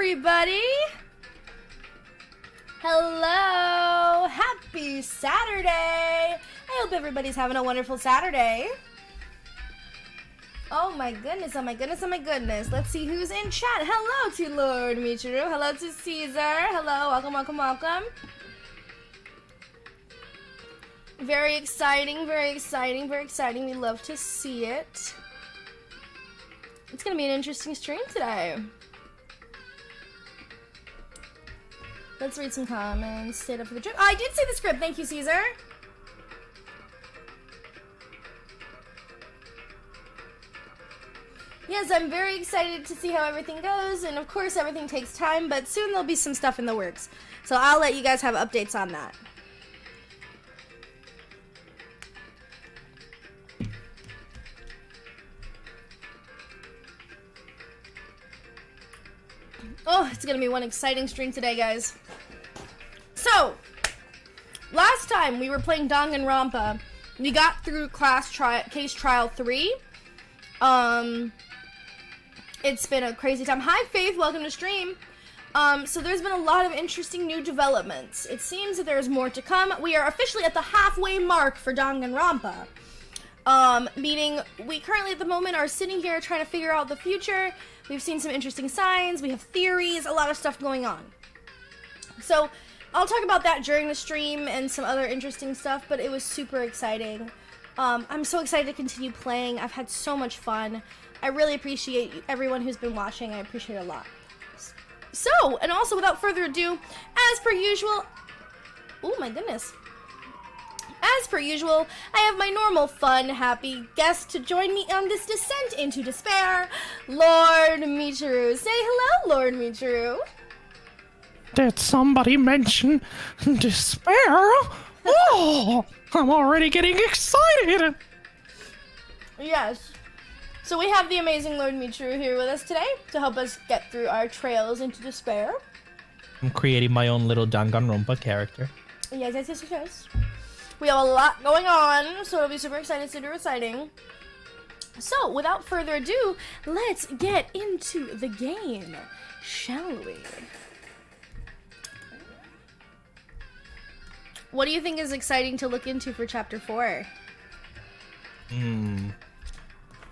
everybody! Hello! Happy Saturday! I hope everybody's having a wonderful Saturday. Oh my goodness, oh my goodness, oh my goodness. Let's see who's in chat. Hello to Lord Michiru. Hello to Caesar. Hello, welcome, welcome, welcome. Very exciting, very exciting, very exciting. We love to see it. It's gonna be an interesting stream today. Let's read some comments. Stayed up for the trip. Oh, I did see the script. Thank you, Caesar. Yes, I'm very excited to see how everything goes, and of course everything takes time, but soon there'll be some stuff in the works. So I'll let you guys have updates on that. Oh, it's gonna be one exciting stream today, guys. So, last time we were playing Danganronpa, we got through case trial 3. It's been a crazy time. Hi, Faith. Welcome to stream. So there's been a lot of interesting new developments. It seems that there's more to come. We are officially at the halfway mark for Danganronpa. Meaning we currently at the moment are sitting here trying to figure out the future. We've seen some interesting signs. We have theories, a lot of stuff going on. So I'll talk about that during the stream and some other interesting stuff, but it was super exciting. I'm so excited to continue playing. I've had so much fun. I really appreciate everyone who's been watching. I appreciate it a lot. So, and also without further ado, as per usual, oh my goodness. As per usual, I have my normal fun, happy guest to join me on this descent into despair, Lord Michiru. Say hello, Lord Michiru. Did somebody mention despair? Oh, I'm already getting excited. Yes. So we have the amazing Lord Michiru here with us today to help us get through our trails into despair. I'm creating my own little Danganronpa character. Yes, yes, yes, yes. We have a lot going on, so it'll be super exciting, super exciting. So, without further ado, let's get into the game, shall we? What do you think is exciting to look into for Chapter 4?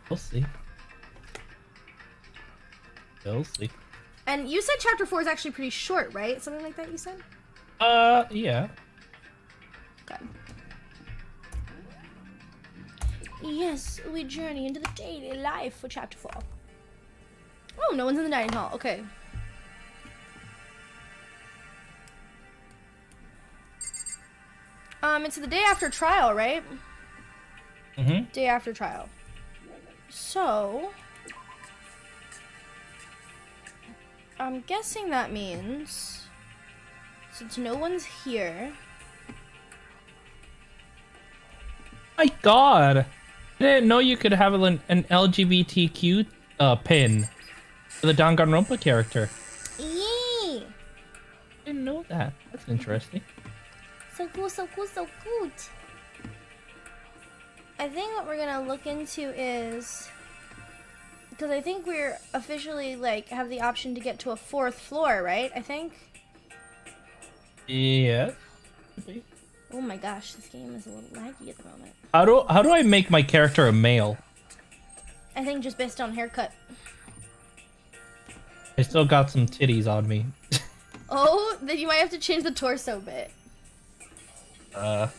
We'll see. We'll see. And you said Chapter 4 is actually pretty short, right? Something like that you said? Yeah. Okay. Yes, we journey into the daily life for Chapter 4. Oh, no one's in the dining hall. Okay. It's the day after trial, right? Mm-hmm. Day after trial. So, I'm guessing that means, since no one's here... My God! I didn't know you could have an LGBTQ pin for the Danganronpa character. Yee! Didn't know that. That's interesting. So cool, so cool, so good. I think what we're gonna look into is, because I think we're officially like have the option to get to a 4th floor, right? I think. Yeah. Oh my gosh, this game is a little laggy at the moment. How do I make my character a male? I think just based on haircut. I still got some titties on me. Oh, then you might have to change the torso bit. How?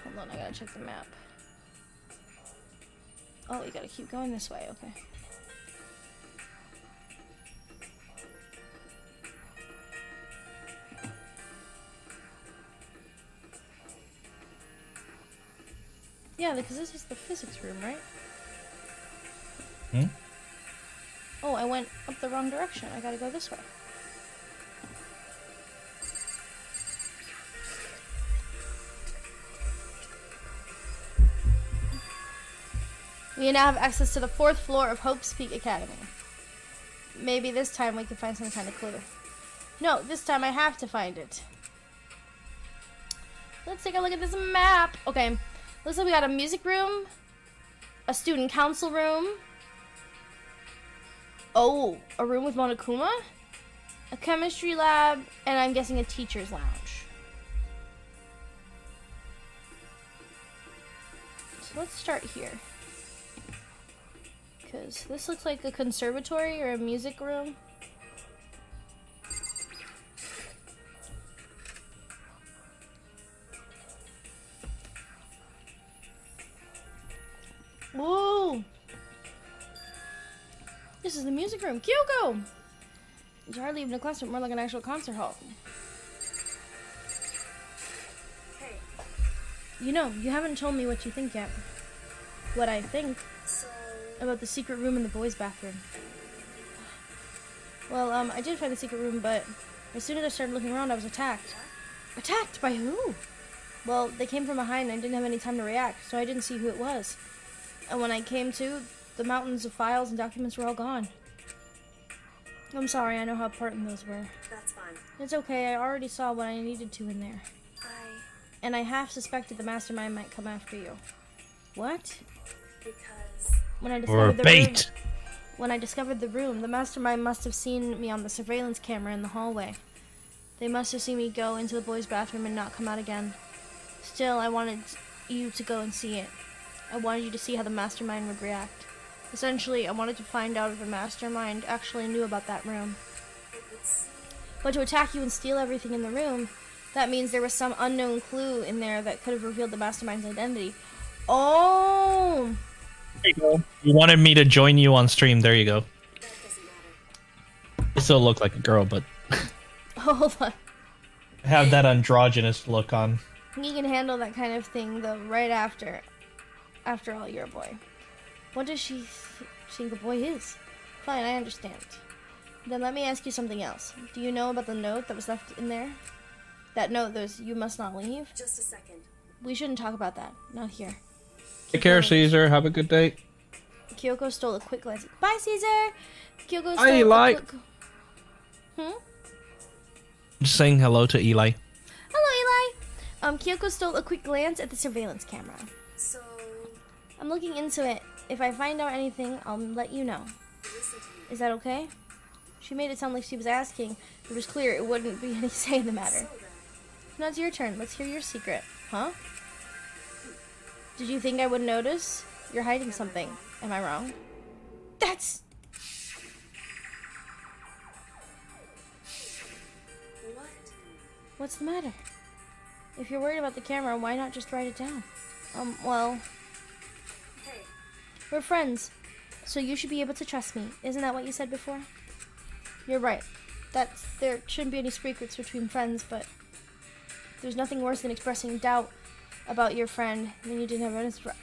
Hold on, I gotta check the map. Oh, you gotta keep going this way, okay. Yeah, because this is the physics room, right? Hmm? Oh, I went up the wrong direction. I gotta go this way. We now have access to the 4th floor of Hope's Peak Academy. Maybe this time we can find some kind of clue. No, this time I have to find it. Let's take a look at this map. Okay, looks like we got a music room, a student council room. Oh, a room with Monokuma, a chemistry lab, and I'm guessing a teacher's lounge. So let's start here. Because this looks like a conservatory or a music room. Whoa! This is the music room. Kyoko! It's hardly even a classroom, more like an actual concert hall. Hey. You know, you haven't told me what you think yet. What I think So... about the secret room in the boys' bathroom. Well, I did find the secret room, but as soon as I started looking around, I was attacked. Attacked by who? Well, they came from behind and I didn't have any time to react, so I didn't see who it was. And when I came to, the mountains of files and documents were all gone. I'm sorry, I know how important those were. That's fine. It's okay, I already saw what I needed to in there. And I half suspected the mastermind might come after you. What? Because... When I Or discovered the room, bait. when I discovered the room, the mastermind must have seen me on the surveillance camera in the hallway. They must have seen me go into the boys' bathroom and not come out again. Still, I wanted you to go and see it. I wanted you to see how the mastermind would react. Essentially, I wanted to find out if the mastermind actually knew about that room. it would seem... But to attack you and steal everything in the room, that means there was some unknown clue in there that could have revealed the mastermind's identity. Oh! There you go. You wanted me to join you on stream. There you go. That doesn't matter. I still look like a girl, but Hold on. I have that androgynous look on. You can handle that kind of thing, though, right after. After all, you're a boy. What does she think a boy is? Fine, I understand. Then let me ask you something else. Do you know about the note that was left in there? That note, there's, you must not leave? Just a second. We shouldn't talk about that. Not here. Take care, Caesar. Have a good day. Kyoko stole a quick glance. Bye, Caesar! Kyoko stole Hi, a Eli. quick... Just saying hello to Eli. Hello, Eli! Kyoko stole a quick glance at the surveillance camera. So... I'm looking into it. If I find out anything, I'll let you know. listen to me. Is that okay? She made it sound like she was asking. It was clear it wouldn't be any say in the matter. So then... Now it's your turn. Let's hear your secret. Huh? Did you think I would notice? You're hiding something. Am I wrong? That's... What? What's the matter? If you're worried about the camera, why not just write it down? Well, Hey. we're friends, so you should be able to trust me. Isn't that what you said before? You're right. There shouldn't be any secrets between friends, but there's nothing worse than expressing doubt about your friend when you didn't have evidence for.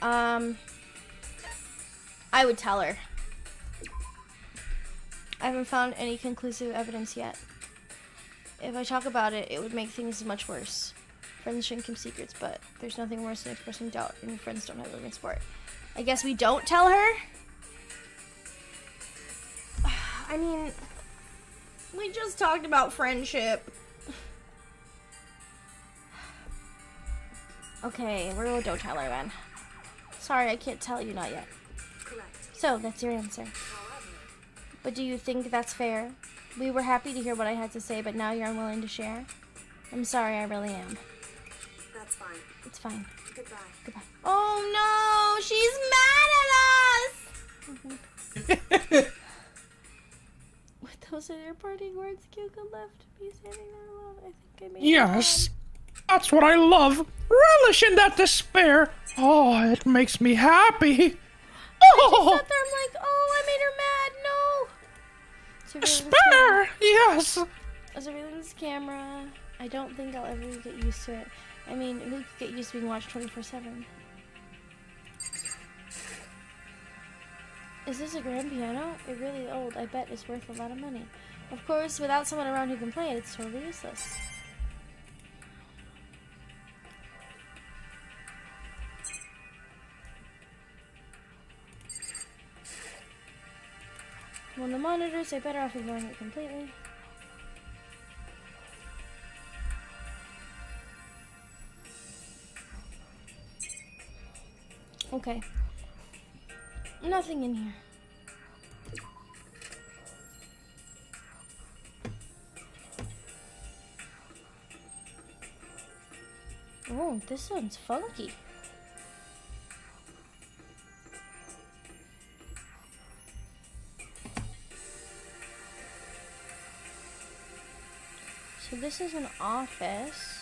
I would tell her. I haven't found any conclusive evidence yet. If I talk about it, it would make things much worse. Friends shouldn't keep secrets, but there's nothing worse than expressing doubt, and your friends don't have evidence for it. I guess we don't tell her? I mean, we just talked about friendship. Okay, we don't tell her then. Sorry, I can't tell you, not yet. Correct. So, that's your answer. However... But do you think that's fair? We were happy to hear what I had to say, but now you're unwilling to share? I'm sorry, I really am. That's fine. It's fine. Goodbye. Goodbye. Oh no, she's mad at us! What, those are their parting words? Kyoko left me standing there alone. I think I made Yes, that's what I love. Relish in that despair. Oh, it makes me happy. I Oh, sat there, I'm like, oh, I made her mad. No. despair. Yes. A surveillance camera. I don't think I'll ever get used to it. I mean, who could get used to being watched 24/7? Is this a grand piano? It's really old. I bet it's worth a lot of money. Of course, without someone around who can play it, it's totally useless. On the monitors, they're better off ignoring it completely. Okay. Nothing in here. Oh, this one's funky. So this is an office.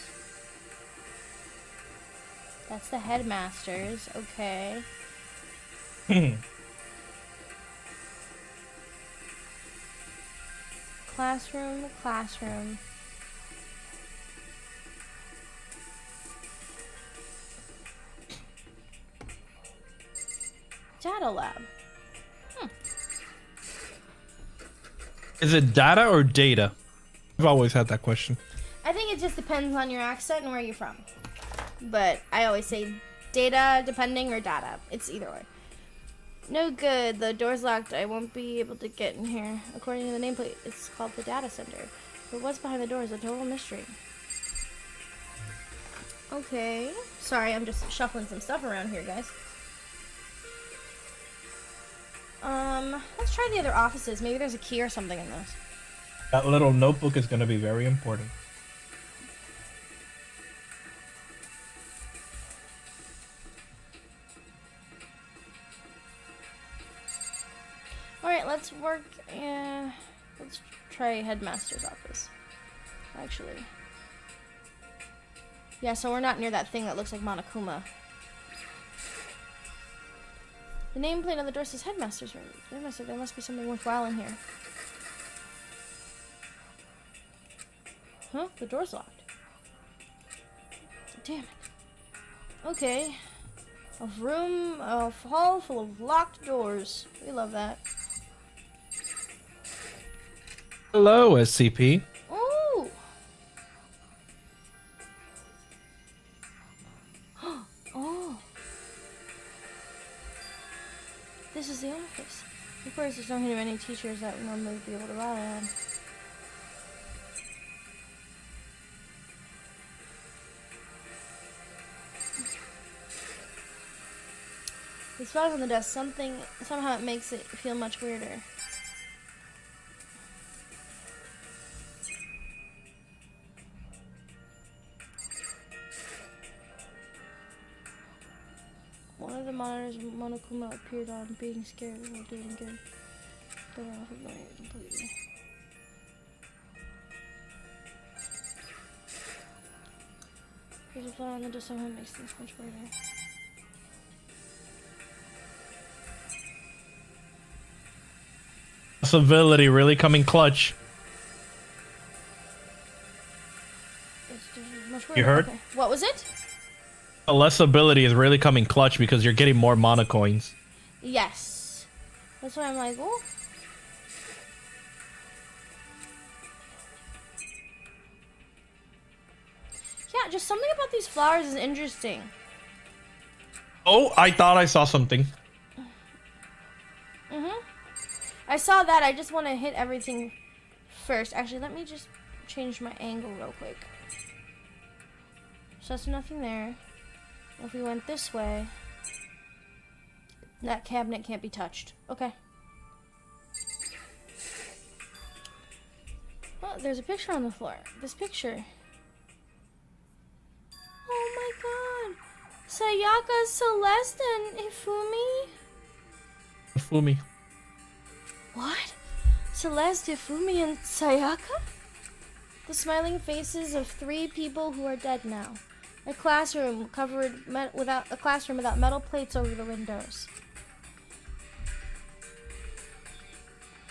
That's the headmaster's, okay. Classroom. Data lab. Is it data or data? I've always had that question. I think it just depends on your accent and where you're from. But I always say data depending or data. It's either way. No good. The door's locked. I won't be able to get in here. According to the nameplate, it's called the data center. But what's behind the door is a total mystery. Okay. Sorry, I'm just shuffling some stuff around here, guys. Let's try the other offices. Maybe there's a key or something in those. That little notebook is going to be very important. Alright, let's work. Let's try headmaster's office. Actually. Yeah, so we're not near that thing that looks like Monokuma. The nameplate on the door says headmaster's room. There must be something worthwhile in here. Huh? The door's locked. Damn it. Okay. A hall full of locked doors. We love that. Hello, SCP. Ooh! Oh. This is the office. Of course, there's not going to be many teachers that would normally be able to rely on. The spot on the desk, somehow it makes it feel much weirder. One of the monitors Monokuma appeared on, being scared while doing good. Better off ignoring it completely. There's a fly on the desk, somehow makes things much weirder. Civility really coming clutch. You heard? Okay. What was it? A less ability is really coming clutch because you're getting more mana coins. Yes. That's why I'm like, oh. Yeah, just something about these flowers is interesting. Oh, I thought I saw something. I saw that. I just want to hit everything first. Actually, let me just change my angle real quick. So that's nothing there. If we went this way, that cabinet can't be touched. Okay. Oh, there's a picture on the floor. This picture. Oh my god. Sayaka, Celeste, and Ifumi? Ifumi. What? Celeste, Ifumi, and Sayaka? The smiling faces of 3 people who are dead now. A classroom without metal plates over the windows.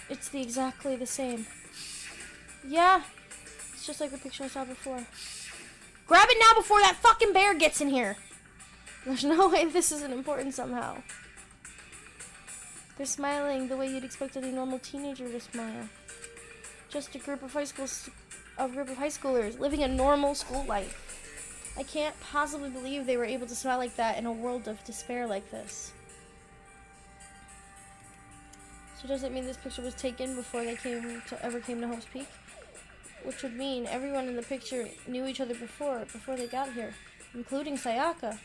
It's exactly the same. Yeah, it's just like the picture I saw before. Grab it now before that fucking bear gets in here. There's no way this isn't important somehow. They're smiling the way you'd expect any normal teenager to smile. Just a group of high schoolers living a normal school life. I can't possibly believe they were able to smile like that in a world of despair like this. So does it mean this picture was taken before they ever came to Hope's Peak? Which would mean everyone in the picture knew each other before they got here, including Sayaka.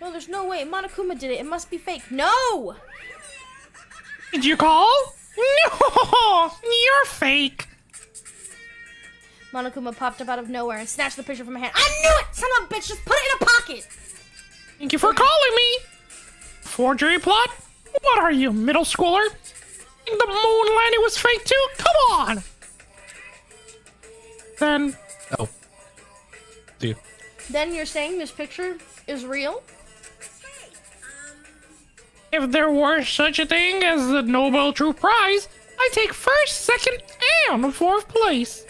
No, there's no way. Monokuma did it. It must be fake. No! Did you call? No! You're fake! Monokuma popped up out of nowhere and snatched the picture from my hand. I knew it! Son of a bitch, just put it in a pocket! Thank you for calling me! Forgery plot? What are you, middle schooler? Think the moon landing was fake too? Come on! Then... Oh. See you. Then you're saying this picture is real? If there were such a thing as the Nobel True Prize, I'd take first, second, and fourth place.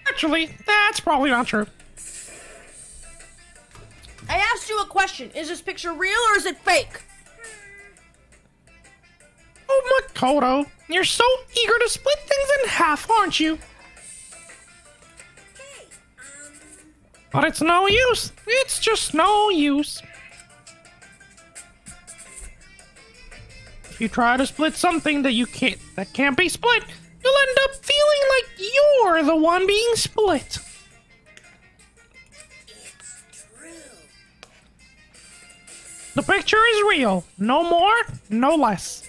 Actually, that's probably not true. I asked you a question. Is this picture real or is it fake? Oh, Makoto, you're so eager to split things in half, aren't you? But it's no use. It's just no use. If you try to split something that can't be split, you'll end up feeling like you're the one being split. The picture is real. No more, no less.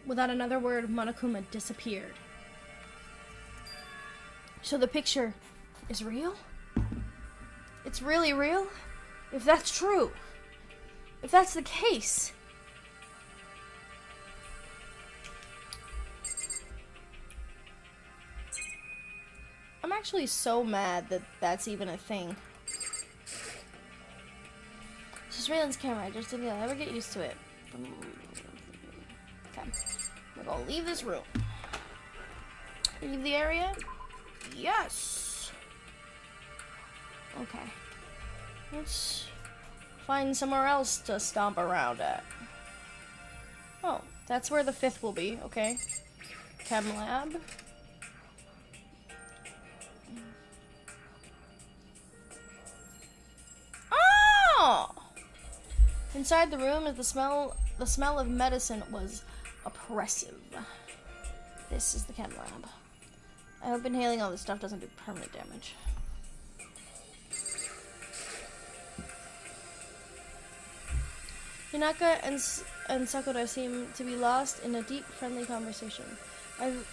Without another word, Monokuma disappeared. So the picture is real? It's really real? If that's true, if that's the case, I'm actually so mad that that's even a thing. It's just Raylan's camera. I just didn't ever get used to it. Okay. We're gonna leave this room. Leave the area? Yes! Okay. Let's find somewhere else to stomp around at. Oh, that's where the 5th will be. Okay. Chem lab. Oh! Inside the room is the smell of medicine was oppressive. This is the chem lab. I hope inhaling all this stuff doesn't do permanent damage. Hinaka and Sakura seem to be lost in a deep, friendly conversation.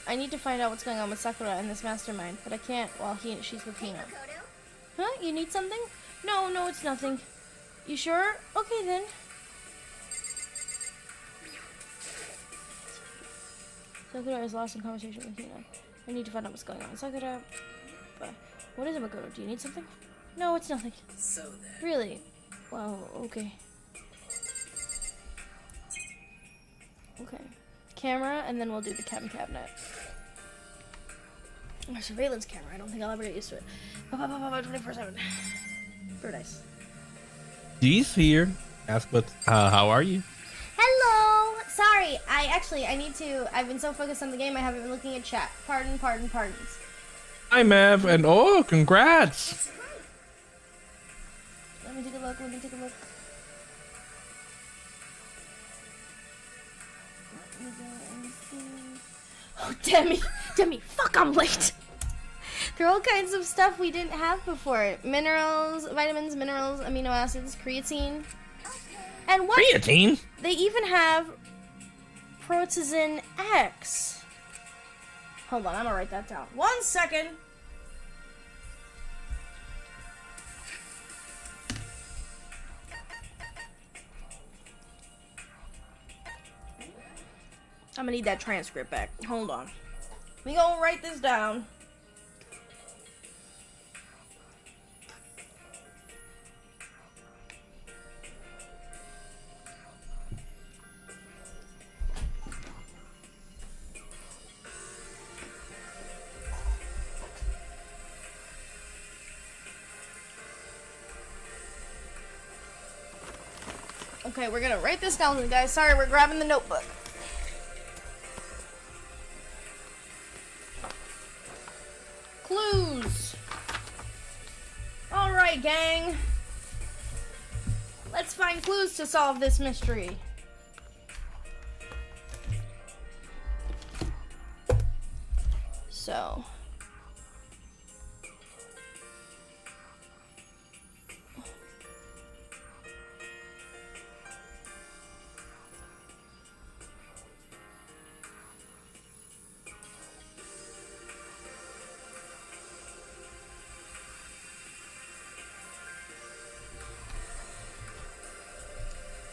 I need to find out what's going on with Sakura and this mastermind, but I can't while she's with Hina. Huh? You need something? No, it's nothing. You sure? Okay then. Sakura is lost in conversation with Hina. I need to find out what's going on with Sakura. But what is it, Makoto? Do you need something? No, it's nothing. So then. Really? Wow, okay. Okay. Camera, and then we'll do the chem cabinet. Oh, surveillance camera. I don't think I'll ever get used to it. 24/7. Very nice. Dee's here. Ask what, how are you? Hello! Sorry, I need to. I've been so focused on the game, I haven't been looking at chat. Pardons. Hi, Mav, and oh, congrats! Let me take a look. Oh, Demi, fuck, I'm late. There are all kinds of stuff we didn't have before. Minerals, vitamins, amino acids, creatine. And what? Creatine? They even have Protoxin X. Hold on, I'm gonna write that down. 1 second. I'm gonna need that transcript back. Hold on. We gonna write this down. Okay, we're gonna write this down, guys. Sorry, we're grabbing the notebook. clues. Alright, gang. Let's find clues to solve this mystery. So.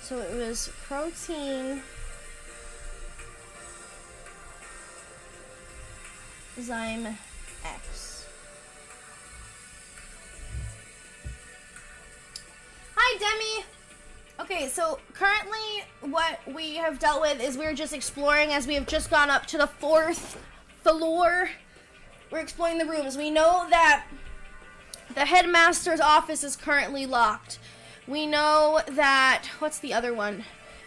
So it was protein, Zyme X. Hi, Demi. Okay, so currently what we have dealt with is we're just exploring as we have just gone up to the 4th floor. We're exploring the rooms. We know that the headmaster's office is currently locked. We know that, what's the other one?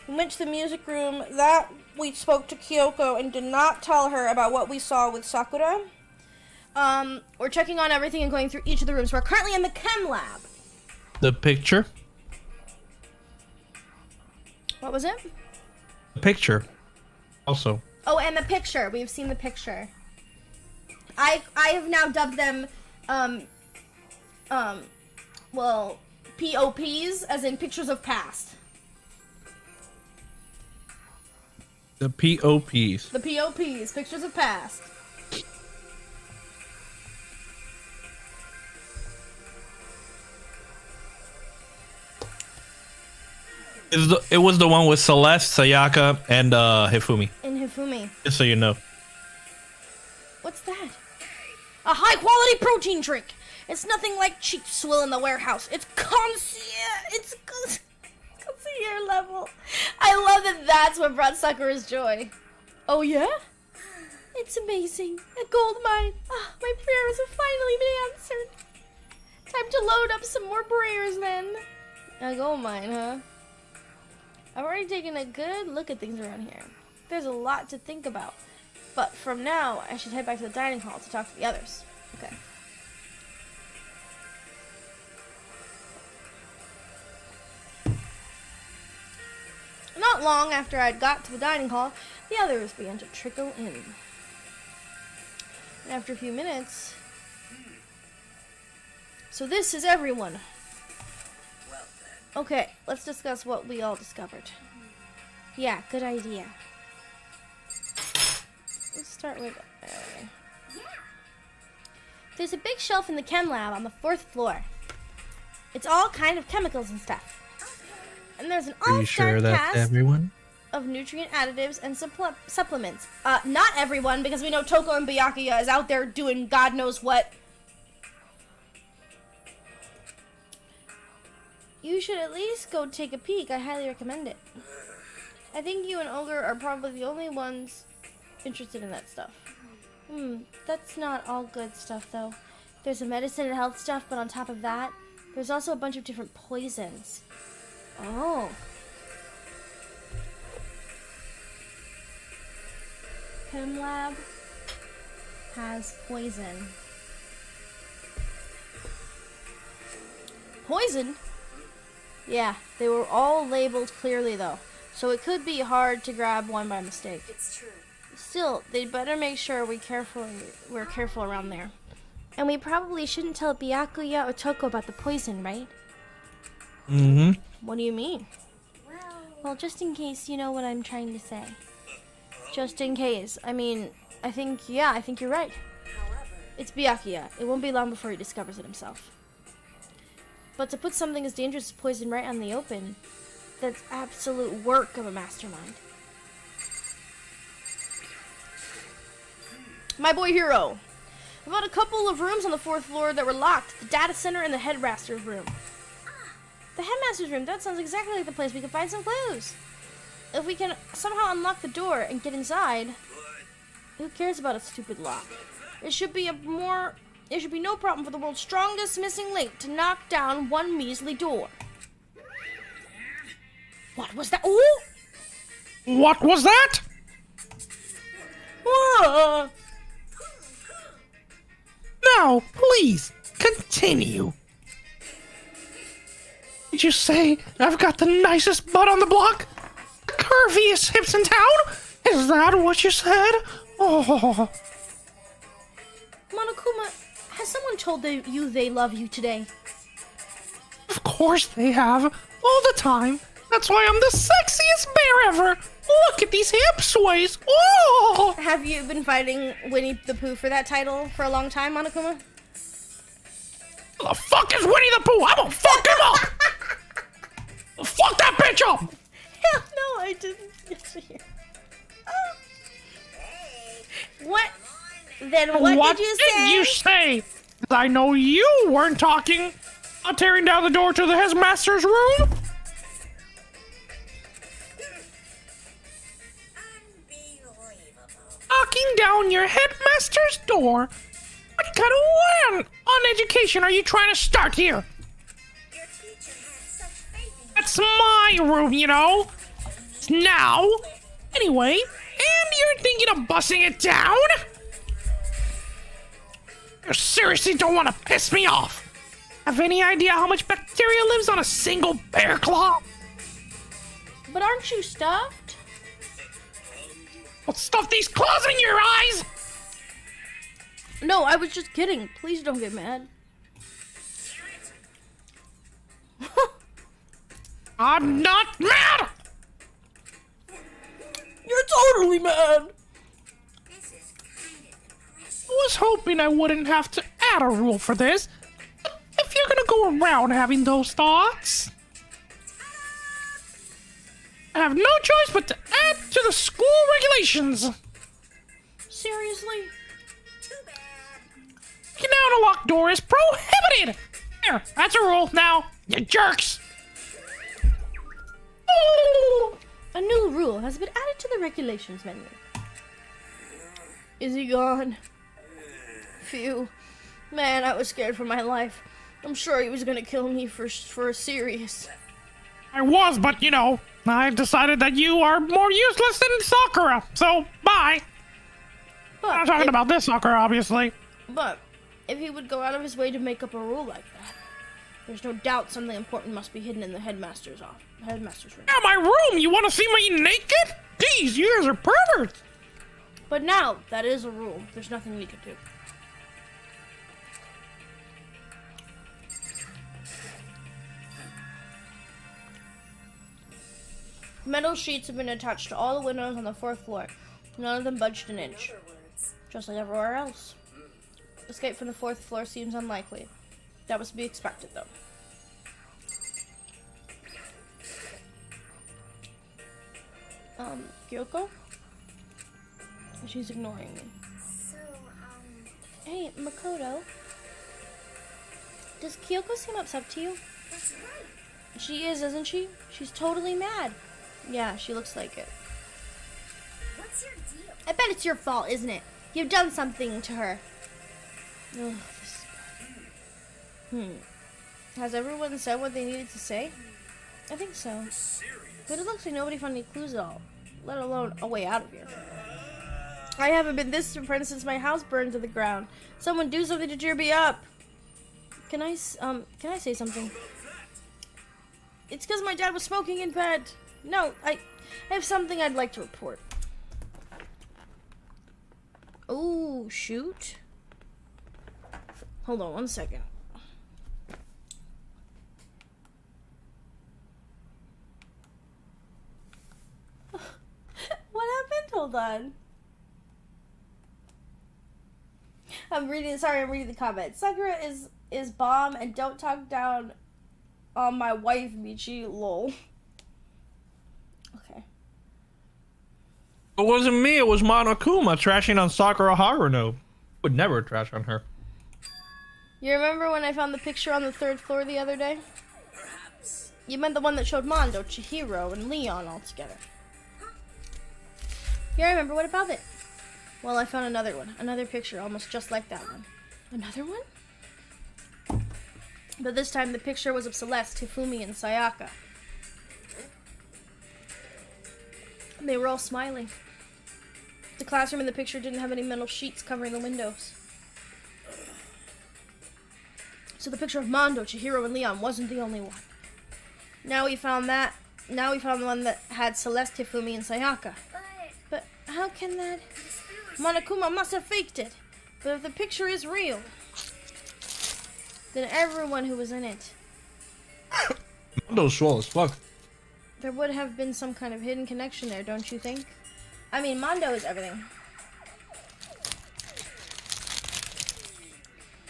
We went to the music room. That we spoke to Kyoko and did not tell her about what we saw with Sakura. We're checking on everything and going through each of the rooms. We're currently in the chem lab. The picture. What was it? The picture. Also. Oh, and the picture. We've seen the picture. I have now dubbed them, well, POPs, as in pictures of past. The POPs. The POPs, pictures of past. It was the one with Celeste, Sayaka, and Hifumi. And Hifumi. Just so you know. What's that? A high-quality protein drink. It's nothing like cheap swill in the warehouse. It's concierge. It's concierge level. I love that that's what brought Sakura's joy. Oh, yeah? It's amazing. A gold mine. Ah, my prayers have finally been answered. Time to load up some more prayers, then. A gold mine, huh? I've already taken a good look at things around here. There's a lot to think about. But from now, I should head back to the dining hall to talk to the others. Okay. Not long after I'd got to the dining hall, the others began to trickle in. And after a few minutes... So this is everyone. Okay, let's discuss what we all discovered. Yeah, good idea. Let's start with... There's a big shelf in the chem lab on the 4th floor. It's all kind of chemicals and stuff. And there's an all-star cast everyone? of nutrient additives and supplements. Not everyone, because we know Toko and Byakuya is out there doing God knows what. You should at least go take a peek. I highly recommend it. I think you and Ogre are probably the only ones interested in that stuff. That's not all good stuff, though. There's some medicine and health stuff, but on top of that, there's also a bunch of different poisons. Oh. Chem lab has poison. Poison? Yeah, they were all labeled clearly, though, so it could be hard to grab one by mistake. It's true. Still, they'd better make sure we're careful around there. And we probably shouldn't tell Byakuya or Toko about the poison, right? Mm-hmm. What do you mean? Well, just in case you know what I'm trying to say. Just in case. I mean, I think you're right. However, It's Byakuya. It won't be long before he discovers it himself. But to put something as dangerous as poison right on the open, that's absolute work of a mastermind. My boy Hero. I've got a couple of rooms on the 4th floor that were locked. The data center and the headmaster's room. The headmaster's room, that sounds exactly like the place we could find some clues. If we can somehow unlock the door and get inside, who cares about a stupid lock? It should be no problem for the world's strongest missing link to knock down one measly door. What was that? Oh! What was that? Ah! Now, please, continue. Did you say I've got the nicest butt on the block? Curviest hips in town? Is that what you said? Oh. Monokuma, has someone told you they love you today? Of course they have. All the time. That's why I'm the sexiest bear ever. Look at these hip sways. Oh! Have you been fighting Winnie the Pooh for that title for a long time, Monokuma? Who the fuck is Winnie the Pooh? I'm gonna fuck him up! Fuck that bitch up! Hell no, I didn't. What? Then what did you say? What did you say? I know you weren't talking. I'm tearing down the door to the headmaster's room. Knocking down your headmaster's door? What kind of one on education are you trying to start here? That's my room, you know. It's now. Anyway, and you're thinking of busting it down? You seriously don't want to piss me off. Have any idea how much bacteria lives on a single bear claw? But aren't you stuffed? Well, stuff these claws in your eyes! No, I was just kidding. Please don't get mad. I'm not mad! You're totally mad! I was hoping I wouldn't have to add a rule for this. If you're gonna go around having those thoughts, I have no choice but to add to the school regulations. Seriously? Kicking down a locked door is prohibited! There, that's a rule now, you jerks! A new rule has been added to the regulations menu. Is he gone? Phew. Man, I was scared for my life. I'm sure he was gonna kill me for serious. I was, but you know, I decided that you are more useless than Sakura, so bye. But I'm not talking about this Sakura, obviously. But if he would go out of his way to make up a rule like that, there's no doubt something important must be hidden in the headmaster's room. Yeah, my room! You want to see me naked? Jeez, you guys are perverts! But now, that is a rule. There's nothing we could do. Metal sheets have been attached to all the windows on the 4th floor. None of them budged an inch. Just like everywhere else. Escape from the 4th floor seems unlikely. That was to be expected, though. Kyoko? She's ignoring me. Hey, Makoto. Does Kyoko seem upset to you? That's right. She is, isn't she? She's totally mad. Yeah, she looks like it. What's your deal? I bet it's your fault, isn't it? You've done something to her. Ugh, Has everyone said what they needed to say? I think so. But it looks like nobody found any clues at all, let alone a way out of here. I haven't been this surprised since my house burned to the ground. Someone do something to cheer me up. Can I say something? It's because my dad was smoking in bed. No, I have something I'd like to report. Oh, shoot. Hold on 1 second. What happened? Hold on. I'm reading the comments. Sakura is bomb and don't talk down on my wife, Michi, lol. Okay. It wasn't me, it was Monokuma trashing on Sakura Haruno. Would never trash on her. You remember when I found the picture on the 3rd floor the other day? Perhaps. You meant the one that showed Mondo, Chihiro, and Leon all together. Yeah, I remember. What about it? Well, I found another one. Another picture almost just like that one. Another one? But this time the picture was of Celeste, Hifumi, and Sayaka. They were all smiling. The classroom in the picture didn't have any metal sheets covering the windows. So the picture of Mondo, Chihiro, and Leon wasn't the only one. Now we found that. Now we found the one that had Celeste, Hifumi, and Sayaka. But how can that? Monokuma must have faked it. But if the picture is real, then everyone who was in it, Mondo's swole as fuck. there would have been some kind of hidden connection there, don't you think? I mean, Mondo is everything.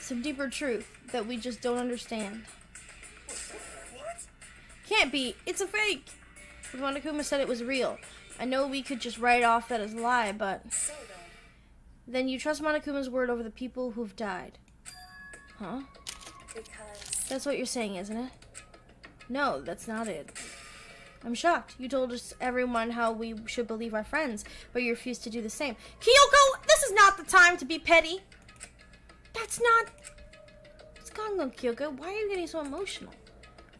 Some deeper truth that we just don't understand. Can't be. It's a fake. If Monokuma said it was real, I know we could just write off that as a lie, but then you trust Monokuma's word over the people who've died. Huh? Because That's what you're saying, isn't it? No, that's not it. I'm shocked. You told us everyone how we should believe our friends, but you refused to do the same. Kyoko, this is not the time to be petty. That's not... What's going on, Kyoko? Why are you getting so emotional?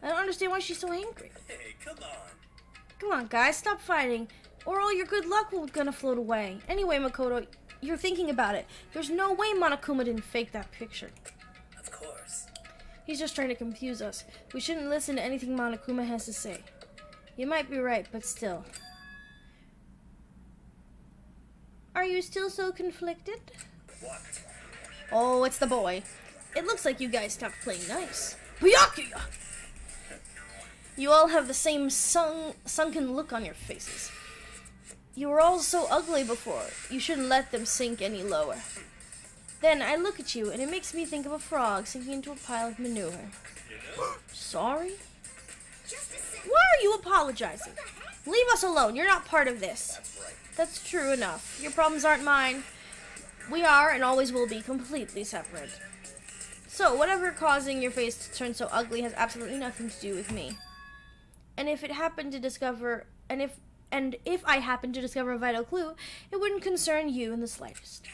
I don't understand why she's so angry. Hey, come on. Come on, guys, stop fighting, or all your good luck will gonna float away. Anyway, Makoto, you're thinking about it. There's no way Monokuma didn't fake that picture. Of course. He's just trying to confuse us. We shouldn't listen to anything Monokuma has to say. You might be right, but still. Are you still so conflicted? What? Oh, it's the boy. It looks like you guys stopped playing nice. Byakuya! You all have the same sunken look on your faces. You were all so ugly before. You shouldn't let them sink any lower. Then I look at you, and it makes me think of a frog sinking into a pile of manure. Sorry? Why are you apologizing? Leave us alone. You're not part of this. That's right. That's true enough. Your problems aren't mine. We are, and always will be, completely separate. So, whatever causing your face to turn so ugly has absolutely nothing to do with me. And if it happened to discover, and if I happen to discover a vital clue, it wouldn't concern you in the slightest.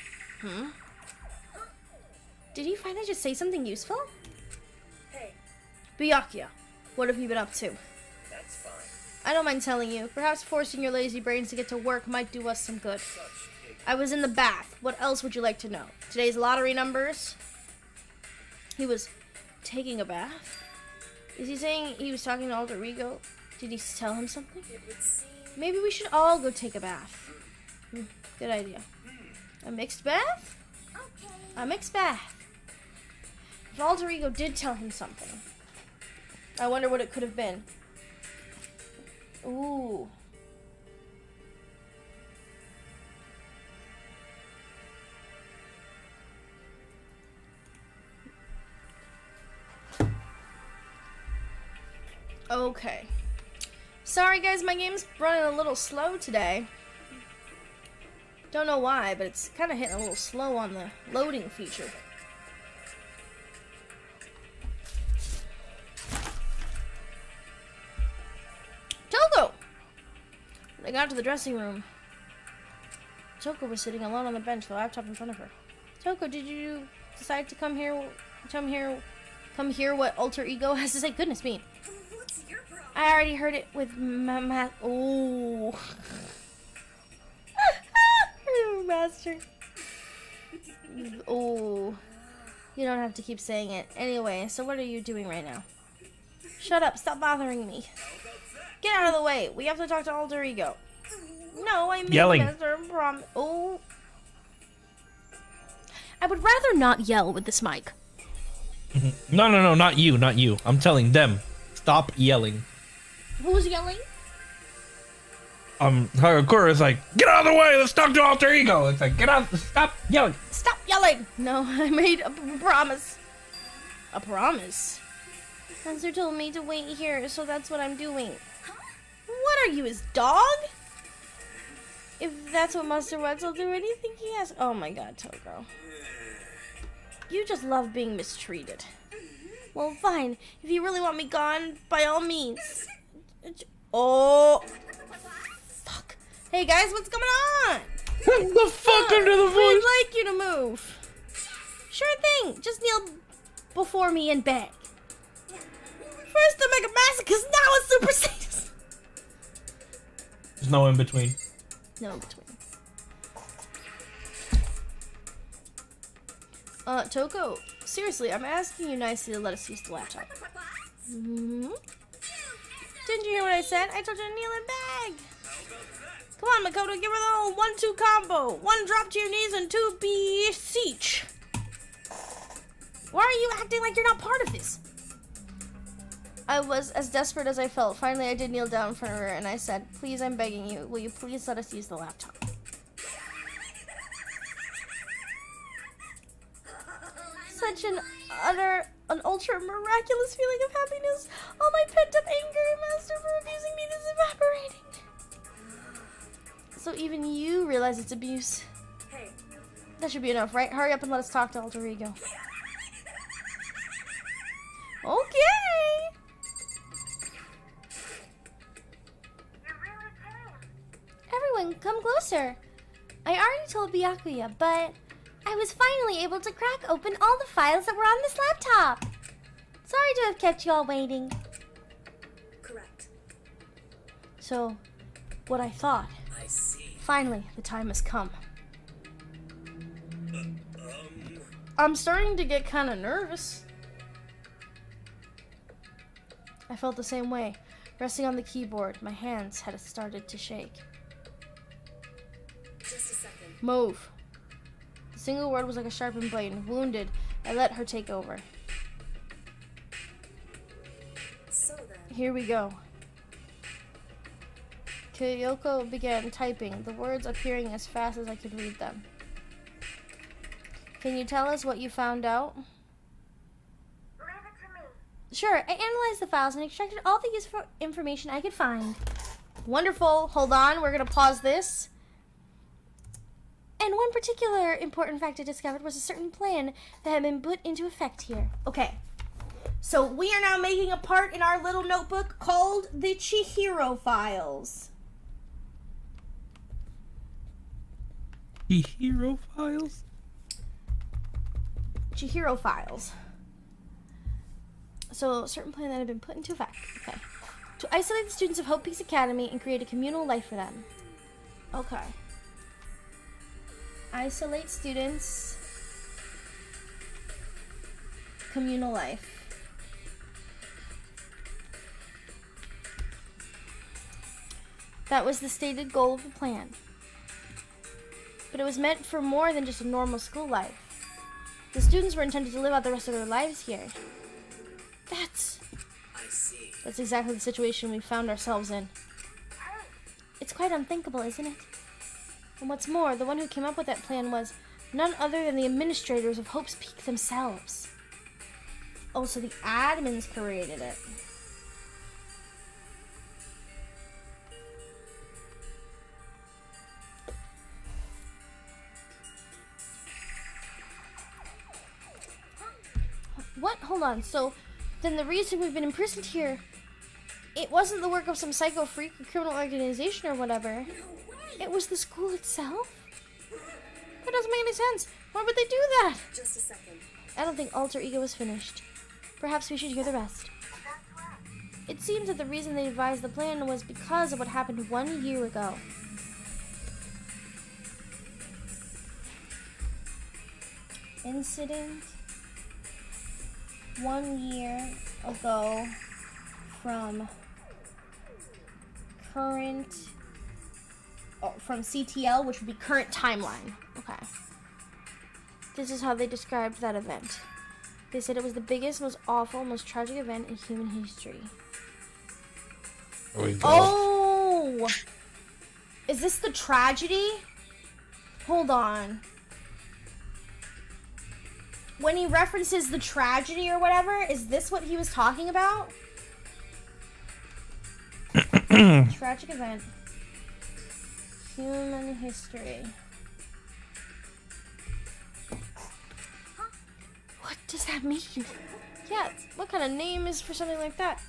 Did he finally just say something useful? hey, Byakuya, what have you been up to? That's fine. I don't mind telling you. Perhaps forcing your lazy brains to get to work might do us some good. I was in the bath. What else would you like to know? Today's lottery numbers? He was taking a bath? Is he saying he was talking to Alter Ego? Did he tell him something? it would seem Maybe we should all go take a bath. Good idea. A mixed bath? okay. A mixed bath. If Alter Ego did tell him something, I wonder what it could have been. Ooh. Okay. Sorry guys, my game's running a little slow today. Don't know why, but it's kind of hitting a little slow on the loading feature. Toko! When I got to the dressing room, Toko was sitting alone on the bench, the laptop in front of her. Toko, did you decide to come here what Alter Ego has to say? Goodness me. What's your problem? I already heard it with oh. Master. Oh. You don't have to keep saying it. Anyway, so what are you doing right now? Shut up. Stop bothering me. Get out of the way. We have to talk to Alter Ego. No, I mean Yelling. Master Prom. Oh. I would rather not yell with this mic. No, not you, not you. I'm telling them. Stop yelling. Who's yelling? Harakura is like, get out of the way, let's talk to Alter Ego. It's like, get out, stop yelling. Stop yelling! No, I made a promise. A promise? Sensor told me to wait here, so that's what I'm doing. What are you, his dog? If that's what Master wants, I'll do anything he asks. Oh my god, Toko. You just love being mistreated. Well, fine. If you really want me gone, by all means. Oh. Fuck. Hey guys, what's going on? The fuck under the voice? I'd like you to move. Sure thing. Just kneel before me and beg. First to make a masochist, now a super sadist. There's no in between. No in between. Toko, seriously, I'm asking you nicely to let us use the laptop. Mm-hmm. Didn't you hear what I said? I told you to kneel and beg. Come on, Makoto, give her the whole 1-2 combo. 1 drop to your knees and 2 beseech. Why are you acting like you're not part of this? I was as desperate as I felt. Finally, I did kneel down in front of her and I said, please, I'm begging you. Will you please let us use the laptop? Such an ultra miraculous feeling of happiness. All my pent-up anger and master for abusing me is evaporating. So even you realize it's abuse. Hey, That should be enough, right? Hurry up and let us talk to Alter Ego. Okay. Everyone, come closer. I already told Byakuya, but I was finally able to crack open all the files that were on this laptop. Sorry to have kept you all waiting. correct. So, what I thought. I see. Finally, the time has come. I'm starting to get kind of nervous. I felt the same way. Resting on the keyboard, my hands had started to shake. Just a second. Move. The single word was like a sharpened blade. Wounded, I let her take over. So then, Here we go. Kyoko began typing, the words appearing as fast as I could read them. Can you tell us what you found out? Leave it to me. Sure, I analyzed the files and extracted all the useful information I could find. Wonderful. Hold on, we're going to pause this. And one particular important fact I discovered was a certain plan that had been put into effect here. Okay, so we are now making a part in our little notebook called the Chihiro Files. The hero files? Chihiro Files. So, a certain plan that had been put into effect. Okay. To isolate the students of Hope Peaks Academy and create a communal life for them. Okay. Isolate students. Communal life. That was the stated goal of the plan. But it was meant for more than just a normal school life. The students were intended to live out the rest of their lives here. I see. That's exactly the situation we found ourselves in. It's quite unthinkable, isn't it? And what's more, the one who came up with that plan was none other than the administrators of Hope's Peak themselves. Oh, so the admins created it. What? Hold on. So, then the reason we've been imprisoned here, it wasn't the work of some psycho freak or criminal organization or whatever. It was the school itself? That doesn't make any sense. Why would they do that? just a second. I don't think Alter Ego is finished. Perhaps we should hear the rest. It seems that the reason they devised the plan was because of what happened 1 year ago. Incident 1 year ago from from CTL, which would be current timeline. Okay. This is how they described that event. They said it was the biggest, most awful, most tragic event in human history. Oh! Is this the tragedy? Hold on. When he references the tragedy or whatever, is this what he was talking about? Tragic event. Human history. What does that mean? Yeah, what kind of name is for something like that?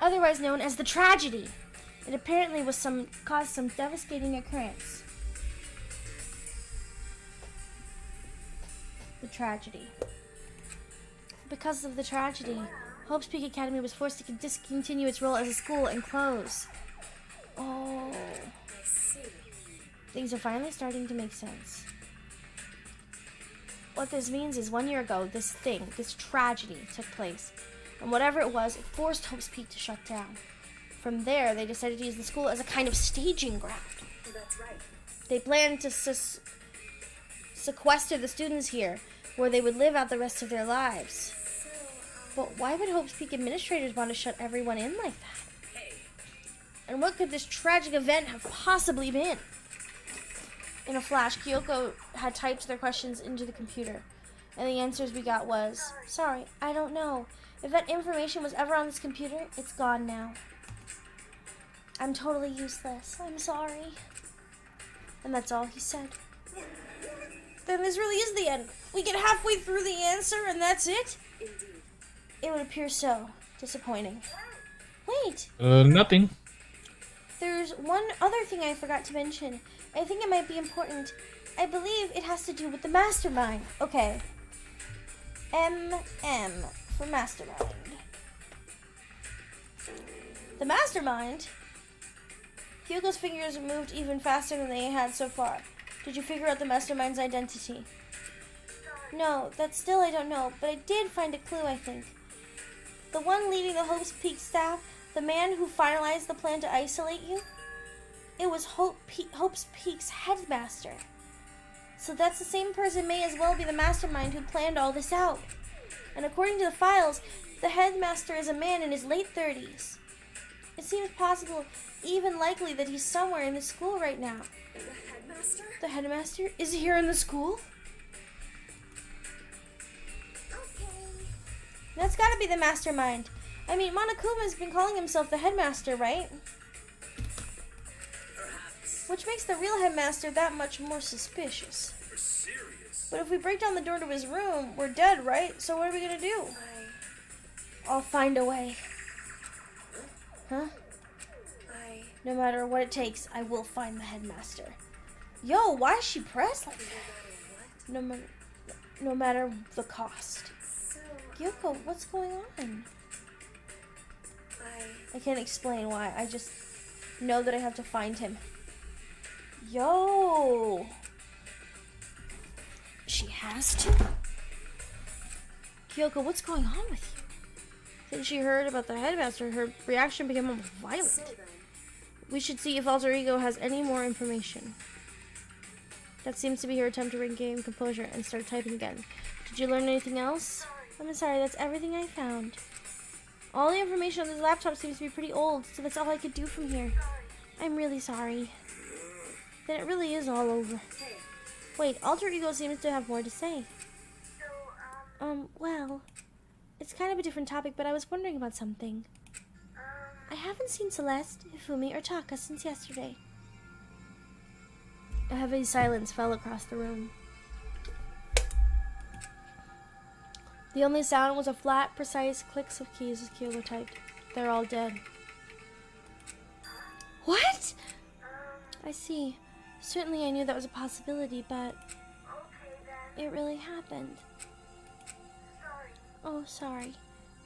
Otherwise known as the tragedy. It apparently was caused some devastating occurrence. The tragedy. Because of the tragedy, Hope's Peak Academy was forced to discontinue its role as a school and close. Oh. I see. Things are finally starting to make sense. what this means is 1 year ago, this tragedy took place. And whatever it was, it forced Hope's Peak to shut down. From there, they decided to use the school as a kind of staging ground. That's right. They planned to sequester the students here, where they would live out the rest of their lives. But why would Hope's Peak administrators want to shut everyone in like that? And what could this tragic event have possibly been? In a flash, Kyoko had typed their questions into the computer, and the answers we got was, sorry, I don't know. If that information was ever on this computer, it's gone now. I'm totally useless. I'm sorry. And that's all he said. Then this really is the end. We get halfway through the answer and that's it? Indeed. It would appear so. Disappointing. Wait, Nothing. there's one other thing I forgot to mention. I think it might be important. I believe it has to do with the mastermind. Okay. MM for mastermind. The mastermind? Kyoko's fingers moved even faster than they had so far. Did you figure out the mastermind's identity? No, that still I don't know, but I did find a clue, I think. The one leading the Hope's Peak staff, the man who finalized the plan to isolate you, it was Hope's Peak's headmaster. So that's the same person may as well be the mastermind who planned all this out. And according to the files, the headmaster is a man in his late 30s. It seems possible, even likely, that he's somewhere in the school right now. The headmaster? The headmaster? Is he here in the school? Okay. That's gotta be the mastermind. I mean, Monokuma's been calling himself the headmaster, right? Perhaps. Which makes the real headmaster that much more suspicious. You're serious. But if we break down the door to his room, we're dead, right? So what are we gonna do? I'll find a way. Huh? No matter what it takes, I will find the headmaster. Yo, why is she pressed like that? No matter the cost. So, Kyoko, what's going on? I can't explain why. I just know that I have to find him. Yo! She has to? Kyoko, what's going on with you? Since she heard about the headmaster, her reaction became almost violent. so then, We should see if Alter Ego has any more information. That seems to be her attempt to regain composure and start typing again. Did you learn anything else? I'm sorry, that's everything I found. All the information on this laptop seems to be pretty old, so that's all I could do from here. I'm really sorry. Then it really is all over. hey, Wait, Alter Ego seems to have more to say. So, Well, it's kind of a different topic, but I was wondering about something. I haven't seen Celeste, Hifumi, or Taka since yesterday. A heavy silence fell across the room. The only sound was a flat, precise clicks of keys as Kyoko typed. They're all dead. What? I see. Certainly I knew that was a possibility, but okay then. it really happened. Sorry. Oh, sorry.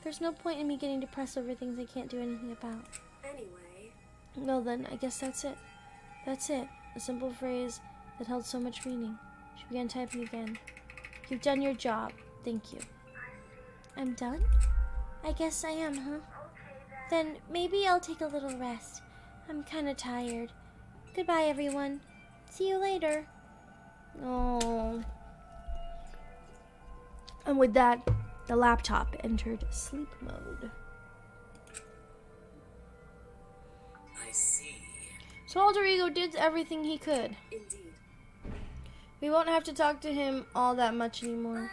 There's no point in me getting depressed over things I can't do anything about. anyway, Well then, I guess that's it. That's it. A simple phrase that held so much meaning. She began typing again. You've done your job. Thank you. I'm done? I guess I am, huh? Okay then. Then maybe I'll take a little rest. I'm kinda tired. Goodbye, everyone. See you later. Oh. And with that, the laptop entered sleep mode. I see. So Alter Ego did everything he could. indeed. We won't have to talk to him all that much anymore.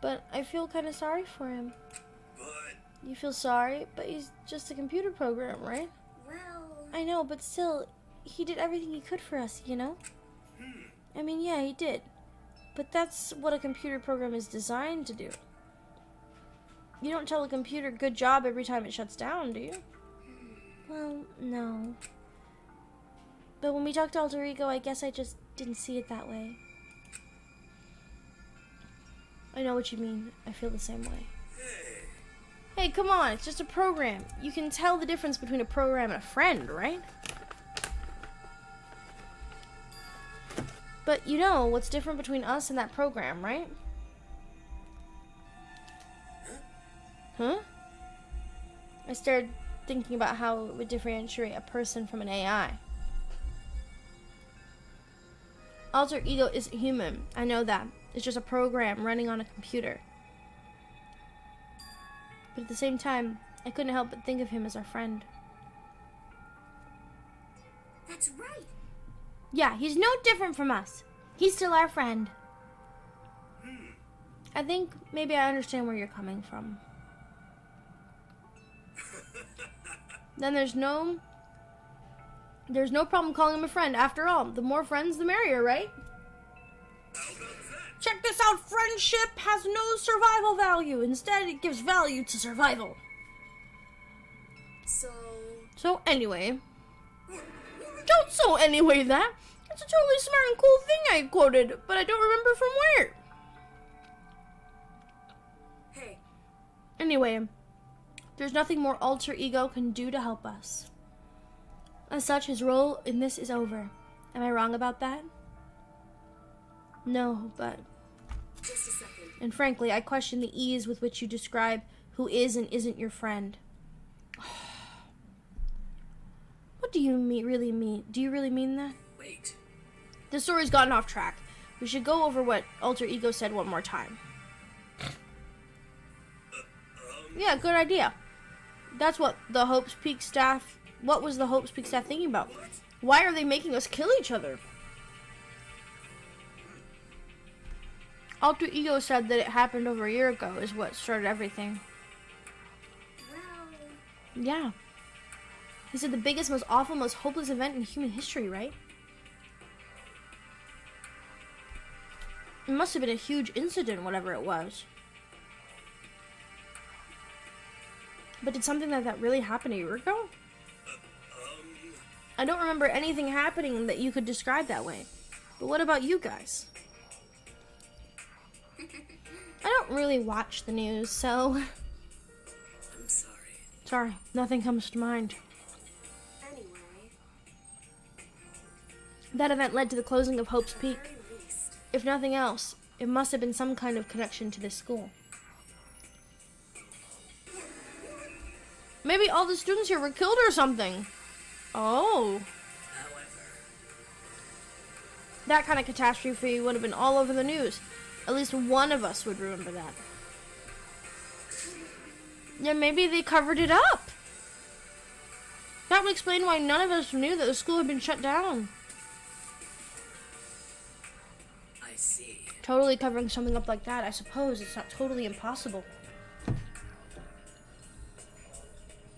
But I feel kind of sorry for him. But You feel sorry, but he's just a computer program, right? Well, I know, but still, he did everything he could for us, you know? I mean, yeah, he did. But that's what a computer program is designed to do. You don't tell a computer good job every time it shuts down, do you? Well, no. But when we talked to Alter Ego, I guess I just didn't see it that way. I know what you mean. I feel the same way. Hey, come on. It's just a program. You can tell the difference between a program and a friend, right? But you know what's different between us and that program, right? Huh? I started thinking about how it would differentiate a person from an AI. Alter ego isn't human. I know that. It's just a program running on a computer. But at the same time, I couldn't help but think of him as our friend. That's right. Yeah, he's no different from us. He's still our friend. I think maybe I understand where you're coming from. Then there's no problem calling him a friend. After all, the more friends, the merrier, right? Check this out. Friendship has no survival value. Instead, it gives value to survival. So anyway. Don't so anyway that. It's a totally smart and cool thing I quoted, but I don't remember from where. Hey, Anyway, there's nothing more alter ego can do to help us. As such, his role in this is over. Am I wrong about that? No, but... just a second. And frankly, I question the ease with which you describe who is and isn't your friend. What do you really mean? Do you really mean that? Wait. The story's gotten off track. We should go over what alter ego said one more time. Yeah, good idea. That's what the Hope's Peak staff... What was the Hope's Peak staff thinking about? Why are they making us kill each other? Alter ego said that it happened over a year ago is what started everything. Well, Yeah. He said the biggest, most awful, most hopeless event in human history, right? It must have been a huge incident, whatever it was. But did something like that really happen a year ago? I don't remember anything happening that you could describe that way. But what about you guys? I don't really watch the news, so... I'm sorry. Sorry, nothing comes to mind. anyway, That event led to the closing of Hope's Peak. very least. If nothing else, it must have been some kind of connection to this school. Maybe all the students here were killed or something. Oh. However, That kind of catastrophe would have been all over the news. At least one of us would remember that. Yeah, maybe they covered it up. That would explain why none of us knew that the school had been shut down. I see. Totally covering something up like that, I suppose it's not totally impossible.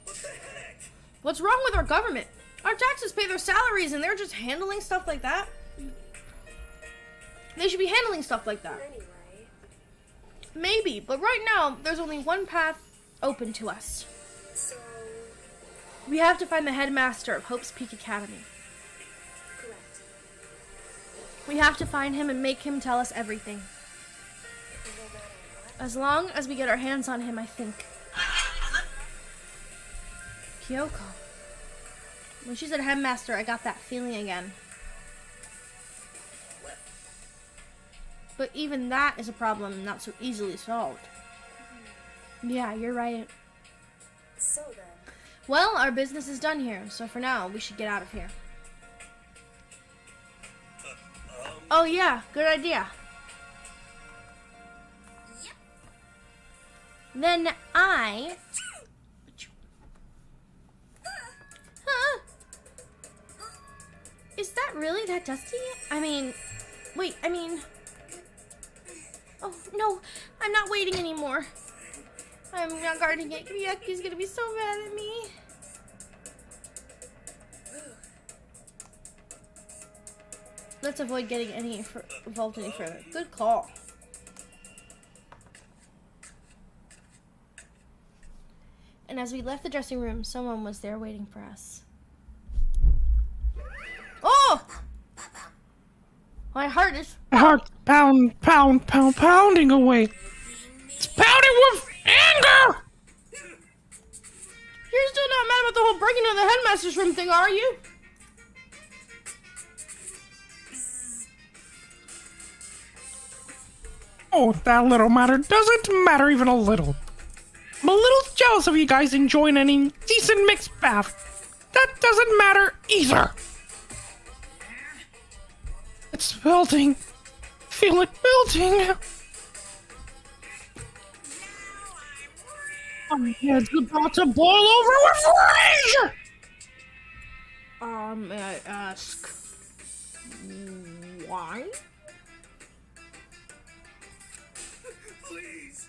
What the heck? What's wrong with our government? Our taxes pay their salaries and they're just handling stuff like that? They should be handling stuff like that. Anyway, Maybe, but right now, there's only one path open to us. so, We have to find the headmaster of Hope's Peak Academy. correct. We have to find him and make him tell us everything. No matter what. As long as we get our hands on him, I think. Kyoko. When she said headmaster, I got that feeling again. But even that is a problem not so easily solved. Yeah, you're right. So then, Well, our business is done here, so for now, we should get out of here. Oh yeah, good idea. Yep. Then I... Huh? Is that really that dusty? Oh, no, I'm not waiting anymore. I'm not guarding it. Miyaki's gonna be so mad at me. Let's avoid getting involved any further. Good call. And as we left the dressing room, someone was there waiting for us. Oh! My heart is... Heart pounding away. It's pounding with anger! You're still not mad about the whole breaking into the headmaster's room thing, are you? Oh, that little matter doesn't matter even a little. I'm a little jealous of you guys enjoying any decent mixed bath. That doesn't matter either. It's melting. Feel it melting. My head's about to boil over with rage! May I ask why? Please.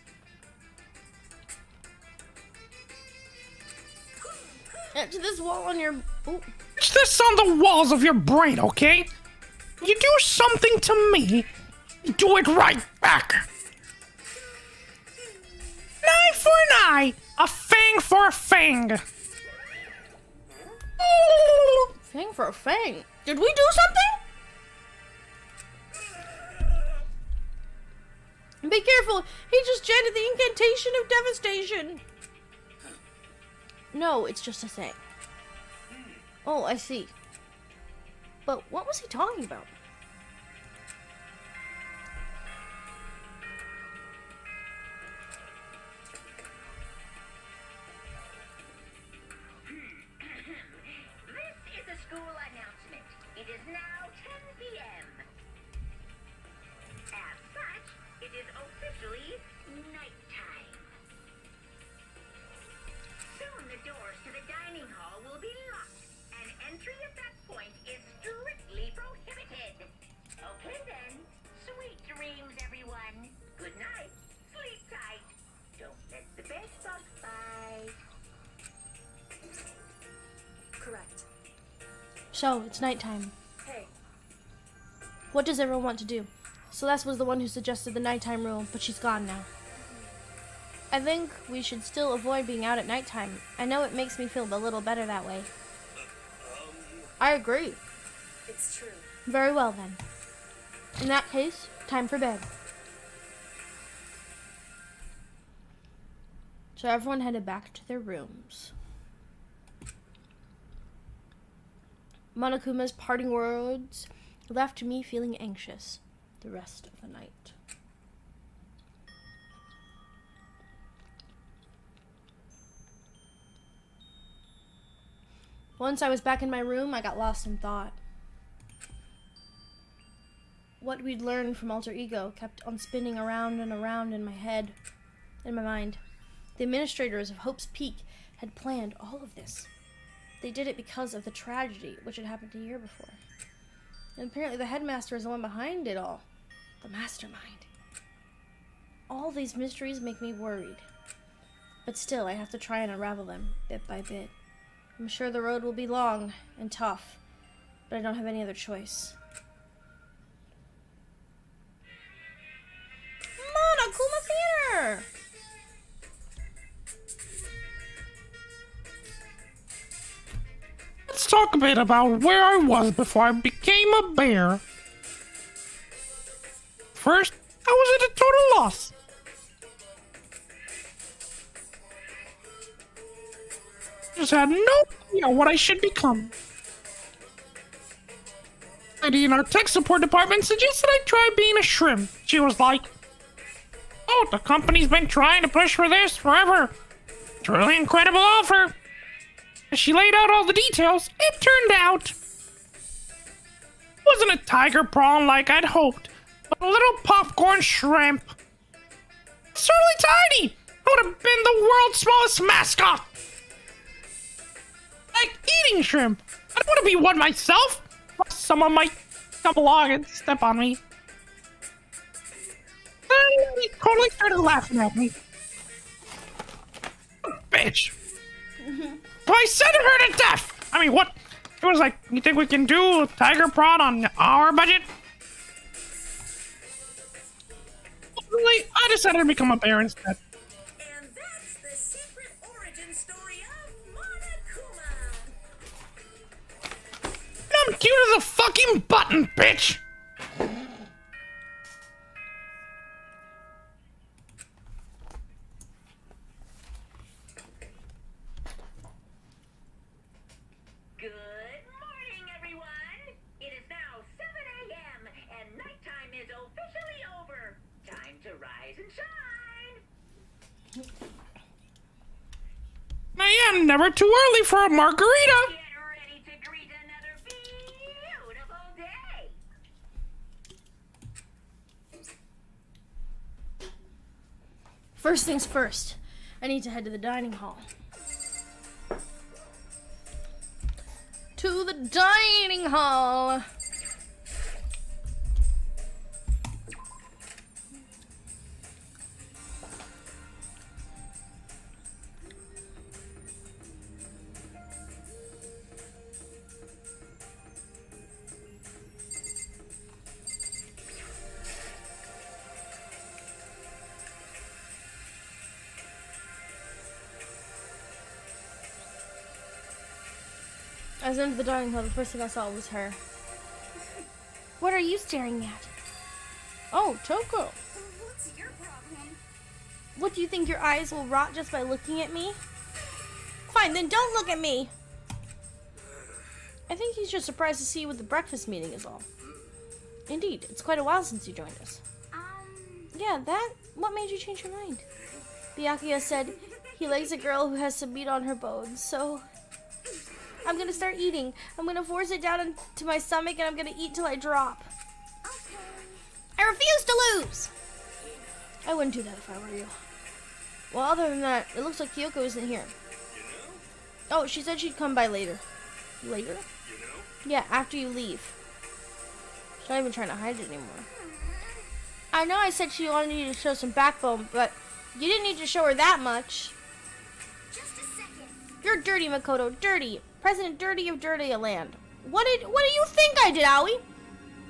To this wall on your. Ooh. It's this on the walls of your brain, okay? You do something to me, do it right back. An eye for an eye, a fang for a fang. Fang for a fang. Did we do something? Be careful. He just chanted the incantation of devastation. No, it's just a thing. Oh, I see. But what was he talking about? This is a school announcement. It is now 10 p.m. As such, it is officially nighttime. Soon the doors to the dining hall will be locked, and entry at that point is strictly prohibited. Okay then, sweet dreams, everyone. Good night. Sleep tight. Don't let the bed bug bite. Correct. So, it's nighttime. Hey, What does everyone want to do? Celeste was the one who suggested the nighttime rule, but she's gone now. I think we should still avoid being out at nighttime. I know it makes me feel a little better that way. I agree. it's true. Very well then. In that case, time for bed. So everyone headed back to their rooms. Monokuma's parting words left me feeling anxious the rest of the night. Once I was back in my room, I got lost in thought. What we'd learned from Alter Ego kept on spinning around and around in my head, in my mind. The administrators of Hope's Peak had planned all of this. They did it because of the tragedy which had happened a year before. And apparently the headmaster is the one behind it all. The mastermind. All these mysteries make me worried. But still, I have to try and unravel them, bit by bit. I'm sure the road will be long and tough, but I don't have any other choice. Monokuma Theater! Let's talk a bit about where I was before I became a bear. First, I was at a total loss. Just had no idea what I should become. Lady in our tech support department suggested I try being a shrimp. She was like, "Oh, the company's been trying to push for this forever. It's a really incredible offer." As she laid out all the details, it turned out it wasn't a tiger prawn like I'd hoped, but a little popcorn shrimp. It's really tiny. I would have been the world's smallest mascot. Like eating shrimp. I don't want to be one myself. Someone might come along and step on me. They totally started laughing at me. Bitch. So I said her to death. I mean, what? It was like, you think we can do a tiger prawn on our budget? Really, I decided to become a bear instead. And that's the secret origin story of Monokuma. I'm cute as a fucking button, bitch. Good morning, everyone. It is now 7 a.m. and nighttime is officially over. Time to rise and shine. and never too early for a margarita. Get ready to greet another beautiful day. First things first, I need to head to the dining hall. To the dining hall. As I entered the dining hall, the first thing I saw was her. What are you staring at? Oh, Toko. What's your problem? What, do you think your eyes will rot just by looking at me? Fine, then don't look at me. I think he's just surprised to see you at the breakfast meeting is all. Indeed, it's quite a while since you joined us. Yeah, what made you change your mind? Byakuya said he likes a girl who has some meat on her bones, so I'm gonna start eating. I'm gonna force it down into my stomach and I'm gonna eat till I drop. Okay. I refuse to lose! I wouldn't do that if I were you. Well, other than that, it looks like Kyoko isn't here. Oh, she said she'd come by later. Later? Yeah, after you leave. She's not even trying to hide it anymore. I know I said she wanted you to show some backbone, but you didn't need to show her that much. Just a second. You're dirty, Makoto. Dirty. President Dirty of Dirty Land. What do you think I did, Aoi?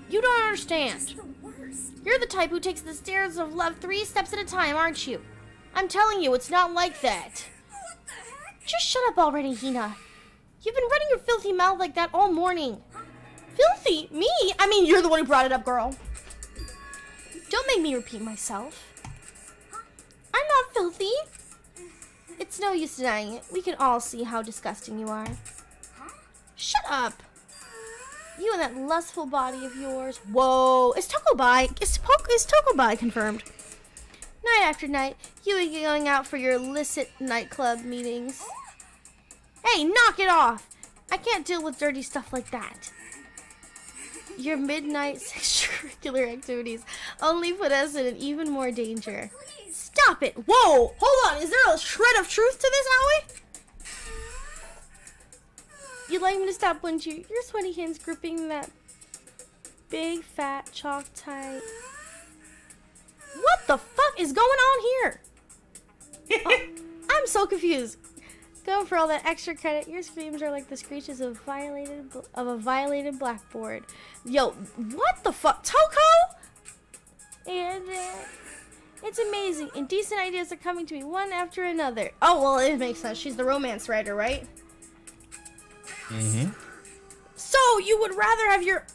You don't understand. Just the worst. You're the type who takes the stairs of love 3 steps at a time, aren't you? I'm telling you, it's not like that. What the heck? Just shut up already, Hina. You've been running your filthy mouth like that all morning. Filthy? Me? I mean, you're the one who brought it up, girl. Don't make me repeat myself. I'm not filthy. It's no use denying it. We can all see how disgusting you are. Shut up. You and that lustful body of yours. Whoa. Is Tokobai confirmed? Night after night, you are going out for your illicit nightclub meetings. Hey, knock it off. I can't deal with dirty stuff like that. Your midnight extracurricular activities only put us in an even more danger. Stop it. Whoa. Hold on. Is there a shred of truth to this, Aoi? You'd like me to stop, wouldn't you? Your sweaty hands gripping that big, fat, chalk tight. What the fuck is going on here? Oh, I'm so confused. Going for all that extra credit, your screams are like the screeches of a violated blackboard. Yo, what the fuck? Toko? And it's amazing. Indecent ideas are coming to me one after another. Oh, well, it makes sense. She's the romance writer, right? Mm-hmm. So, you would rather have your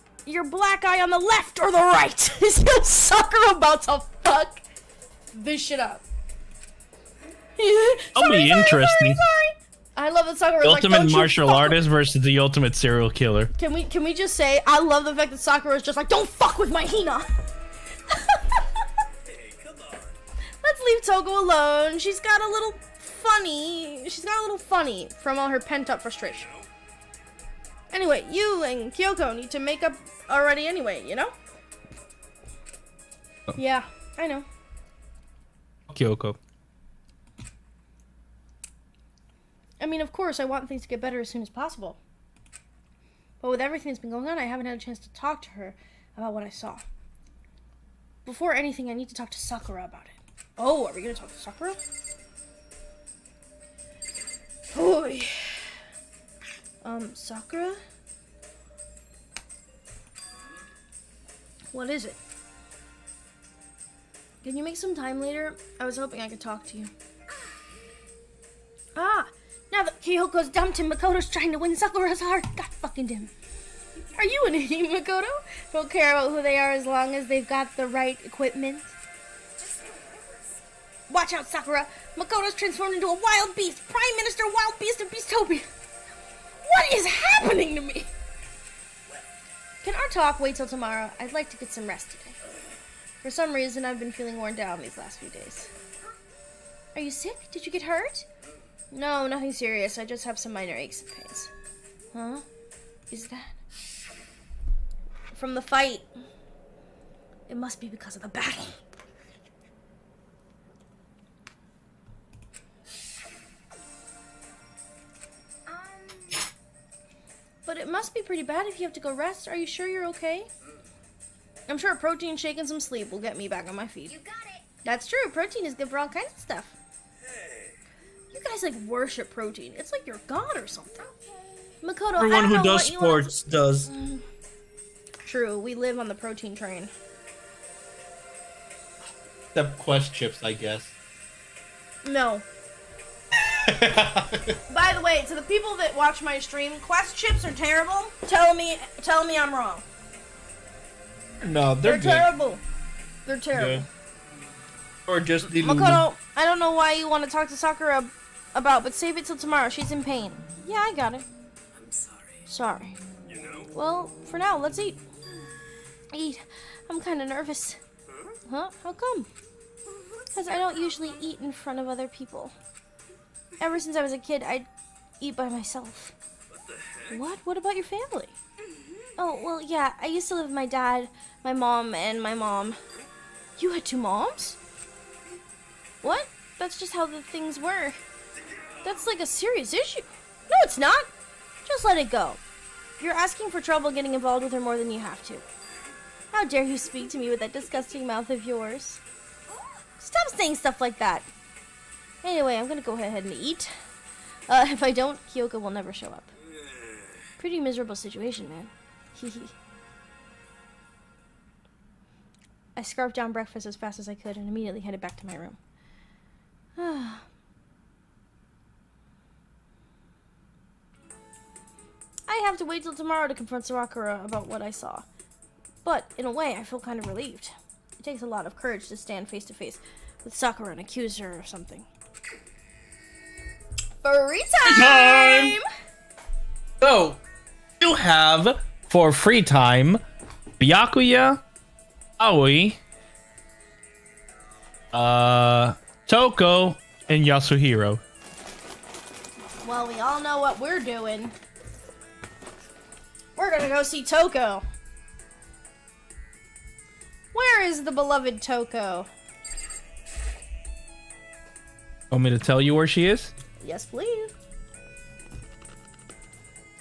black eye on the left or the right? Is your sucker about to fuck this shit up? That'll be interesting. Sorry. I love that Sakura The was like, ultimate "Don't you martial fuck artist versus the ultimate serial killer. Can we just say I love the fact that Sakura is just like, don't fuck with my Hina. Hey, come on. Let's leave Togo alone. She's got a little funny from all her pent up frustration. Anyway, you and Kyoko need to make up already anyway, you know? Oh. Yeah, I know. Kyoko. I mean, of course, I want things to get better as soon as possible. But with everything that's been going on, I haven't had a chance to talk to her about what I saw. Before anything, I need to talk to Sakura about it. Oh, are we gonna talk to Sakura? Oy. Sakura? What is it? Can you make some time later? I was hoping I could talk to you. Ah! Now that Kyoko's dumped him, Makoto's trying to win Sakura's heart. God fucking damn. Are you an idiot, Makoto? Don't care about who they are as long as they've got the right equipment. Watch out, Sakura. Makoto's transformed into a wild beast. Prime Minister Wild Beast of Beastopia. What is happening to me? Can our talk wait till tomorrow? I'd like to get some rest today. For some reason, I've been feeling worn down these last few days. Are you sick? Did you get hurt? No, nothing serious. I just have some minor aches and pains. Huh? Is that from the fight? It must be because of the battle. But it must be pretty bad if you have to go rest. Are you sure you're okay? I'm sure a protein shake and some sleep will get me back on my feet. You got it. That's true. Protein is good for all kinds of stuff. You guys like worship protein. It's like you're god or something. Makoto, I Everyone don't who know does what you wanna- sports does. True, we live on the protein train. Except Quest chips, I guess. No. By the way, to the people that watch my stream, Quest chips are terrible. Tell me I'm wrong. No, They're good. terrible. They're terrible. Good. Or just the Makoto, I don't know why you want to talk to Sakura about, but save it till tomorrow. She's in pain. Yeah, I got it. I'm sorry. Sorry. Well, for now, let's eat. Eat. I'm kind of nervous. Huh? How come? Because I don't usually eat in front of other people. Ever since I was a kid, I'd eat by myself. What? What about your family? Oh, well, yeah. I used to live with my dad, my mom, and my mom. You had two moms? What? That's just how the things were. That's like a serious issue. No, it's not. Just let it go. You're asking for trouble getting involved with her more than you have to. How dare you speak to me with that disgusting mouth of yours? Stop saying stuff like that. Anyway, I'm gonna go ahead and eat. If I don't, Kyoko will never show up. Pretty miserable situation, man. Hehe. I scarfed down breakfast as fast as I could and immediately headed back to my room. I have to wait till tomorrow to confront Sakura about what I saw. But, in a way, I feel kind of relieved. It takes a lot of courage to stand face to face with Sakura and accuse her of something. Free time! So, you have, for free time, Byakuya, Aoi, Toko, and Yasuhiro. Well, we all know what we're doing. We're gonna go see Toko. Where is the beloved Toko? Want me to tell you where she is? Yes, please.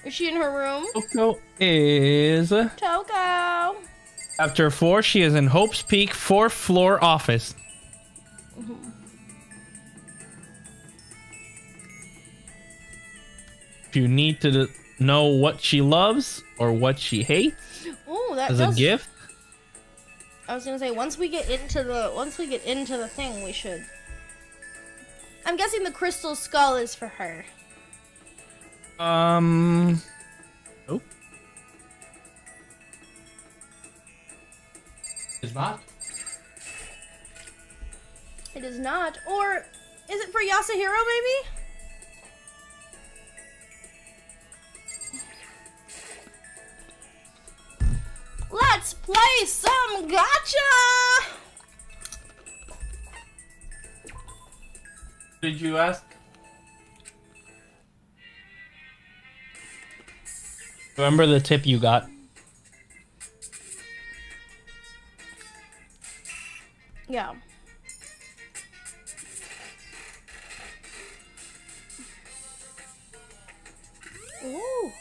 Is she in her room? Toko is... Toko! After 4, she is in Hope's Peak 4th floor office. If you need to know what she loves or what she hates Ooh, that as a does... gift, I was gonna say, once we get into the thing, we should... I'm guessing the crystal skull is for her. oh. Is not? It is not. Or, is it for Yasuhiro, maybe? Let's play some gacha! Did you ask? Remember the tip you got? Yeah. Ooh.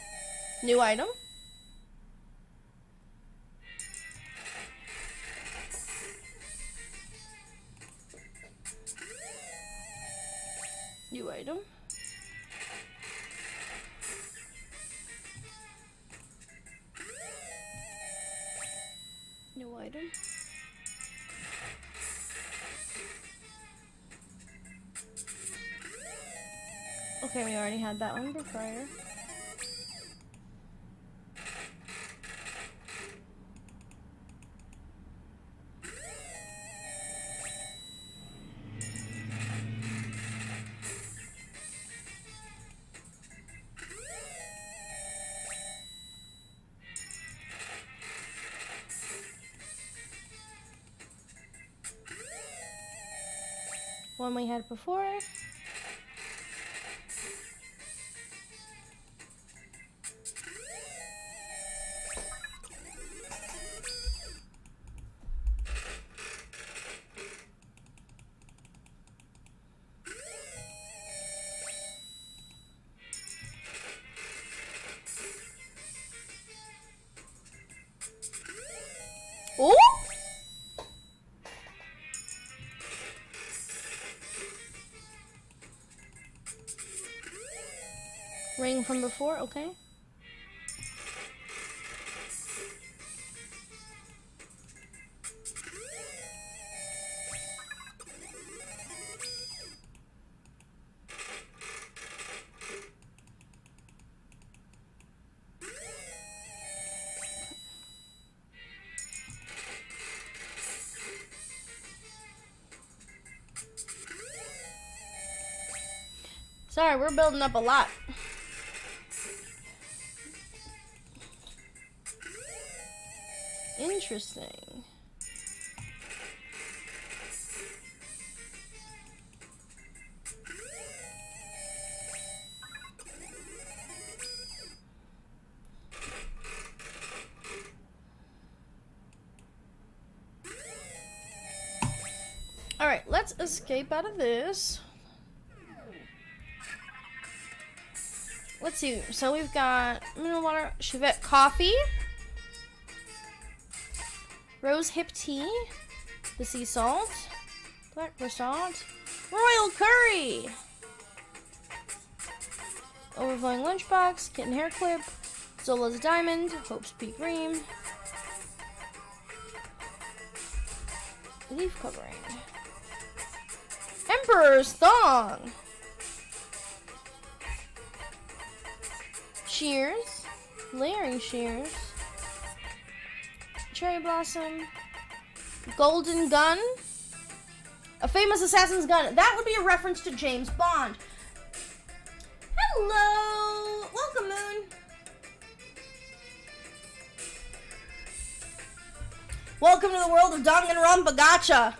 New item? New item? New item? Okay, we already had that one prior. One we had before. Ring from before, okay. Sorry, we're building up a lot. Interesting. All right, let's escape out of this. Let's see. So we've got mineral water, Chivette coffee, rose hip tea, the sea salt, black croissant, royal curry, overflowing lunchbox, kitten hair clip, Zola's diamond, Hope's peak ream, leaf covering, Emperor's thong. Shears, layering shears, cherry blossom, golden gun, a famous assassin's gun. That would be a reference to James Bond. Hello, welcome Moon. Welcome to the world of Danganronpa Gacha.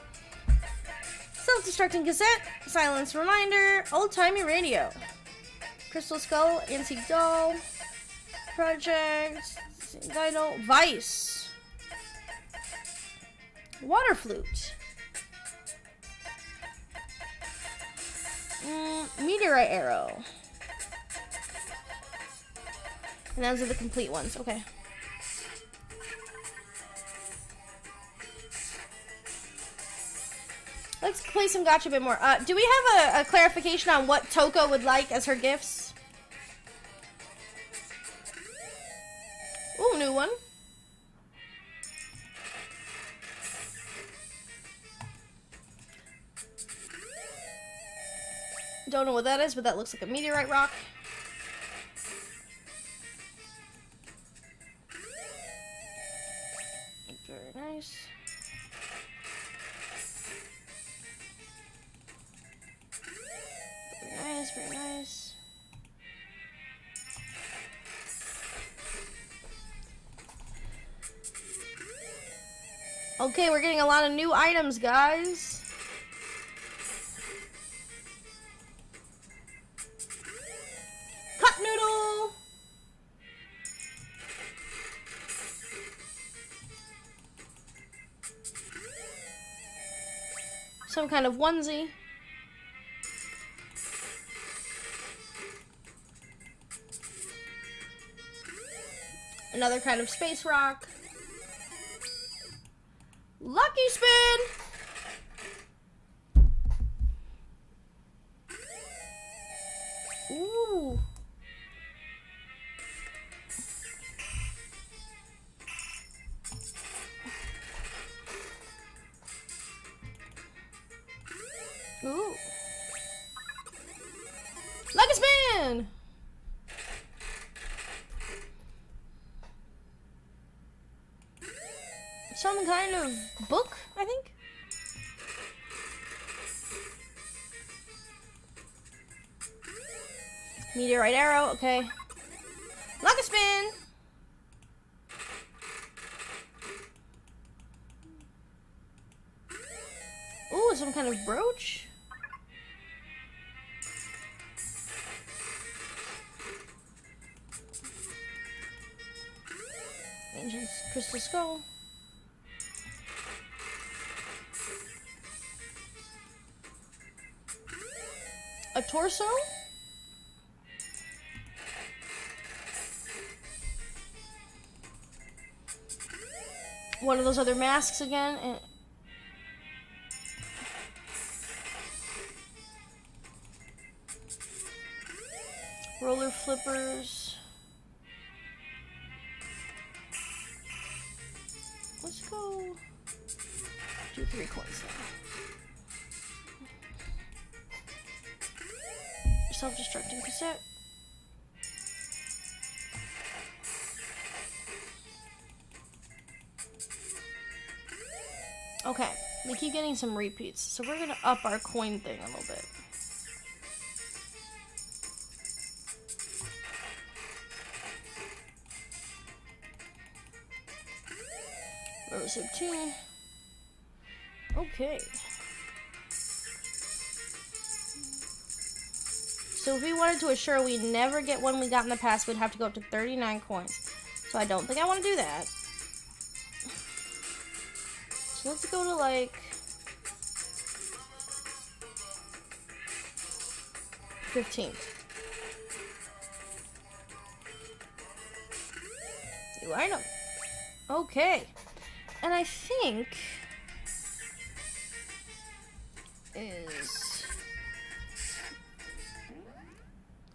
Self-destructing cassette, silence reminder, old-timey radio. Crystal Skull, Antique Doll, Project, Dino, Vice, Water Flute, Meteorite Arrow, and those are the complete ones, okay. Let's play some gacha a bit more. Do we have a clarification on what Toko would like as her gifts? Ooh, new one. Don't know what that is, but that looks like a meteorite rock. Very nice. Very nice, very nice. Okay, we're getting a lot of new items, guys. Cup noodle. Some kind of onesie. Another kind of space rock. Lucky spin! Ooh. Ooh. Lucky spin! Some kind of book, I think. Meteorite arrow, okay. Lucky spin! Ooh, some kind of brooch. Ancient crystal skull. A torso? One of those other masks again. And Roller flippers. Let's go do 3 coins now. Self-destructing cassette. Okay, we keep getting some repeats, so we're gonna up our coin thing a little bit. Rose of 2. Okay. So if we wanted to assure we never get one we got in the past, we'd have to go up to 39 coins. So I don't think I want to do that. So let's go to like 15. New item. Okay. And I think is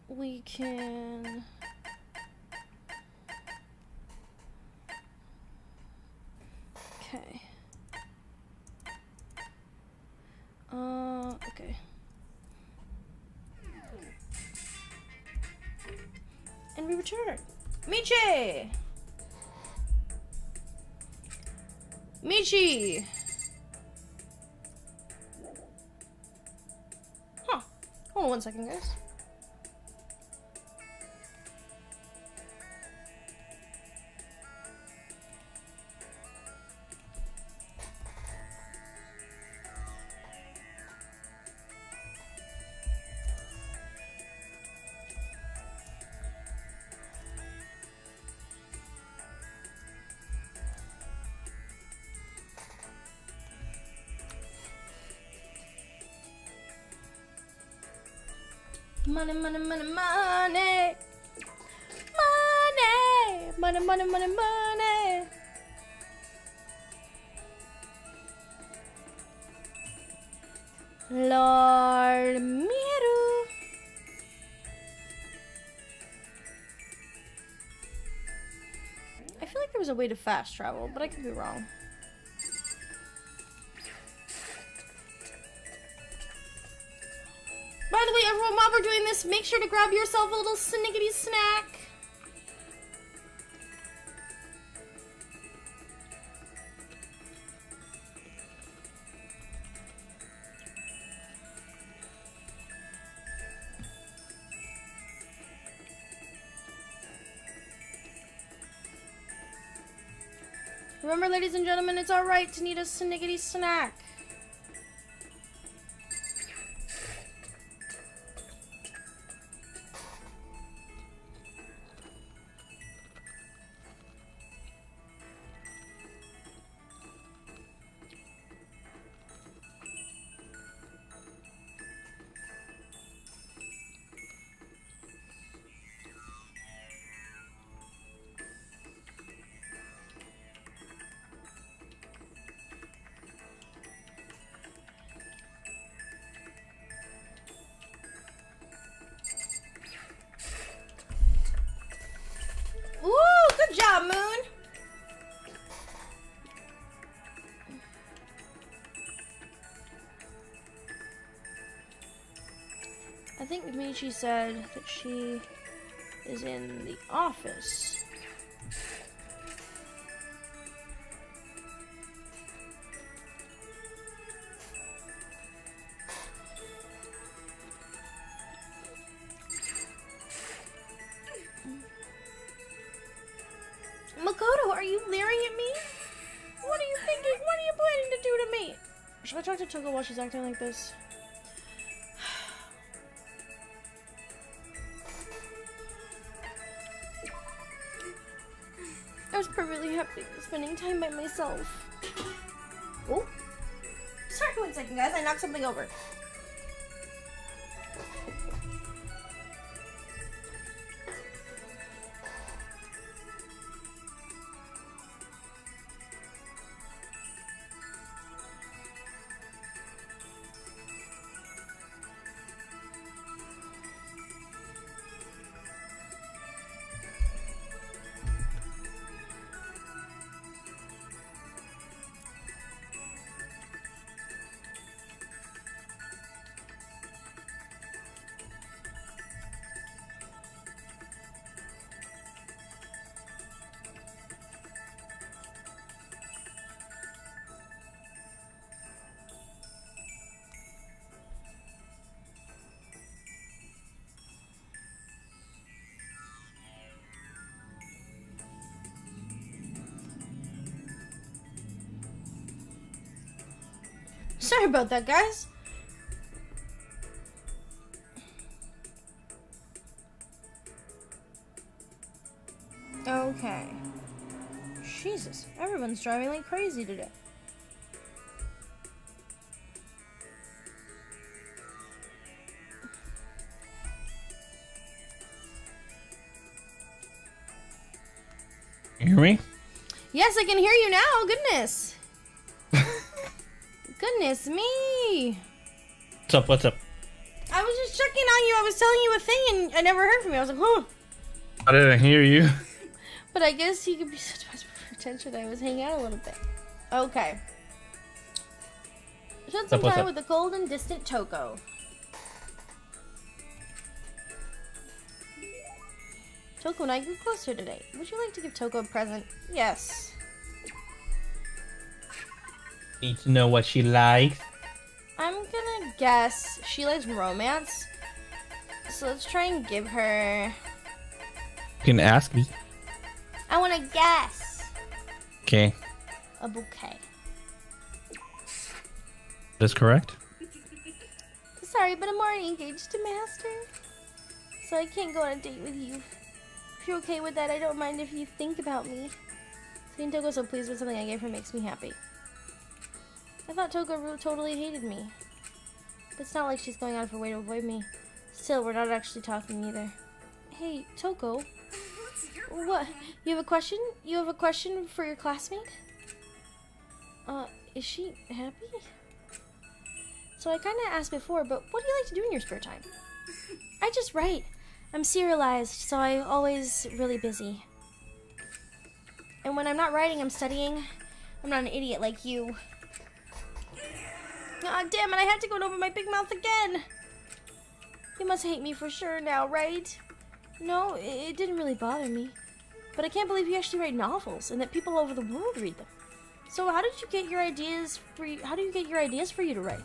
we can okay. Okay. And we return. Michi! Michi! Huh. Hold on 1 second, guys. Money, money, money, money. Money. Money, money, money, money. Lord Miru. I feel like there was a way to fast travel, but I could be wrong. By the way, everyone, while we're doing this, make sure to grab yourself a little snickety snack. Remember, ladies and gentlemen, it's alright to need a snickety snack. Good job, Moon. I think Michi said that she is in the office. Makoto, are you leering at me? What are you thinking? What are you planning to do to me? Should I talk to Toko while she's acting like this? I was perfectly happy spending time by myself. Oh, sorry, 1 second, guys. I knocked something over. Sorry about that, guys. Okay. Jesus, everyone's driving like crazy today. You hear me? Yes, I can hear you now. Goodness. Goodness me. What's up? What's up? I was just checking on you. I was telling you a thing and I never heard from you. I was like, huh. I didn't hear you. But I guess you could be such desperate for attention. I was hanging out a little bit. Okay. Spent some What's time up? with the cold and distant Toko. Toko and I grew closer today. Would you like to give Toko a present? Yes. Need to know what she likes. I'm gonna guess she likes romance. So let's try and give her... You can ask me. I want to guess. Okay. A bouquet. That's correct. Sorry, but I'm already engaged to Master. So I can't go on a date with you. If you're okay with that, I don't mind if you think about me. Seeing Toko so pleased with something I gave her makes me happy. I thought Toko totally hated me. But it's not like she's going out of her way to avoid me. Still, we're not actually talking either. Hey, Toko. What? You have a question? You have a question for your classmate? Is she happy? So I kinda asked before, but what do you like to do in your spare time? I just write. I'm serialized, so I'm always really busy. And when I'm not writing, I'm studying. I'm not an idiot like you. God damn it, I had to go over my big mouth again. You must hate me for sure now, right? No, it didn't really bother me. But I can't believe you actually write novels and that people all over the world read them. So how did you get your ideas how do you get your ideas for you to write?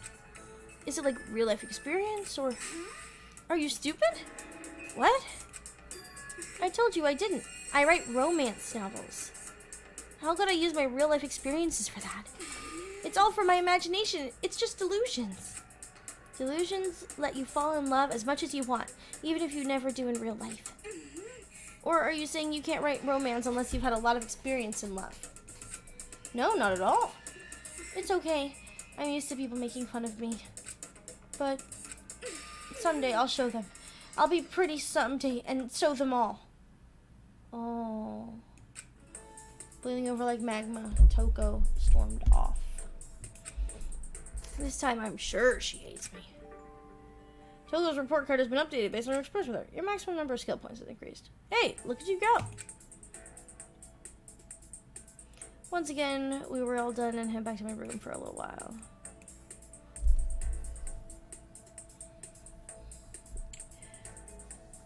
Is it like real life experience or are you stupid? What? I told you I didn't. I write romance novels. How could I use my real life experiences for that? It's all for my imagination. It's just delusions. Delusions let you fall in love as much as you want, even if you never do in real life. Or are you saying you can't write romance unless you've had a lot of experience in love? No, not at all. It's okay. I'm used to people making fun of me. But someday I'll show them. I'll be pretty someday and show them all. Oh. Boiling over like magma, Toko stormed off. This time I'm sure she hates me. Toko's report card has been updated based on her experience with her. Your maximum number of skill points has increased. Hey, look at you go. Once again, we were all done and head back to my room for a little while.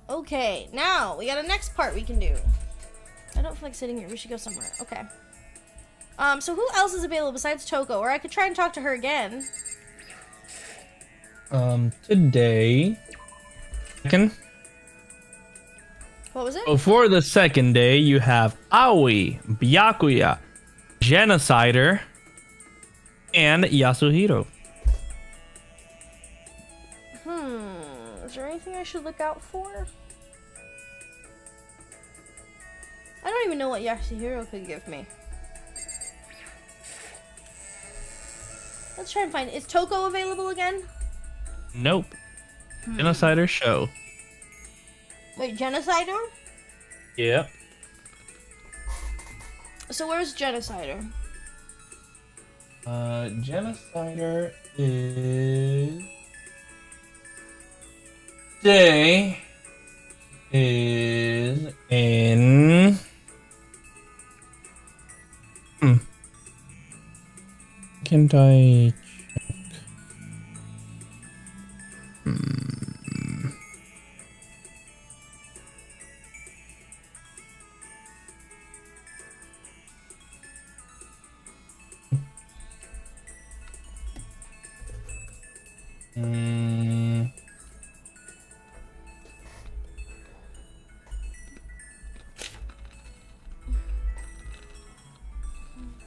Okay, now we got a next part we can do. I don't feel like sitting here. We should go somewhere. Okay. So who else is available besides Toko? Or I could try and talk to her again. Today. Second. What was it? Before the second day, you have Aoi, Byakuya, Genocider, and Yasuhiro. Is there anything I should look out for? I don't even know what Yasuhiro could give me. Let's try and find. Is Toko available again? Nope. Genocider show. Wait, Genocider? Yep. So where's Genocider? Genocider is... Day is in... Can't I check?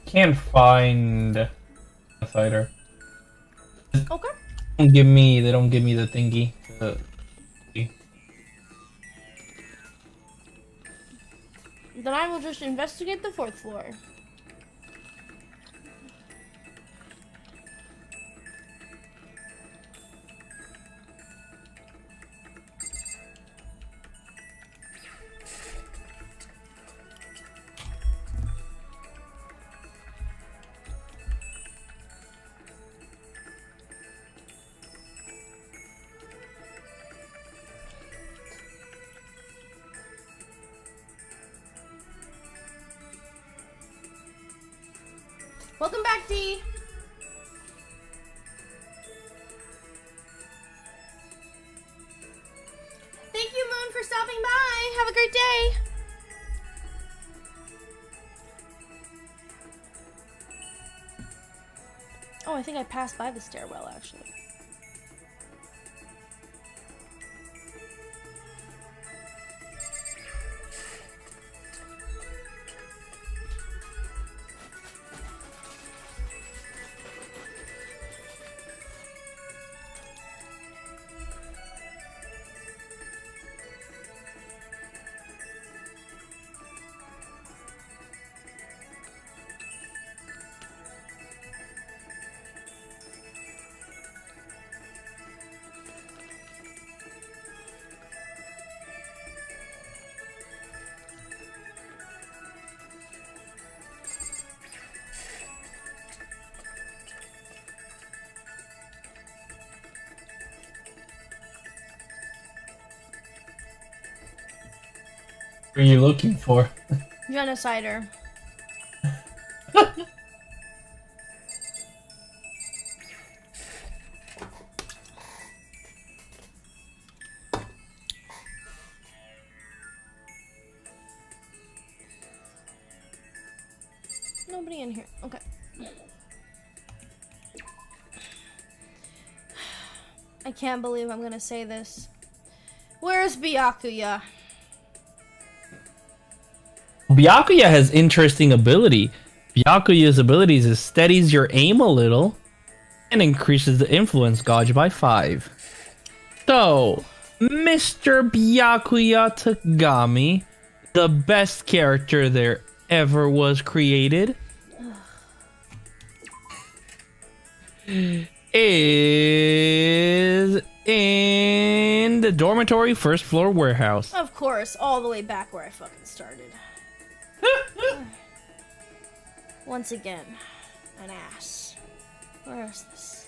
Can't find a cider. Okay. They don't give me the thingy. Then I will just investigate the 4th floor. Welcome back, Dee. Thank you, Moon, for stopping by. Have a great day. Oh, I think I passed by the stairwell, actually. What are you looking for? Genocider. Nobody in here. Okay. I can't believe I'm gonna say this. Where's Byakuya? Byakuya has interesting ability. Byakuya's abilities is steadies your aim a little and increases the influence gauge by 5. So, Mr. Byakuya Tagami, the best character there ever was created, is in the dormitory 1st floor warehouse. Of course, all the way back where I fucking started. Once again, an ass. Where is this?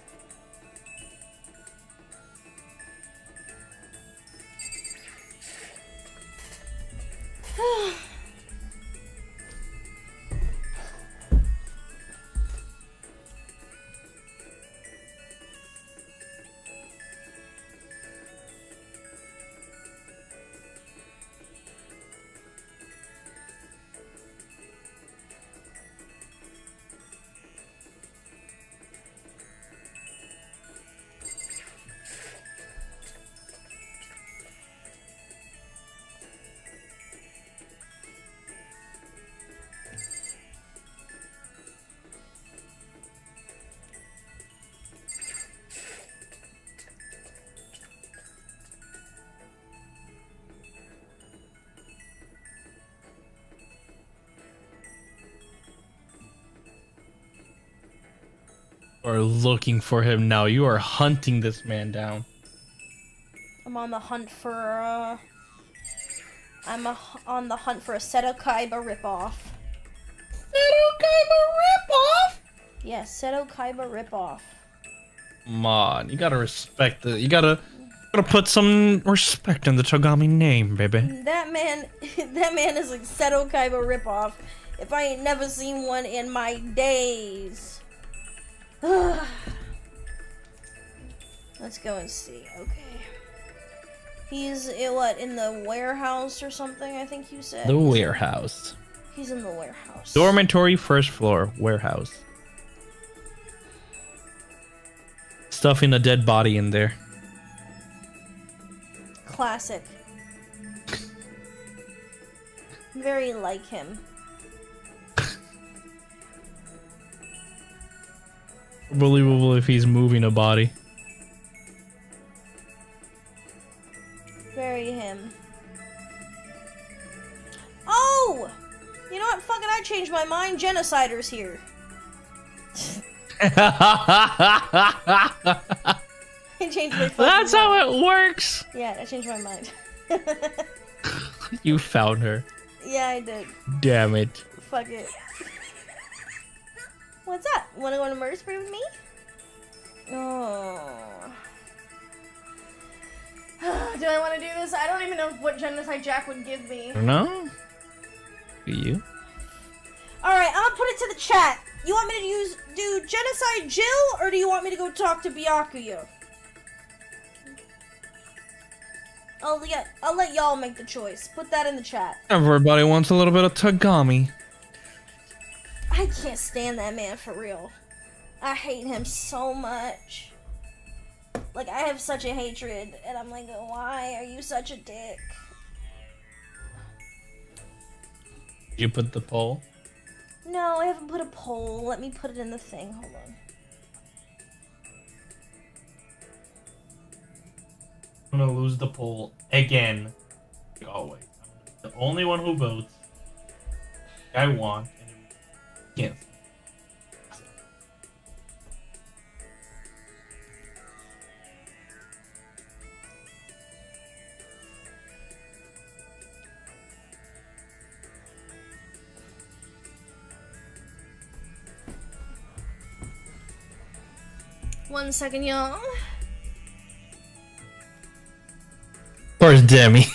You are looking for him now. You are hunting this man down. I'm on the hunt for on the hunt for a Seto Kaiba ripoff. Seto Kaiba ripoff? Yes, Seto Kaiba ripoff. Come on, you gotta respect it. You gotta put some respect in the Tagami name, baby. That man is like Seto Kaiba ripoff. If I ain't never seen one in my days. Let's go and see. Okay. He's in the warehouse or something, I think you said. The warehouse. He's in the warehouse. Dormitory 1st floor warehouse. Stuffing a dead body in there. Classic. Very like him. Believable if he's moving a body. Bury him. Oh! You know what? Fucking I changed my mind. Genocider's here. I changed my fucking That's mind. how it works. Yeah, I changed my mind. You found her. Yeah, I did. Damn it. Fuck it. What's up? Wanna go on a murder spree with me? Oh. Do I want to do this? I don't even know what Genocide Jack would give me. No? You? Alright, I'm gonna put it to the chat. You want me to do Genocide Jill, or do you want me to go talk to Byakuya? I'll let y'all make the choice. Put that in the chat. Everybody wants a little bit of Tagami. I can't stand that man for real. I hate him so much. Like, I have such a hatred, and I'm like, why are you such a dick? You put the poll? No, I haven't put a poll. Let me put it in the thing. Hold on. I'm gonna lose the poll again. Like always. I'm the only one who votes. I want. And can't. One second, y'all. Of course, Demi.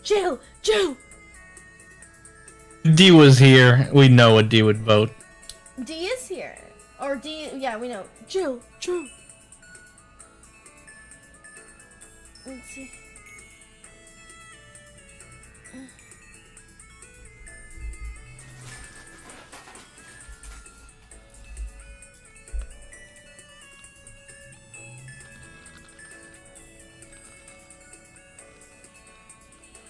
Jill! D was here. We know what D would vote. D is here. Or D, yeah, we know. Jill! Let's see.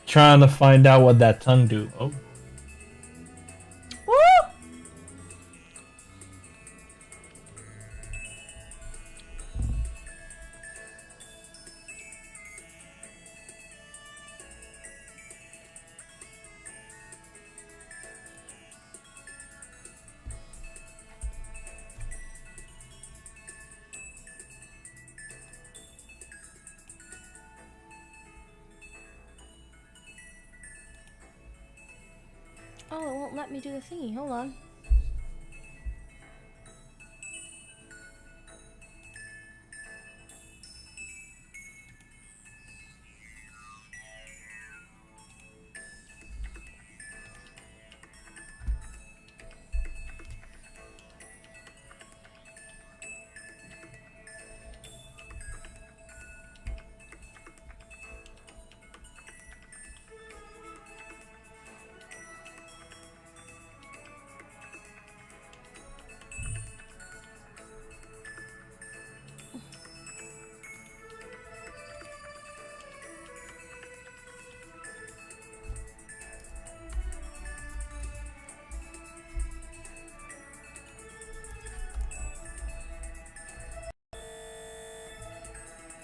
Trying to find out what that tongue do. Oh. Woo! Oh, it won't let me do the thingy. Hold on.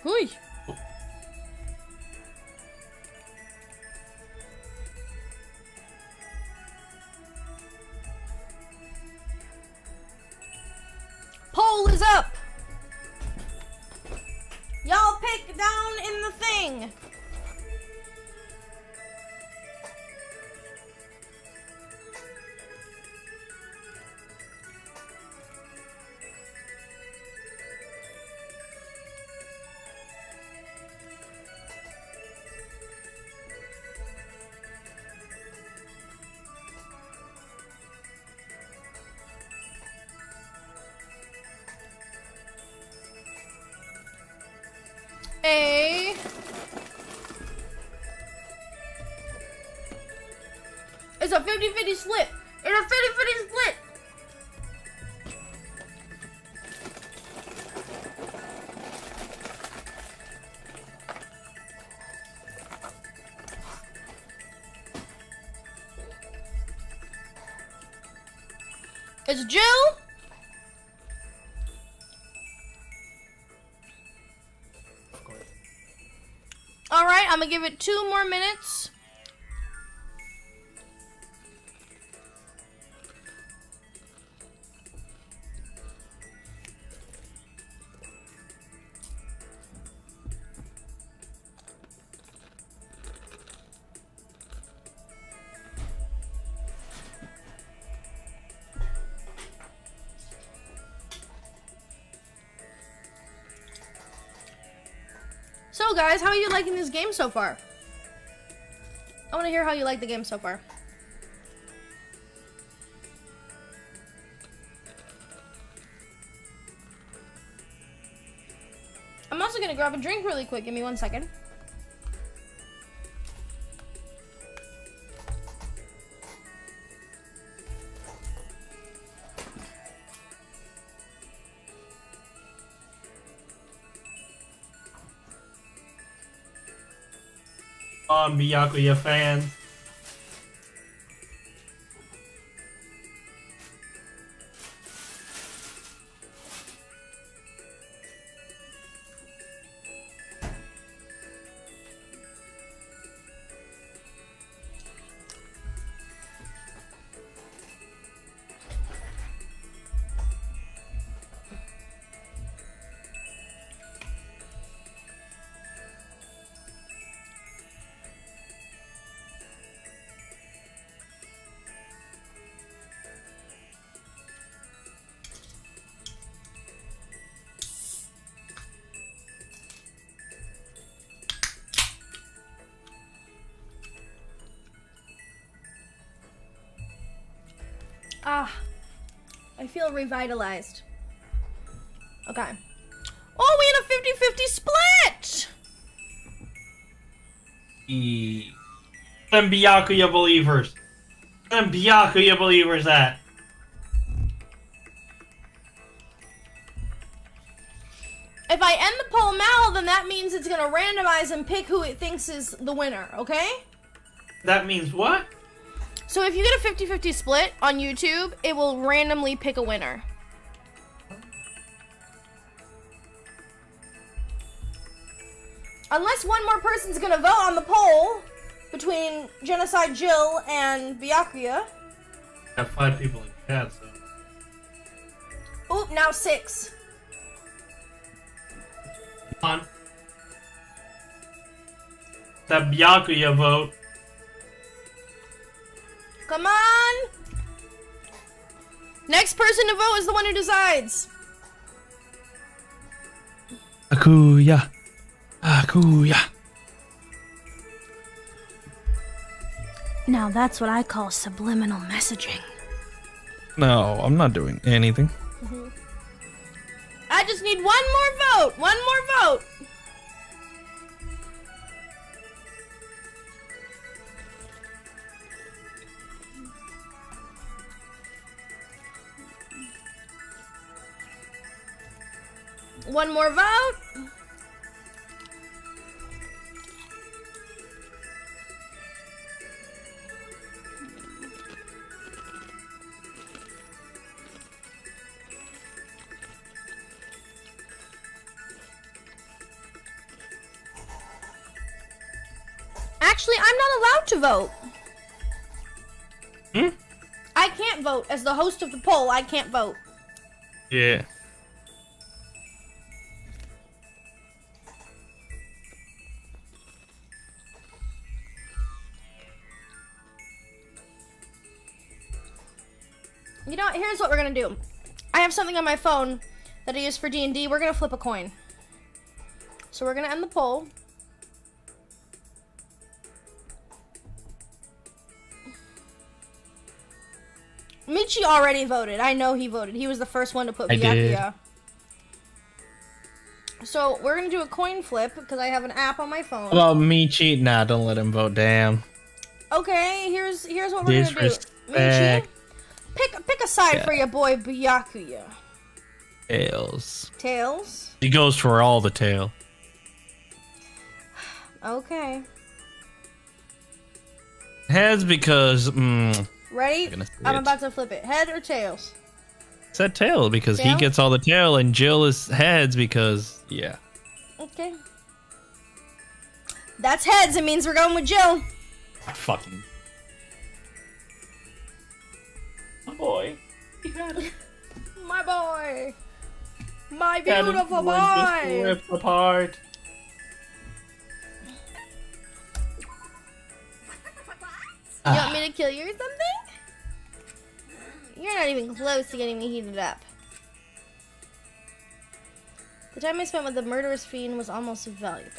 Hui! Poll is up! Y'all pick down in the thing! It's a 50-50 split. It's a 50-50 split. It's Jill, All right, I'm gonna give it 2 more minutes. So guys, how are you liking this game so far? I want to hear how you like the game so far. I'm also gonna grab a drink really quick. Give me 1 second. On Byakuya fans. Ah, I feel revitalized. Okay. Oh, we had a 50-50 split! Them Byakuya believers. Them Byakuya believers at. If I end the poll now, then that means it's gonna randomize and pick who it thinks is the winner, okay? That means what? So if you get a 50-50 split on YouTube, it will randomly pick a winner. Unless one more person's gonna vote on the poll between Genocide Jill and Byakuya. I have 5 people in chat, so. Oop, now 6. Come on. That Byakuya vote. Come on! Next person to vote is the one who decides. Akuya. Akuya. Now that's what I call subliminal messaging. No, I'm not doing anything. I just need one more vote! One more vote! One more vote. Actually, I'm not allowed to vote. I can't vote. As the host of the poll, I can't vote. Yeah. You know what? Here's what we're gonna do. I have something on my phone that I use for D&D. We're gonna flip a coin. So we're gonna end the poll. Michi already voted. I know he voted. He was the first one to put I did. Byakuya. So we're gonna do a coin flip because I have an app on my phone. About me cheating? Nah, don't let him vote. Damn. Okay, here's what we're gonna do. Michi, Disrespect. pick a side for your boy Byakuya. Tails. Tails. He goes for all the tail. Okay. Heads because Ready? gonna see I'm it. about to flip it. Head or tails? said tail because Tail? he gets all the tail and Jill is heads because yeah. Okay. That's heads. It means we're going with Jill. Fucking. Oh boy. My boy. My beautiful boy. Ripped apart. You want me to kill you or something? You're not even close to getting me heated up. The time I spent with the murderous fiend was almost valuable.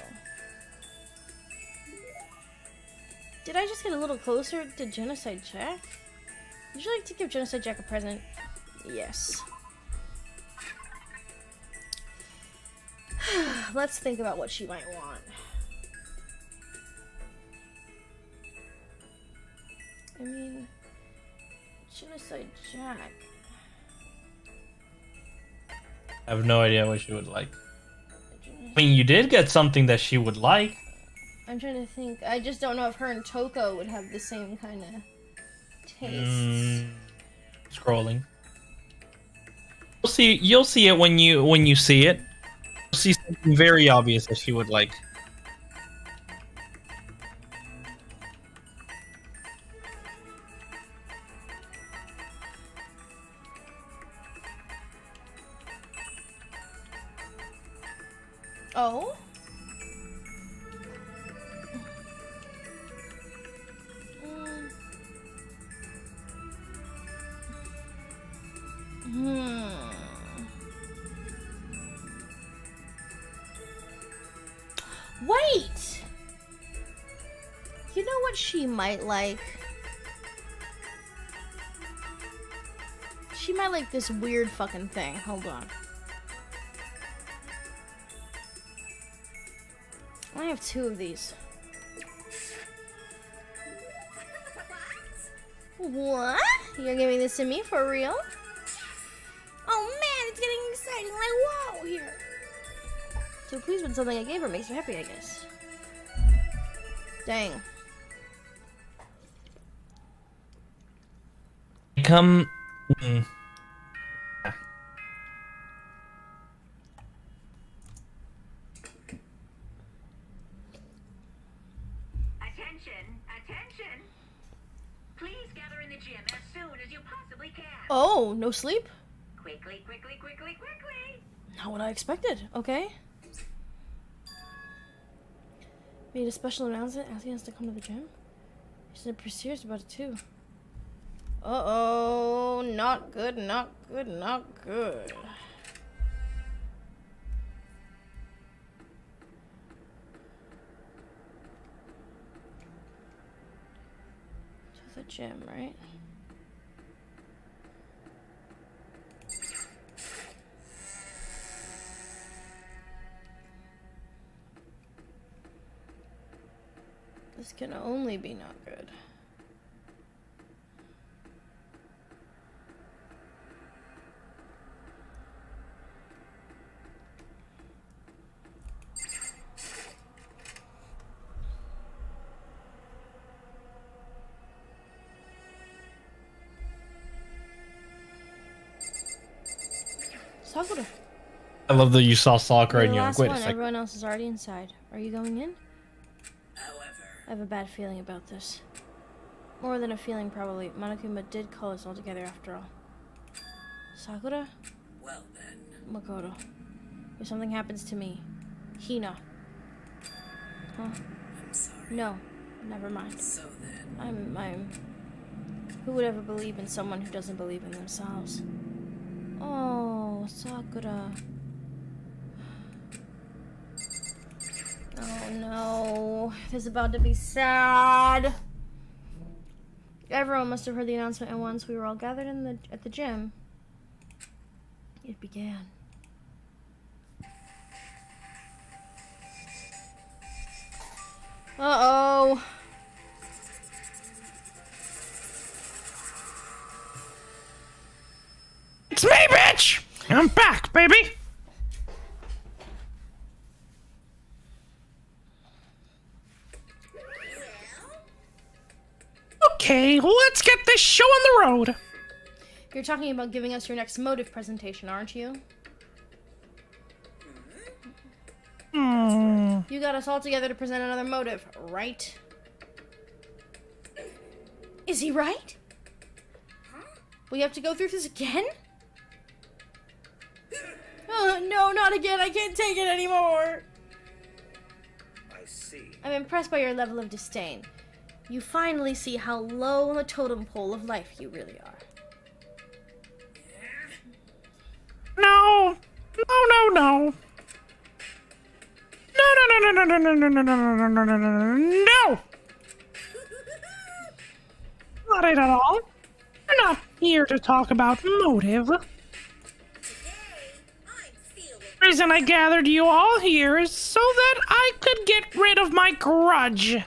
Did I just get a little closer to Genocide Jack? Would you like to give Genocide Jack a present? Yes. Let's think about what she might want. I mean, Genocide Jack. I have no idea what she would like. I mean, you did get something that she would like. I'm trying to think. I just don't know if her and Toko would have the same kind of taste. Scrolling. You'll see it when you see it. You'll see something very obvious that she would like. Oh? Wait! You know what she might like? She might like this weird fucking thing. Hold on. I have 2 of these. What? You're giving this to me for real? Oh man, it's getting exciting. Like, whoa, here. So pleased with something I gave her makes her happy, I guess. Dang. Come. Attention! Please gather in the gym as soon as you possibly can. Oh, no sleep? Quickly! Not what I expected. Okay. Made a special announcement asking us to come to the gym. He's pretty serious about it too. Uh-oh. Not good, not good, not good. To the gym, right? This can only be not good. Sakura. I love that you saw Sakura You're and the you're last like, wait a one. second. Everyone else is already inside. Are you going in? However, I have a bad feeling about this. More than a feeling, probably. Monokuma did call us all together after all. Sakura? well then, Makoto. If something happens to me, Hina. Huh? I'm sorry. No, never mind. So then, I'm... Who would ever believe in someone who doesn't believe in themselves? Oh, Sakura. Oh no, this is about to be sad. Everyone must have heard the announcement, and once we were all gathered at the gym, it began. Uh-oh. It's me, bitch! I'm back, baby! Okay, let's get this show on the road. You're talking about giving us your next motive presentation, aren't you? Hmm. You got us all together to present another motive, right? Is he right? We have to go through this again? No, not again. I can't take it anymore. I see. I'm impressed by your level of disdain. You finally see how low on the totem pole of life you really are. No. No. No. Not it at all. We're not here to talk about motive. Today, I'm feeling The reason I gathered you all here is so that I could get rid of my grudge.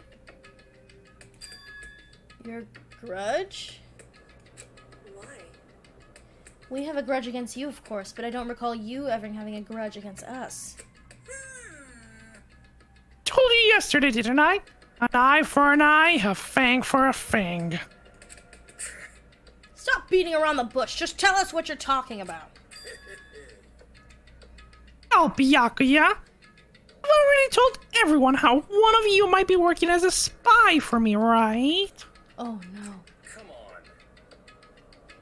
Your grudge? why? We have a grudge against you, of course, but I don't recall you ever having a grudge against us. Told you yesterday, didn't I? An eye for an eye, a fang for a fang. Stop beating around the bush. Just tell us what you're talking about. Oh, Byakuya. I've already told everyone how one of you might be working as a spy for me, right? Oh, no. Come on.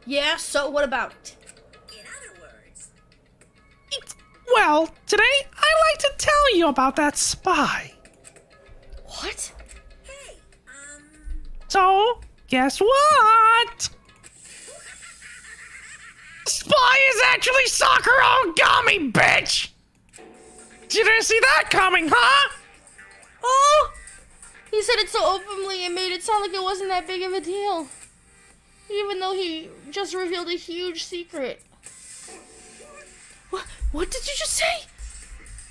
Yeah, so what about it? In other words, Well, today I'd like to tell you about that spy. What? hey, So, guess what? Spy is actually Sakura Ogami, bitch! Didn't see that coming, huh? Oh! He said it so openly and made it sound like it wasn't that big of a deal. Even though he just revealed a huge secret. What did you just say?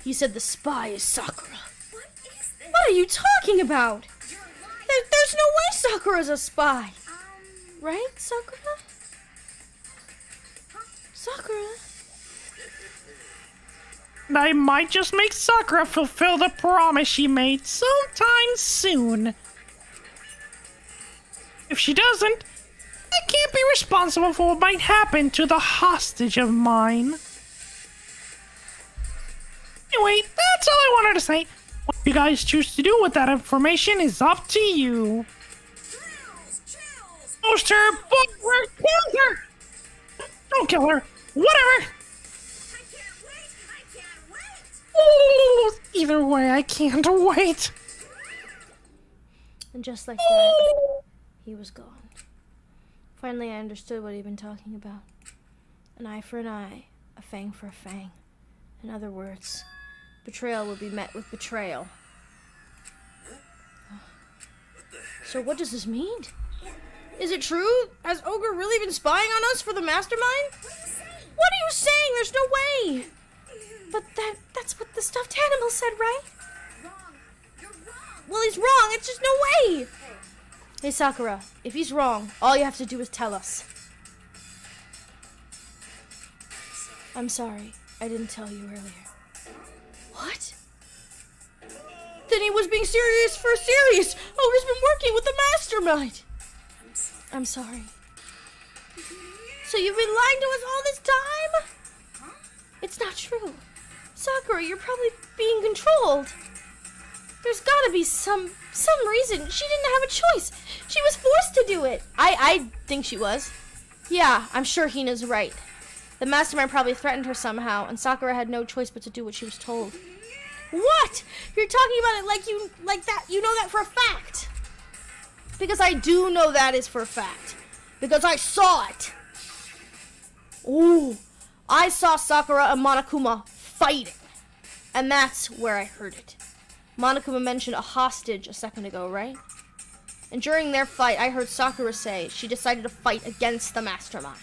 He said the spy is Sakura. what is this? What are you talking about? You're lying. There's no way Sakura's a spy. Right, Sakura? Sakura? And I might just make Sakura fulfill the promise she made sometime soon. If she doesn't, I can't be responsible for what might happen to the hostage of mine. Anyway, that's all I wanted to say. What you guys choose to do with that information is up to you. Chills! Post her, book, kill her! Don't kill her. Whatever. I can't wait! Ooh, either way, I can't wait. And just like that, he was gone. Finally, I understood what he'd been talking about. An eye for an eye, a fang for a fang. In other words, betrayal will be met with betrayal. So what does this mean? Is it true? Has Ogre really been spying on us for the mastermind? What are you saying? There's no way! But that's what the stuffed animal said, right? Wrong! You're wrong! Well, he's wrong. It's just no way! Hey, Sakura, if he's wrong, all you have to do is tell us. I'm sorry. I didn't tell you earlier. What? Then he was being serious for serious. Ogre's been working with the mastermind. I'm sorry. So you've been lying to us all this time? It's not true. Sakura, you're probably being controlled. There's gotta be some reason. She didn't have a choice. She was forced to do it. I think she was. Yeah, I'm sure Hina's right. The mastermind probably threatened her somehow, and Sakura had no choice but to do what she was told. What? You're talking about it like that. You know that for a fact. Because I do know that is for a fact. Because I saw it. Ooh. I saw Sakura and Monokuma fighting. And that's where I heard it. Monokuma mentioned a hostage a second ago, right? And during their fight, I heard Sakura say she decided to fight against the mastermind.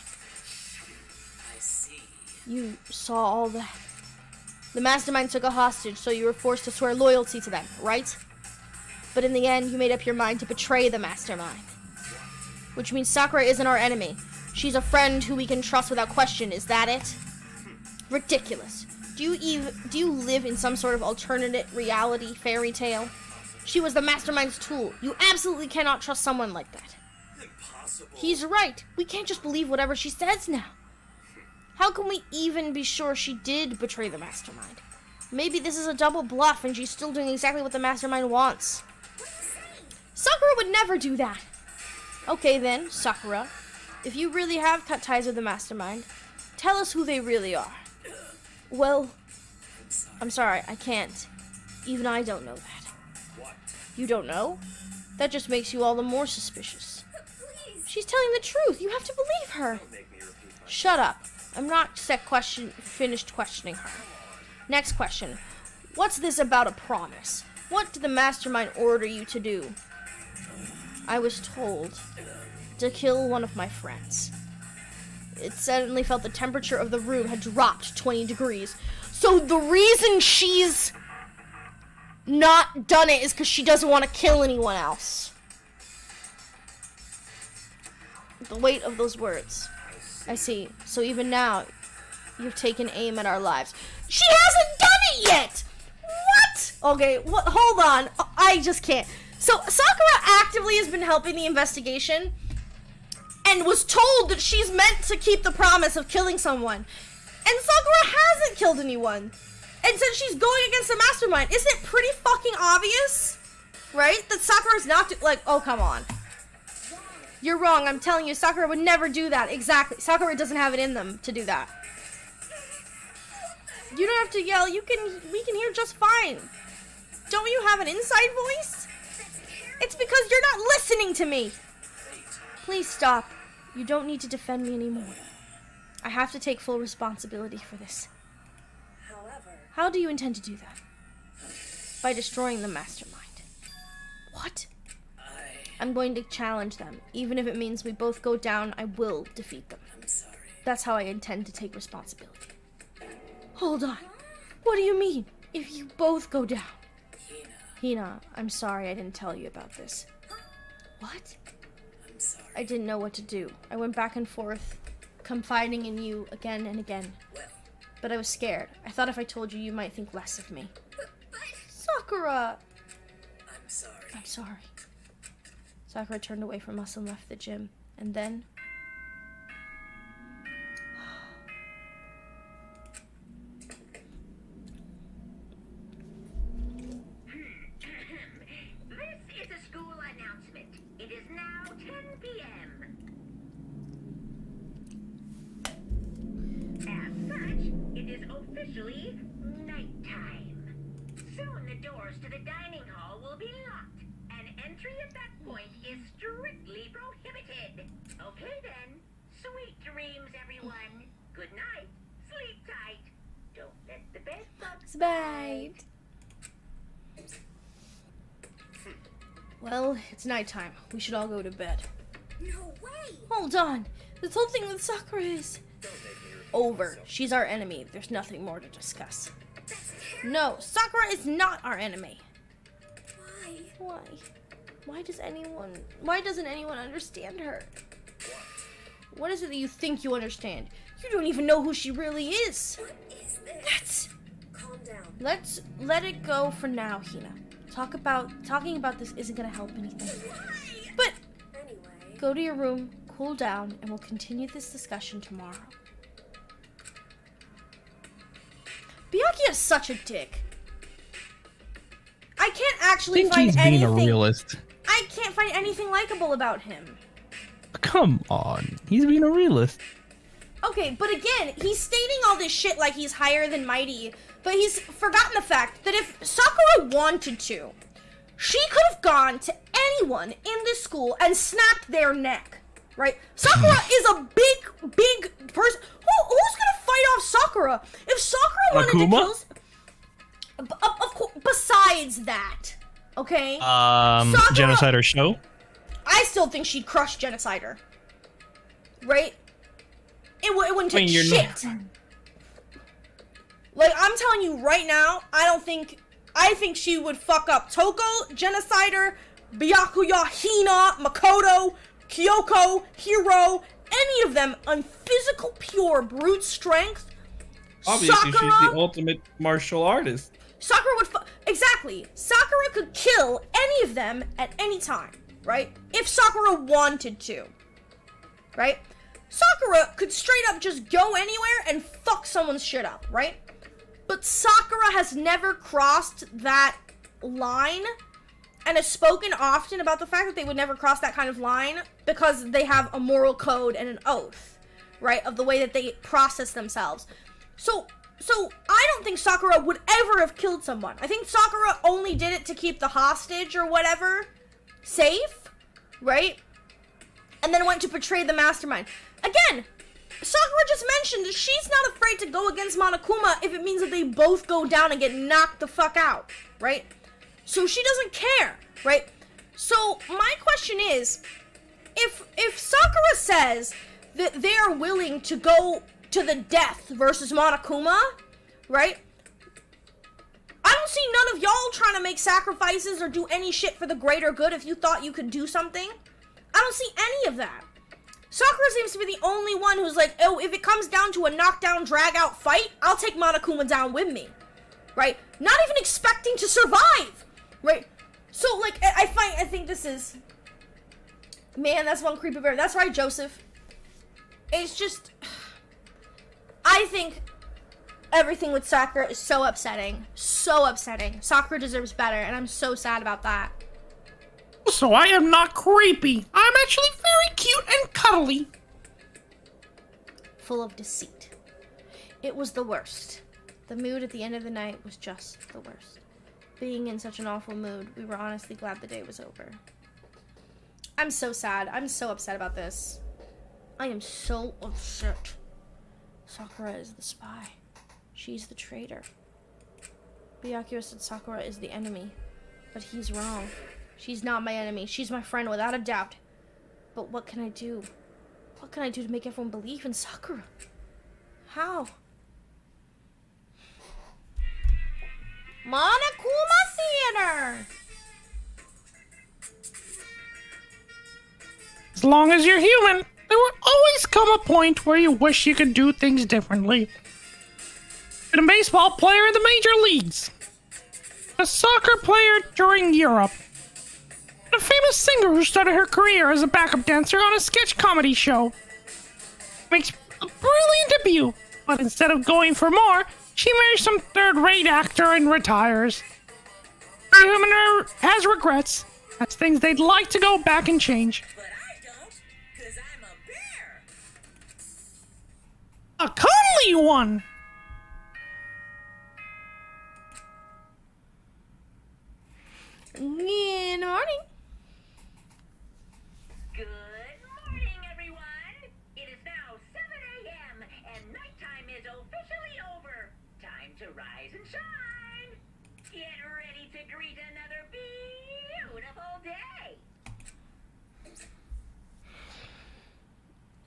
I see. You saw all that. The mastermind took a hostage, so you were forced to swear loyalty to them, right? But in the end, you made up your mind to betray the mastermind. Which means Sakura isn't our enemy. She's a friend who we can trust without question. Is that it? Ridiculous. Do you live in some sort of alternate reality fairy tale? She was the mastermind's tool. You absolutely cannot trust someone like that. Impossible. He's right. We can't just believe whatever she says now. How can we even be sure she did betray the mastermind? Maybe this is a double bluff and she's still doing exactly what the mastermind wants. Sakura would never do that. Okay then, Sakura. If you really have cut ties with the mastermind, tell us who they really are. Well, I'm sorry, I can't. Even I don't know that. What? You don't know? That just makes you all the more suspicious. Please. She's telling the truth. You have to believe her. Don't make me repeat myself. Shut up. I'm not finished questioning her. Next question. What's this about a promise? What did the mastermind order you to do? I was told to kill one of my friends. It suddenly felt the temperature of the room had dropped 20 degrees. So the reason she's not done it is because she doesn't want to kill anyone else. The weight of those words. I see. So even now, you've taken aim at our lives. She hasn't done it yet! What? Okay, hold on. I just can't. So Sakura actively has been helping the investigation and was told that she's meant to keep the promise of killing someone. And Sakura hasn't killed anyone. And since she's going against the mastermind, isn't it pretty fucking obvious? Right? That Sakura's not oh, come on. You're wrong. I'm telling you, Sakura would never do that. Exactly. Sakura doesn't have it in them to do that. You don't have to yell. We can hear just fine. Don't you have an inside voice? It's because you're not listening to me. Please stop. You don't need to defend me anymore. I have to take full responsibility for this. However, How do you intend to do that? By destroying the mastermind. What? I'm going to challenge them. Even if it means we both go down, I will defeat them. I'm sorry. That's how I intend to take responsibility. Hold on. What do you mean, if you both go down? Hina, I'm sorry I didn't tell you about this. What? I'm sorry. I didn't know what to do. I went back and forth, confiding in you again and again. Well, But I was scared. I thought if I told you, you might think less of me. Sakura! I'm sorry. I'm sorry. Sakura turned away from us and left the gym. And then... This is a school announcement. It is now 10 p.m. As such, it is officially nighttime. Soon the doors to the dining hall will be locked, and entry at that point is strictly prohibited. Okay then, sweet dreams, everyone. Good night. Sleep tight. Don't let the bed bugs Bite. Well, it's nighttime. We should all go to bed. no way. Hold on. This whole thing with Sakura is over. She's our enemy. There's nothing more to discuss. That's terrible. No, Sakura is not our enemy. Why? Why doesn't anyone understand her? What is it that you think you understand? You don't even know who she really is. What is this? Calm down. Let's let it go for now, Hina. Talking about this isn't gonna help anything. Why? But Anyway, go to your room, cool down, and we'll continue this discussion tomorrow. Byakuya is such a dick. I can't I actually think find he's being anything. a realist. I can't find anything likable about him. Come on, he's being a realist. Okay, but again, he's stating all this shit like he's higher than mighty, but he's forgotten the fact that if Sakura wanted to, she could have gone to anyone in this school and snapped their neck, right? Sakura is a big person. Who's gonna fight off Sakura? If Sakura wanted to Akuma? kill... Of course, besides that, okay? Genocider show. I still think she'd crush Genocider. Right? It wouldn't take you're shit. Like, I'm telling you right now, I think she would fuck up Toko, Genocider, Byakuya, Hina, Makoto, Kyoko, Hiro, any of them on physical pure brute strength. Obviously, Sakura, she's the ultimate martial artist. Sakura would exactly. Sakura could kill any of them at any time, right? If Sakura wanted to, right? Sakura could straight up just go anywhere and fuck someone's shit up, right? but Sakura has never crossed that line and has spoken often about the fact that they would never cross that kind of line because they have a moral code and an oath, right, of the way that they process themselves. So I don't think Sakura would ever have killed someone. I think Sakura only did it to keep the hostage or whatever safe, right? And then went to betray the mastermind. Again, Sakura just mentioned that she's not afraid to go against Monokuma if it means that they both go down and get knocked the fuck out, right? So she doesn't care, right? So my question is, if Sakura says that they are willing to go to the death versus Monokuma, right? I don't see none of y'all trying to make sacrifices or do any shit for the greater good if you thought you could do something. I don't see any of that. Sakura seems to be the only one who's like, oh, if it comes down to a knockdown, drag-out fight, I'll take Monokuma down with me, right? Not even expecting to survive, right? So, like, I think this is... Man, that's one creepy bear. That's right, Joseph. It's just... I think everything with Sakura is so upsetting. So upsetting. Sakura deserves better, and I'm so sad about that. So I am not creepy. I'm actually very cute and cuddly. Full of deceit. It was the worst. The mood at the end of the night was just the worst. Being in such an awful mood, we were honestly glad the day was over. I'm so sad. I'm so upset about this. I am so upset. Sakura is the spy. She's the traitor. Byakuya said Sakura is the enemy, but he's wrong. She's not my enemy. She's my friend without a doubt. But what can I do? What can I do to make everyone believe in Sakura? How? Monokuma Theater! As long as you're human, there will always come a point where you wish you could do things differently. Been a baseball player in the major leagues. A soccer player during Europe. A famous singer who started her career as a backup dancer on a sketch comedy show. Makes a brilliant debut, but instead of going for more, she marries some third-rate actor and retires. Every human has regrets. That's things they'd like to go back and change. But I don't, because I'm a bear. A cuddly one! Good morning. Good morning, everyone. It is now 7 a.m. and nighttime is officially over. Time to rise and shine. Get ready to greet another beautiful day.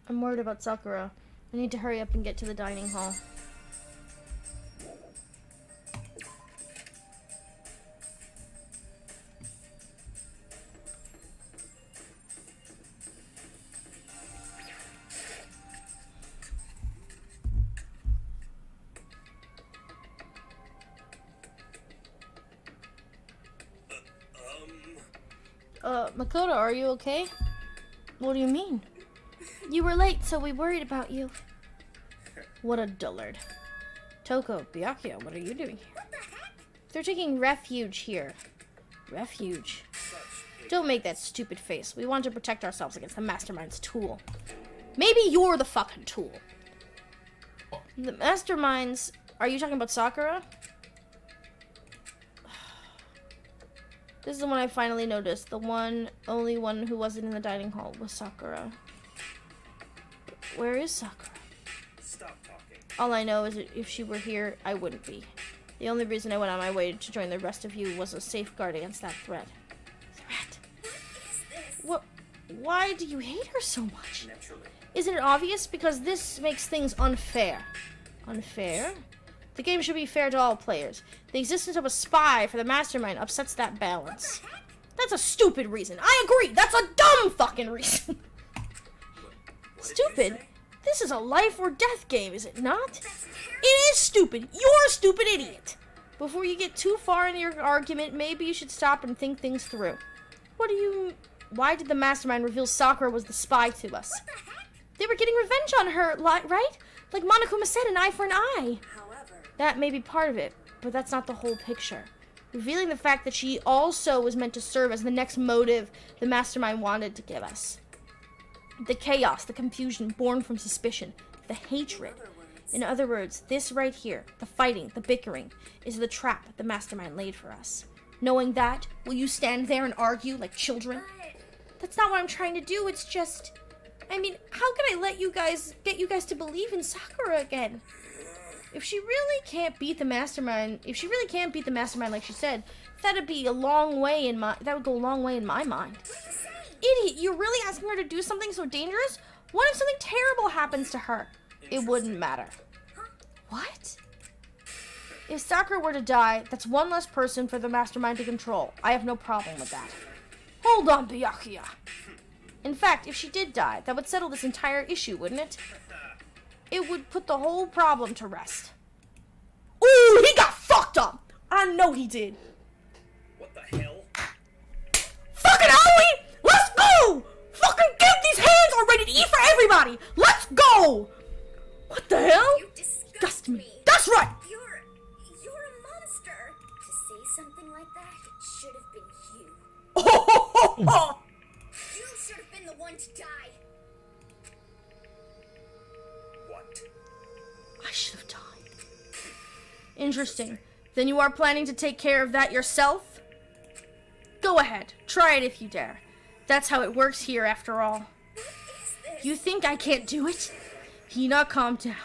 I'm worried about Sakura. I need to hurry up and get to the dining hall. Makoto, are you okay? What do you mean? You were late, so we worried about you. What a dullard. Toko, Byakuya, what are you doing here? They're taking refuge here. Refuge? Don't make that stupid face. We want to protect ourselves against the mastermind's tool. Maybe you're the fucking tool. The masterminds... Are you talking about Sakura? This is the one I finally noticed. The only one who wasn't in the dining hall was Sakura. Where is Sakura? Stop talking. All I know is that if she were here, I wouldn't be. The only reason I went on my way to join the rest of you was a safeguard against that threat. Threat? What? Why do you hate her so much? Naturally. Isn't it obvious? Because this makes things unfair. Unfair? The game should be fair to all players. The existence of a spy for the mastermind upsets that balance. That's a stupid reason. I agree. That's a dumb fucking reason. Stupid? This is a life or death game, is it not? It is stupid. You're a stupid idiot. Before you get too far in your argument, maybe you should stop and think things through. What do you... Why did the mastermind reveal Sakura was the spy to us? They were getting revenge on her, right? Like Monokuma said, an eye for an eye. However, That may be part of it, but that's not the whole picture. Revealing the fact that she also was meant to serve as the next motive the mastermind wanted to give us. The chaos, the confusion born from suspicion, the hatred. In other words, this right here, the fighting, the bickering, is the trap the mastermind laid for us. Knowing that, will you stand there and argue like children? That's not what I'm trying to do, it's just... I mean, how can I get you guys to believe in Sakura again? If she really can't beat the mastermind, like she said, that would go a long way in my mind. Idiot, you're really asking her to do something so dangerous? What if something terrible happens to her? It wouldn't matter. What? If Sakura were to die, that's one less person for the mastermind to control. I have no problem with that. Hold on, Byakuya. In fact, if she did die, that would settle this entire issue, wouldn't it? It would put the whole problem to rest. Ooh, he got fucked up! I know he did. What the hell? Fucking Aoi! Let's go! Fucking get these hands are ready to eat for everybody! Let's go! What the hell? You Disgust me. That's right! You're a monster. To say something like that, it should have been you. Oh, You should have been the one to die. What? I should have died. Interesting. Then you are planning to take care of that yourself? Go ahead. Try it if you dare. That's how it works here, after all. What is this? You think I can't do it? Hina, calm down.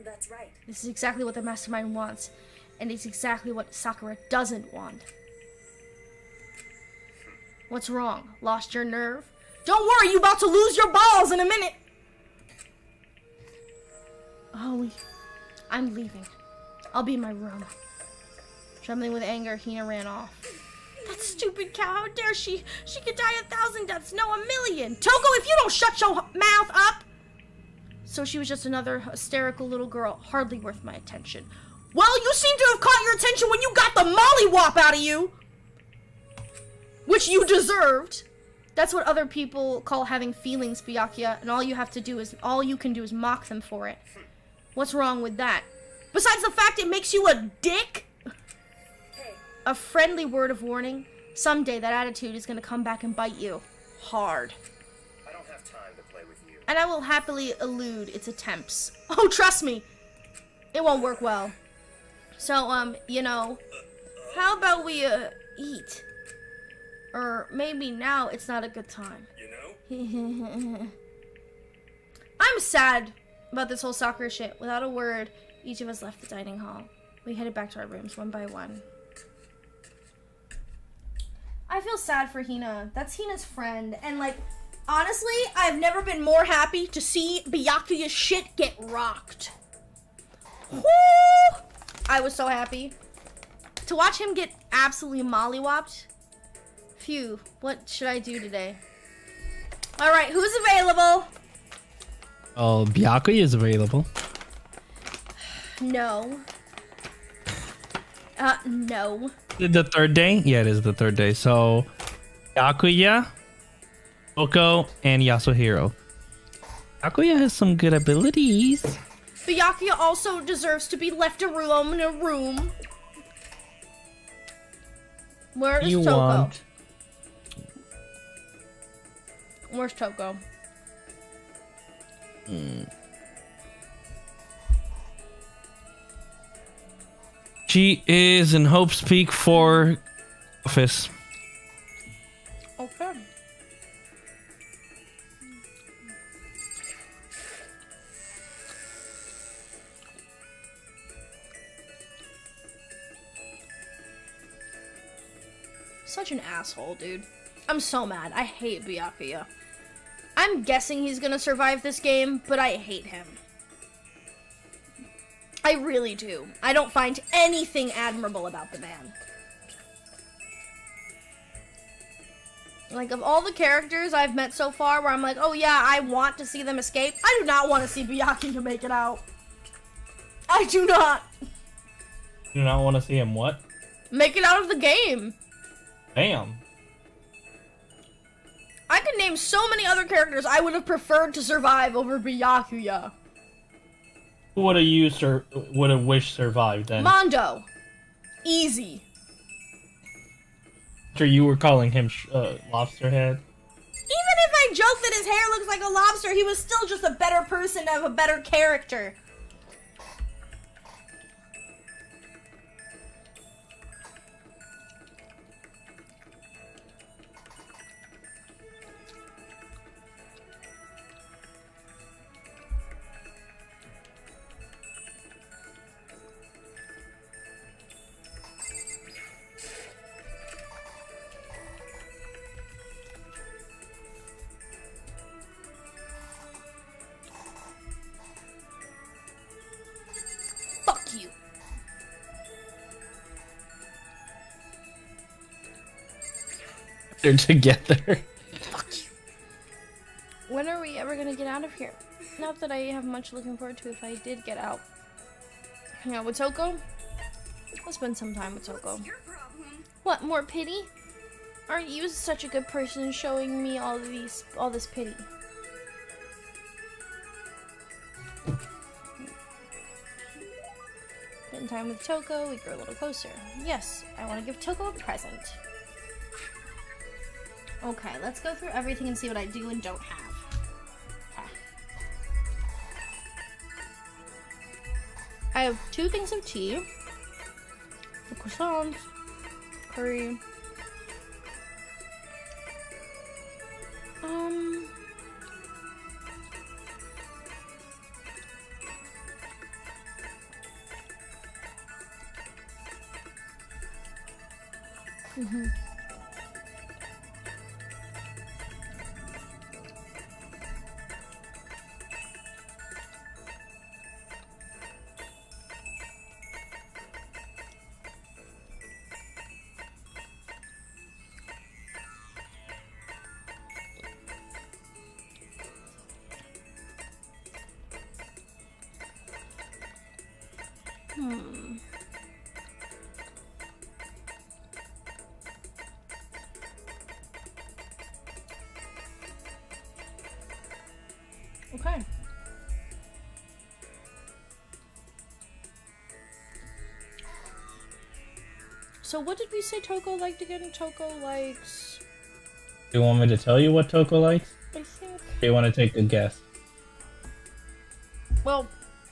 That's right. This is exactly what the mastermind wants, and it's exactly what Sakura doesn't want. What's wrong? Lost your nerve? Don't worry, you about to lose your balls in a minute! Oh, I'm leaving. I'll be in my room. Trembling with anger, Hina ran off. That stupid cow, how dare she? She could die 1,000 deaths, no 1,000,000! Toko, if you don't shut your mouth up! So she was just another hysterical little girl, hardly worth my attention. Well, you seem to have caught your attention when you got the mollywop out of you! Which you deserved. That's what other people call having feelings, Byakuya, and all you can do is mock them for it. What's wrong with that? Besides the fact it makes you a dick? Hey, A friendly word of warning. Someday that attitude is gonna come back and bite you. Hard. I don't have time to play with you. And I will happily elude its attempts. Oh, trust me. It won't work well. So, you know, how about we, eat? Or maybe now it's not a good time. You know? I'm sad about this whole Sakura shit. Without a word, each of us left the dining hall. We headed back to our rooms one by one. I feel sad for Hina. That's Hina's friend. And, like, honestly, I've never been more happy to see Byakuya's shit get rocked. Woo! I was so happy. To watch him get absolutely mollywopped. Phew, what should I do today? Alright, who's available? Oh, Byakuya is available. No. No. The third day? Yeah, it is the third day. So, Byakuya, Oko, and Yasuhiro. Byakuya has some good abilities. Byakuya also deserves to be left alone in a room. Where is You Toko? want? Where's Toko? She is in Hope's Peak for office. Okay. Such an asshole, dude. I'm so mad. I hate Byakuya. I'm guessing he's gonna survive this game, but I hate him. I really do. I don't find anything admirable about the man. Like, of all the characters I've met so far where I'm like, oh yeah, I want to see them escape, I do not want to see Byakuya make it out. I do not. You do not want to see him what? Make it out of the game. Damn. I could name so many other characters I would have preferred to survive over Byakuya. Who would have wished survived then? Mondo. Easy. After you were calling him lobster head. Even if I joke that his hair looks like a lobster, he was still just a better person to have a better character. Fuck you. They're together. Fuck you. When are we ever gonna get out of here? Not that I have much looking forward to if I did get out. Hang out with Toko? I'll spend some time with Toko. Your problem. What, more pity? Aren't you such a good person showing me all this pity? Spend time with Toko, we grow a little closer. Yes, I want to give Toko a present. Okay, let's go through everything and see what I do and don't have. Okay. I have 2 things of tea, a croissant, curry. Okay. So what did we say Toko liked again? Toko likes... Do you want me to tell you what Toko likes? I think... Do you want to take a guess? Well,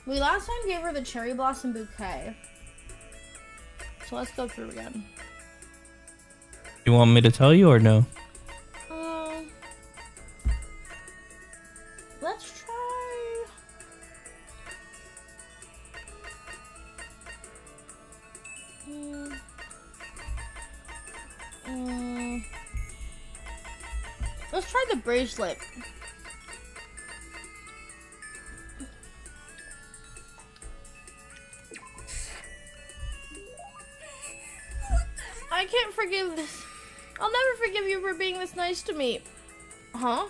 we last time gave her the cherry blossom bouquet. So let's go through again. You want me to tell you or no? Let's try... Let's try the bracelet. I can't forgive this. I'll never forgive you for being this nice to me. Huh?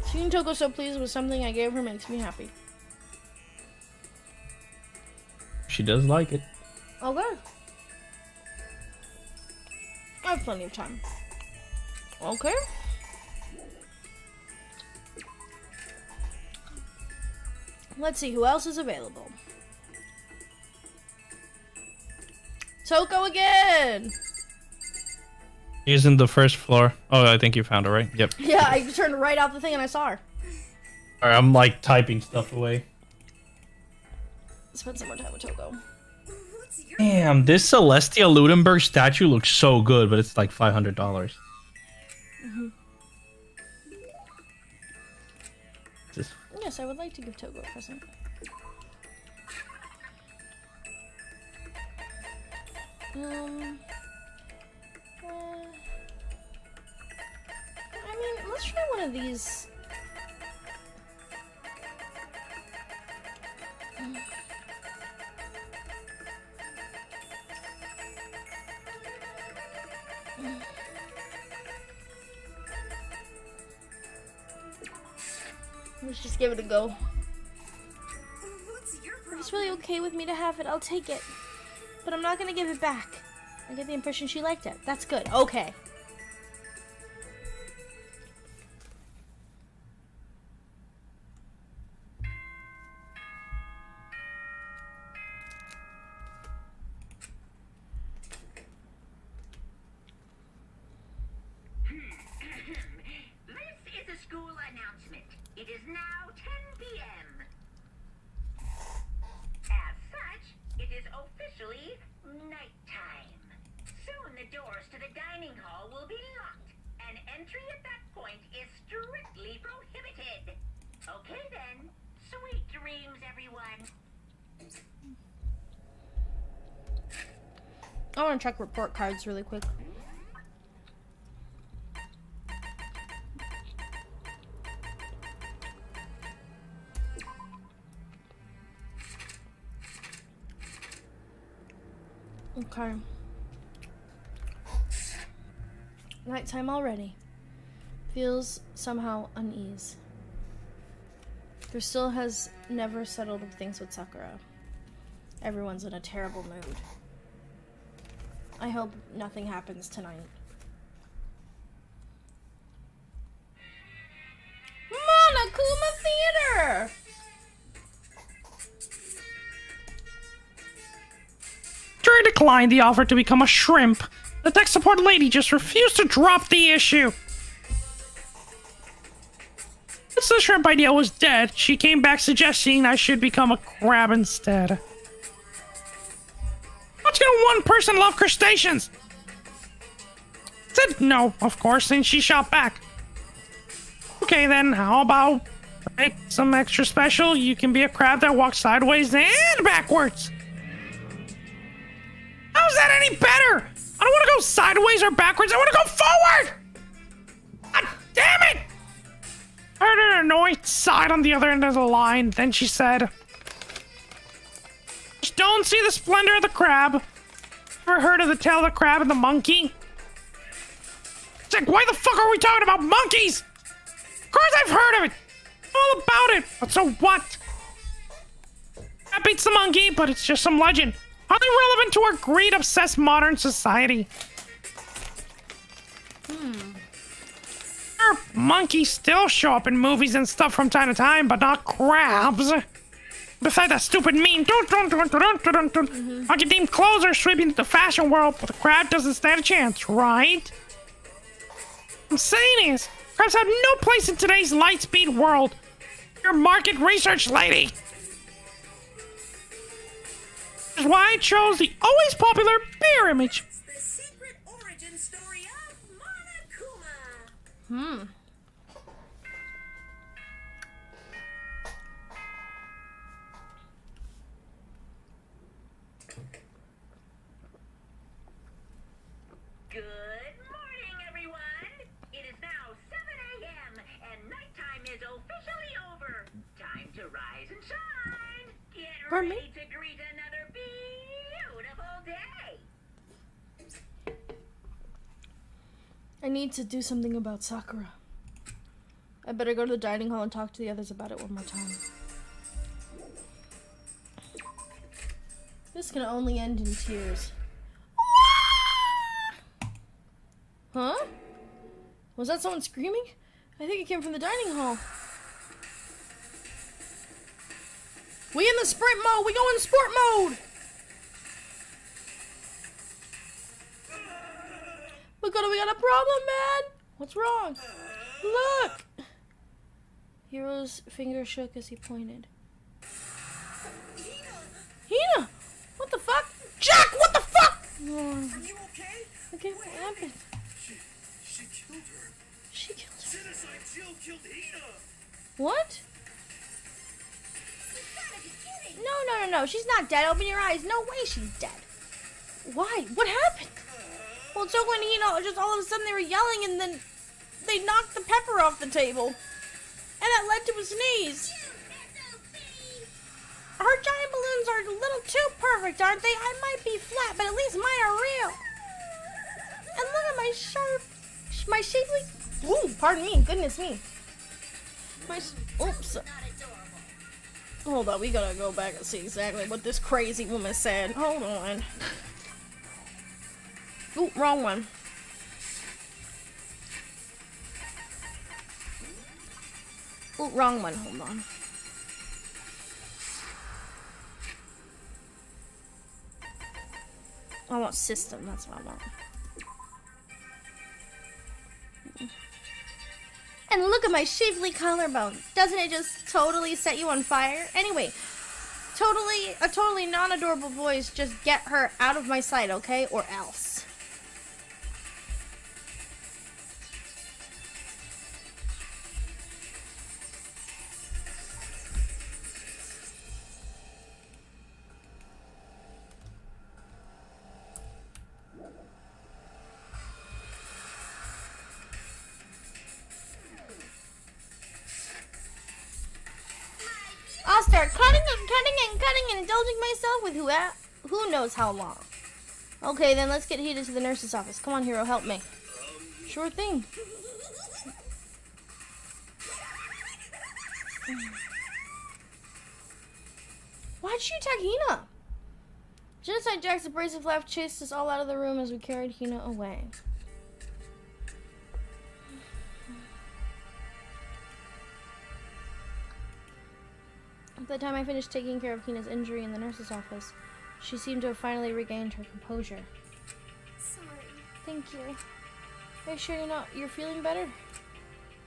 Seeing Toko so pleased with something I gave her makes me happy. She does like it. Okay. I have plenty of time. Okay. Let's see who else is available. Toko again! She's in the first floor. Oh, I think you found her, right? Yep. Yeah, I turned right out the thing and I saw her. Alright, I'm like typing stuff away. Spend some more time with Toko. What's your Damn, this Celestia Ludenberg statue looks so good, but it's like $500. Just Yes, I would like to give Toko a present. I mean, let's try one of these. Let's just give it a go. What's your If problem? it's really okay with me to have it, I'll take it. But I'm not gonna give it back. I get the impression she liked it. That's good. Okay. It is now 10 p.m. As such, it is officially nighttime. Soon the doors to the dining hall will be locked, and entry at that point is strictly prohibited. Okay then, sweet dreams, everyone. I want to check report cards really quick. Okay. Nighttime already. Feels somehow unease. There still has never settled with things with Sakura. Everyone's in a terrible mood. I hope nothing happens tonight. Monokuma Theater! Jerry declined the offer to become a shrimp. The tech support lady just refused to drop the issue. Since the shrimp idea was dead, she came back suggesting I should become a crab instead. What's gonna one person love crustaceans? Said no, of course, and she shot back. Okay then, how about make some extra special? You can be a crab that walks sideways and backwards. How's that any better? I don't want to go sideways or backwards. I want to go forward! God damn it! I heard an annoyed sigh on the other end of the line. Then she said, just don't see the splendor of the crab. Ever heard of the tail of the crab and the monkey? It's like, why the fuck are we talking about monkeys? Of course I've heard of it. All about it. But so what? That beats the monkey, but it's just some legend. Hardly relevant to our greed-obsessed modern society. Sure, monkeys still show up in movies and stuff from time to time, but not crabs. Besides that stupid meme, monkey-themed clothes are sweeping the fashion world, but the crab doesn't stand a chance, right? What I'm saying is, crabs have no place in today's light-speed world. You're market research lady. Which is why I chose the always popular bear image. The secret origin story of Monokuma. Good morning, everyone. It is now 7 a.m. and nighttime is officially over. Time to rise and shine. Get Pardon me? ready to greet another beautiful day. I need to do something about Sakura. I better go to the dining hall and talk to the others about it one more time. This can only end in tears. Huh? Was that someone screaming? I think it came from the dining hall. We in the sprint mode! We go in sport mode! We got a problem, man! What's wrong? Look! Hero's finger shook as he pointed. Hina! What the fuck? Jack, what the fuck? Are you okay? Okay, what happened? She killed her. She killed her. Genocide Jill killed Hina. What? You gotta be kidding. No. She's not dead. Open your eyes. No way she's dead. Why? What happened? Well, Toko and Hina, just all of a sudden they were yelling and then they knocked the pepper off the table. And that led to a sneeze. Her giant balloons are a little too perfect, aren't they? I might be flat, but at least mine are real. And look at my shapely... Ooh, pardon me. Goodness me. Oops. Hold on, we gotta go back and see exactly what this crazy woman said. Hold on. Ooh, wrong one. Ooh, wrong one. Hold on. I want system. That's what I want. And look at my shapely collarbone. Doesn't it just totally set you on fire? Anyway, a totally non-adorable voice. Just get her out of my sight, okay? Or else. I'll start cutting and indulging myself with who knows how long. Okay, then let's get heated to the nurse's office. Come on, hero, help me. Sure thing. Why'd you attack Hina? Genocide Jack's abrasive laugh chased us all out of the room as we carried Hina away. By the time I finished taking care of Hina's injury in the nurse's office, she seemed to have finally regained her composure. Sorry. Thank you. Are you sure you're feeling better?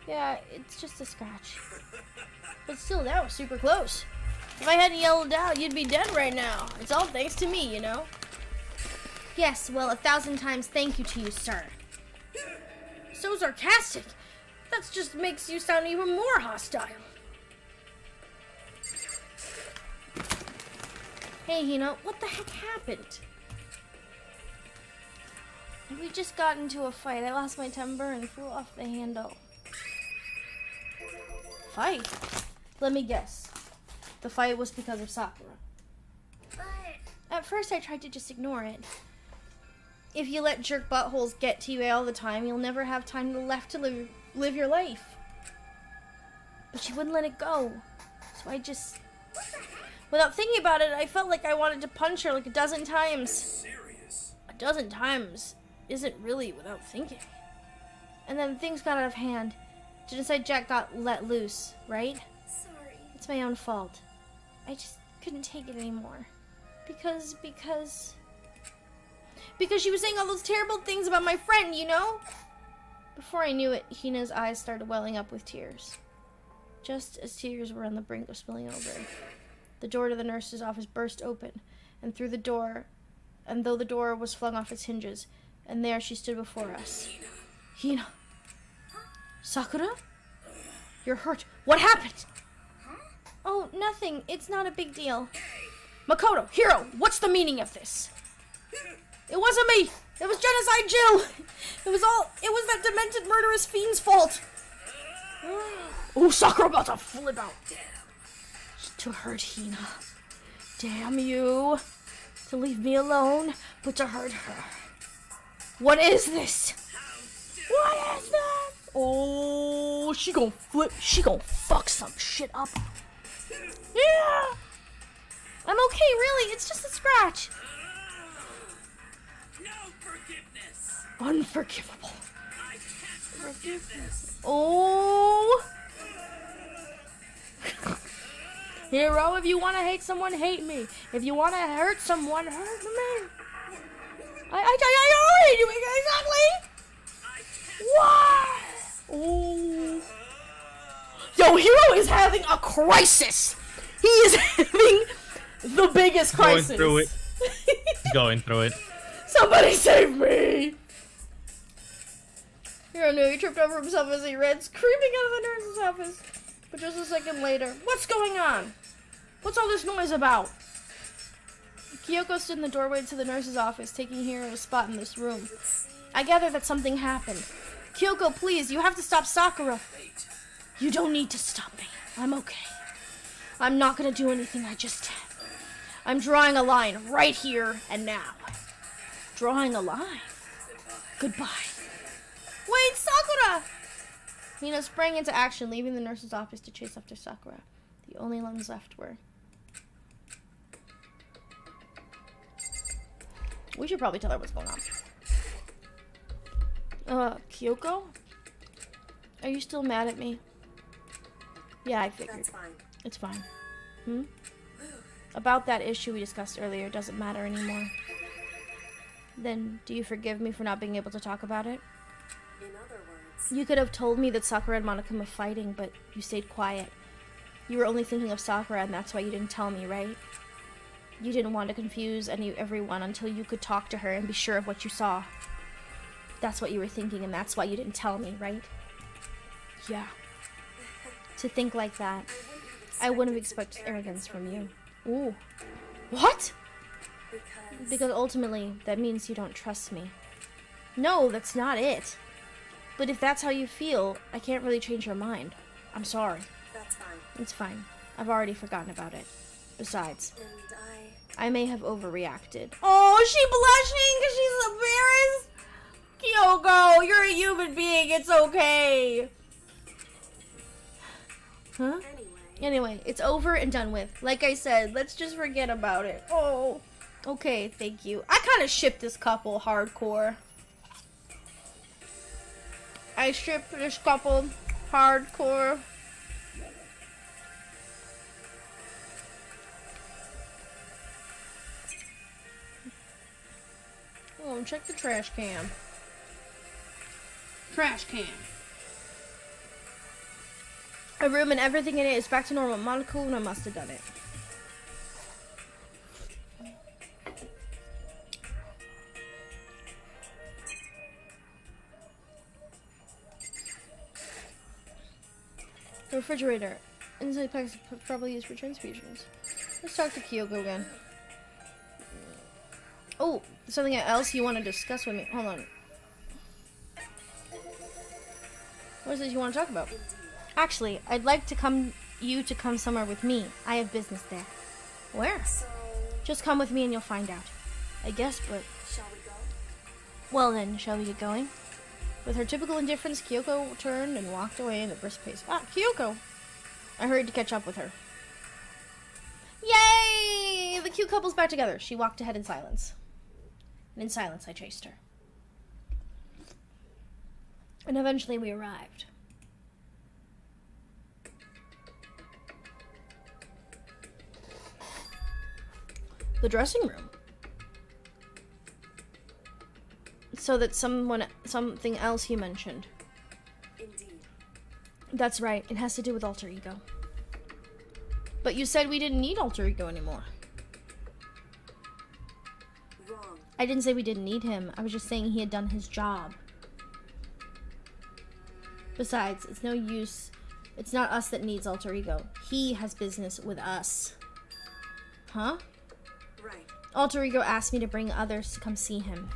Yeah, it's just a scratch. But still, that was super close. If I hadn't yelled out, you'd be dead right now. It's all thanks to me, you know? Yes, well, 1,000 times thank you to you, sir. So sarcastic. That just makes you sound even more hostile. Hey, Hina, what the heck happened? We just got into a fight. I lost my temper and flew off the handle. Fight? Let me guess. The fight was because of Sakura. But At first, I tried to just ignore it. If you let jerk buttholes get to you all the time, you'll never have time left to live your life. But she wouldn't let it go. So I just... Without thinking about it, I felt like I wanted to punch her like 12 times. Serious? 12 times isn't really without thinking. And then things got out of hand. Genocide Jack got let loose, right? sorry. It's my own fault. I just couldn't take it anymore. Because she was saying all those terrible things about my friend, you know? Before I knew it, Hina's eyes started welling up with tears. Just as tears were on the brink of spilling over, the door to the nurse's office burst open, and though the door was flung off its hinges, and there she stood before us. Hina. Sakura? You're hurt. What happened? Oh, nothing. It's not a big deal. Makoto, Hiro, what's the meaning of this? It wasn't me. It was Genocide Jill. It was that demented murderous fiend's fault. Oh, Sakura about to flip out. To hurt Hina. Damn you. To leave me alone, but to hurt her. What is this? What is this? Oh, she gon' flip. She gon' fuck some shit up. Yeah. I'm okay, really. It's just a scratch. No forgiveness. Unforgivable. I can't forgive this. Oh. Hero, if you want to hate someone, hate me. If you want to hurt someone, hurt me. I already doing exactly. What? Oh. Yo, Hero is having a crisis. He is having the biggest crisis. Going through it. Going through it. Somebody save me. Hero knew he tripped over himself as he ran screaming out of the nurse's office. But just a second later, what's going on? What's all this noise about? Kyoko stood in the doorway to the nurse's office, taking Hiro's spot in this room. I gather that something happened. Kyoko, please, you have to stop Sakura. You don't need to stop me. I'm okay. I'm not gonna do anything I just did. I'm drawing a line right here and now. Drawing a line? Goodbye. Wait, Sakura! Hina sprang into action, leaving the nurse's office to chase after Sakura. The only ones left were... We should probably tell her what's going on. Kyoko? Are you still mad at me? Yeah, I figured. That's fine. It's fine. About that issue we discussed earlier, it doesn't matter anymore. Then, do you forgive me for not being able to talk about it? In other words, You could have told me that Sakura and Monica were fighting, but you stayed quiet. You were only thinking of Sakura, and that's why you didn't tell me, right? You didn't want to confuse everyone until you could talk to her and be sure of what you saw. That's what you were thinking, and that's why you didn't tell me, right? Yeah. To think like that, I wouldn't have expected arrogance from you. Ooh. What? Because ultimately, that means you don't trust me. No, that's not it. But if that's how you feel, I can't really change your mind. I'm sorry. That's fine. It's fine. I've already forgotten about it. Besides, And I may have overreacted. Oh, she blushing because she's embarrassed? Kyoko, you're a human being. It's okay. Huh? Anyway, it's over and done with. Like I said, let's just forget about it. Oh, okay, thank you. I kind of ship this couple hardcore. I ship this couple hardcore. Oh, check the trash can. Trash can. A room and everything in it is back to normal. Monokuna must have done it. The refrigerator. Inside packs probably used for transfusions. Let's talk to Kyoko again. Oh, something else you want to discuss with me? Hold on. What is it you want to talk about? Actually, I'd like you to come somewhere with me. I have business there. Where? so, Just come with me and you'll find out. I guess, but... shall we go? Well then, shall we get going? With her typical indifference, Kyoko turned and walked away in a brisk pace. Ah, Kyoko! I hurried to catch up with her. Yay! The cute couple's back together. She walked ahead in silence. And in silence, I chased her. And eventually we arrived. The dressing room. So that something else you mentioned. Indeed. That's right. It has to do with alter ego. But you said we didn't need alter ego anymore. Wrong. I didn't say we didn't need him. I was just saying he had done his job. Besides, it's no use. It's not us that needs alter ego. He has business with us. Huh? Right. Alter ego asked me to bring others to come see him.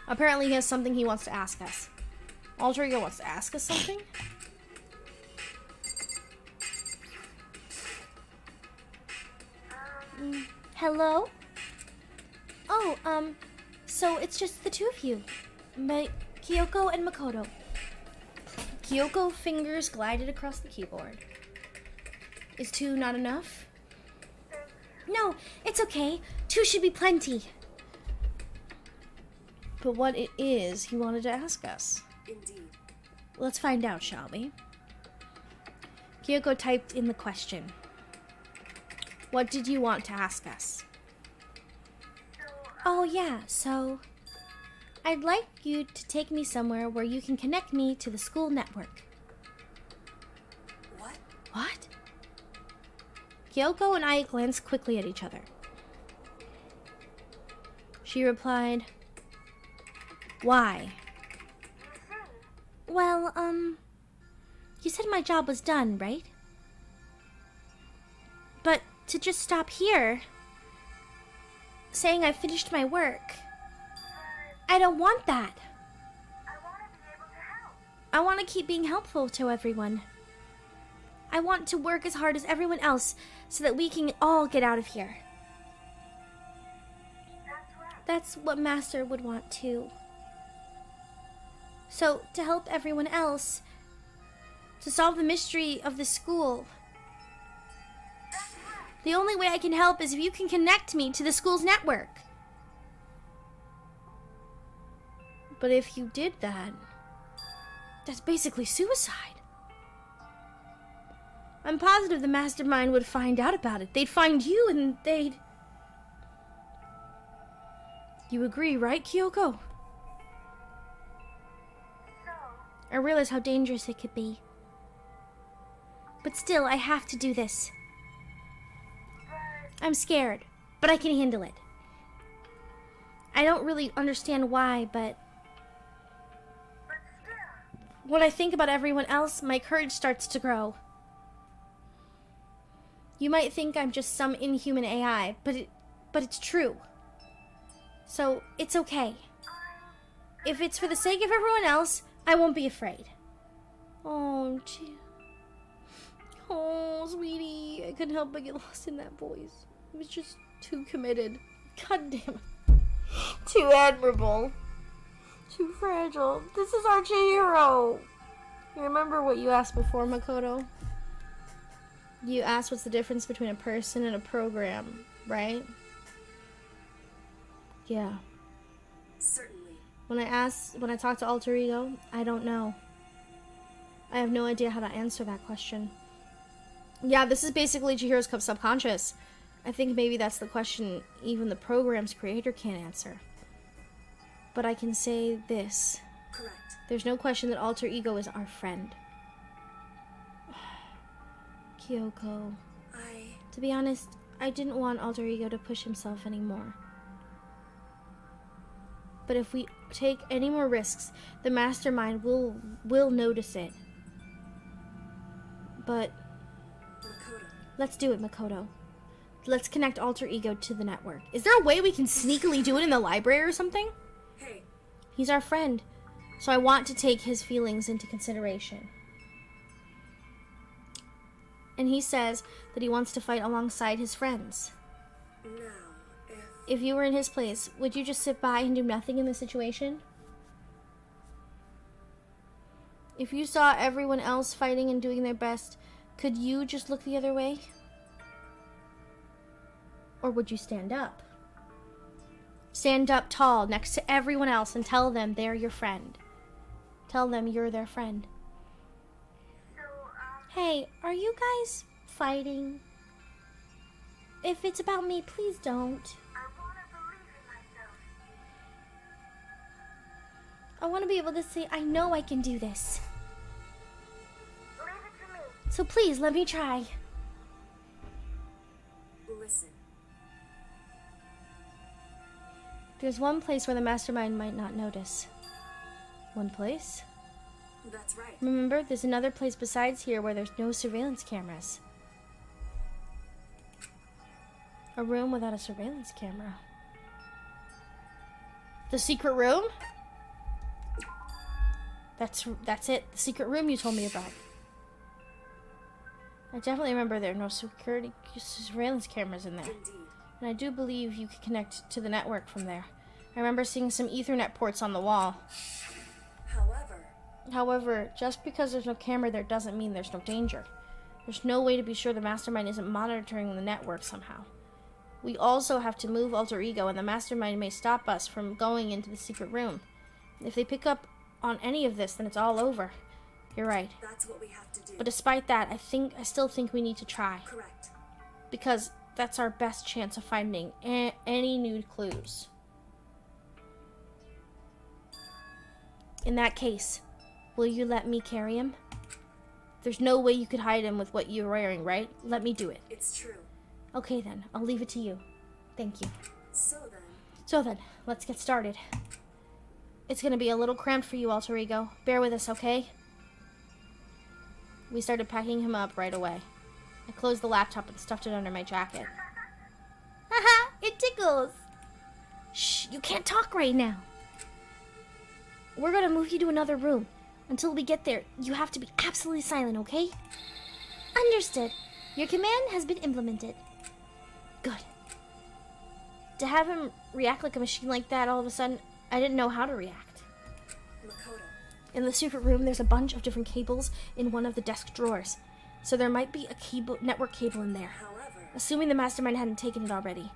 Apparently he has something he wants to ask us. Alter ego wants to ask us something? Hello? Oh, so it's just the two of you. Kyoko and Makoto. Kyoko fingers glided across the keyboard. Is two not enough? No, it's okay. Two should be plenty. But what it is he wanted to ask us. Indeed. Let's find out, shall we? Kyoko typed in the question. What did you want to ask us? Oh yeah, so I'd like you to take me somewhere where you can connect me to the school network. What? What? Kyoko and I glanced quickly at each other. She replied, why? Well, you said my job was done, right? But to just stop here, saying I finished my work, I don't want that. I want to be able to help. I want to keep being helpful to everyone. I want to work as hard as everyone else so that we can all get out of here. That's right. That's what Master would want too. So, to help everyone else, to solve the mystery of the school, the only way I can help is if you can connect me to the school's network. But if you did that, that's basically suicide. I'm positive the mastermind would find out about it. They'd find you and they'd... You agree, right, Kyoko? So, I realize how dangerous it could be. But still, I have to do this. I'm scared, but I can handle it. I don't really understand why, but when I think about everyone else, my courage starts to grow. You might think I'm just some inhuman AI, but it's true. So, it's okay. If it's for the sake of everyone else, I won't be afraid. Oh, gee. Oh, sweetie. I couldn't help but get lost in that voice. It was just too committed. God damn it. Too admirable. Too fragile. This is our Chihiro. You remember what you asked before, Makoto? You asked what's the difference between a person and a program, right? Yeah. Certainly. When I talk to Alter Ego, I don't know. I have no idea how to answer that question. Yeah, this is basically Chihiro's subconscious. I think maybe that's the question even the program's creator can't answer. But I can say this. Correct. There's no question that Alter Ego is our friend. Kyoko. To be honest, I didn't want Alter Ego to push himself anymore. But if we take any more risks, the mastermind will notice it. But Makoto. let's do it, Makoto. Let's connect Alter Ego to the network. Is there a way we can sneakily do it in the library or something? Hey. He's our friend, so I want to take his feelings into consideration. And he says that he wants to fight alongside his friends. Now, If you were in his place, would you just sit by and do nothing in this situation? If you saw everyone else fighting and doing their best, could you just look the other way? Or would you stand up? Stand up tall next to everyone else and tell them they're your friend. Tell them you're their friend. Hey, are you guys fighting? If it's about me, please don't. I want to be able to say, I know I can do this. So please, let me try. listen. There's one place where the mastermind might not notice. One place? That's right. Remember, there's another place besides here where there's no surveillance cameras. A room without a surveillance camera. The secret room? That's it. The secret room you told me about. I definitely remember there are no security surveillance cameras in there. Indeed. And I do believe you could connect to the network from there. I remember seeing some Ethernet ports on the wall. However, just because there's no camera there doesn't mean there's no danger. There's no way to be sure the mastermind isn't monitoring the network somehow. We also have to move Alter Ego, and the mastermind may stop us from going into the secret room. If they pick up on any of this, then it's all over. You're right. That's what we have to do. But despite that, I still think we need to try. Correct. Because that's our best chance of finding any new clues. In that case, will you let me carry him? There's no way you could hide him with what you're wearing, right? Let me do it. It's true. Okay then, I'll leave it to you. Thank you. So then, let's get started. It's gonna be a little cramped for you, Alter Ego. Bear with us, okay? We started packing him up right away. I closed the laptop and stuffed it under my jacket. Haha, it tickles! Shh, you can't talk right now. We're gonna move you to another room. Until we get there, you have to be absolutely silent, okay? Understood. Your command has been implemented. Good. To have him react like a machine like that all of a sudden, I didn't know how to react. Makoto. In the secret room, there's a bunch of different cables in one of the desk drawers. So there might be a network cable in there. However, Assuming the mastermind hadn't taken it already.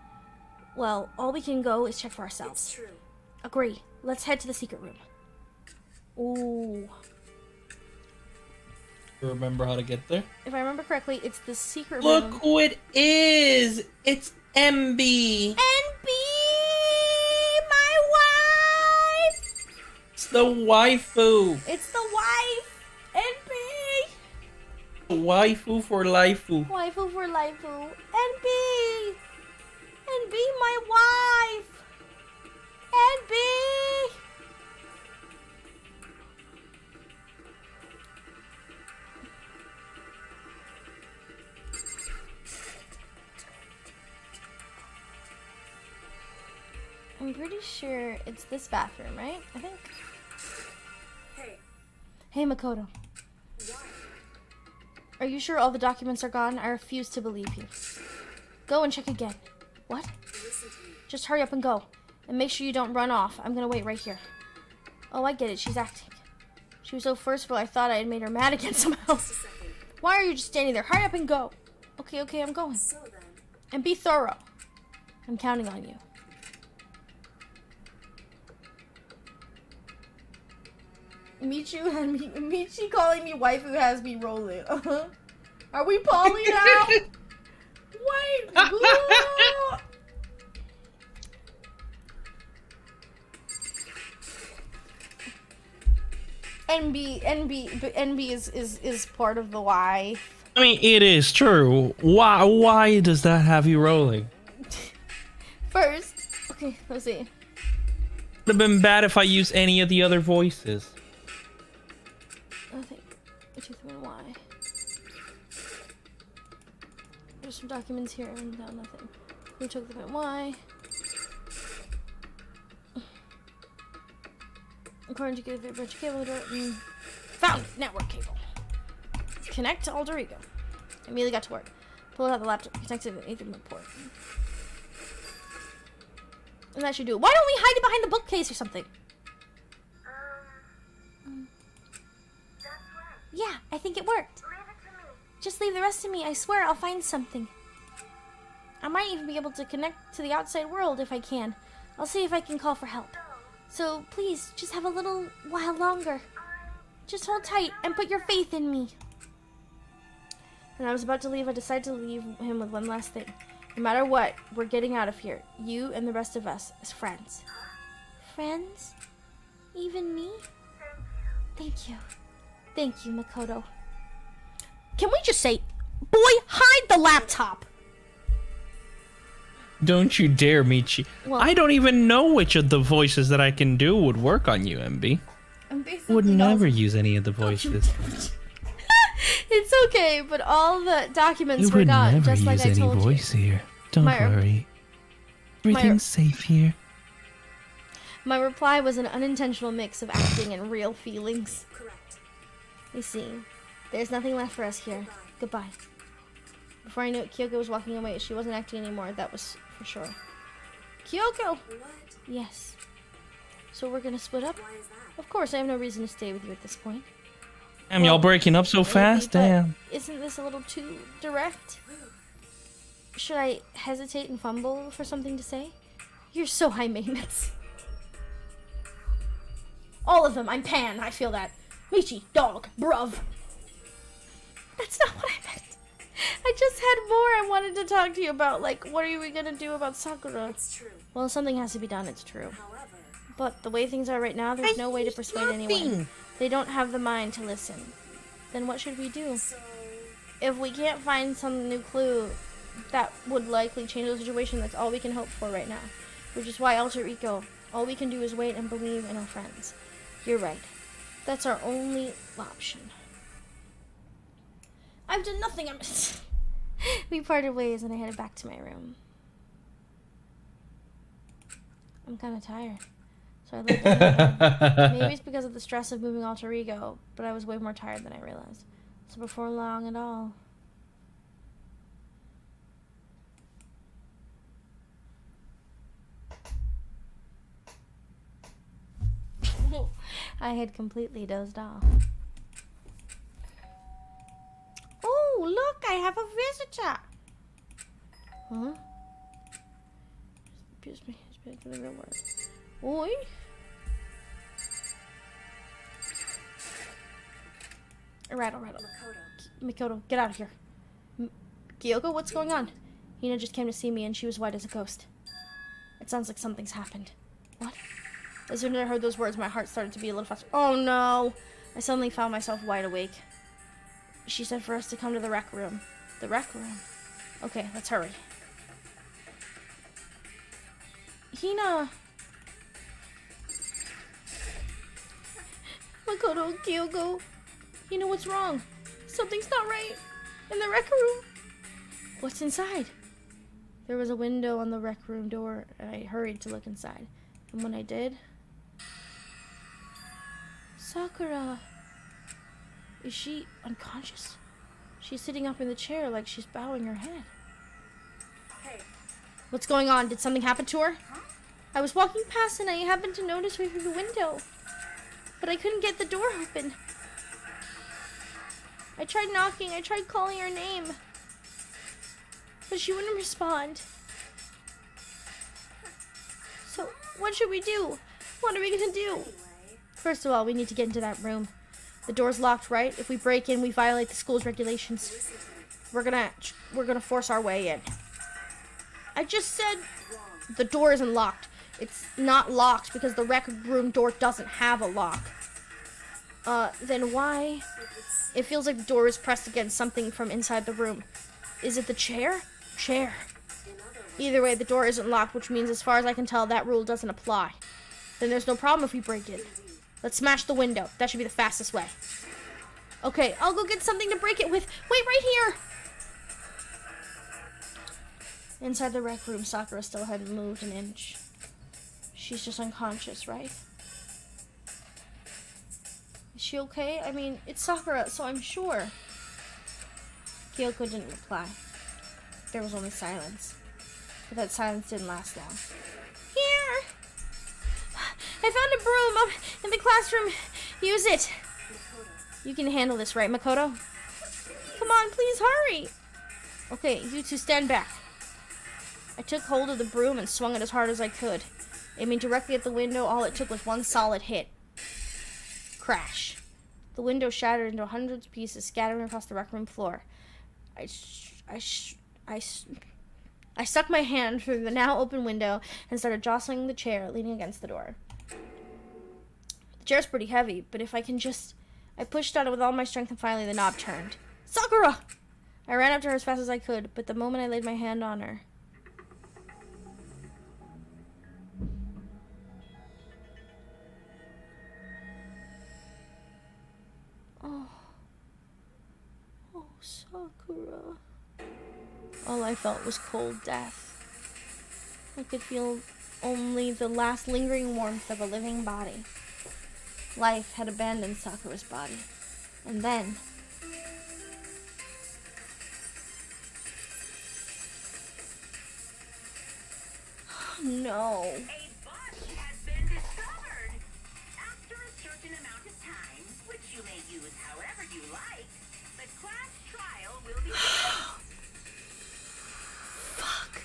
Well, all we can go is check for it's ourselves. true. Agree. Let's head to the secret room. Ooh. Remember how to get there? If I remember correctly, it's the secret room. Look who it is! It's MB! NB! My wife! It's the waifu! It's the waifu! wife! NB! Waifu for lifeu. Waifu for lifeu. NB! NB, my wife! NB! I'm pretty sure it's this bathroom, right? I think. Hey, Hey, Makoto. why? Are you sure all the documents are gone? I refuse to believe you. Go and check again. What? Listen to me. Just hurry up and go. And make sure you don't run off. I'm gonna wait right here. Oh, I get it. She's acting. She was so forceful, I thought I had made her mad again somehow. Just a second. Why are you just standing there? Hurry up and go. Okay, I'm going. So then, And be thorough. I'm counting on you. Michi calling me waifu has me rolling. Are we poly now? Wait. NB is part of the why. I mean, it is true. Why does that have you rolling? First, okay, let's see. Would have been bad if I used any of the other voices. I think I took them in Y. There's some documents here and no, nothing. We took them in Y. According to the branch cable, found network cable. Connect to Alter Ego. Immediately got to work. Pulled out the laptop, connected to the Ethernet port. And that should do it. Why don't we hide it behind the bookcase or something? That's right. Yeah, I think it worked. Leave it to me. Just leave the rest to me. I swear I'll find something. I might even be able to connect to the outside world if I can. I'll see if I can call for help. So please, just have a little while longer. Just hold tight and put your faith in me. When I was about to leave, I decided to leave him with one last thing. No matter what, we're getting out of here. You and the rest of us as friends. Friends? Even me? Thank you. Thank you, Makoto. Can we just say, boy, hide the laptop? Don't you dare, Michi. Well- I don't even know which of the voices that I can do would work on you, MB. I'm basically Would never use any of the voices. It's okay, but all the documents You were would gone, never just like use I any told voice you. here. Don't My- worry. Everything's safe here. My reply was an unintentional mix of acting and real feelings. correct. You see, there's nothing left for us here. Goodbye. Before I knew it, Kyoko was walking away. She wasn't acting anymore, that was for sure. Kyoko! What? Yes. So we're gonna split up? Why is that? Of course, I have no reason to stay with you at this point. Damn, y'all breaking up so Maybe, fast? but Damn. Isn't this a little too direct? Should I hesitate and fumble for something to say? You're so high maintenance. All of them. I'm Pan. I feel that. Michi, dog, bruv. That's not what I meant. I just had more I wanted to talk to you about. Like, what are we gonna do about Sakura? It's true. Well, something has to be done. It's true. However, But the way things are right now, there's no way to persuade anyone. They don't have the mind to listen. Then what should we do? so If we can't find some new clue that would likely change the situation, that's all we can hope for right now. Which is why Alter Ego, all we can do is wait and believe in our friends. You're right. That's our only option. I've done nothing. We parted ways and I headed back to my room. I'm kind of tired. So I laid down. Maybe it's because of the stress of moving Alter Ego, but I was way more tired than I realized. So before long at all, I had completely dozed off. Oh, look, I have a visitor. Huh? Excuse me, speak the real word. Oi? Rattle. Mikoto, get out of here. Kyoko, what's going on? Hina just came to see me and she was white as a ghost. It sounds like something's happened. What? As soon as I heard those words, my heart started to beat a little faster. Oh no! I suddenly found myself wide awake. She said for us to come to the rec room. The rec room? Okay, let's hurry. Hina! Makoto, Kyoko. Hina, what's wrong? Something's not right. In the rec room. What's inside? There was a window on the rec room door, and I hurried to look inside. And when I did... Sakura! Is she unconscious? She's sitting up in the chair like she's bowing her head. Hey. What's going on? Did something happen to her? Huh? I was walking past and I happened to notice her through the window. But I couldn't get the door open. I tried knocking, I tried calling her name. But she wouldn't respond. So, what should we do? What are we gonna do? First of all, we need to get into that room. The door's locked, right? If we break in, we violate the school's regulations. We're gonna force our way in. I just said the door isn't locked. It's not locked because the rec room door doesn't have a lock. Then why? It feels like the door is pressed against something from inside the room. Is it the chair? Chair. Either way, the door isn't locked, which means as far as I can tell, that rule doesn't apply. Then there's no problem if we break in. Let's smash the window. That should be the fastest way. Okay, I'll go get something to break it with. Wait, right here! Inside the rec room, Sakura still hadn't moved an inch. She's just unconscious, right? Is she okay? I mean, it's Sakura, so I'm sure. Kyoko didn't reply. There was only silence. But that silence didn't last long. Here! I found a broom up in the classroom. Use it. You can handle this, right, Makoto? Come on, please hurry. Okay, you two stand back. I took hold of the broom and swung it as hard as I could. Aiming directly at the window, all it took was one solid hit. Crash. The window shattered into hundreds of pieces, scattering across the rec room floor. I stuck my hand through the now open window and started jostling the chair, leaning against the door. The chair's pretty heavy, but if I can just... I pushed on it with all my strength and finally the knob turned. Sakura! I ran up to her as fast as I could, but the moment I laid my hand on her... Oh, Sakura. All I felt was cold death. I could feel only the last lingering warmth of a living body. Life had abandoned Sakura's body. And then... no. A body has been discovered. After a certain amount of time, which you may use however you like, the class trial will be... Fuck.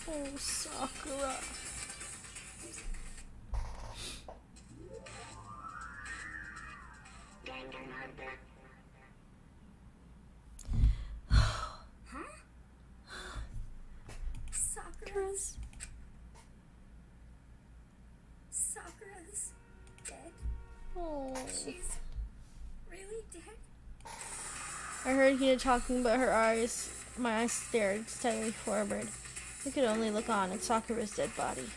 Oh, Sakura. Sakura's... Sakura's dead. Oh. She's really dead. I heard Hina talking, but my eyes stared steadily forward. I could only look on at Sakura's dead body.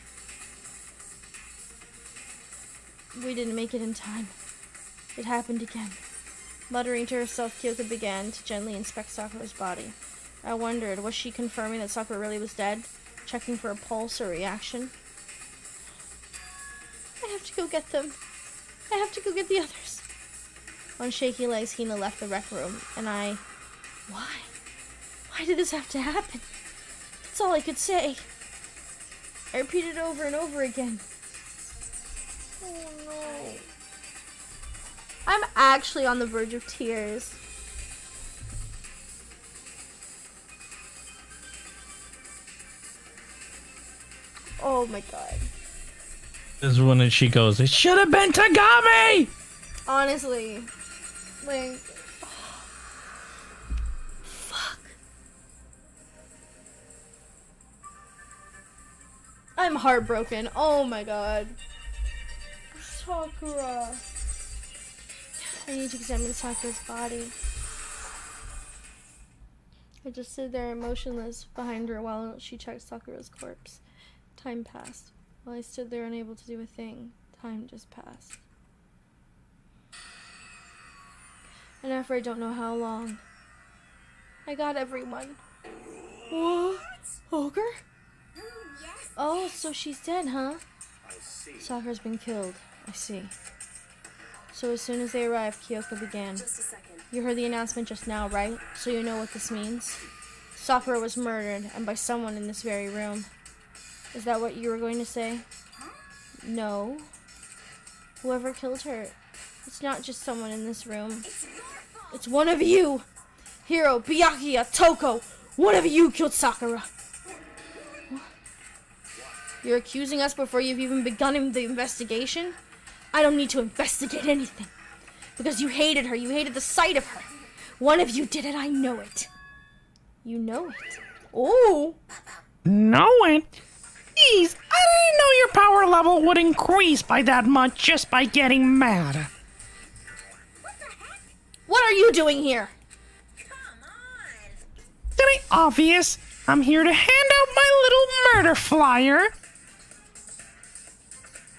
We didn't make it in time. It happened again. Muttering to herself, Kyoko began to gently inspect Sakura's body. I wondered, was she confirming that Sakura really was dead? Checking for a pulse or reaction? I have to go get them. I have to go get the others. On shaky legs, Hina left the rec room, and I... Why? Why did this have to happen? That's all I could say. I repeated over and over again. Oh no. I'm actually on the verge of tears. Oh my god. This is when she goes, it should have been Tagami! Honestly. Like... fuck. I'm heartbroken. Oh my god. Sakura. I need to examine Sakura's body. I just stood there motionless behind her while she checked Sakura's corpse. Time passed. While I stood there unable to do a thing, time just passed. And after I don't know how long, I got everyone. What? Ogre? Yes. Oh, so she's dead, huh? I see. Sakura's been killed. I see. So as soon as they arrived, Kyoko began. Just a second. You heard the announcement just now, right? So you know what this means? Sakura was murdered, and by someone in this very room. Is that what you were going to say? No. Whoever killed her, it's not just someone in this room. It's one of you! Hiro, Byakuya, Toko! One of you killed Sakura! You're accusing us before you've even begun the investigation? I don't need to investigate anything. Because you hated her. You hated the sight of her. One of you did it. I know it. You know it. Oh. Know it? Jeez, I didn't know your power level would increase by that much just by getting mad. What are you doing here? It ain't obvious. I'm here to hand out my little murder flyer.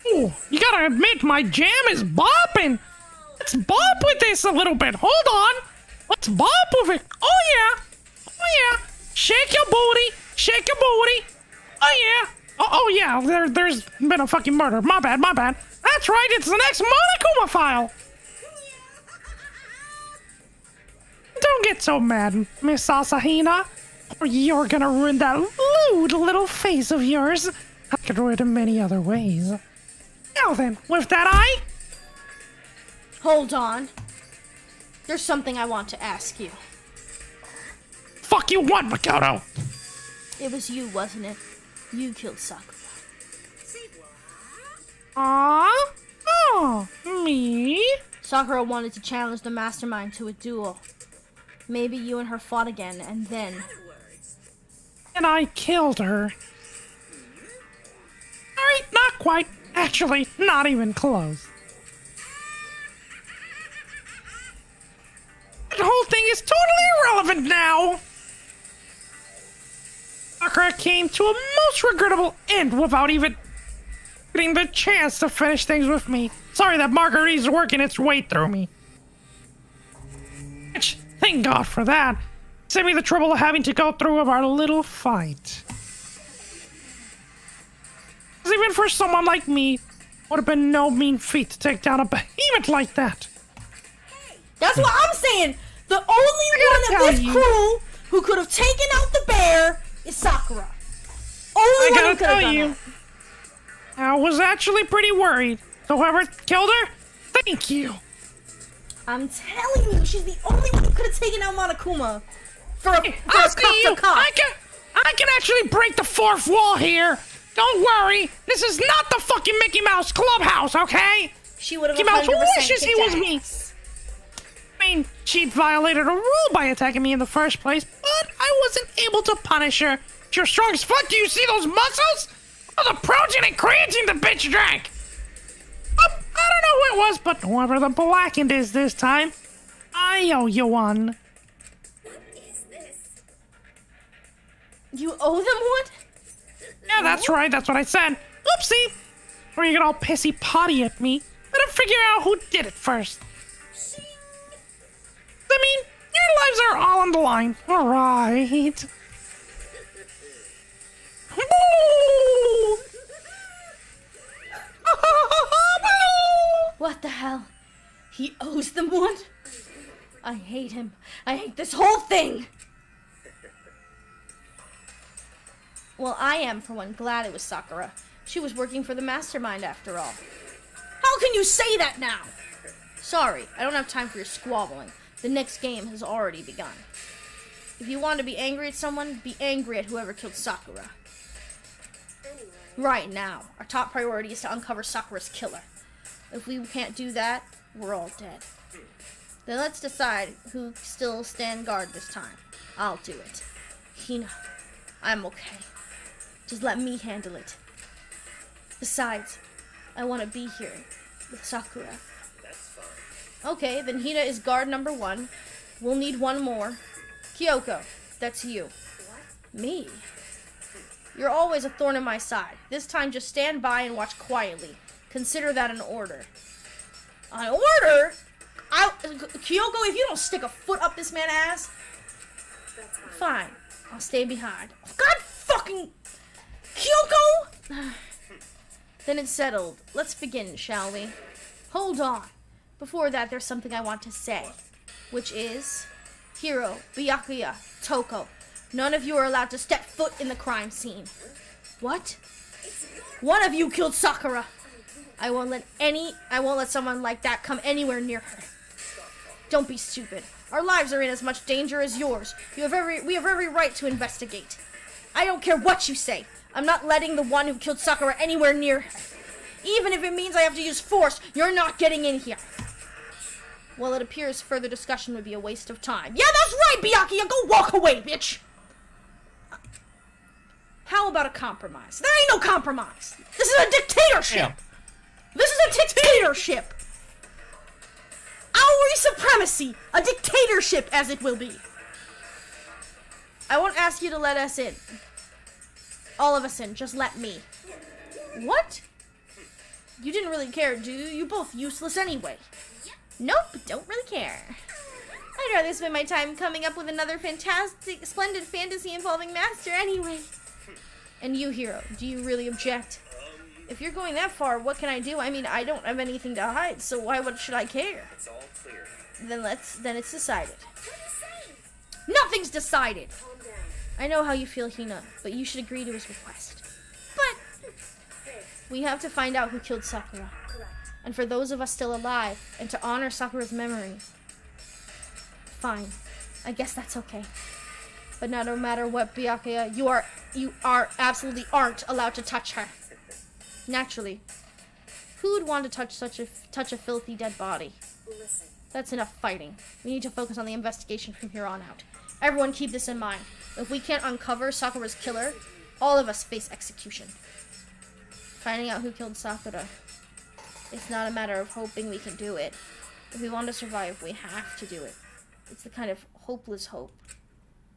Ooh, you gotta admit my jam is bopping. Let's bop with this a little bit. Hold on. Let's bop with it. Oh yeah. Oh yeah. Shake your booty. Shake your booty. Oh yeah. Oh yeah. There's been a fucking murder. My bad. My bad. That's right. It's the next Monokuma file. Don't get so mad, Miss Asahina, or you're gonna ruin that lewd little face of yours. I could ruin it in many other ways. Now then, with that eye... Hold on. There's something I want to ask you. Fuck you what, Makoto? It was you, wasn't it? You killed Sakura. Ah? Oh, me? Sakura wanted to challenge the mastermind to a duel. Maybe you and her fought again, and then... And I killed her. Alright, not quite. Actually, not even close. That whole thing is totally irrelevant now. Sakura came to a most regrettable end without even getting the chance to finish things with me. Sorry that margarita's working its way through me. Which, thank God for that. Saved me the trouble of having to go through with our little fight. Because even for someone like me, would have been no mean feat to take down a behemoth like that. That's what I'm saying! The only one of this crew who could have taken out the bear is Sakura. Only one who could have done it. I was actually pretty worried. So whoever killed her, thank you. I'm telling you, she's the only one who could have taken out Monokuma. For a cup. I can actually break the fourth wall here. Don't worry. This is not the fucking Mickey Mouse Clubhouse, okay? She would have Mickey Mouse 100% wishes he was me. I mean, she'd violated a rule by attacking me in the first place, but I wasn't able to punish her. You're strong as fuck. Do you see those muscles? Oh, the protein and creatine the bitch drank. I don't know who it was, but whoever the blackened is this time, I owe you one. What is this? You owe them one? Yeah, that's right. That's what I said. Oopsie. Or you get all pissy potty at me. Better figure out who did it first. I mean, your lives are all on the line. All right. What the hell? He owes them one? I hate him. I hate this whole thing. Well, I am, for one, glad it was Sakura. She was working for the mastermind after all. How can you say that now? Sorry, I don't have time for your squabbling. The next game has already begun. If you want to be angry at someone, be angry at whoever killed Sakura. Right now, our top priority is to uncover Sakura's killer. If we can't do that, we're all dead. Then let's decide who still stand guard this time. I'll do it. Hina, I'm okay. Just let me handle it. Besides, I want to be here with Sakura. Okay, then Hina is guard number 1. We'll need one more. Kyoko, that's you. Me? You're always a thorn in my side. This time just stand by and watch quietly. Consider that an order. An order? Kyoko, if you don't stick a foot up this man's ass, fine. I'll stay behind. God fucking... Kyoko! Then it's settled. Let's begin, shall we? Hold on. Before that, there's something I want to say. Which is... Hiro, Byakuya, Toko. None of you are allowed to step foot in the crime scene. What? One of you killed Sakura. I won't let someone like that come anywhere near her. Don't be stupid. Our lives are in as much danger as yours. We have every right to investigate. I don't care what you say. I'm not letting the one who killed Sakura anywhere near her. Even if it means I have to use force, you're not getting in here. Well, it appears further discussion would be a waste of time. Yeah, that's right, Byakuya! Go walk away, bitch! How about a compromise? There ain't no compromise! This is a dictatorship! Yeah. This is a dictatorship! Our supremacy! A dictatorship, as it will be. I won't ask you to let us in. All of us in, just let me. What? You didn't really care, do you? You're both useless anyway. Nope, don't really care. I'd rather spend my time coming up with another fantastic, splendid fantasy involving Master anyway. And you, Hiro, do you really object? If you're going that far, what can I do? I mean, I don't have anything to hide, so what should I care? It's all clear. Then it's decided. Nothing's decided! I know how you feel, Hina, but you should agree to his request. But we have to find out who killed Sakura. And for those of us still alive, and to honor Sakura's memory. Fine. I guess that's okay. But now, no matter what, Byakuya, you absolutely aren't allowed to touch her. Naturally. Who would want to touch a filthy dead body? Listen. That's enough fighting. We need to focus on the investigation from here on out. Everyone keep this in mind. If we can't uncover Sakura's killer, all of us face execution. Finding out who killed Sakura. It's not a matter of hoping we can do it. If we want to survive, we have to do it. It's the kind of hopeless hope.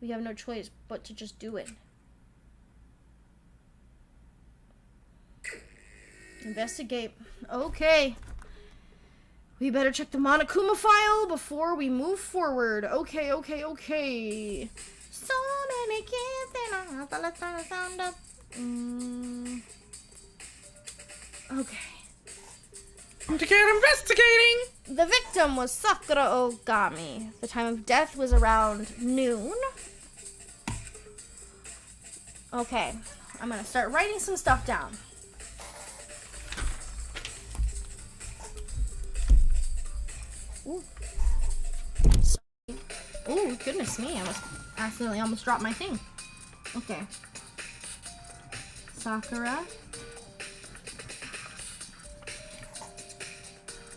We have no choice but to just do it. Investigate. Okay. We better check the Monokuma file before we move forward. Okay. So many kids and I have to let the sound up. Okay. To get investigating! The victim was Sakura Ogami. The time of death was around noon. Okay, I'm gonna start writing some stuff down. Ooh. Sorry. Ooh, goodness me, I accidentally almost dropped my thing. Okay. Sakura.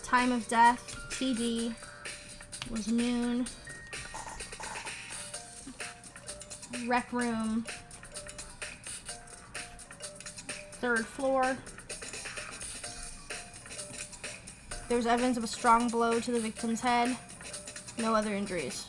Time of death, TD, was noon. Rec room, 3rd floor. There's evidence of a strong blow to the victim's head. No other injuries.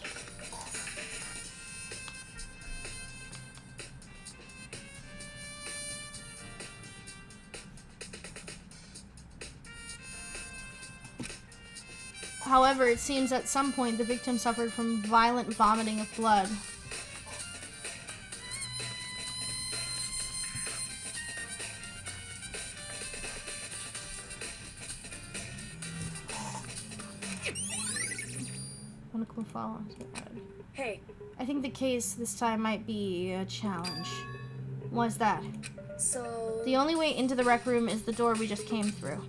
However, it seems at some point the victim suffered from violent vomiting of blood. Hey. I think the case this time might be a challenge. Why's that? So... The only way into the rec room is the door we just came through.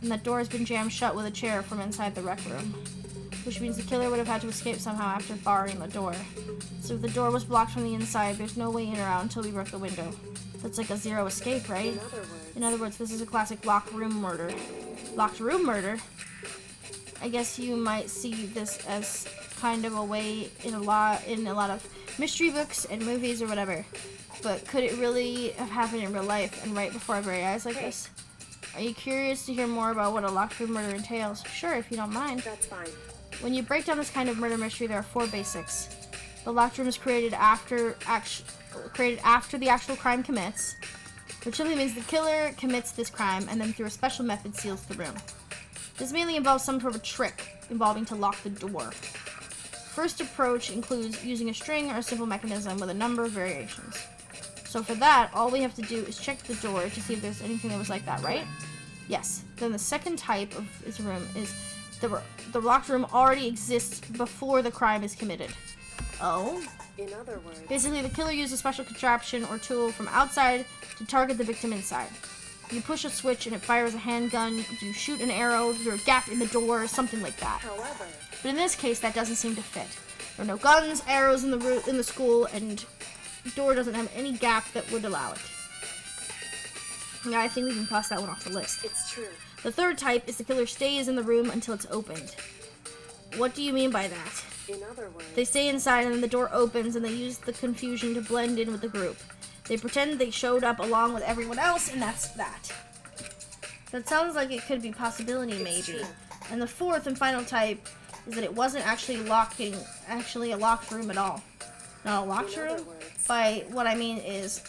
And that door has been jammed shut with a chair from inside the rec room. Which means the killer would have had to escape somehow after barring the door. So if the door was blocked from the inside, there's no way in or out until we broke the window. That's like a zero escape, right? In other words, this is a classic locked room murder. Locked room murder? I guess you might see this as kind of a way in a lot of mystery books and movies or whatever. But could it really have happened in real life and right before our very eyes like this? Are you curious to hear more about what a locked room murder entails? Sure, if you don't mind. That's fine. When you break down this kind of murder mystery, there are 4 basics. The locked room is created after the actual crime commits, which simply means the killer commits this crime and then through a special method seals the room. This mainly involves some sort of trick involving to lock the door. First approach includes using a string or a simple mechanism with a number of variations. So for that, all we have to do is check the door to see if there's anything that was like that, right? Yes. Then the second type of this room is the locked room already exists before the crime is committed. Oh? In other words, Basically, the killer used a special contraption or tool from outside to target the victim inside. You push a switch and it fires a handgun, you shoot an arrow through a gap in the door, something like that. however, But in this case, that doesn't seem to fit. There are no guns, arrows in the school, and the door doesn't have any gap that would allow it. Yeah, I think we can cross that one off the list. it's true. The third type is the killer stays in the room until it's opened. What do you mean by that? In other words, They stay inside and then the door opens and they use the confusion to blend in with the group. They pretend they showed up along with everyone else, and that's that. That sounds like it could be possibility, maybe. true. And the fourth and final type is that it wasn't actually a locked room at all. Not a locked In other room. words. By what I mean is,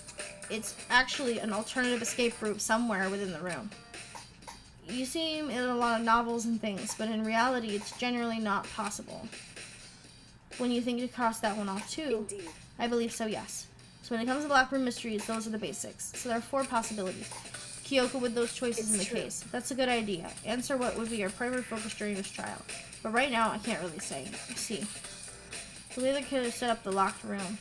it's actually an alternative escape route somewhere within the room. You see it in a lot of novels and things, but in reality, it's generally not possible. When you think you cross that one off too, Indeed. I believe so, yes. So when it comes to locked room mysteries, those are the basics. So there are 4 possibilities. Kyoko with those choices It's in the true. case. That's a good idea. Answer what would be your primary focus during this trial. But right now, I can't really say. See. The way the killer set up the locked room.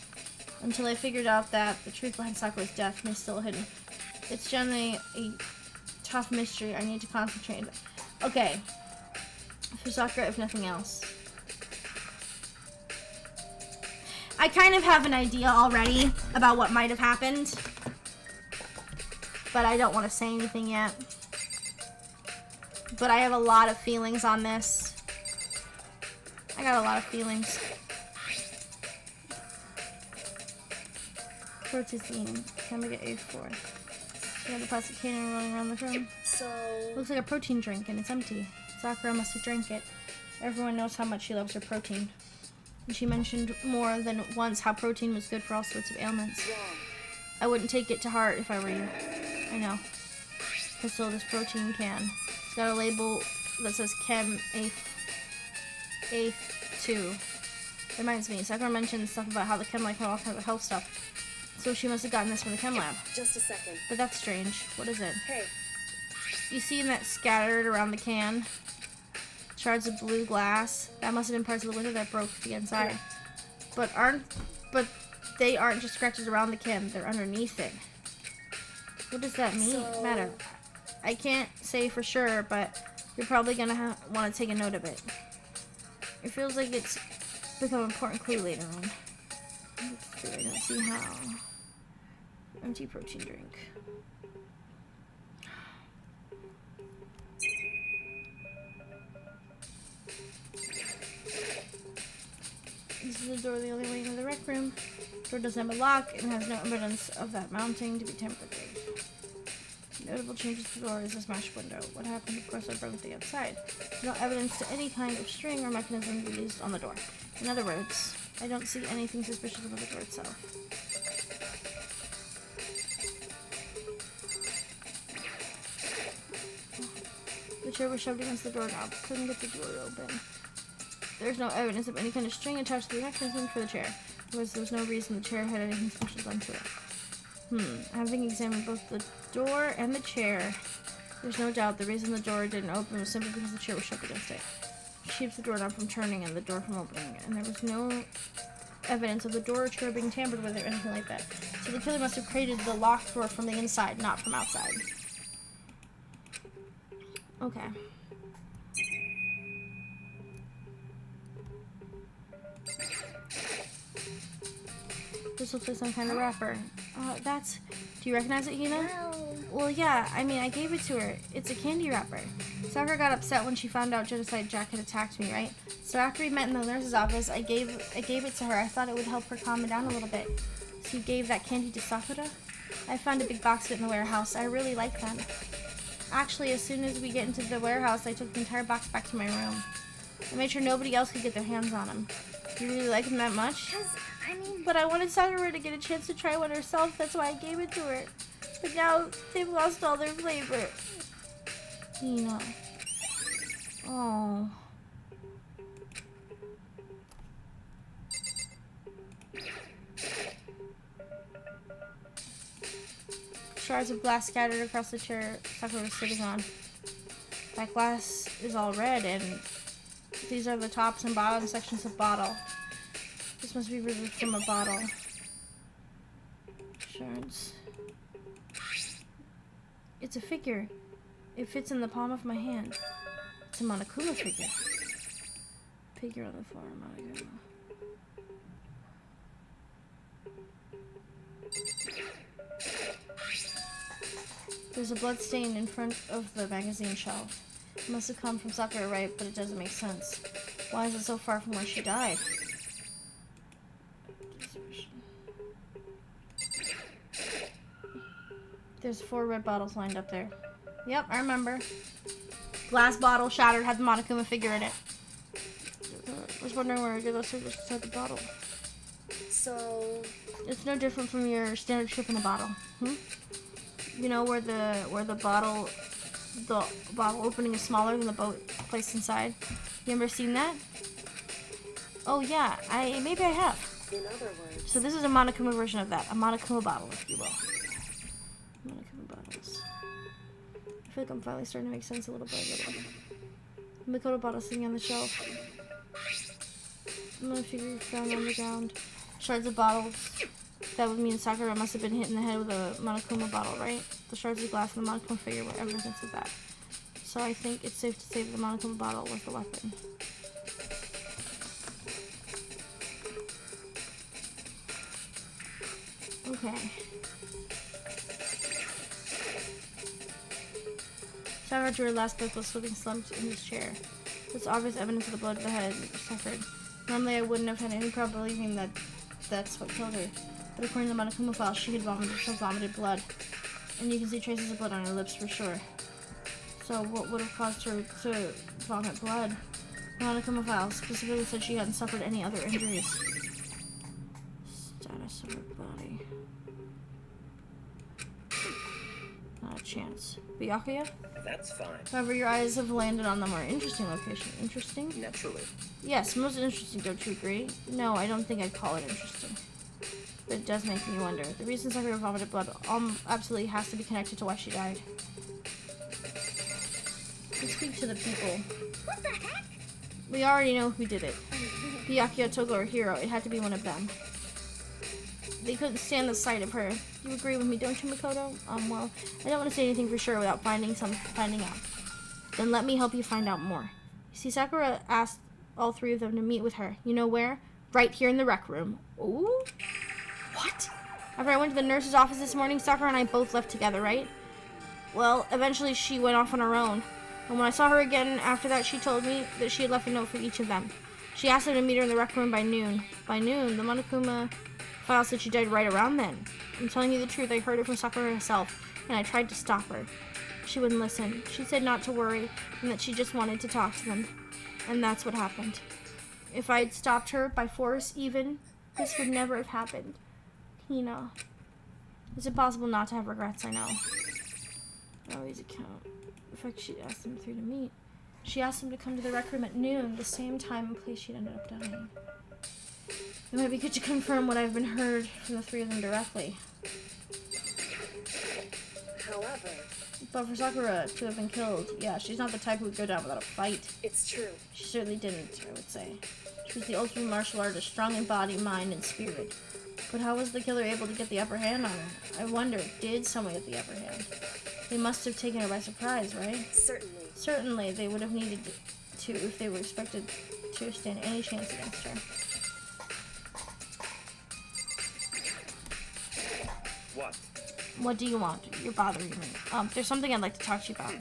Until I figured out that the truth behind Sakura's death may still hidden. It's generally a tough mystery. I need to concentrate. Okay. For Sakura, if nothing else. I kind of have an idea already about what might have happened. But I don't want to say anything yet. But I have a lot of feelings on this. I got a lot of feelings. Protein. Can we get A4? We have the plastic can rolling around the room. So, Looks like a protein drink and it's empty. Sakura must have drank it. Everyone knows how much she loves her protein. And she mentioned more than once how protein was good for all sorts of ailments. wrong. I wouldn't take it to heart if I were you. I know. Crystal, this protein can. It's got a label that says Chem A2. Reminds me, Sakura mentioned stuff about how the Chem lab had all kinds of health stuff. So she must have gotten this from the Chem lab. Just a second. But that's strange. What is it? Hey, You see that scattered around the can? Shards of blue glass. That must have been parts of the window that broke the inside. But they aren't just scratches around the can, they're underneath it. What does that mean? So- Matter? I can't say for sure, but you're probably gonna want to take a note of it. It feels like it's become an important clue later on. Let's see, I don't see how. Empty protein drink. This is the door the only way into the rec room. Door doesn't have a lock and has no evidence of that mounting to be tampered with. Notable changes to the door is a smashed window. What happened, of course, I broke the outside. No evidence to any kind of string or mechanism used on the door. In other words, I don't see anything suspicious about the door itself. The chair was shoved against the doorknob. Couldn't get the door open. There's no evidence of any kind of string attached to the mechanism for the chair. Otherwise, there's no reason the chair had anything special done to it. Having examined both the door and the chair, there's no doubt the reason the door didn't open was simply because the chair was shoved against it. She keeps the doorknob from turning and the door from opening, and there was no evidence of the door or chair being tampered with or anything like that. So the killer must have created the locked door from the inside, not from outside. Okay. This looks like some kind of wrapper. Do you recognize it, Hina? Well, yeah, I mean, I gave it to her. It's a candy wrapper. Sakura got upset when she found out Genocide Jack had attacked me, right? So after we met in the nurse's office, I gave it to her. I thought it would help her calm down a little bit. So you gave that candy to Sakura? I found a big box of it in the warehouse. I really like them. Actually, as soon as we get into the warehouse, I took the entire box back to my room. I made sure nobody else could get their hands on him. You really like him that much? But I wanted Sakura to get a chance to try one herself, that's why I gave it to her. But now, they've lost all their flavor. Hina. Oh. Shards of glass scattered across the chair Sakura was sitting on. That glass is all red, and these are the tops and bottom sections of bottle. This must be removed from a bottle. Shards. It's a figure. It fits in the palm of my hand. It's a Monokuma figure. Figure on the floor, Monokuma. There's a blood stain in front of the magazine shelf. It must have come from Sakura, right? But it doesn't make sense. Why is it so far from where she died? There's 4 red bottles lined up there. Yep, I remember. Glass bottle shattered, had the Monokuma figure in it. I was wondering where I get those figures inside the bottle. So It's no different from your standard ship in a bottle. You know where the bottle opening is smaller than the boat placed inside? You ever seen that? Oh yeah, maybe I have. in other words, So this is a Monokuma version of that. A Monokuma bottle, if you will. Monokuma bottles. I feel like I'm finally starting to make sense a little by little. Mikoto bottle sitting on the shelf. I'm gonna figure found on the ground. Shards of bottles. That would mean Sakura must have been hit in the head with a Monokuma bottle, right? The shards of glass and the Monokuma figure were evidence of that. So I think it's safe to say that the Monokuma bottle was the weapon. Okay. Sakura drew her last breath while slipping slumped in his chair. It's obvious evidence of the blood to the head suffered. Normally I wouldn't have had any problem believing that that's what killed her. But according to the Monokuma file, she had vomited blood. And you can see traces of blood on her lips for sure. So what would have caused her to vomit blood? The Monokuma file specifically said she hadn't suffered any other injuries. Status of her body. Not a chance. Byakuya? That's fine. However, your eyes have landed on the more interesting location. Interesting? Naturally. Yes, most interesting, don't you agree? No, I don't think I'd call it interesting. But it does make me wonder. The reason Sakura vomited blood absolutely has to be connected to why she died. Let's speak to the people. What the heck? We already know who did it. Byakuya, Togo, or Hiro. It had to be one of them. They couldn't stand the sight of her. You agree with me, don't you, Mikoto? Well, I don't want to say anything for sure without finding out. Then let me help you find out more. You see, Sakura asked all 3 of them to meet with her. You know where? Right here in the rec room. Ooh? What? After I went to the nurse's office this morning, Sakura and I both left together, right? Well, eventually she went off on her own. And when I saw her again after that, she told me that she had left a note for each of them. She asked them to meet her in the rec room by noon. By noon, the Monokuma file said she died right around then. I'm telling you the truth, I heard it from Sakura herself, and I tried to stop her. She wouldn't listen. She said not to worry, and that she just wanted to talk to them. And that's what happened. If I'd stopped her, by force even, this would never have happened. Hina. It's impossible not to have regrets, I know. I always account. In fact, she asked them 3 to meet. She asked them to come to the rec room at noon, the same time and place she'd ended up dying. It might be good to confirm what I've been heard from the 3 of them directly. however, But for Sakura to have been killed, yeah, she's not the type who would go down without a fight. it's true. She certainly didn't, I would say. She was the ultimate martial artist, strong in body, mind, and spirit. But how was the killer able to get the upper hand on her? I wonder, did someone get the upper hand? They must have taken her by surprise, right? Certainly. Certainly, they would have needed to if they were expected to stand any chance against her. What? What do you want? You're bothering me. There's something I'd like to talk to you about.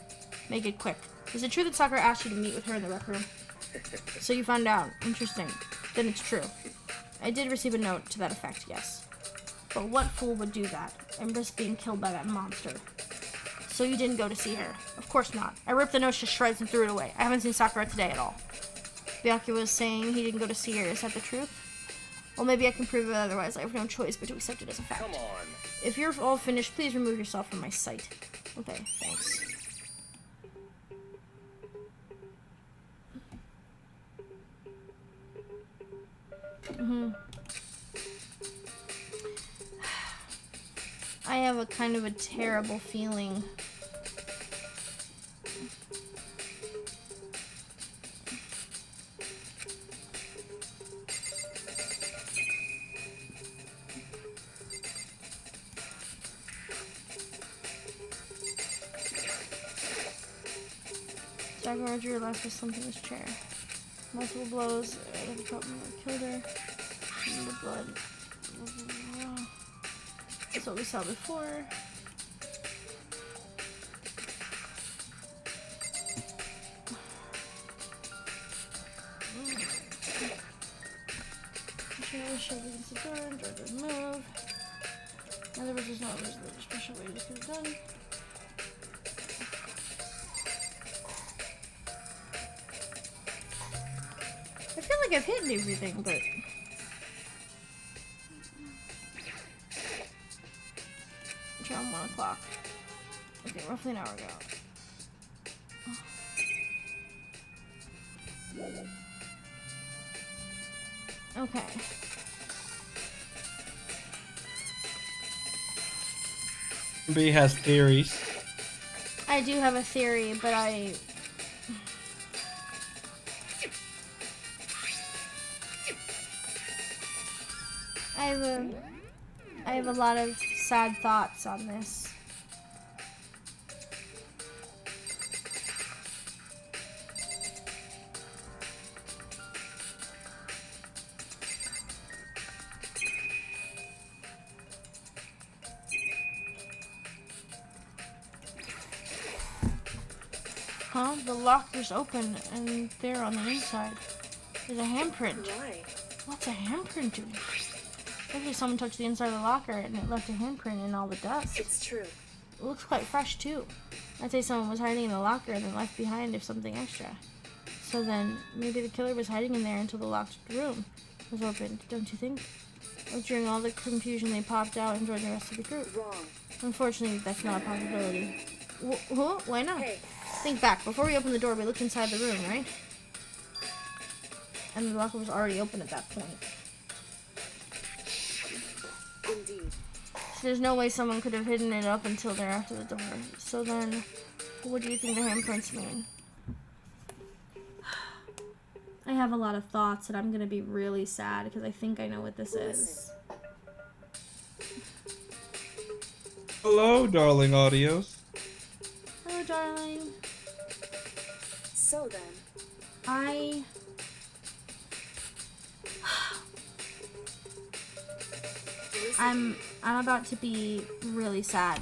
Make it quick. Is it true that Sakura asked you to meet with her in the rec room? So you found out. Interesting. Then it's true. I did receive a note to that effect, yes. But what fool would do that and risk being killed by that monster? So you didn't go to see her. Of course not. I ripped the notes to shreds and threw it away. I haven't seen Sakura today at all. Byakuya was saying he didn't go to see her. Is that the truth? Well, maybe I can prove it otherwise. I have no choice but to accept it as a fact. Come on. If you're all finished, please remove yourself from my sight. Okay, thanks. I have a kind of a terrible feeling. Sakura drew her last with something in his chair. Multiple blows. The problem killed her. And the blood. That's what we saw before. She shoved against the door and tried to move. Now there was just not a special way this could have done. I feel like I've hidden everything, but it's around 1 o'clock. Okay, roughly an hour ago. Okay. B has theories. I do have a theory, but I have a lot of sad thoughts on this. Huh? The locker's open, and there on the inside is a handprint. Why? What's a handprint doing? Maybe someone touched the inside of the locker and it left a handprint in all the dust. It's true. It looks quite fresh too. I'd say someone was hiding in the locker and then left behind if something extra. So then, maybe the killer was hiding in there until the locked room was opened, don't you think? Or during all the confusion they popped out and joined the rest of the group. Wrong. Unfortunately, that's not a possibility. Huh? Why not? Hey. Think back. Before we opened the door, we looked inside the room, right? And the locker was already open at that point. Indeed. So there's no way someone could have hidden it up until they're after the door. So then, what do you think the handprints mean? I have a lot of thoughts and I'm gonna be really sad because I think I know what this is. Hello, darling audios. Hello, darling. So then, I'm about to be really sad.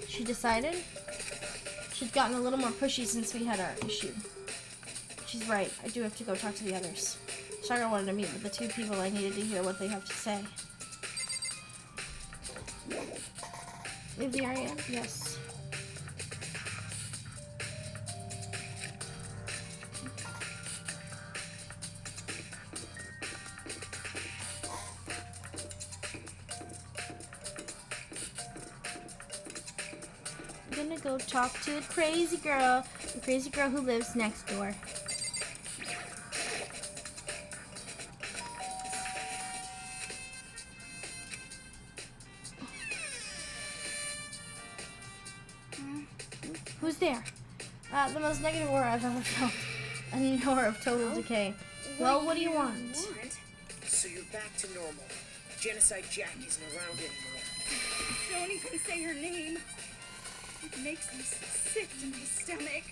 She decided she'd gotten a little more pushy since we had our issue. She's right. I do have to go talk to the others. Sakura wanted to meet with the two people. I needed to hear what they have to say. Leave the area? Yes. I'm gonna go talk to the crazy girl who lives next door. Who's there? The most negative aura I've ever felt. An aura of total decay. Well, what do you want? So you're back to normal. Genocide Jack isn't around anymore. don't even say her name. It makes me sick to my stomach.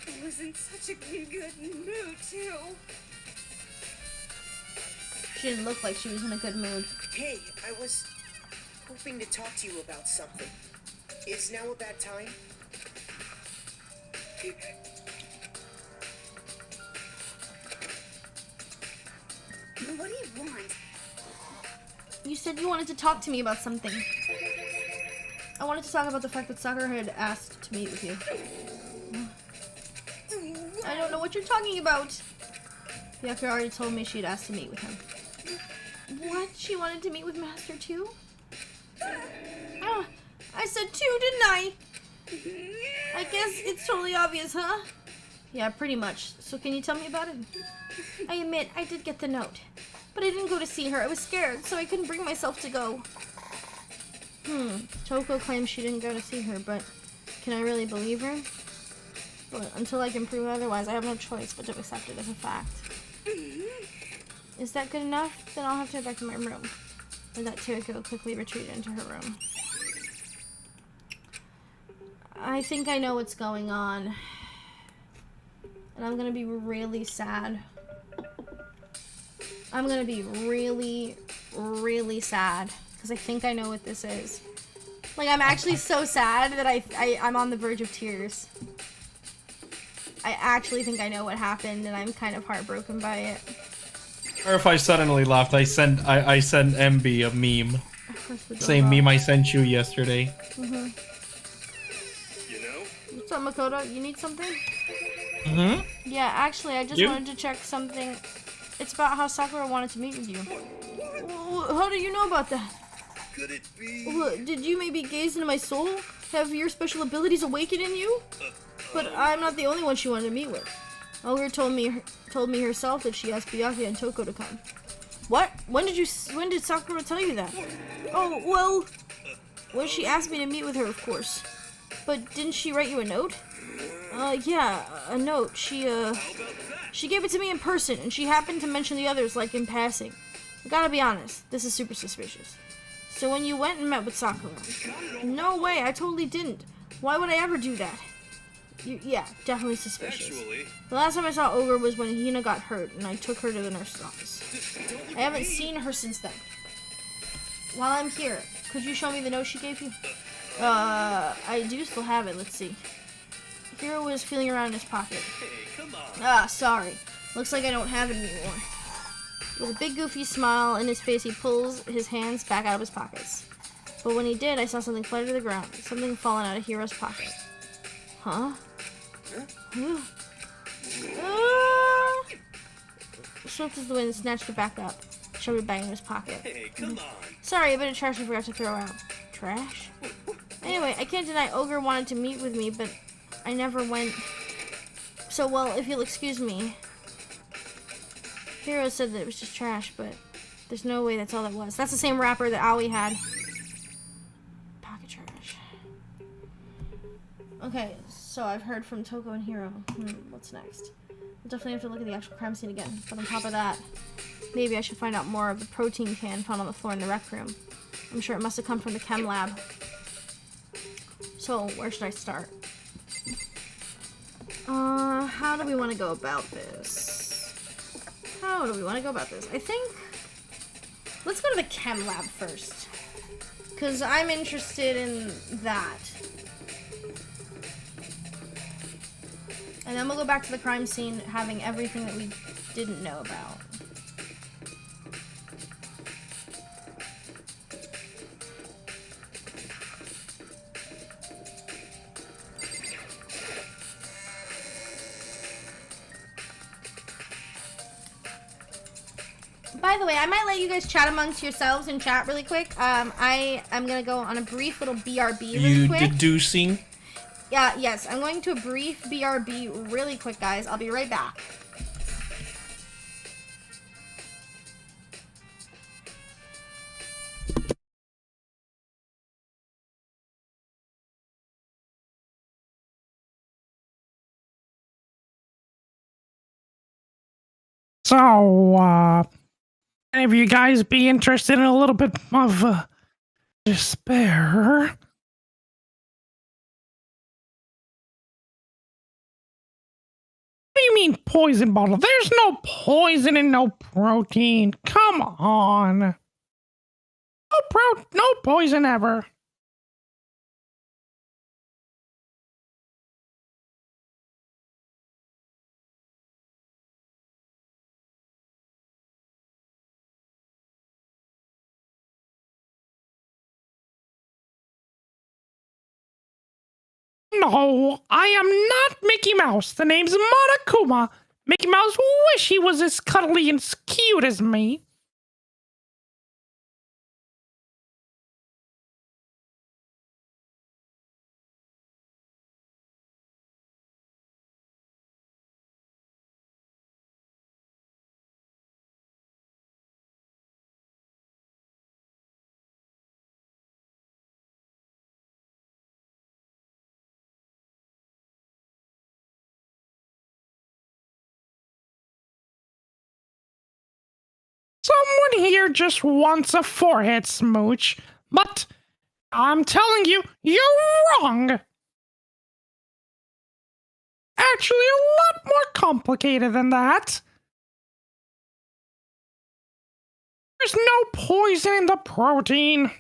I was in such a good mood, too. She didn't look like she was in a good mood. Hey, I was hoping to talk to you about something. Is now a bad time? What do you want? You said you wanted to talk to me about something. I wanted to talk about the fact that Sakura had asked to meet with you. I don't know what you're talking about. Piotr already told me she'd asked to meet with him. What? She wanted to meet with Master too? Oh, I said 2, didn't I? I guess it's totally obvious, huh? Yeah, pretty much. So can you tell me about it? I admit, I did get the note. But I didn't go to see her. I was scared, so I couldn't bring myself to go. Toko claims she didn't go to see her, but can I really believe her? But until I can prove otherwise, I have no choice but to accept it as a fact. Is that good enough? Then I'll have to head back to my room. With that, Toko quickly retreated into her room. I think I know what's going on. And I'm gonna be really sad. I'm gonna be really, really sad. Because I think I know what this is. Like, I'm actually so sad that I'm on the verge of tears. I actually think I know what happened, and I'm kind of heartbroken by it. Or if I suddenly laughed, I sent MB a meme. Same meme I sent you yesterday. You know? What's up, Makoto? You need something? Yeah, actually, I just You? wanted to check something. It's about how Sakura wanted to meet with you. How do you know about that? Could it be? Did you maybe gaze into my soul? Have your special abilities awakened in you? But I'm not the only one she wanted to meet with. Olga told me herself that she asked Byakuya and Toko to come. What? When did Sakura tell you that? Oh, well, when she asked me to meet with her, of course. But didn't she write you a note? Yeah, a note. She gave it to me in person, and she happened to mention the others, like, in passing. I gotta be honest, this is super suspicious. So when you went and met with Sakura? No way, I totally didn't. Why would I ever do that? Yeah, definitely suspicious. Actually, The last time I saw Ogre was when Hina got hurt, and I took her to the nurse's office. I haven't seen her since then. While I'm here, could you show me the note she gave you? I do still have it, let's see. Hiro was feeling around in his pocket. hey, come on. Ah, sorry. Looks like I don't have it anymore. With a big goofy smile in his face, he pulls his hands back out of his pockets. But when he did, I saw something flutter to the ground. Something falling out of Hiro's pocket. Huh? Swift as the wind, snatched it back up, shoved it back in his pocket. Hey, come on. Sorry, a bit of trash I forgot to throw out. Trash? Anyway, I can't deny Ogre wanted to meet with me, but I never went. So, well, if you'll excuse me. Hiro said that it was just trash, but there's no way that's all that was. That's the same wrapper that Aoi had. Pocket trash. Okay, so I've heard from Toko and Hiro. What's next? We'll definitely have to look at the actual crime scene again. But on top of that, maybe I should find out more of the protein can found on the floor in the rec room. I'm sure it must have come from the chem lab. So, where should I start? How do we want to go about this? I think... Let's go to the chem lab first. Because I'm interested in that. And then we'll go back to the crime scene having everything that we didn't know about. By the way, I might let you guys chat amongst yourselves in chat really quick. I am gonna go on a brief little BRB really quick. Deducing? Yeah, yes, I'm going to a brief BRB really quick, guys. I'll be right back. So, any of you guys be interested in a little bit of despair? What do you mean poison bottle? There's no poison and no protein. Come on. No poison ever. No, I am not Mickey Mouse. The name's Monokuma. Mickey Mouse wish he was as cuddly and as cute as me. Someone here just wants a forehead smooch, but I'm telling you, you're wrong. Actually, a lot more complicated than that. There's no poison in the protein.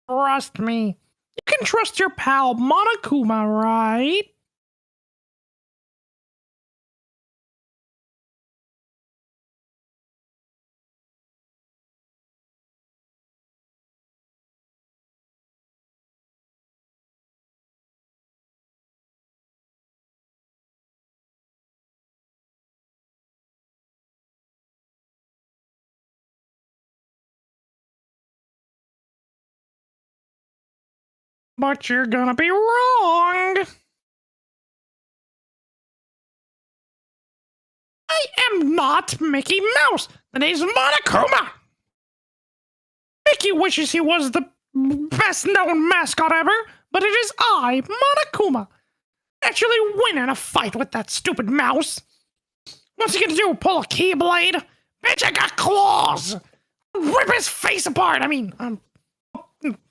Trust me. You can trust your pal Monokuma, right? But you're gonna be wrong. I am not Mickey Mouse. The name's Monokuma. Mickey wishes he was the best known mascot ever, but it is I, Monokuma. Actually win in a fight with that stupid mouse. What's he gonna do? Pull a keyblade? Bitch, I got claws. Rip his face apart. I mean,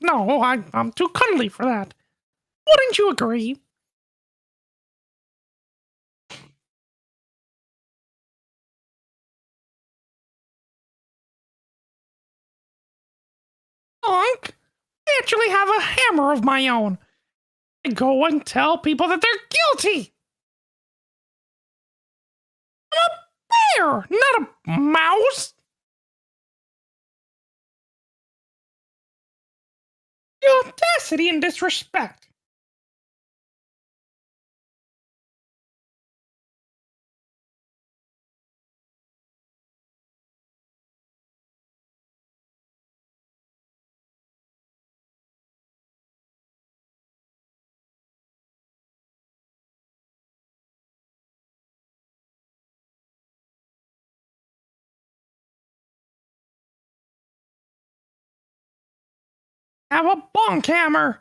no, I'm too cuddly for that. Wouldn't you agree? Honk! I actually have a hammer of my own. I go and tell people that they're guilty. I'm a bear, not a mouse. The audacity and disrespect. Have a bonk hammer.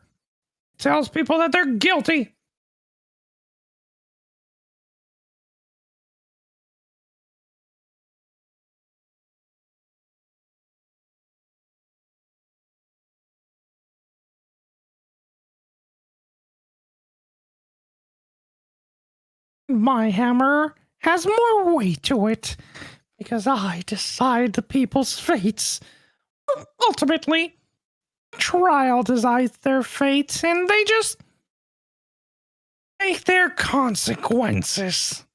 Tells people that they're guilty. My hammer has more weight to it because I decide the people's fates. Ultimately, trial decides their fates and they just take their consequences.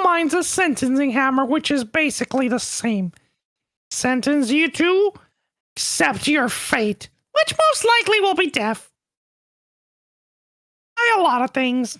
Mine's a sentencing hammer, which is basically the same. Sentence you to accept your fate, which most likely will be death. By a lot of things.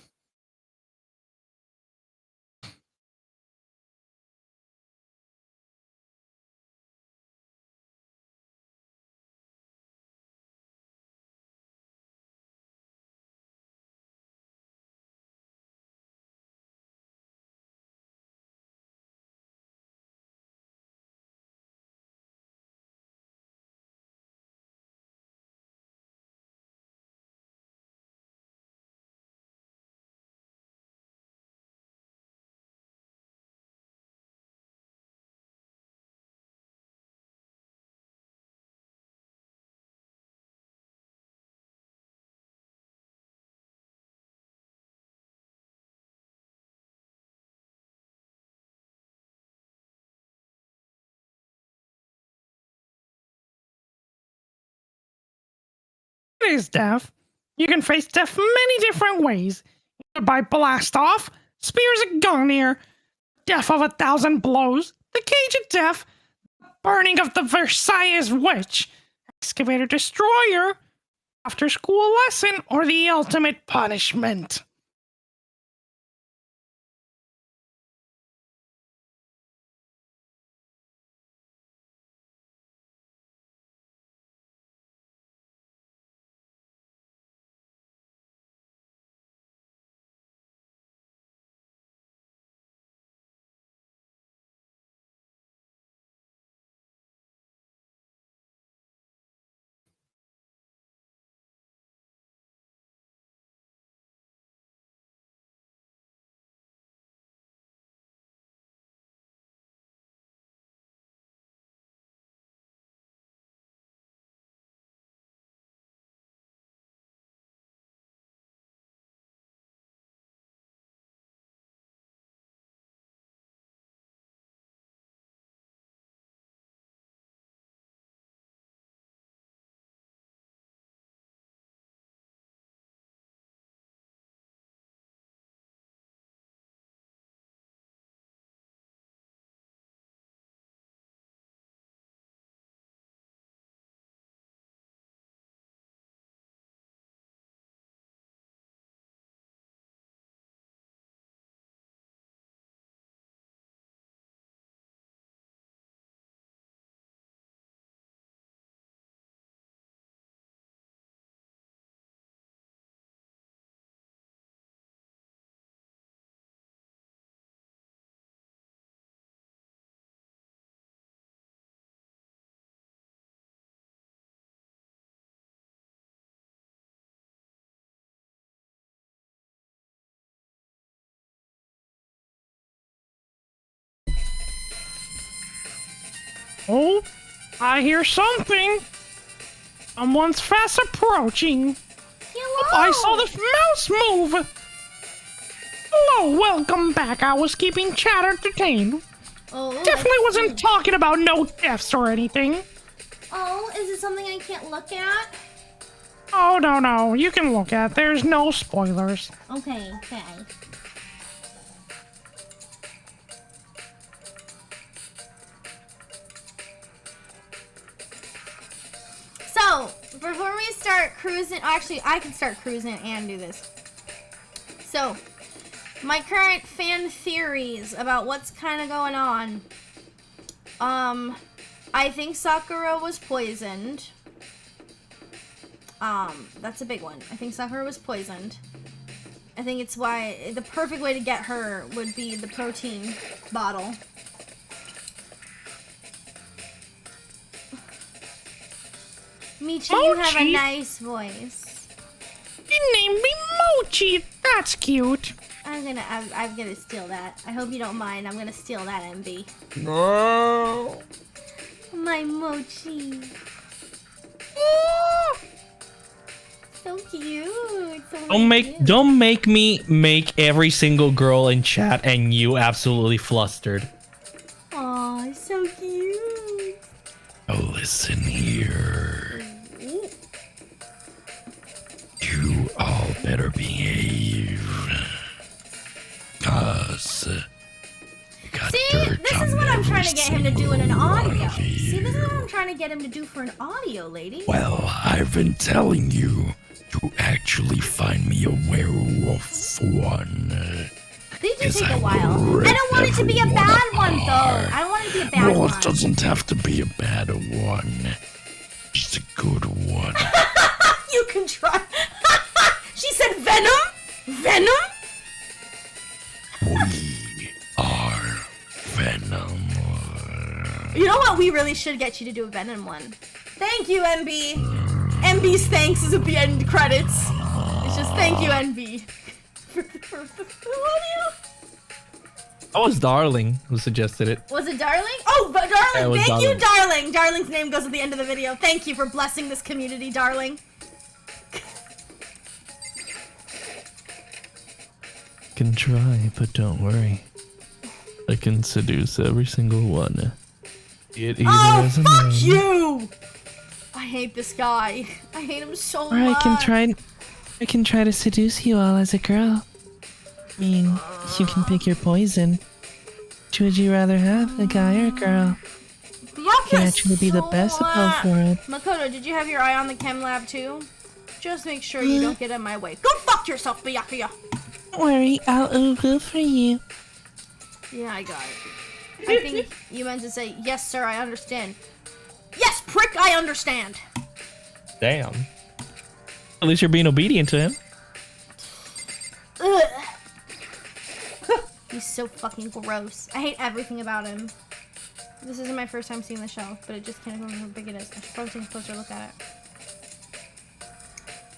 is death. You can face death many different ways. Either by blast off, spears at Gungnir, death of 1,000 blows, the cage of death, burning of the Versailles witch, excavator destroyer, after school lesson, or the ultimate punishment. Oh, I hear something. Someone's fast approaching. Hello. I saw the mouse move. Hello, welcome back. I was keeping chat entertained. Oh, Definitely wasn't talking about no deaths or anything. Oh, is it something I can't look at? Oh, no. You can look at it. There's no spoilers. Okay. So, before we start cruising, actually, I can start cruising and do this. So, my current fan theories about what's kind of going on. I think Sakura was poisoned. That's a big one. I think Sakura was poisoned. I think it's why the perfect way to get her would be the protein bottle. Michi, you have a nice voice. You named me Mochi. That's cute. I'm gonna steal that. I hope you don't mind. I'm gonna steal that, MB. No. My Mochi. So cute. So Don't make me make every single girl in chat and you absolutely flustered. Aw, so cute. Oh, listen here. You all better behave. Cause you got dirt this on is what I'm trying to get him to do in an audio. See, this is what I'm trying to get him to do for an audio, lady. Well, I've been telling you to actually find me a werewolf one. They do take a while. I don't want it to be a bad one, though. I don't want it to be a bad one. Well, it doesn't have to be a bad one. Just a good one. You can try. She said Venom? Venom? We are Venom. You know what? We really should get you to do a Venom one. Thank you, MB. MB's thanks is at the end credits. It's just thank you, NB. That was Darling who suggested it. Was it Darling? Oh, but Darling, Yeah, thank you, Darling. Darling's name goes at the end of the video. Thank you for blessing this community, Darling. Can try, but don't worry. I can seduce every single one. It either Oh, as a fuck man you! I hate this guy. I hate him so Or much. I can try to seduce you all as a girl. I mean, you can pick your poison. Which would you rather have, a guy or a girl? You can actually be the best support for it. Makoto, did you have your eye on the chem lab too? Just make sure you don't get in my way. Go fuck yourself, Byakuya! Don't worry, I'll Ugu for you. Yeah, I got it. I think you meant to say, yes, sir, I understand. Yes, prick, I understand! Damn. At least you're being obedient to him. Ugh. He's so fucking gross. I hate everything about him. This isn't my first time seeing the shelf, but it just can't remember how big it is. I should probably take a closer look at it.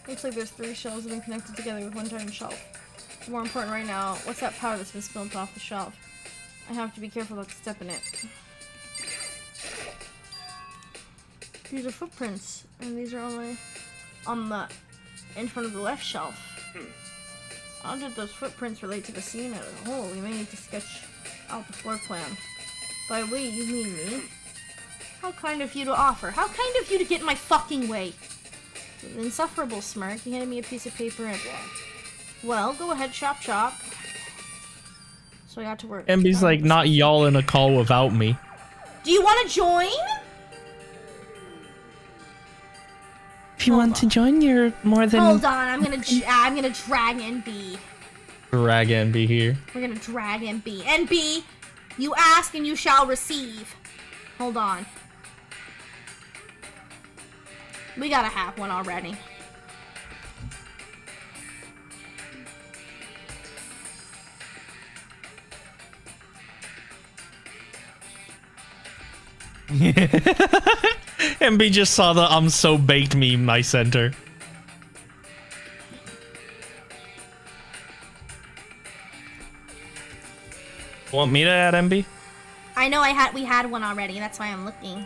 Looks like there's 3 shelves that have been connected together with one giant shelf. More important right now, what's that powder that's been spilled off the shelf? I have to be careful not to step in it. These are footprints, and these are only on the in front of the left shelf. How did those footprints relate to the scene as a whole? We may need to sketch out the floor plan. By we, you mean me? How kind of you to offer. How kind of you to get in my fucking way. With an insufferable smirk, he handed me a piece of paper and well, go ahead, chop chop. So I got to work. MB's like, not y'all in a call without me. Do you want to join? If you want to join, you're more than... Hold on, I'm gonna drag NB. Drag NB here. We're gonna drag NB. NB, you ask and you shall receive. Hold on. We gotta have one already. MB just saw the I'm so baked meme I sent her. Want me to add MB? I know we had one already, that's why I'm looking.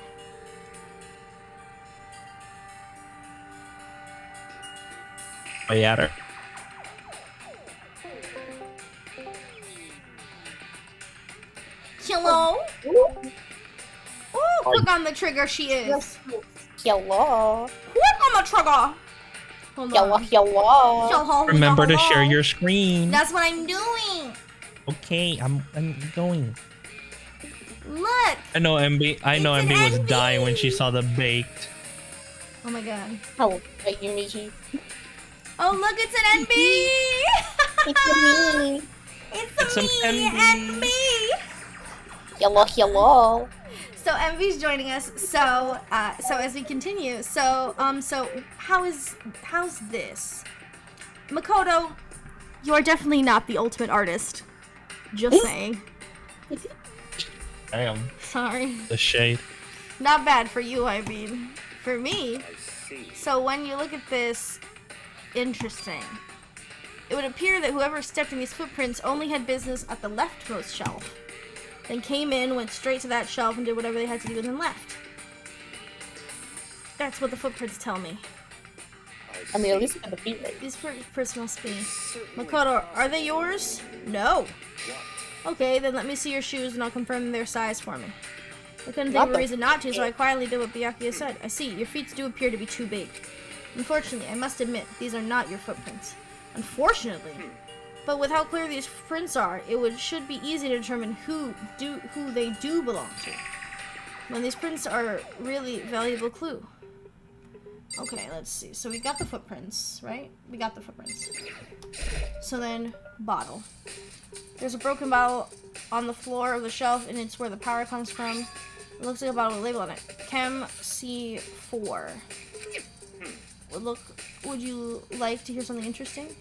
I add her. Hello? Oh, click on the trigger, she is. Hello. Click on the trigger. Hold on. Hello. Remember to share your screen. That's what I'm doing. Okay, I'm going. Look. I know MB was dying when she saw the baked. Oh my god. Oh, wait, you mean Oh look, it's an NB. It's me. It's me, NB. Hello. So Envy's joining us. So as we continue, so how's this? Makoto, you are definitely not the ultimate artist. Just saying. Damn. Sorry. The shade. Not bad for you, I mean. For me. So when you look at this, interesting. It would appear that whoever stepped in these footprints only had business at the leftmost shelf. Then came in, went straight to that shelf, and did whatever they had to do, and then left. That's what the footprints tell me. I mean, at least got the feet right. These footprints must be. Makoto, are they yours? No. Okay, then let me see your shoes, and I'll confirm their size for me. I couldn't think of a reason not to, so I quietly did what Byakuya said. I see, your feet do appear to be too big. Unfortunately, I must admit, these are not your footprints. Unfortunately. But with how clear these prints are, should be easy to determine who they do belong to. When these prints are really valuable clue. Okay, let's see. So we got the footprints, right? We got the footprints. So then, bottle. There's a broken bottle on the floor of the shelf, and it's where the power comes from. It looks like a bottle with a label on it. Chem C4. Would you like to hear something interesting?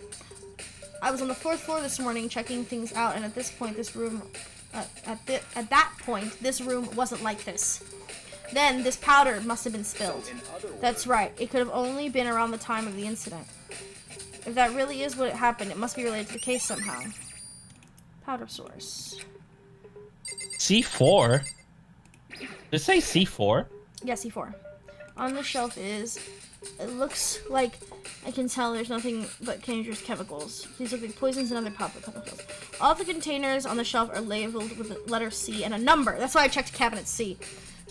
I was on the 4th floor this morning checking things out, and at this point, this room wasn't like this. Then this powder must have been spilled. That's right. It could have only been around the time of the incident. If that really is what happened, it must be related to the case somehow. Powder source. C4? Did it say C4? Yeah, C4. On the shelf is... It looks like I can tell there's nothing but dangerous chemicals. These look like poisons and other popular chemicals. All the containers on the shelf are labeled with the letter C and a number. That's why I checked cabinet C.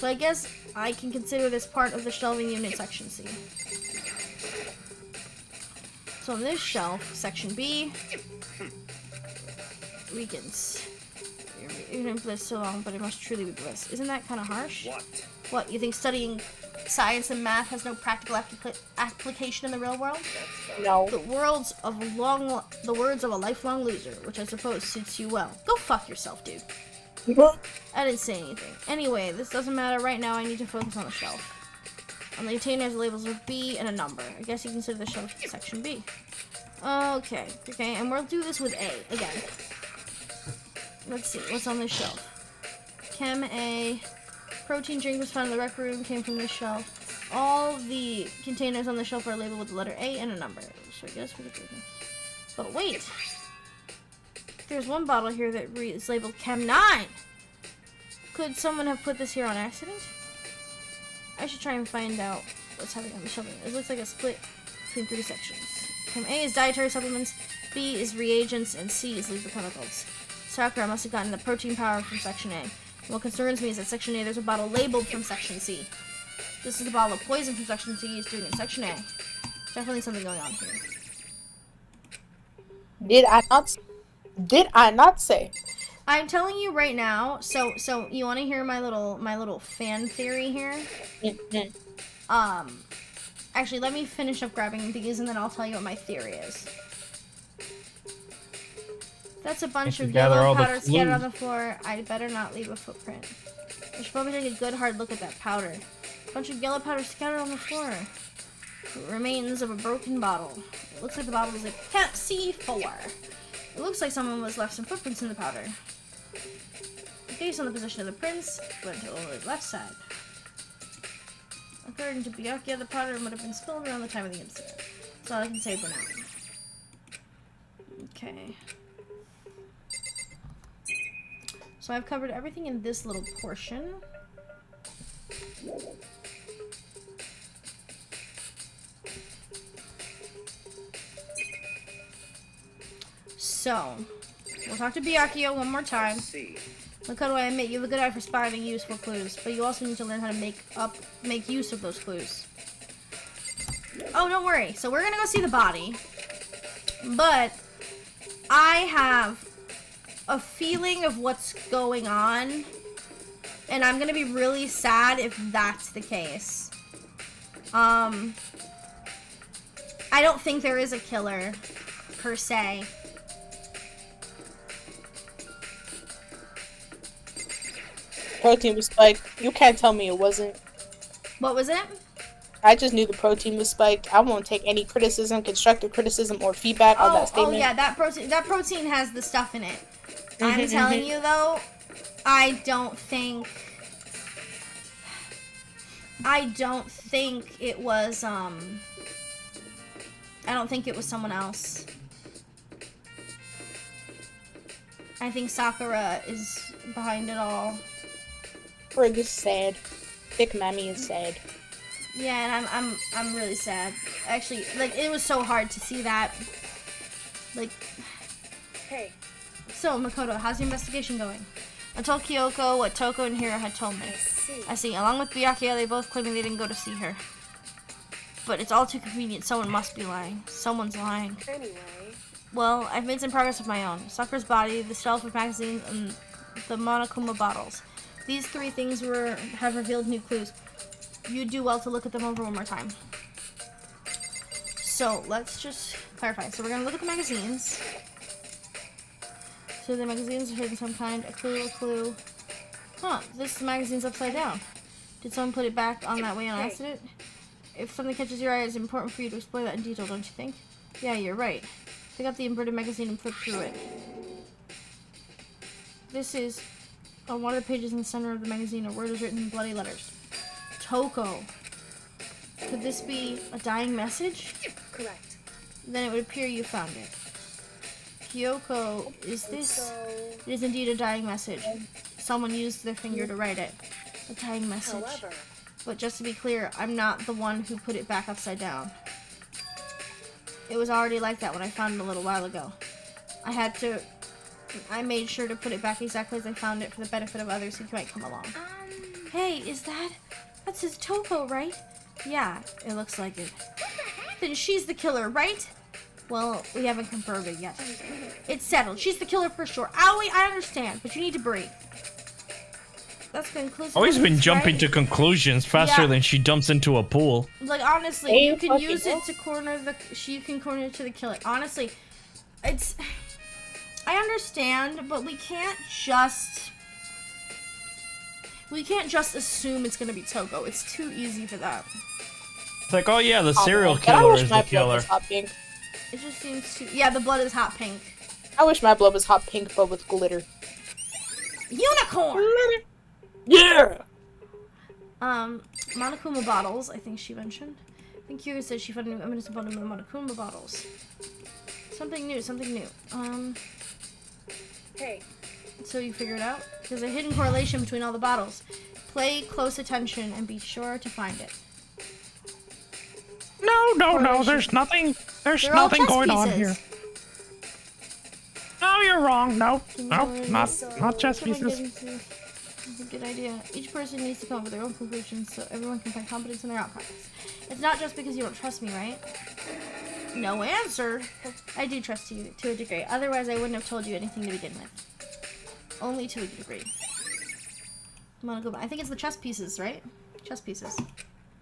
So I guess I can consider this part of the shelving unit section C. So on this shelf, section B, weakens. Even if bliss so long, but it must truly be bliss. Isn't that kind of harsh? What? What, you think studying science and math has no practical application in the real world? No. The words of a lifelong loser, which I suppose suits you well. Go fuck yourself, dude. I didn't say anything. Anyway, this doesn't matter right now. I need to focus on the shelf. On the container has labels of B and a number. I guess you consider the shelf section B. Okay, and we'll do this with A again. Let's see, what's on this shelf? Chem A. Protein drink was found in the rec room, came from this shelf. All the containers on the shelf are labeled with the letter A and a number. So I guess we could do this. But wait! There's one bottle here that is labeled Chem 9! Could someone have put this here on accident? I should try and find out what's happening on the shelving. It looks like a split between 3 sections. Chem A is dietary supplements, B is reagents, and C is lethal chemicals. Sakura must have gotten the protein powder from section A. What concerns me is that section A, there's a bottle labeled from section C. This is the bottle of poison from section C is doing in section A. Definitely something going on here. Did I not say? I'm telling you right now, so you want to hear my little fan theory here? Actually, let me finish up grabbing these and then I'll tell you what my theory is. That's a bunch of yellow powder scattered on the floor. I'd better not leave a footprint. I should probably take a good hard look at that powder. A bunch of yellow powder scattered on the floor. Remains of a broken bottle. It looks like the bottle is a C4. It looks like someone was left some footprints in the powder. Based on the position of the prints, went to the left side. According to Byakuya, the powder would have been spilled around the time of the incident. That's all I can say for now. Okay. So I've covered everything in this little portion. So, we'll talk to Byakuya one more time. Makoto, I admit you have a good eye for spotting useful clues, but you also need to learn how to make use of those clues. Oh, don't worry. So we're gonna go see the body, but I have a feeling of what's going on, and I'm gonna be really sad if that's the case. I don't think there is a killer, per se. Protein was spiked. You can't tell me it wasn't. What was it? I just knew the protein was spiked. I won't take any criticism, constructive criticism, or feedback on that statement. Oh yeah, that protein has the stuff in it. I'm telling you though, I don't think it was I don't think it was someone else. I think Sakura is behind it all. Frig is sad. Thick Mammy is sad. Yeah, and I'm really sad. Actually, like, it was so hard to see that. Like, Hey, so Makoto, how's your investigation going? I told Kyoko what Toko and Hiro had told me. I see. Along with Byakuya, they both claiming they didn't go to see her. But it's all too convenient. Someone must be lying. Someone's lying. anyway. Well, I've made some progress of my own. Sakura's body, the shelf of magazines, and the Monokuma bottles. These 3 things have revealed new clues. You'd do well to look at them over one more time. So, let's just clarify. So we're going to look at the magazines. So the magazines are hidden some kind. A clue. Huh, this magazine's upside down. Did someone put it back on that way on accident? If something catches your eye, it's important for you to explore that in detail, don't you think? Yeah, you're right. Pick up the inverted magazine and flip through it. This is... On one of the pages in the center of the magazine, a word is written in bloody letters. Toko. Could this be a dying message? Correct. Then it would appear you found it. Kyoko, is this... It is indeed a dying message. Someone used their finger to write it. A dying message. However, But just to be clear, I'm not the one who put it back upside down. It was already like that when I found it a little while ago. I made sure to put it back exactly as I found it for the benefit of others who might come along. Hey, is that's his Toko, right? Yeah, it looks like it. Then she's the killer, right? Well, we haven't confirmed it yet. It's settled. She's the killer for sure. Aoi, I understand, but you need to breathe. That's conclusive. Always been evidence, jumping right? to conclusions faster Yeah. than she dumps into a pool. Like, honestly, Hey, you can fucking use hell. it to corner the... You can corner it to the killer. Honestly, it's... I understand, but we can't just... We can't just assume it's gonna be Toko. It's too easy for that. It's like, oh yeah, the Oh, serial man, but I killer wish is my the blood killer. was hot pink. It just seems too... Yeah, the blood is hot pink. I wish my blood was hot pink, but with glitter. Unicorn! Yeah! Monokuma bottles, I think she mentioned. I think Kira said she found a new evidence about the Monokuma bottles. Something new, something new. Hey, So you figure it out? There's a hidden correlation between all the bottles. Pay close attention and be sure to find it. No, there's nothing They're all chess going on pieces. here. No, you're wrong. Nope, not chess Someone pieces. getting to- That's a good idea. Each person needs to come up with their own conclusions so everyone can find competence in their outcomes. It's not just because you don't trust me, right? No answer. I do trust you to a degree. Otherwise, I wouldn't have told you anything to begin with. Only to a degree. Monokuma. I think it's the chess pieces, right? Chess pieces.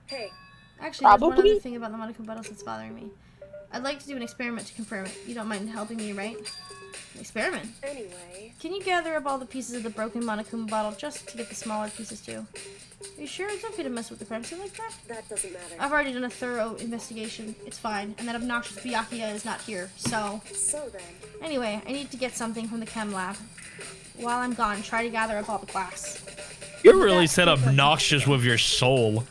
hey, Actually, there's one Probably. other thing about the Monokuma bottles that's bothering me. I'd like to do an experiment to confirm it. You don't mind helping me, right? An experiment? anyway. Can you gather up all the pieces of the broken Monokuma bottle just to get the smaller pieces too? Are you sure it's okay to mess with the crime scene like that? That doesn't matter. I've already done a thorough investigation. It's fine. And that obnoxious Byakuya is not here. So, So then, anyway, I need to get something from the chem lab. While I'm gone, try to gather up all the glass. You really said obnoxious with your soul.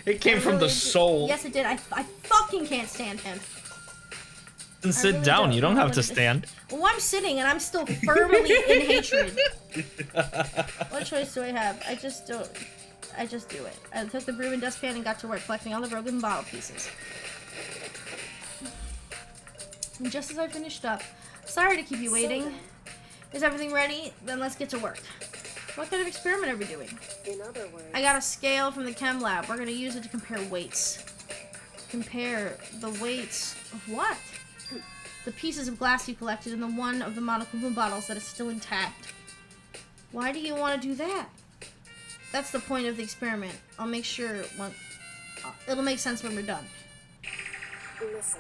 It came from the soul. Yes, it did. I fucking can't stand him. And I sit really down. don't. You don't I have to really- stand. Well, I'm sitting and I'm still firmly in hatred. What choice do I have? I just do it. I took the broom and dustpan and got to work collecting all the broken bottle pieces. And just as I finished up, sorry to keep you waiting. Is everything ready? Then let's get to work. What kind of experiment are we doing? in other words, I got a scale from the chem lab. We're gonna use it to compare weights. Compare the weights of what? The pieces of glass you collected and the one of the Monokuma bottles that is still intact. Why do you want to do that? That's the point of the experiment. I'll make sure it'll make sense when we're done. listen.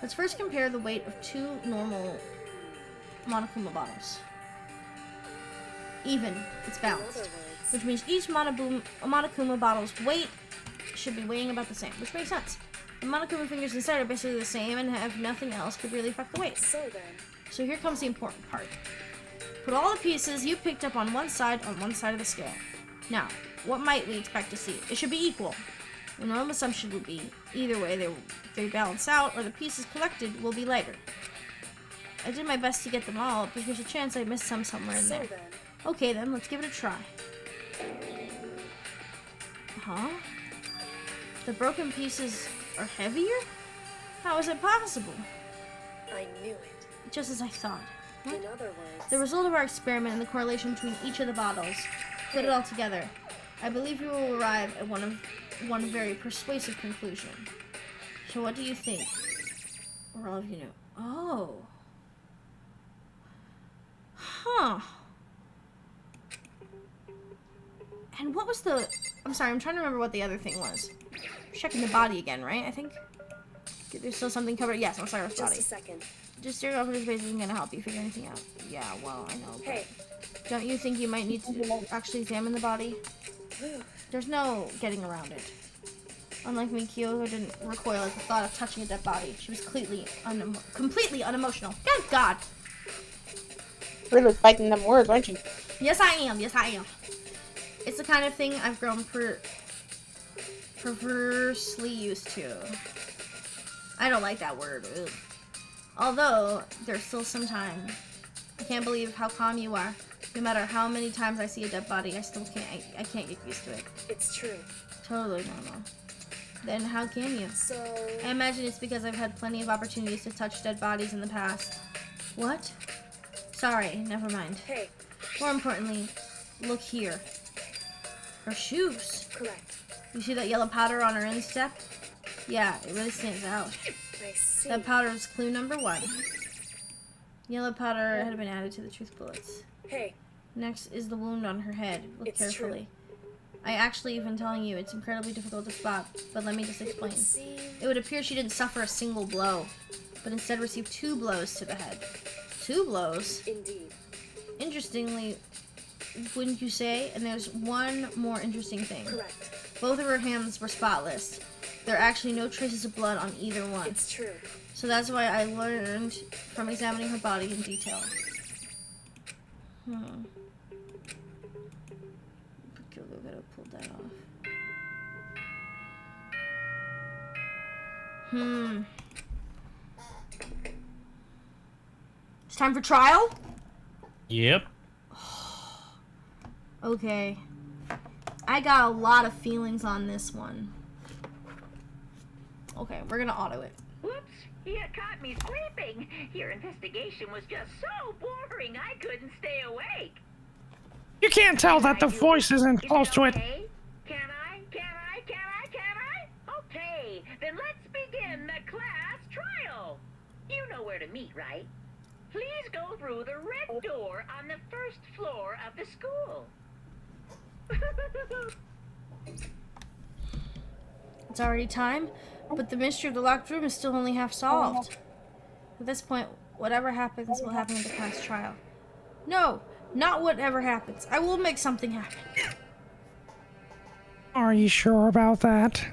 Let's first compare the weight of two normal Monokuma bottles. Even. It's In balanced. other words, Which means each Monokuma bottle's weight should be weighing about the same, which makes sense. The Monokuma fingers inside are basically the same and have nothing else could really affect the weight. so then, So here comes the important part. Put all the pieces you picked up on one side of the scale. Now, what might we expect to see? It should be equal. The normal assumption would be either way they balance out or the pieces collected will be lighter. I did my best to get them all, but there's a chance I missed some somewhere in so there. then, Okay then, let's give it a try. Huh? The broken pieces are heavier? How is it possible? I knew it. Just as I thought. What? In other words, The result of our experiment and the correlation between each of the bottles. Put it all together. I believe you will arrive at one very persuasive conclusion. So what do you think? Or all of you know. Oh. Huh. And what was the... I'm sorry, I'm trying to remember what the other thing was. Checking the body again, right? I think? There's still something covered. Yes, on Cyrus' just body. a second. Just staring off into space isn't gonna help you figure anything out. Yeah, well, I know. But Hey, don't you think you might need to actually examine the body? There's no getting around it. Unlike Mikio, who didn't recoil at the thought of touching a dead body, she was completely unemotional. Good God! Really fighting them words, aren't you? Yes, I am. Yes, I am. It's the kind of thing I've grown perversely used to. I don't like that word. Ugh. Although, there's still some time. I can't believe how calm you are. No matter how many times I see a dead body, I still can't. I can't get used to it. it's true. Totally normal. Then how can you? So, I imagine it's because I've had plenty of opportunities to touch dead bodies in the past. What? Sorry, never mind. hey, More importantly, look here. Her shoes. Correct. You see that yellow powder on her instep? Yeah, it really stands out. I see. That powder is clue number 1. Yellow powder had been added to the truth bullets. Hey, Next is the wound on her head. Look It's carefully. I actually even telling you it's incredibly difficult to spot, but let me just explain. It would appear she didn't suffer a single blow, but instead received 2 blows to the head. 2 blows? indeed. Interestingly, wouldn't you say? And there's one more interesting thing. Correct. Both of her hands were spotless. There are actually no traces of blood on either one. It's true. So that's why I learned from examining her body in detail. I gotta pull that off. It's time for trial? Yep. Okay. I got a lot of feelings on this one. Okay, we're gonna auto it. Whoops, you caught me sleeping. Your investigation was just so boring I couldn't stay awake. You can't tell that the voice isn't close to it. Okay? Can I? Okay, then let's begin the class trial. You know where to meet, right? Please go through the red door on the first floor of the school. It's already time, but the mystery of the locked room is still only half solved. At this point, whatever happens will happen in the class trial. No, not whatever happens. I will make something happen. Are you sure about that?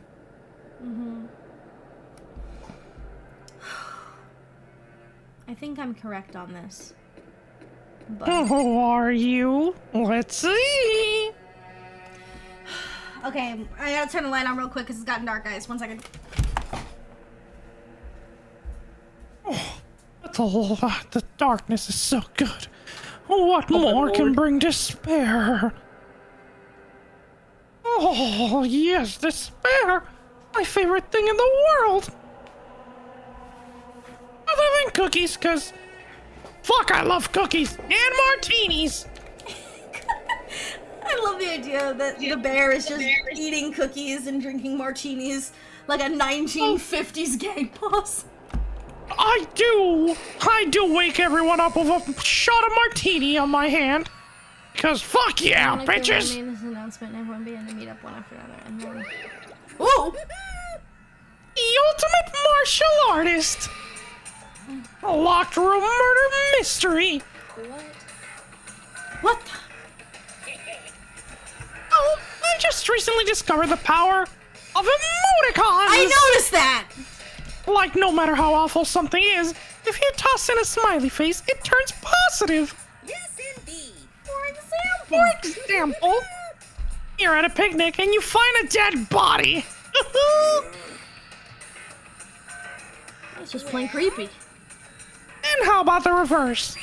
I think I'm correct on this. But Oh, are you? Let's see. okay, I gotta turn the light on real quick because it's gotten dark, guys. 1 second. That's a lot. The darkness is so good. What more can bring despair? Oh, yes, despair. My favorite thing in the world. Other than cookies, because fuck, I love cookies and martinis. I love the idea that the bear is just eating cookies and drinking martinis like a 1950s gang boss. I do wake everyone up with a shot of martini on my hand. Because fuck yeah, bitches! I made this announcement and everyone began to meet up one after another and then... Ooh! The ultimate martial artist! A locked room murder mystery! What the... Oh, I just recently discovered the power of emoticons! I noticed that! Like, no matter how awful something is, if you toss in a smiley face, it turns positive! Yes, indeed. For example, you're at a picnic and you find a dead body! It's just plain creepy. And how about the reverse?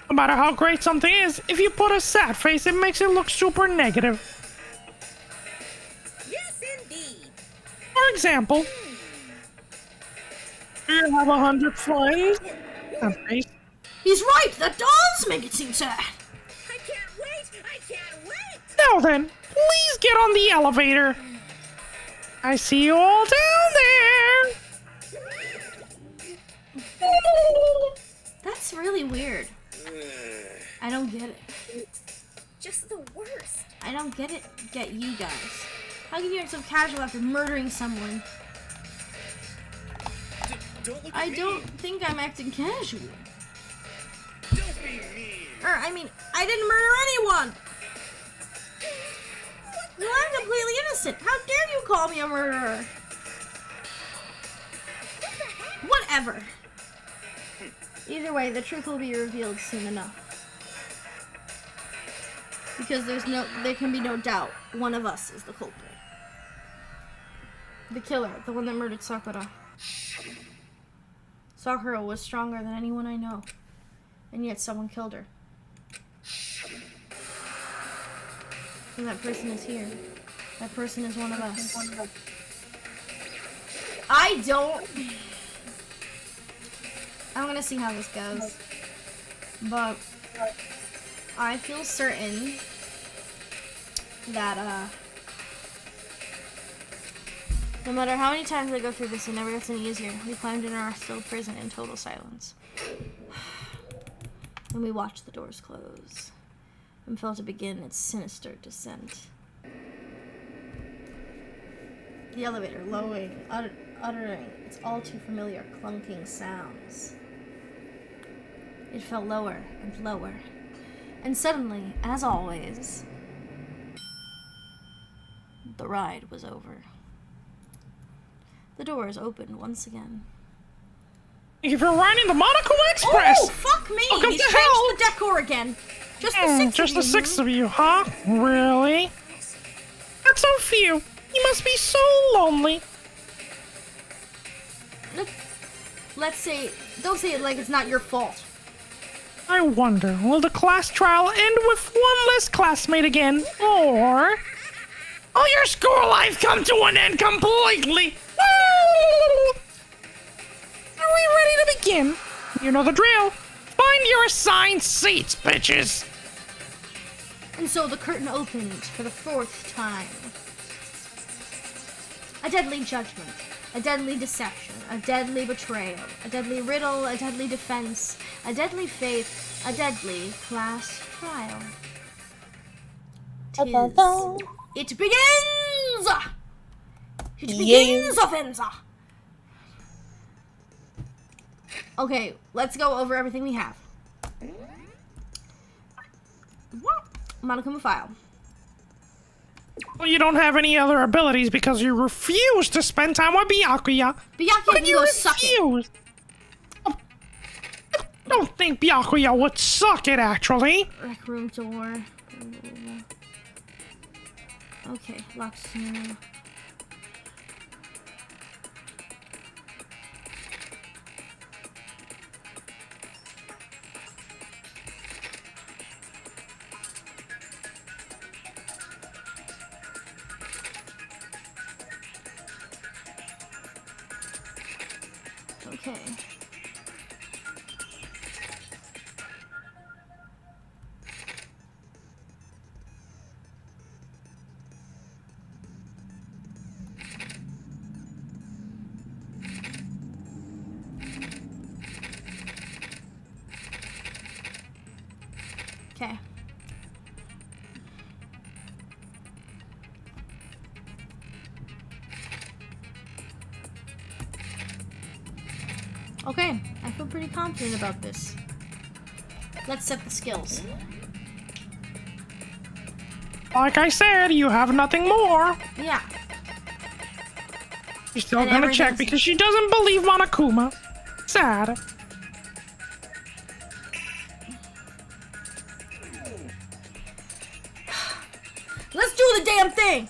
No matter how great something is, if you put a sad face, it makes it look super negative. Yes, indeed. For example, do you have 100 friends? Sad face. He's right! That does make it seem sad! I can't wait. Now then, please get on the elevator. I see you all down there. That's really weird. I don't get it. Just the worst. I don't get you guys. How can you act so casual after murdering someone? Don't look at I me. don't think I'm acting casual. Don't be mean. I mean, I didn't murder anyone! No, I'm completely innocent. How dare you call me a murderer? Whatever. Either way, the truth will be revealed soon enough. Because there can be no doubt one of us is the culprit. The killer, the one that murdered Sakura. Sakura was stronger than anyone I know, and yet someone killed her. And that person is here. That person is one of us. I'm gonna see how this goes. But I feel certain that, no matter how many times I go through this, it never gets any easier. We climbed in our still prison in total silence. And we watched the doors close and felt it begin its sinister descent. The elevator lowing, uttering its all too familiar clunking sounds. It fell lower and lower. And suddenly, as always, the ride was over. The doors opened once again. If you're riding the Monaco Express! Oh, fuck me! Welcome He's to changed hell! the decor again! Just the six Just of the you. 6 of you, huh? Really? That's so few. You must be so lonely. Let's say, don't say it like it's not your fault. I wonder, will the class trial end with one less classmate again? Or... will your school life come to an end completely? Are we ready to begin? You know the drill. Find your assigned seats, bitches. And so the curtain opened for the 4th time. A deadly judgment, a deadly deception, a deadly betrayal, a deadly riddle, a deadly defense, a deadly faith, a deadly class trial. It begins! It begins, offensa! Okay, let's go over everything we have. Monokuma file. Well, you don't have any other abilities because you refuse to spend time with Byakuya. Byakuya can go suck it. I don't think Byakuya would suck it, actually. Rec room door. Okay, locked. Okay. Okay. Okay, I feel pretty confident about this. Let's set the skills. Like I said, you have nothing more. Yeah. She's still And gonna check everything's- because she doesn't believe Monokuma. Sad. Let's do the damn thing!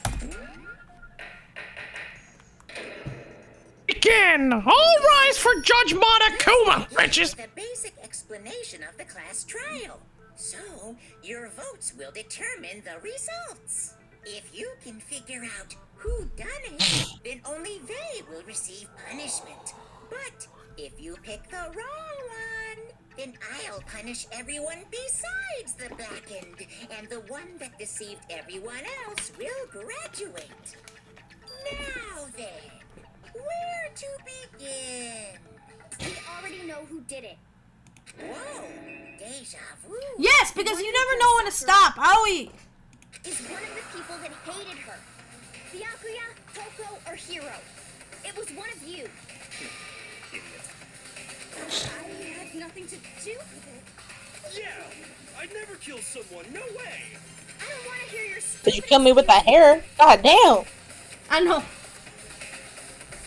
Begin! All rise for Judge Monokuma, bitches! The basic explanation of the class trial. So, your votes will determine the results. If you can figure out who done it, then only they will receive punishment. But if you pick the wrong one, then I'll punish everyone besides the blackened, and the one that deceived everyone else will graduate. Now then, where to begin? We already know who did it. Whoa, deja vu. Yes, because you never know when to stop, Aoi! Is one of the people that hated her. Byakuya, Toko, or Hiro. It was one of you. I had nothing to do with it. Yeah, I'd never kill someone. No way. I don't want to hear your Did you kill me with that hair? God damn. I know.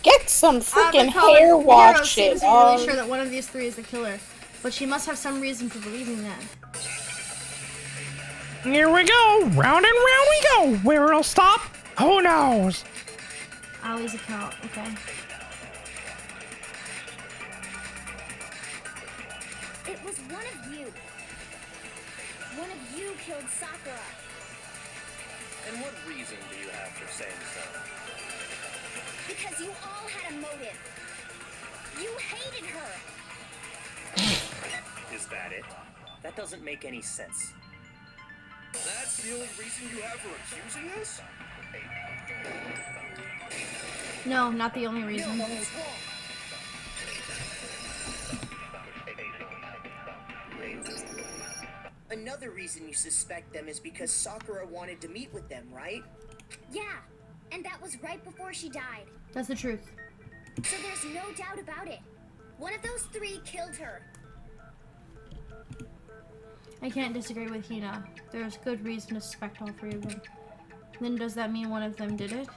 Get some freaking Hiro hair wash seems shit. to be really sure that one of these three is the killer, but she must have some reason for believing that. Here we go, round and round we go. Where it'll stop, who knows? Aoi's account, okay. It was one of you. One of you killed Sakura. And what reason do you have for saying so? Because you all had a motive. You hated her. Is that it? That doesn't make any sense. That's the only reason you have for accusing us? No, not the only reason. No, that's wrong. Another reason you suspect them is because Sakura wanted to meet with them, right? Yeah, and that was right before she died. That's the truth. So there's no doubt about it. One of those three killed her. I can't disagree with Hina. There's good reason to suspect all three of them. Then does that mean one of them did it?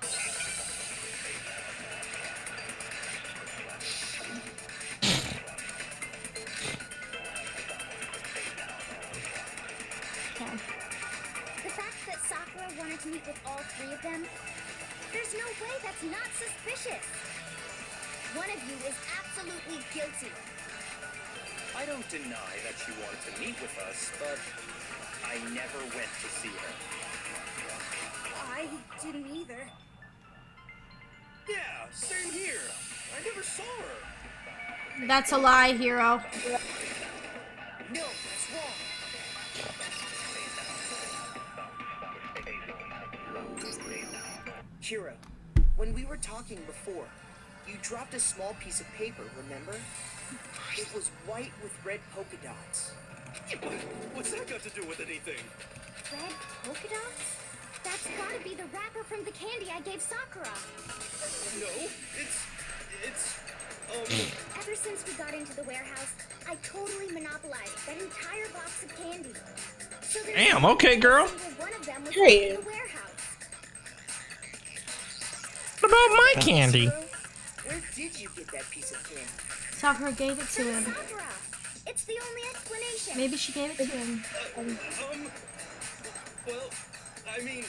Okay. The fact that Sakura wanted to meet with all three of them, there's no way that's not suspicious. One of you is absolutely guilty. I don't deny that she wanted to meet with us, but I never went to see her. I didn't either. Yeah, same here. I never saw her. That's a lie, Hero. No, that's wrong. Hiro, when we were talking before, you dropped a small piece of paper, remember? It was white with red polka dots. What's that got to do with anything? Red polka dots? That's gotta be the wrapper from the candy I gave Sakura. No, it's Ever since we got into the warehouse, I totally monopolized that entire box of candy. So there's Damn, okay, girl. every single one of them was Period. in the warehouse. What about my candy? Where did you get that piece of candy? Sakura gave it to him. Sakura! It's the only explanation. Maybe she gave it to him. well, I mean,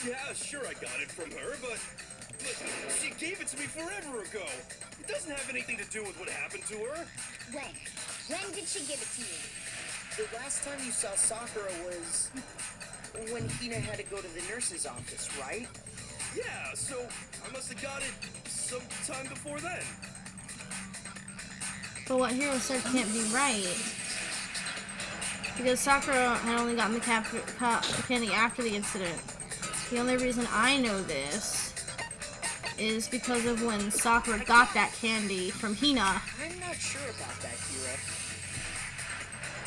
yeah, sure I got it from her, but she gave it to me forever ago. It doesn't have anything to do with what happened to her. When? When did she give it to you? The last time you saw Sakura was when Hina had to go to the nurse's office, right? Yeah, so I must have got it sometime before then. But what Hiro said can't be right. Because Sakura had only gotten the candy after the incident. The only reason I know this is because of when Sakura got that candy from Hina. I'm not sure about that, Hiro.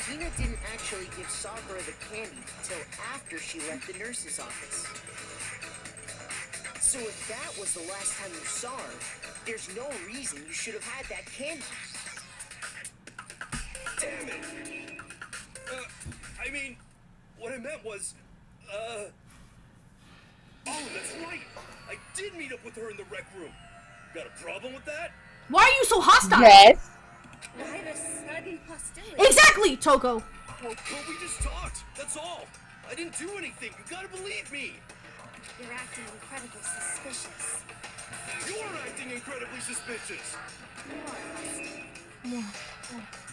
Hina didn't actually give Sakura the candy till after she left the nurse's office. So if that was the last time you saw her, there's no reason you should have had that candy. Damn it! I mean, what I meant was, oh, that's right! I did meet up with her in the rec room. Got a problem with that? Why are you so hostile? Yes. Why the sudden hostility? Exactly, Toko. But we just talked, that's all. I didn't do anything, you gotta believe me. You're acting incredibly suspicious. You're acting incredibly suspicious.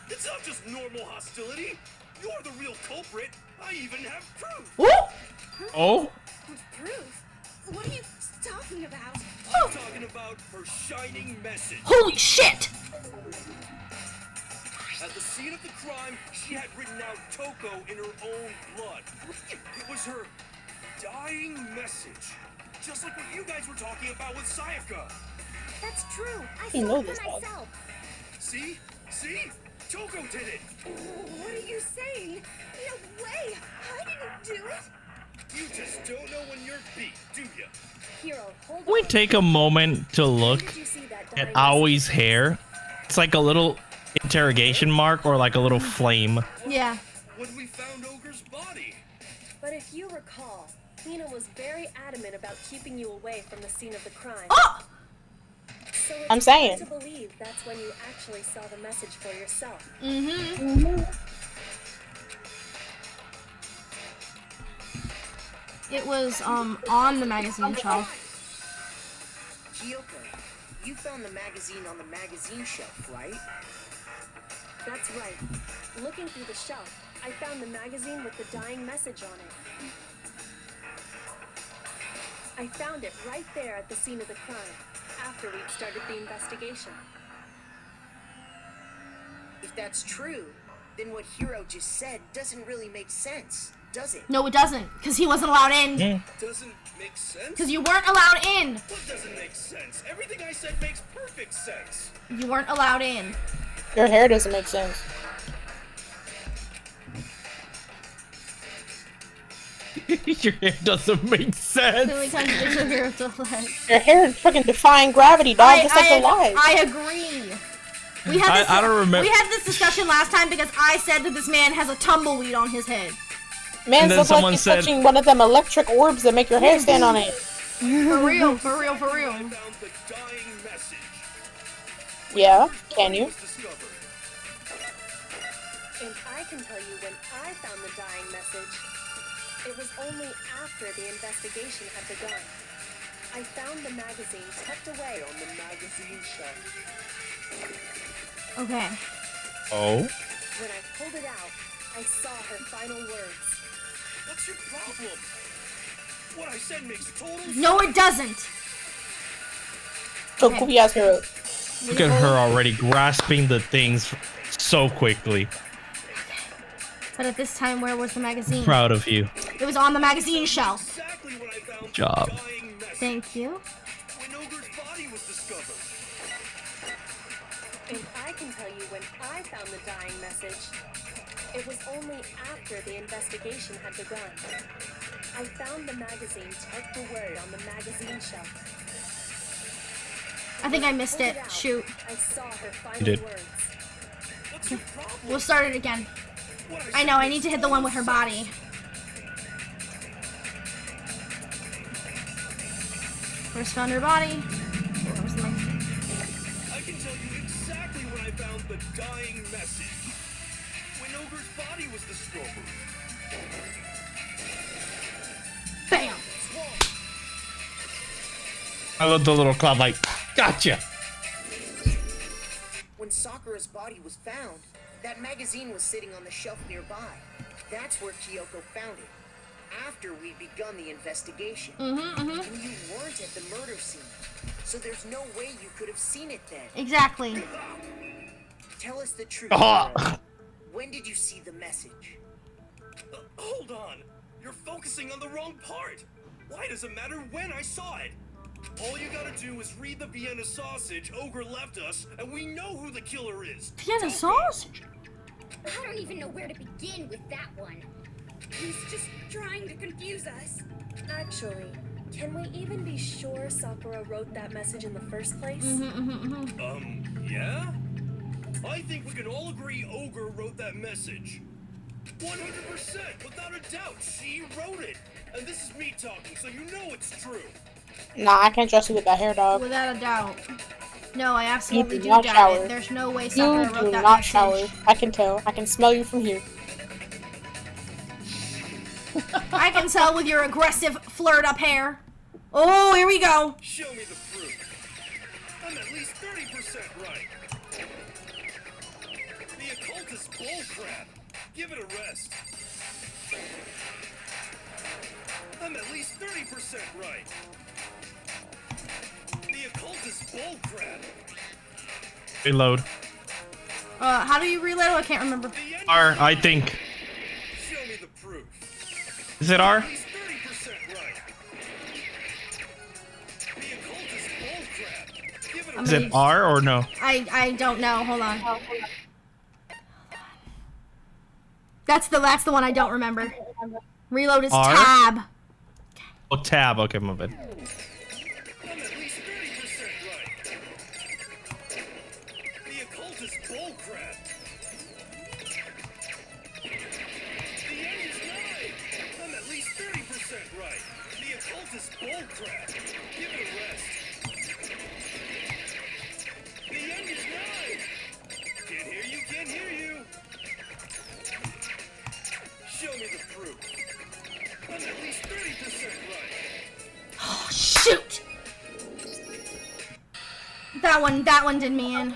It's not just normal hostility. You're the real culprit. I even have proof. Oh? Proof? What are you talking about? I'm talking about her shining message. Holy shit! At the scene of the crime, she had written out Toko in her own blood. It was her dying message. Just like what you guys were talking about with Sayaka. That's true. I didn't saw know it this for stuff. myself. See? See? Toko did it. What are you saying? No way! I didn't do it! You just don't know when you're beat, do you? Hiro, hold Can we on. take a moment to look Did you see that at dying Aoi's hair? It's like a little interrogation mark or like a little flame. Yeah. When we found Ogre's body. But if you recall, Hina was very adamant about keeping you away from the scene of the crime. Oh! So it's I'm saying. hard to believe that's when you actually saw the message for yourself. It was on the magazine shelf. Kyoko, you found the magazine on the magazine shelf, right? That's right. Looking through the shelf, I found the magazine with the dying message on it. I found it right there at the scene of the crime, after we'd started the investigation. If that's true, Then what Hiro just said doesn't really make sense, does it? No, it doesn't, because he wasn't allowed in. Doesn't make sense? Because you weren't allowed in. What doesn't make sense? Everything I said makes perfect sense. You weren't allowed in. Your hair doesn't make sense. Your hair doesn't make sense. Too many times it's a hero to let. Your hair is fucking defying gravity, dog. It's like alive. I agree. We had this, I don't remember. We had this discussion last time because I said that this man has a tumbleweed on his head. Man, looks like he's touching one of them electric orbs that make your hair stand on it. For real, for real, for real. Yeah, can you? And I can tell you when I found the dying message. It was only after the investigation had begun. I found the magazine tucked away on the magazine shelf. Okay. Oh? When I pulled it out, I saw her final words. What's your problem? What I said makes total sense. No, it doesn't. So goofy ass hero. Look at her already grasping the things so quickly. But at this time, where was the magazine? Proud of you. It was on the magazine shelf. Good job. Thank you. When Ogre's body was discovered. And I can tell you when I found the dying message. It was only after the investigation had begun. I found the magazine tucked away on the magazine shelf. I think I missed it. Shoot. I saw her final You did. words. We'll start it again. I know, I need to hit the one with her body. First found her body. Where's the magazine? I can tell you exactly when I found the dying message. When Ogre's body was discovered. Bam! I love the little clap like, gotcha! When Sakura's body was found, that magazine was sitting on the shelf nearby. That's where Kyoko found it. After we'd begun the investigation. And you weren't at the murder scene. So there's no way you could have seen it then. Exactly. Tell us the truth. When did you see the message? Hold on. You're focusing on the wrong part. Why does it matter when I saw it? All you gotta do is read the Vienna sausage Ogre left us, and we know who the killer is. Vienna sausage? I don't even know where to begin with that one. He's just trying to confuse us. Actually, can we even be sure Sakura wrote that message in the first place? Yeah? I think we can all agree Ogre wrote that message. 100%, without a doubt, she wrote it. And this is me talking, so you know it's true. Nah, I can't trust you with that hair, dog. Without a doubt. No, I absolutely You do do not doubt shower. it. There's no way Sakura You wrote do that not message. shower. I can tell. I can smell you from here. I can tell with your aggressive, flirt up hair. Oh, here we go. Show me the proof. I'm at least 30% right. The occult is bullcrap. Give it a rest. I'm at least 30% right. The occult is bullcrap. Reload. How do you reload? I can't remember. R, I think. Show me the proof. Is it R? At least 30% right. The occult is bullcrap. Give it a Is it R or no? I don't know. Hold on. That's the one I don't remember. Reload is R? tab. Oh, tab. Okay, my bad. I'm at least 30% right. The occult is bullcrap. The end is nigh. I'm at least 30% right. The occult is bullcrap. Give it a rest. The end is nigh. Can't hear you, can't hear you. Show me the proof. I'm at least 30% right. Oh, shoot! That one did me in.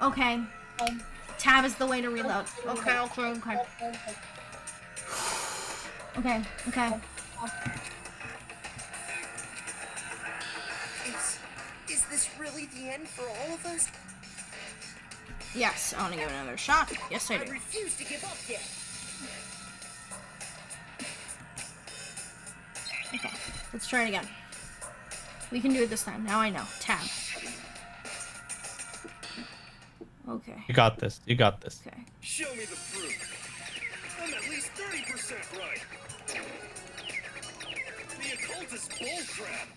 Okay. Tab is the way to reload. Okay. Okay. Is this really the end for all of us? Yes, I want to give it another shot. Yes, I I do. refuse to give up yet. Okay, let's try it again. We can do it this time. Now I know. Tab. Okay. You got this. You got this. Okay. Show me the proof. I'm at least 30% right. The occult is bullcrap.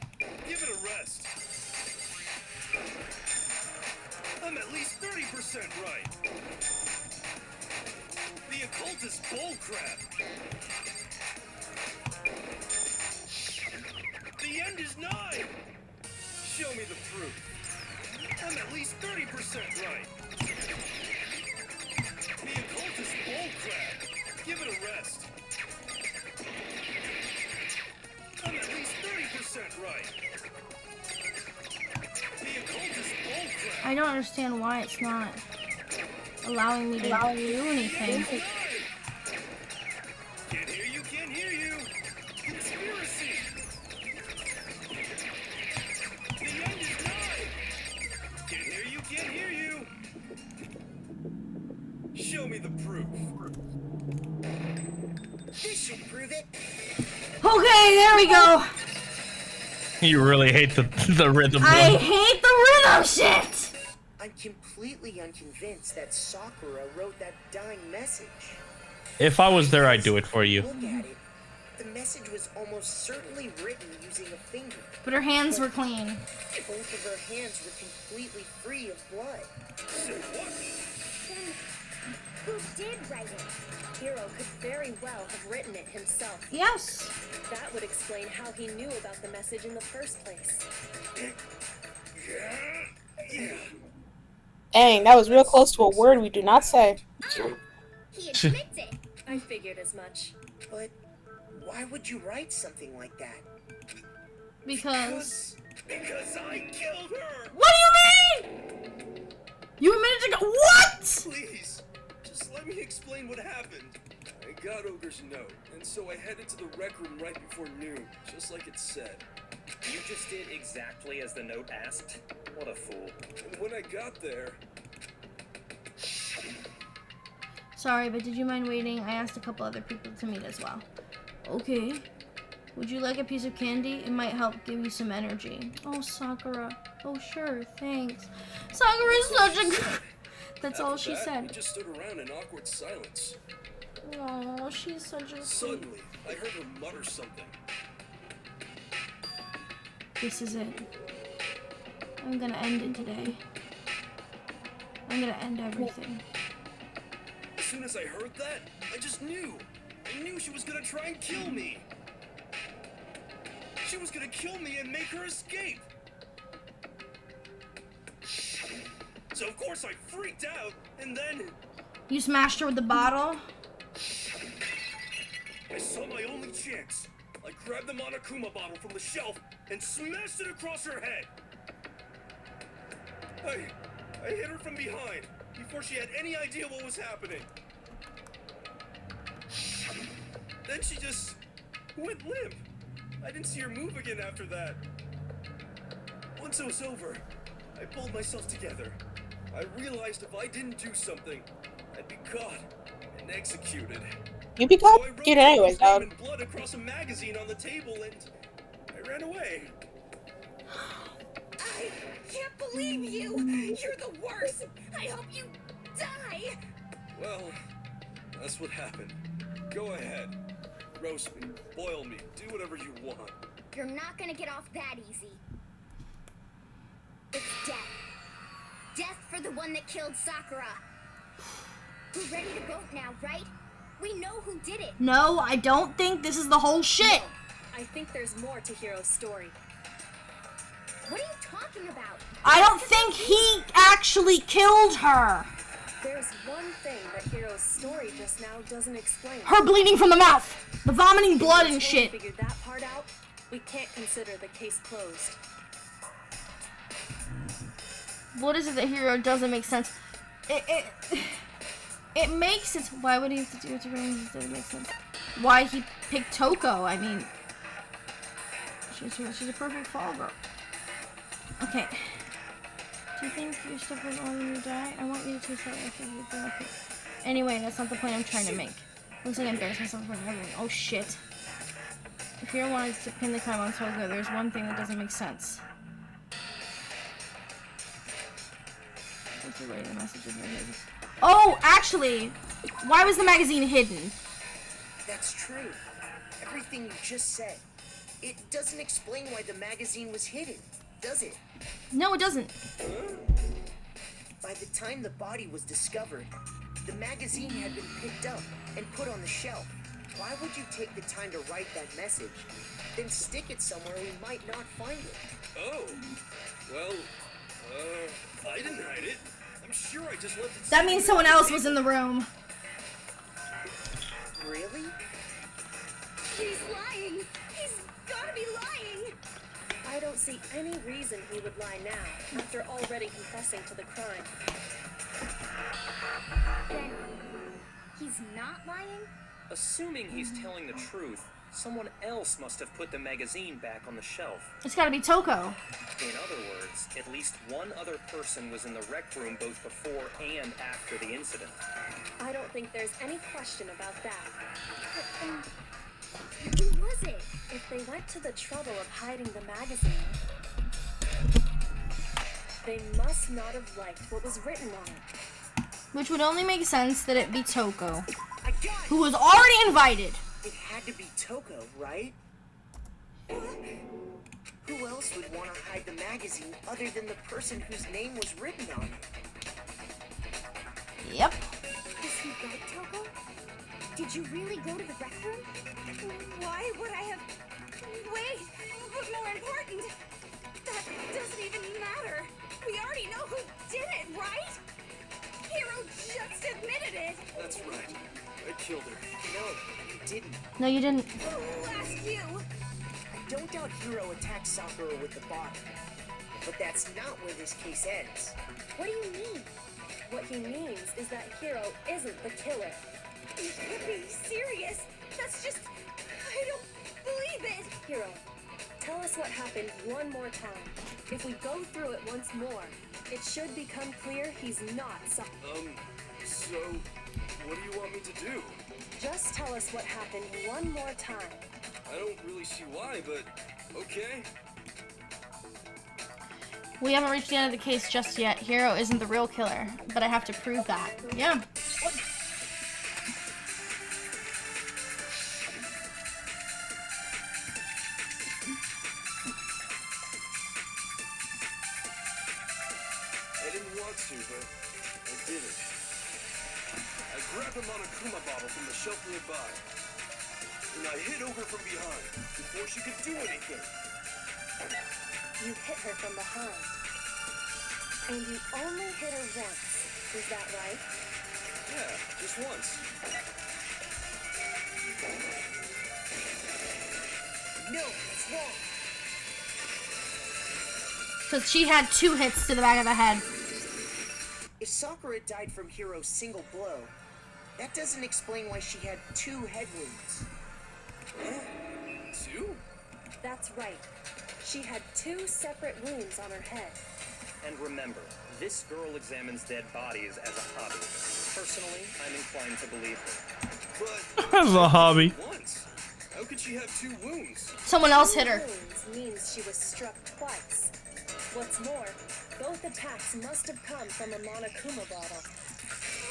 Give it a rest. I'm at least 30% right. The occult is bullcrap. The end is nigh. Show me the proof. I'm at least 30% right. The occult is bullcrap. Give it a rest. I'm at least 30% right. The occult is bullcrap. I don't understand why it's not allowing me to do anything. Can't hear you, can't hear you. Conspiracy. The end is nigh. Can't hear you, can't hear you. Show me the proof. This should prove it. Okay, there we go. You really hate the rhythm. I one. hate the rhythm shit. I'm completely unconvinced that Sakura wrote that dying message. If I was there, I'd do it for you. Look at it. The message was almost certainly written using a finger. But her hands were clean. Both of her hands were completely free of blood. Say what? Then, who did write it? Hero could very well have written it himself. Yes. That would explain how he knew about the message in the first place. Yeah. Dang, that was real close to a word we do not say. He admits it. I figured as much. But why would you write something like that? Because I killed her. What do you mean? You admitted to go. What? Please, just let me explain what happened. I got Ogre's note, and so I headed to the rec room right before noon, just like it said. You just did exactly as the note asked? What a fool. And when I got there... Sorry, but did you mind waiting? I asked a couple other people to meet as well. Okay. Would you like a piece of candy? It might help give you some energy. Oh, Sakura. Oh, sure, thanks. Sakura is such a good... That's all she said. We just stood around in awkward silence. Oh, she's such a... Suddenly, I heard her mutter something. This is it. I'm gonna end it today. I'm gonna end everything. As soon as I heard that, I just knew. I knew she was gonna try and kill me. She was gonna kill me and make her escape. So of course I freaked out, and then... You smashed her with the bottle? I saw my only chance. I grabbed the Monokuma bottle from the shelf and smashed it across her head. I hit her from behind before she had any idea what was happening. Then she just went limp. I didn't see her move again after that. Once it was over, I pulled myself together. I realized if I didn't do something, I'd be caught and executed. You be caught? Get it anyways, I dog. wrote blood across a magazine on the table and I ran away. I can't believe you. You're the worst. I hope you die. Well, that's what happened. Go ahead. Roast me, boil me, do whatever you want. You're not gonna get off that easy. It's death. Death for the one that killed Sakura. We're ready to vote now, right? We know who did it. No, I don't think this is the whole shit. I think there's more to Hiro's story. What are you talking about? I don't think he actually killed her. There's one thing that Hiro's story just now doesn't explain. Her bleeding from the mouth. The vomiting blood and Until we shit. figure that part out, we can't consider the case closed. What is it that Hiro doesn't make sense? It makes sense. Why would he have to do it to Rain? It doesn't make sense. Why he picked Toko? I mean, she's a perfect fall girl. Okay. Do you think your stuff will only die? I want you to say okay. Anyway, that's not the point I'm trying to make. Looks like I embarrassed myself for everyone. Oh shit. If Hero wanted to pin the crime on Togo, there's one thing that doesn't make sense. Oh, actually, why was the magazine hidden? That's true. Everything you just said. It doesn't explain why the magazine was hidden, does it? No, it doesn't. By the time the body was discovered, the magazine had been picked up and put on the shelf. Why would you take the time to write that message, then stick it somewhere we might not find it? Oh, well, I didn't hide it. I'm sure I just left it. That means someone else was in the room. Really? He's lying. He's gotta be lying. I don't see any reason he would lie now, after already confessing to the crime. Then he's not lying? Assuming he's telling the truth, someone else must have put the magazine back on the shelf. It's gotta be Toko. In other words, at least one other person was in the rec room both before and after the incident. I don't think there's any question about that. Who was it? If they went to the trouble of hiding the magazine, they must not have liked what was written on it. Which would only make sense that it be Toko, who was already invited. It had to be Toko, right? Who else would want to hide the magazine other than the person whose name was written on it? Yep. Is he right, Toko? Did you really go to the rec room? Why would I have... Wait, but more important, that doesn't even matter. We already know who did it, right? Hero just admitted it. That's right. I killed her. No, you didn't. No, you didn't. Who asked you? I don't doubt Hero attacked Sakura with the body. But that's not where this case ends. What do you mean? What he means is that Hero isn't the killer. You can't be serious. That's just... I don't believe it. Hero, tell us what happened one more time. If we go through it once more, it should become clear he's not So, what do you want me to do? Just tell us what happened one more time. I don't really see why, but okay. We haven't reached the end of the case just yet. Hero isn't the real killer, but I have to prove that. Yeah. I didn't want to, but I did it. I grabbed a Monokuma bottle from the shelf nearby, and I hit over from behind before she could do anything. You hit her from behind. And you only hit her once. Is that right? Yeah, just once. No, it's wrong. Because she had 2 hits to the back of the head. If Sakura died from Hero's single blow, that doesn't explain why she had 2 head wounds. Huh? 2? That's right. She had 2 separate wounds on her head. And remember, this girl examines dead bodies as a hobby. Personally, I'm inclined to believe her. But As a hobby. once. How could she have 2 wounds? Someone else hit her. 2 wounds means she was struck twice. What's more, both attacks must have come from a Monokuma bottle.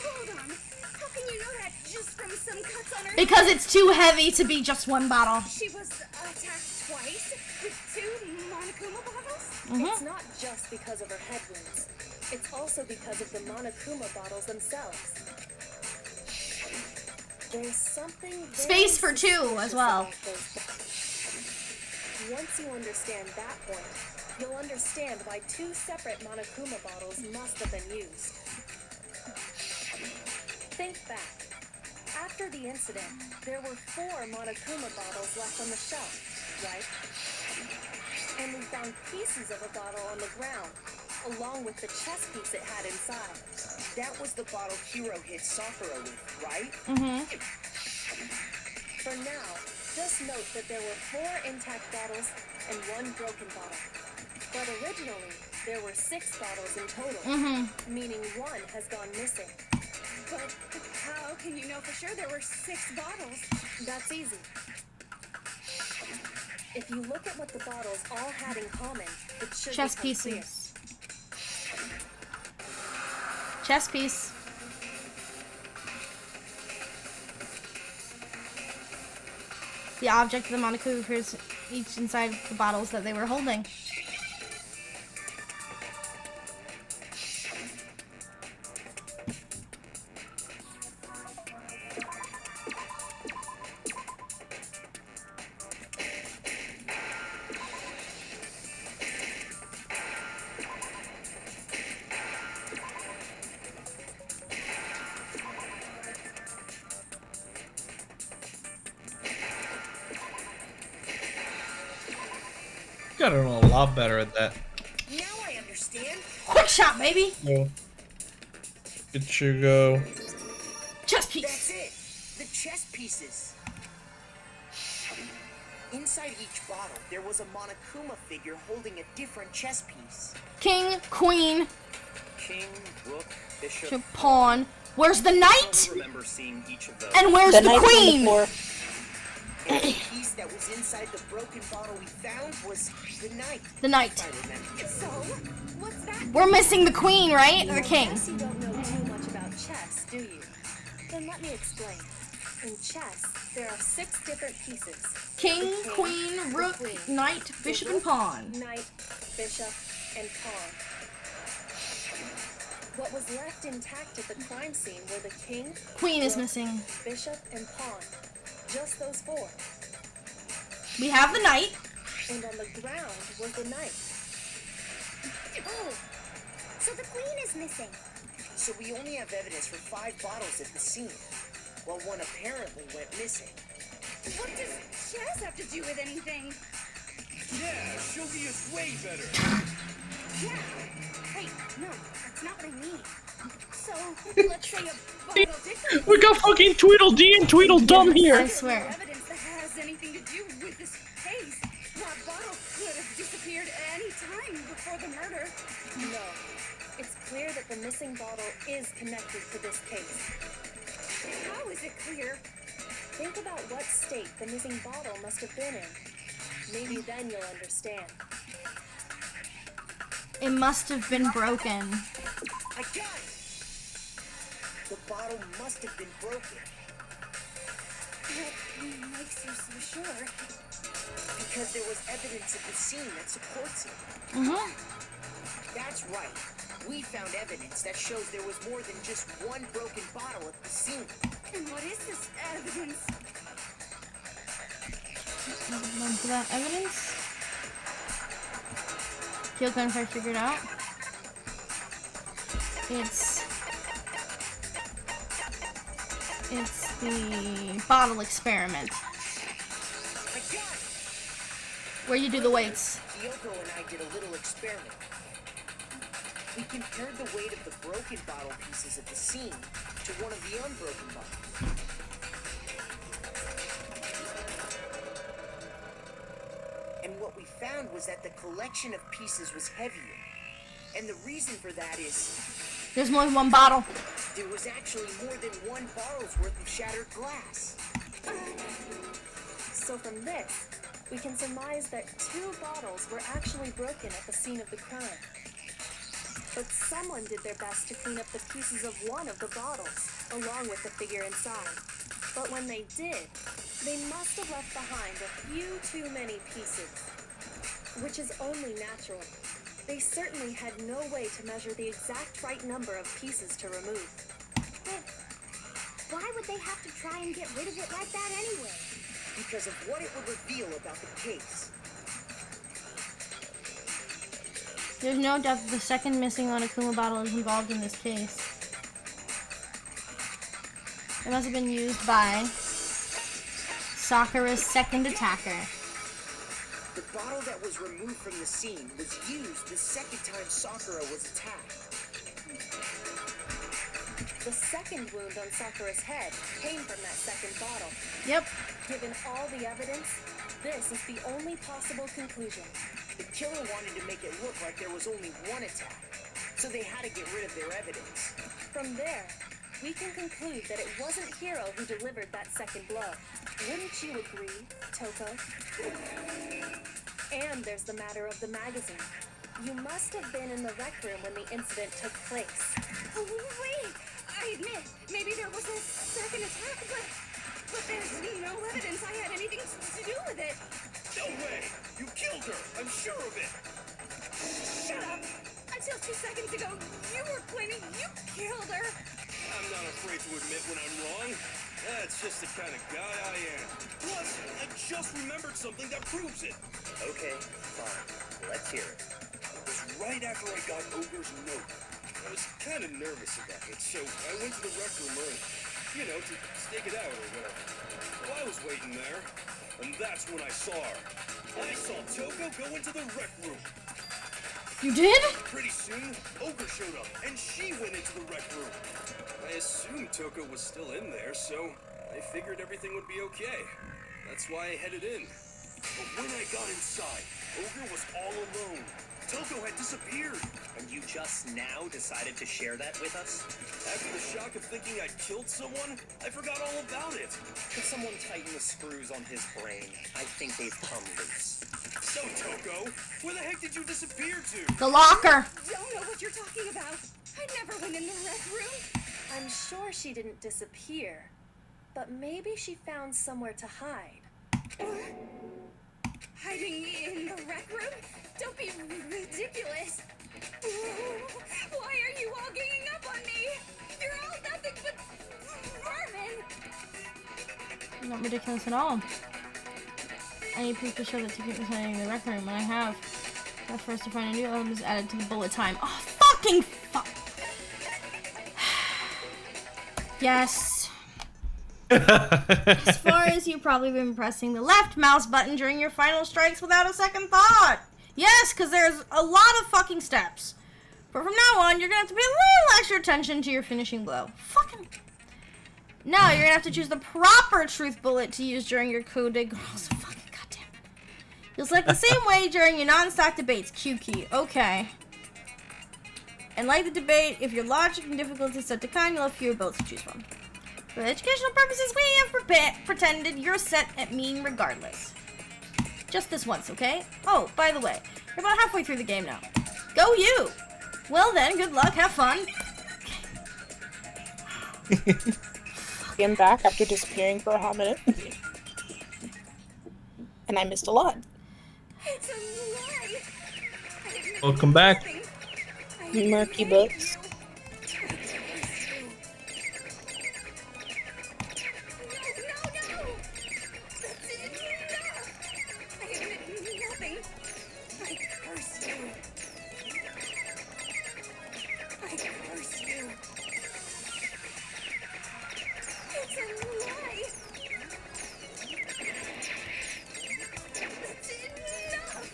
Hold on. How can you know that just from some cuts on her Because it's too heavy to be just one bottle. She was attacked twice with 2 Monokuma bottles? It's not just because of her head wounds. It's also because of the Monokuma bottles themselves. There's something very Space for 2 as suspicious well. about those. Once you understand that point, you'll understand why 2 separate Monokuma bottles must have been used. Think back. After the incident, there were 4 Monokuma bottles left on the shelf, right? And we found pieces of a bottle on the ground, along with the chess piece it had inside. That was the bottle Hero hit Sakura with, right? For now, just note that there were 4 intact bottles and 1 broken bottle. But originally, there were 6 bottles in total, meaning 1 has gone missing. But how can you know for sure there were 6 bottles? That's easy. If you look at what the bottles all had in common, it should Chess become clear. pieces. Chess piece. The object of the Monaco appears each inside the bottles that they were holding. Gotta know a lot better at that. Now I understand. Quick shot, baby! No. It you go. Chess piece! That's it. The chess pieces. Inside each bottle, there was a Monokuma figure holding a different chess piece. King, queen, King, rook, bishop, pawn. Where's the knight? I remember seeing each of those. And where's the queen? And the piece that was inside the broken bottle we found was the knight. The knight. If I remember. So, what's that? We're missing the queen, right? Or the I king? guess you don't know too much about chess, do you? Then let me explain. In chess, there are 6 different pieces. King, The queen, the rook, queen, knight, the bishop, rook, and pawn. Knight, bishop, and pawn. What was left intact at the crime scene were the king, Queen is rook, missing. bishop, and pawn. Just those 4. We have the knight. And on the ground was the knight. Oh, so the queen is missing. So we only have evidence for 5 bottles at the scene, while 1 apparently went missing. What does chess have to do with anything? Yeah, shogi is way better. Yeah. Hey, no, that's not what I mean. So, let's say a bottle did. We got fucking Tweedledee and Tweedledum here. I swear. Evidence that has anything to do with this case. That bottle could have disappeared any time before the murder. No. It's clear that the missing bottle is connected to this case. How is it clear? Think about what state the missing bottle must have been in. Maybe then you'll understand. It must have been broken. I got it! The bottle must have been broken. What makes you so sure? Because there was evidence at the scene that supports it. That's right. We found evidence that shows there was more than just 1 broken bottle at the scene. And what is this evidence? Run for that evidence. Kill gunfire figured out. It's the bottle experiment. I got it! Where you do the weights. Kyoko and I did a little experiment. We compared the weight of the broken bottle pieces at the scene to one of the unbroken bottles. And what we found was that the collection of pieces was heavier. And the reason for that is There's more than 1 bottle. there was actually more than 1 bottle's worth of shattered glass. So from this, we can surmise that 2 bottles were actually broken at the scene of the crime. But someone did their best to clean up the pieces of one of the bottles, along with the figure inside. But when they did, they must have left behind a few too many pieces, which is only natural. They certainly had no way to measure the exact right number of pieces to remove. But why would they have to try and get rid of it like that anyway? Because of what it would reveal about the case. There's no doubt that the second missing Monokuma bottle is involved in this case. It must have been used by Sakura's second attacker. The bottle that was removed from the scene was used the second time Sakura was attacked. The second wound on Sakura's head came from that second bottle. Yep. Given all the evidence, this is the only possible conclusion. The killer wanted to make it look like there was only one attack, so they had to get rid of their evidence. From there, we can conclude that it wasn't Hero who delivered that second blow. Wouldn't you agree, Toko? And there's the matter of the magazine. You must have been in the rec room when the incident took place. Oh, wait! I admit, maybe there was a second attack, but there's no evidence I had anything to do with it. No way! You killed her! I'm sure of it! Shut up! Until 2 seconds ago, you were claiming you killed her. I'm not afraid to admit when I'm wrong. That's just the kind of guy I am. Plus, I just remembered something that proves it. Okay, fine. Let's hear it. It was right after I got Ogre's note. I was kind of nervous about it, so I went to the rec room early. You know, to stake it out or whatever. Well, I was waiting there, and that's when I saw her. I saw Toko go into the rec room. You did? Pretty soon, Ogre showed up, and she went into the rec room. I assumed Toko was still in there, so I figured everything would be okay. That's why I headed in. But when I got inside, Ogre was all alone. Toko had disappeared. And you just now decided to share that with us? After the shock of thinking I'd killed someone, I forgot all about it. Could someone tighten the screws on his brain? I think they've come loose. So, Toko, where the heck did you disappear to? The locker. Don't know what you're talking about. I never went in the rec room. I'm sure she didn't disappear, but maybe she found somewhere to hide. Hiding in the rec room? Don't be ridiculous. Why are you all ganging up on me? You're all nothing but vermin. Not ridiculous at all. I need proof to show that Ticket was hiding in the rec room, and I have. That's first to find a new element is added to the bullet time. Oh, fucking fuck! Yes. As far as you've probably been pressing the left mouse button during your final strikes without a second thought. Yes, because there's a lot of fucking steps. But from now on, you're gonna have to pay a little extra attention to your finishing blow. Fucking. Now you're gonna have to choose the proper truth bullet to use during your coup de grace. Fucking goddamn it. You'll select the same way during your non-stop debates. Q key. Okay. And like the debate, if your logic and difficulty is set to kind, you'll have fewer bullets to choose from. For educational purposes, we have pretended you're set at mean regardless. Just this once, okay? Oh, by the way, you're about halfway through the game now. Go you! Well then, good luck, have fun. I'm back after disappearing for a hot minute. And I missed a lot. It's a lie. Welcome back. Murky books.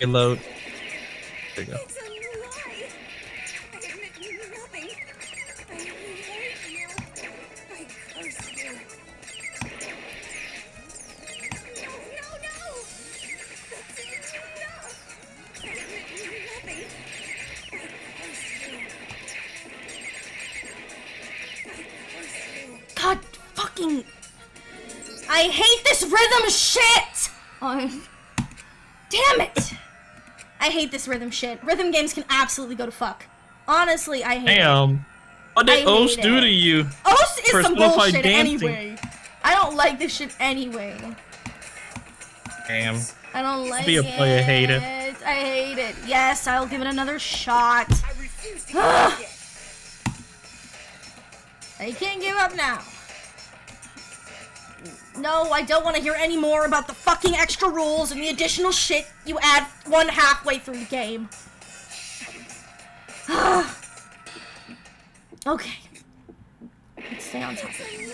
Load. There you go. God fucking. I hate this rhythm shit! Oh. Damn it! I hate this rhythm shit. Rhythm games can absolutely go to fuck. Honestly, I hate it. Damn. What did Os do to you? Os is some bullshit dancing? anyway. I don't like this shit anyway. Damn. I don't like it. Be a player hater. I hate it. Yes, I'll give it another shot. I can't give up now. No, I don't want to hear any more about the fucking extra rules and the additional shit you add one halfway through the game. Okay. Let's stay on top of it.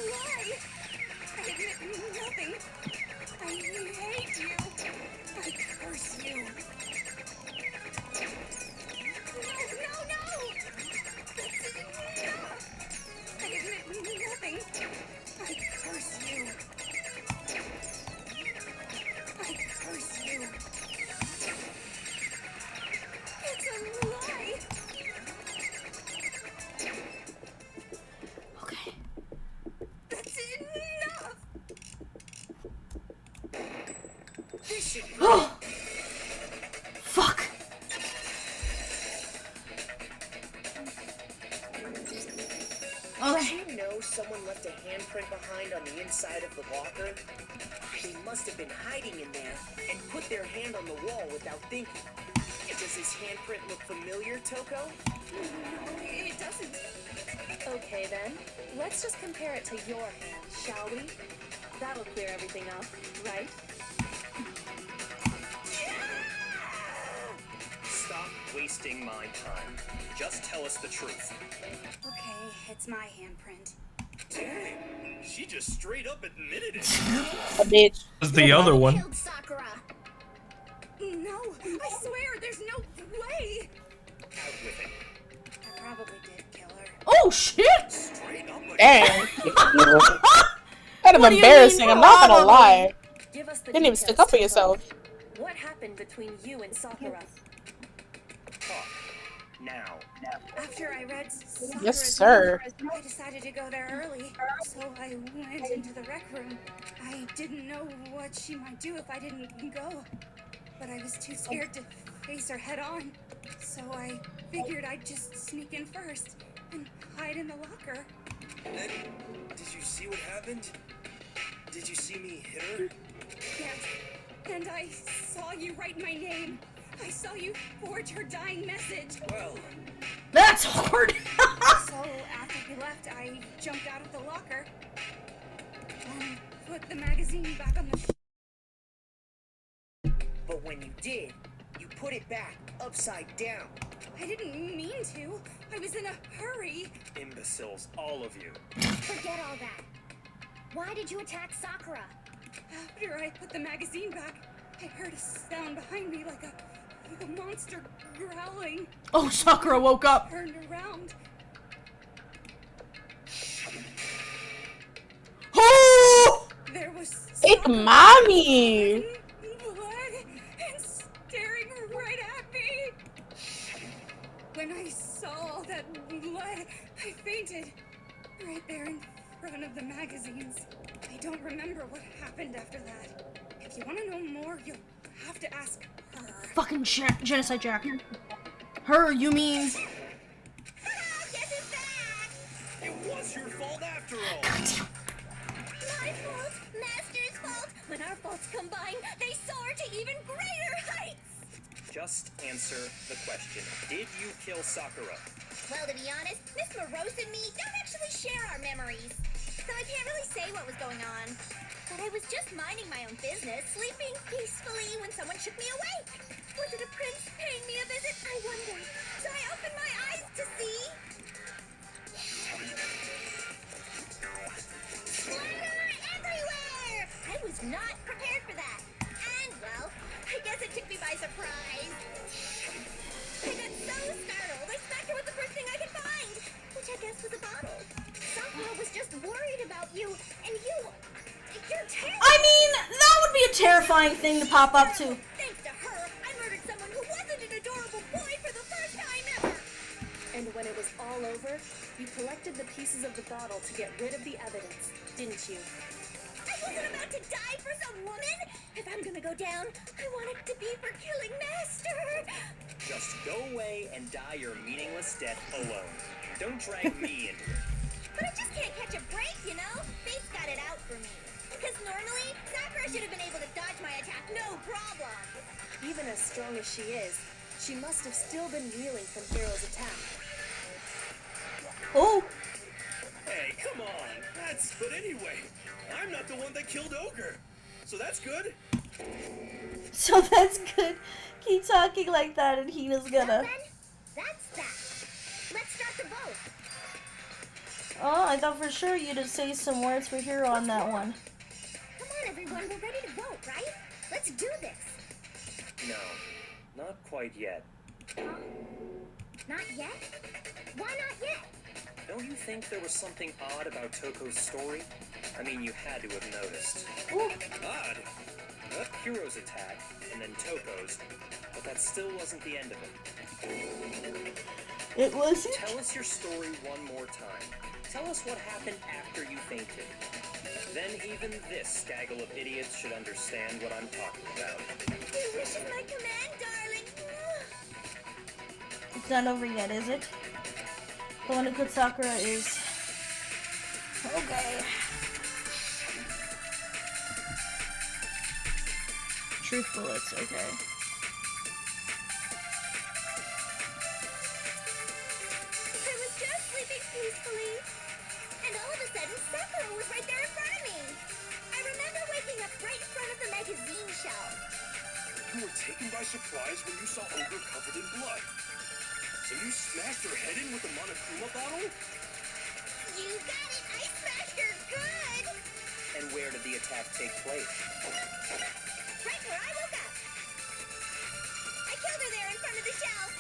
Fuck. Did you know someone left a handprint behind on the inside of the locker? They must have been hiding in there and put their hand on the wall without thinking. Does this handprint look familiar, Toko? No, it doesn't. Okay then, let's just compare it to your hand, shall we? That'll clear everything up, right? Stop wasting my time. Just tell us the truth. Okay, it's my handprint. Dang, she just straight up admitted it. A bitch. That's the other one. Killed Sakura. No, I swear, there's no way. Out with it. I probably did kill her. Oh shit! Dang. Kind of embarrassing, I'm not gonna lie. Give us the Didn't even details, stick up for Toko. yourself. What happened between you and Sakura? Talk. Now. After I read Sakura's Yes, sir. letter, I decided to go there early, so I went into the rec room. I didn't know what she might do if I didn't go, but I was too scared to face her head on, so I figured I'd just sneak in first and hide in the locker. And then, did you see what happened? Did you see me hit her? Yes, and I saw you write my name. I saw you forge her dying message. Well, That's hard. So after you left, I jumped out of the locker and put the magazine back on the But when you did, you put it back upside down. I didn't mean to. I was in a hurry. Imbeciles, all of you. Forget all that. Why did you attack Sakura? After I put the magazine back, I heard a sound behind me like a monster growling. Oh, Sakura woke up. Turned around. Oh! There was It's mommy. blood and staring right at me. When I saw all that blood, I fainted right there in front of the magazines. I don't remember what happened after that. If you want to know more, you'll have to ask her. Fucking genocide Jack. Her, you mean? it was your fault after all. My fault, Master's fault. When our faults combine, they soar to even greater heights. Just answer the question. Did you kill Sakura? Well, to be honest, Miss Morose and me don't actually share our memories, so I can't really say what was going on. But I was just minding my own business, sleeping peacefully when someone shook me awake. Was it a prince paying me a visit? I wondered. So I opened my eyes to see... Splatter everywhere! I was not prepared for that. And, well, I guess it took me by surprise. I got so startled, I smacked her with the first thing I could find, which I guess was a bottle. Sakura was just worried about you, and you're terrible. I mean, that would be a terrifying thing to pop up to. Thanks to her, I murdered someone who wasn't an adorable boy for the first time ever. And when it was all over, you collected the pieces of the bottle to get rid of the evidence, didn't you? I wasn't about to die for some woman. If I'm gonna go down, I want it to be for killing Master. Just go away and die your meaningless death alone. Don't drag me into it. But I just can't catch a break, you know? Fate's got it out for me. Because normally, Sakura should have been able to dodge my attack, no problem. Even as strong as she is, she must have still been reeling from Hero's attack. Oh. Hey, come on. But anyway, I'm not the one that killed Ogre. So that's good. So that's good. Keep talking like that and Hina's gonna... That's that. Let's start the vote. Oh, I thought for sure you'd say some words for Hero on that one. Come on, everyone. We're ready to vote, right? Let's do this. No, not quite yet. Not yet? Why not yet? Don't you think there was something odd about Toko's story? I mean, you had to have noticed. Ooh. Odd? Hero's attack, and then Toko's, but that still wasn't the end of it. It wasn't? Tell us your story one more time. Tell us what happened after you fainted. Then even this gaggle of idiots should understand what I'm talking about. Your wish is my command, darling. It's not over yet, is it? The one who killed Sakura is... Okay. Truth bullets, okay. I was just sleeping peacefully, and all of a sudden Sakura was right there in front of me. I remember waking up right in front of the magazine shelf. You were taken by surprise when you saw Ogre covered in blood. So you smashed her head in with the Monokuma bottle? You got it! I smashed her good! And where did the attack take place? Right where I woke up. I killed her there in front of the shelf.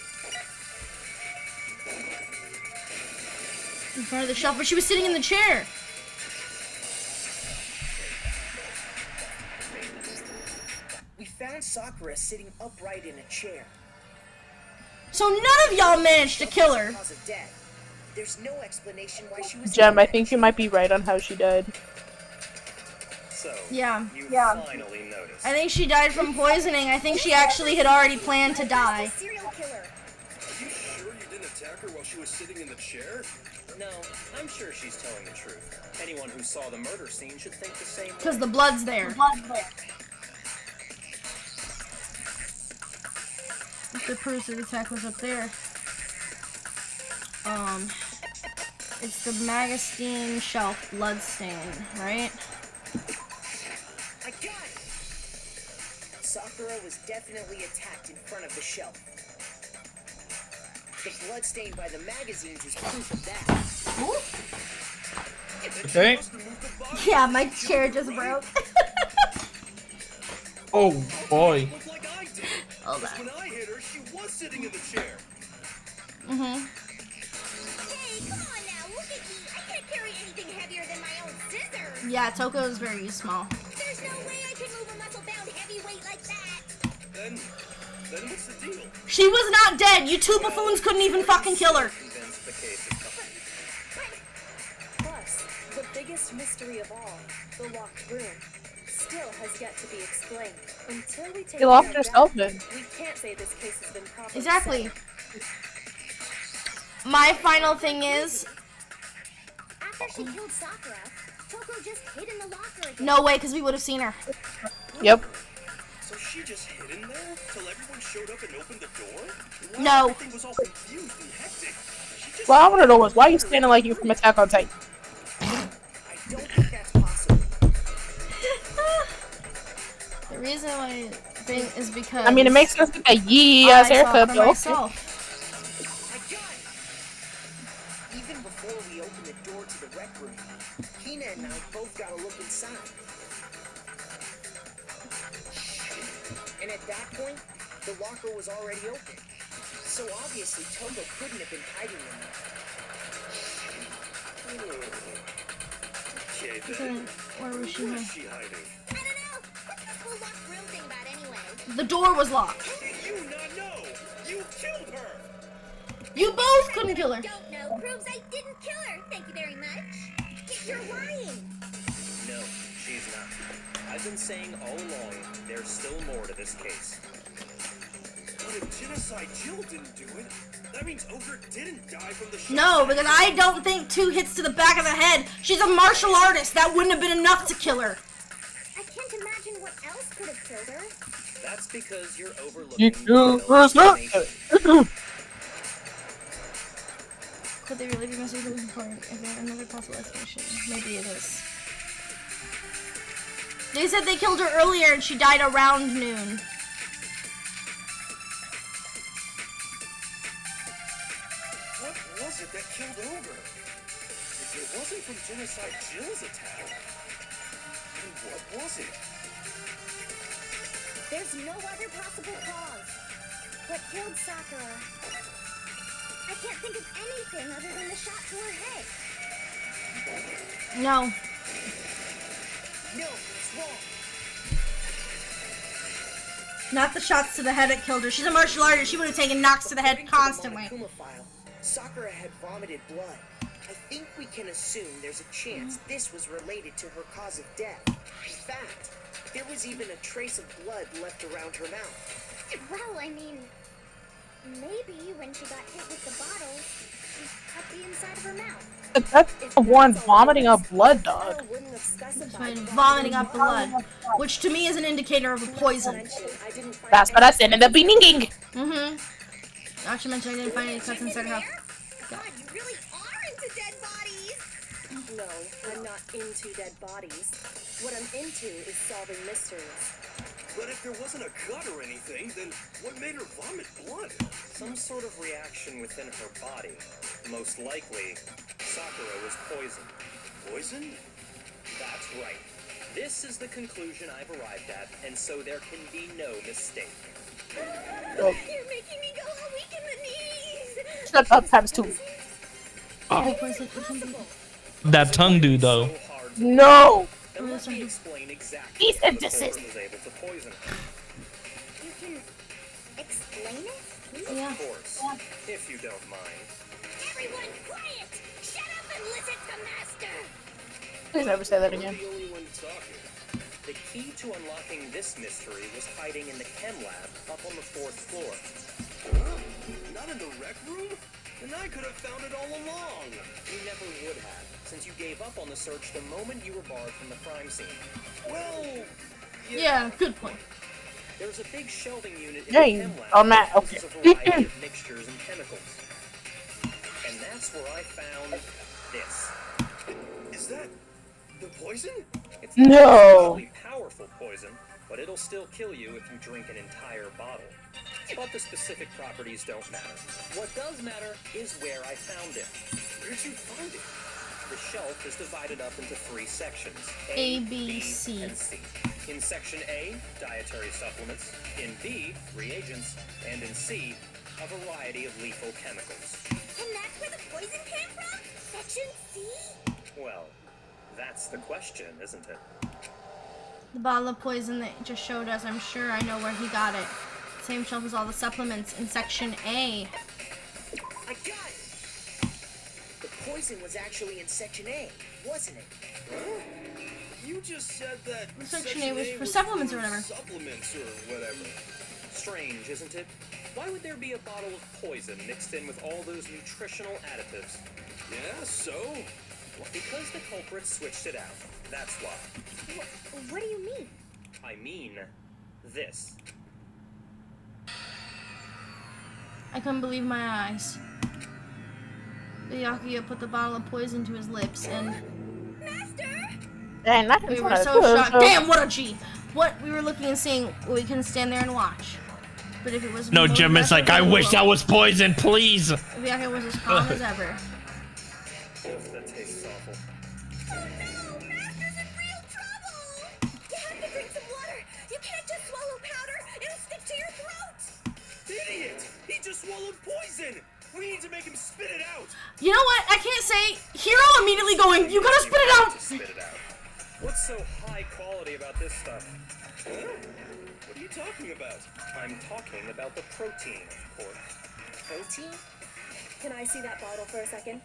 In front of the shelf, but she was sitting in the chair. We found Sakura sitting upright in a chair. So none of y'all managed to kill her. Cause of death. There's no explanation why she was. Gem, I think you might be right on how she died. So, Yeah. you finally noticed. I think she died from poisoning. I think she actually had already planned to die. Serial killer. Are you sure you didn't attack her while she was sitting in the chair? No, I'm sure she's telling the truth. Anyone who saw the murder scene should think the same way. Because the blood's there. The proof that the attack was up there. It's the magazine shelf bloodstain, right? I got it! Sakura was definitely attacked in front of the shelf. The blood stain by the magazines is proof of that. Okay. Yeah, my chair just broke. Oh boy. Looked like I did. Hold Because on. when I hit her, she was sitting in the chair. Mm-hmm. Hey, come on now, look at me. I can't carry anything heavier than my own scissors. Yeah, Toko is very small. There's no way I can move a muscle-bound heavyweight like that. Then what's the deal? She was not dead. You two buffoons couldn't even fucking kill her. Convince the case is coming. Plus, the biggest mystery of all, the locked room, still has yet to be explained. Until we take She locked care of herself that, in. we can't say this case has been properly Exactly. settled. My final thing is, After she killed Sakura, Toko just hid in the locker again. no way, because we would have seen her. Yep. So she just hid in there till everyone showed up and opened the door? No. Everything was all confused and hectic. She just What I want to know is why you standing like you from Attack on Titan? I don't think that's possible. The reason why thing is because I mean, it makes sense with that yee I ass saw it haircut, for though. myself. I got it! Even before we opened the door to the rec room, Hina and I both got a look inside. And at that point, the locker was already open. So obviously, Togo couldn't have been hiding in there. Okay, Okay, then. where was she? Where is she hiding? I don't know. What's this whole locked room thing about anyway? The door was locked. How do you not know? You killed her! You both couldn't kill her. Don't know proves I didn't kill her. Thank you very much. You're lying. No, she's not. I've been saying all along, there's still more to this case. But if Genocide Jill didn't do it, that means Ogre didn't die from the shock. No, because I don't think 2 hits to the back of the head. She's a martial artist. That wouldn't have been enough to kill her. I can't imagine what else could have killed her. That's because you're overlooking You the was not. explanation. Could they really be missing something important? Is there another possible explanation? Maybe it is. They said they killed her earlier and she died around noon. What was it that killed Ogre? If it wasn't from Genocide Jill's attack, then what was it? There's no other possible cause. What killed Sakura? I can't think of anything other than the shot to her head. No. No, it's wrong. Not the shots to the head that killed her. She's a martial artist. She would have taken knocks to the head constantly. Monokuma file. Sakura had vomited blood. I think we can assume there's a chance this was related to her cause of death. In fact, there was even a trace of blood left around her mouth. Well, I mean, maybe when she got hit with the bottle, she cut the inside of her mouth. That's the one vomiting up blood, dog. Vomiting up blood, which to me is an indicator of a poison. That's what I said in the beginning. Not to mention I didn't find any cuts inside her house. God, you really are into dead bodies! No, I'm not into dead bodies. What I'm into is solving mysteries. But if there wasn't a cut or anything, then what made her vomit blood? Some sort of reaction within her body. Most likely, Sakura was poisoned. Poison? That's right. This is the conclusion I've arrived at, and so there can be no mistake. You're making me go all weak in the knees! Shut up, times 2. That tongue dude, though. No! And let me explain exactly Cease how and the desist. poison was able to poison her. You can explain it? Of course, if you don't mind. Everyone quiet! Shut up and listen to Master! Please never say that again. The only one talking. The key to unlocking this mystery was hiding in the chem lab up on the 4th floor. Not in the rec room? And I could have found it all along. You never would have, since you gave up on the search the moment you were barred from the crime scene. Well, Yeah, good point. There's a big shelving unit in Yeah, the you- chem lab oh, Matt, that houses okay. a variety of mixtures and chemicals. And that's where I found this. is that the poison? It's not No. really powerful poison, but it'll still kill you if you drink an entire bottle. But the specific properties don't matter. What does matter is where I found it. Where'd you find it? The shelf is divided up into 3 sections. A, B, C. and C. In section A, dietary supplements. In B, reagents. And in C, a variety of lethal chemicals. And that's where the poison came from? Section C? Well, that's the question, isn't it? The bottle of poison that just showed us, I'm sure I know where he got it. Same shelf as all the supplements in section A. I got it! The poison was actually in Section A, wasn't it? Huh? You just said that Section A was for supplements or whatever. Supplements or whatever. Strange, isn't it? Why would there be a bottle of poison mixed in with all those nutritional additives? Yeah, so? Because the culprit switched it out. That's why. What do you mean? I mean, this. I couldn't believe my eyes. Byakuya put the bottle of poison to his lips and Dang, that we were so shocked. Damn, what a G! What we were looking and seeing, we couldn't stand there and watch. But if it was No, Jim is like, I wish that was poison, please. Byakuya was as calm as ever. That tastes awful. Oh no! Master's in real trouble! You have to drink some water! You can't just swallow powder! It'll stick to your throat! Idiot! He just swallowed poison! We need to make him spit it out! You know what? I can't say. Hero immediately going, you gotta spit it out! Spit it out. What's so high quality about this stuff? Huh? What are you talking about? I'm talking about the protein, of course. Protein? Can I see that bottle for a second?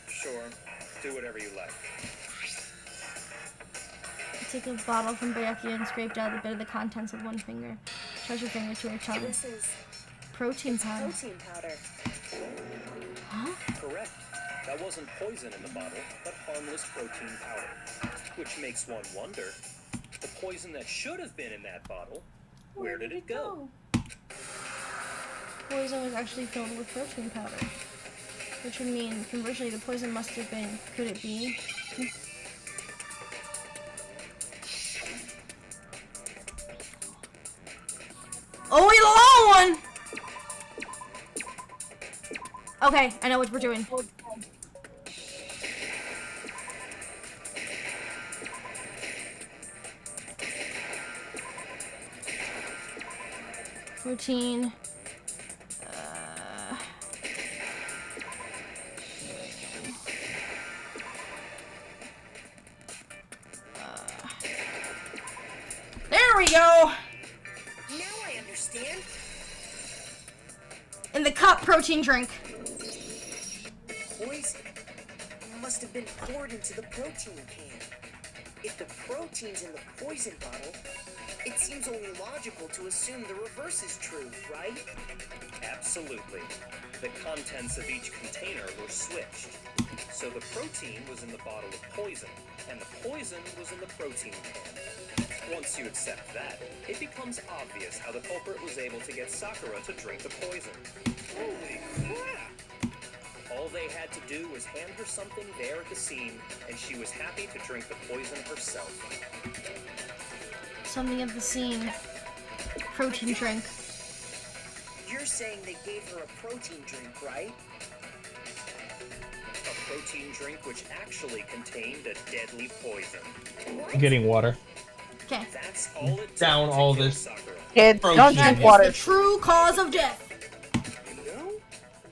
Sure. Do whatever you like. Take a bottle from Byakuya and scraped out a bit of the contents with one finger. Touch your finger to her tongue. This is Protein powder. protein powder. Huh? Correct. That wasn't poison in the bottle, but harmless protein powder. Which makes one wonder, the poison that should have been in that bottle, where did it go? Poison was actually filled with protein powder. Which would mean, conversely, the poison must have been, could it be? Oh, we long one! Okay, I know what we're doing. Routine. There we go! Now I understand. In the cup protein drink. must have been poured into the protein can. If the protein's in the poison bottle, it seems only logical to assume the reverse is true, right? Absolutely. The contents of each container were switched. So the protein was in the bottle of poison, and the poison was in the protein can. Once you accept that, it becomes obvious how the culprit was able to get Sakura to drink the poison. Holy crap! All they had to do was hand her something there at the scene, and she was happy to drink the poison herself. Something at the scene. Protein drink. You're saying they gave her a protein drink, right? A protein drink which actually contained a deadly poison. I'm getting water. Okay. That's all it took Down to all kill this Sakura. Kid, protein. don't That drink is water. the true cause of death. You know,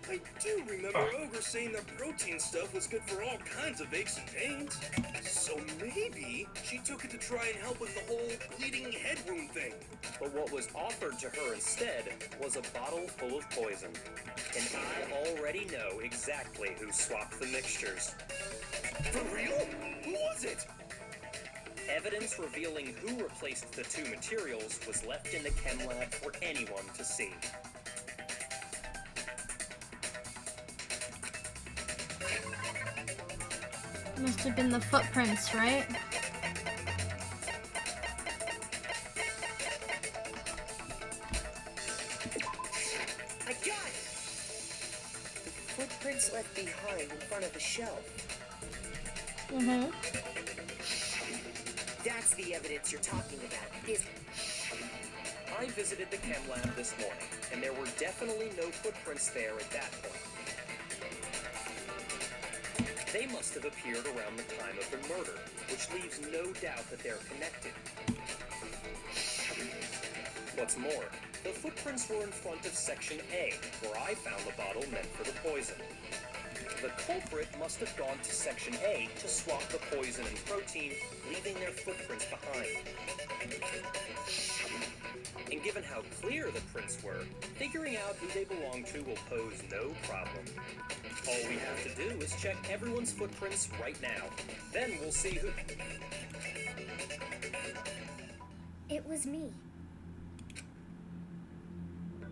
I do remember Ogre saying that protein stuff was good for all kinds of aches and pains. So maybe she took it to try and help with the whole bleeding head wound thing. But what was offered to her instead was a bottle full of poison. And I already know exactly who swapped the mixtures. For real? Who was it? Evidence revealing who replaced the two materials was left in the chem lab for anyone to see. Must have been the footprints, right? I got it! The footprints left behind in front of the shelf. Mm-hmm. That's the evidence you're talking about, is I visited the chem lab this morning, and there were definitely no footprints there at that point. They must have appeared around the time of the murder, which leaves no doubt that they're connected. What's more, the footprints were in front of Section A, where I found the bottle meant for the poison. The culprit must have gone to Section A to swap the poison and protein, leaving their footprints behind. And given how clear the prints were, figuring out who they belong to will pose no problem. All we have to do is check everyone's footprints right now. Then we'll see who... It was me.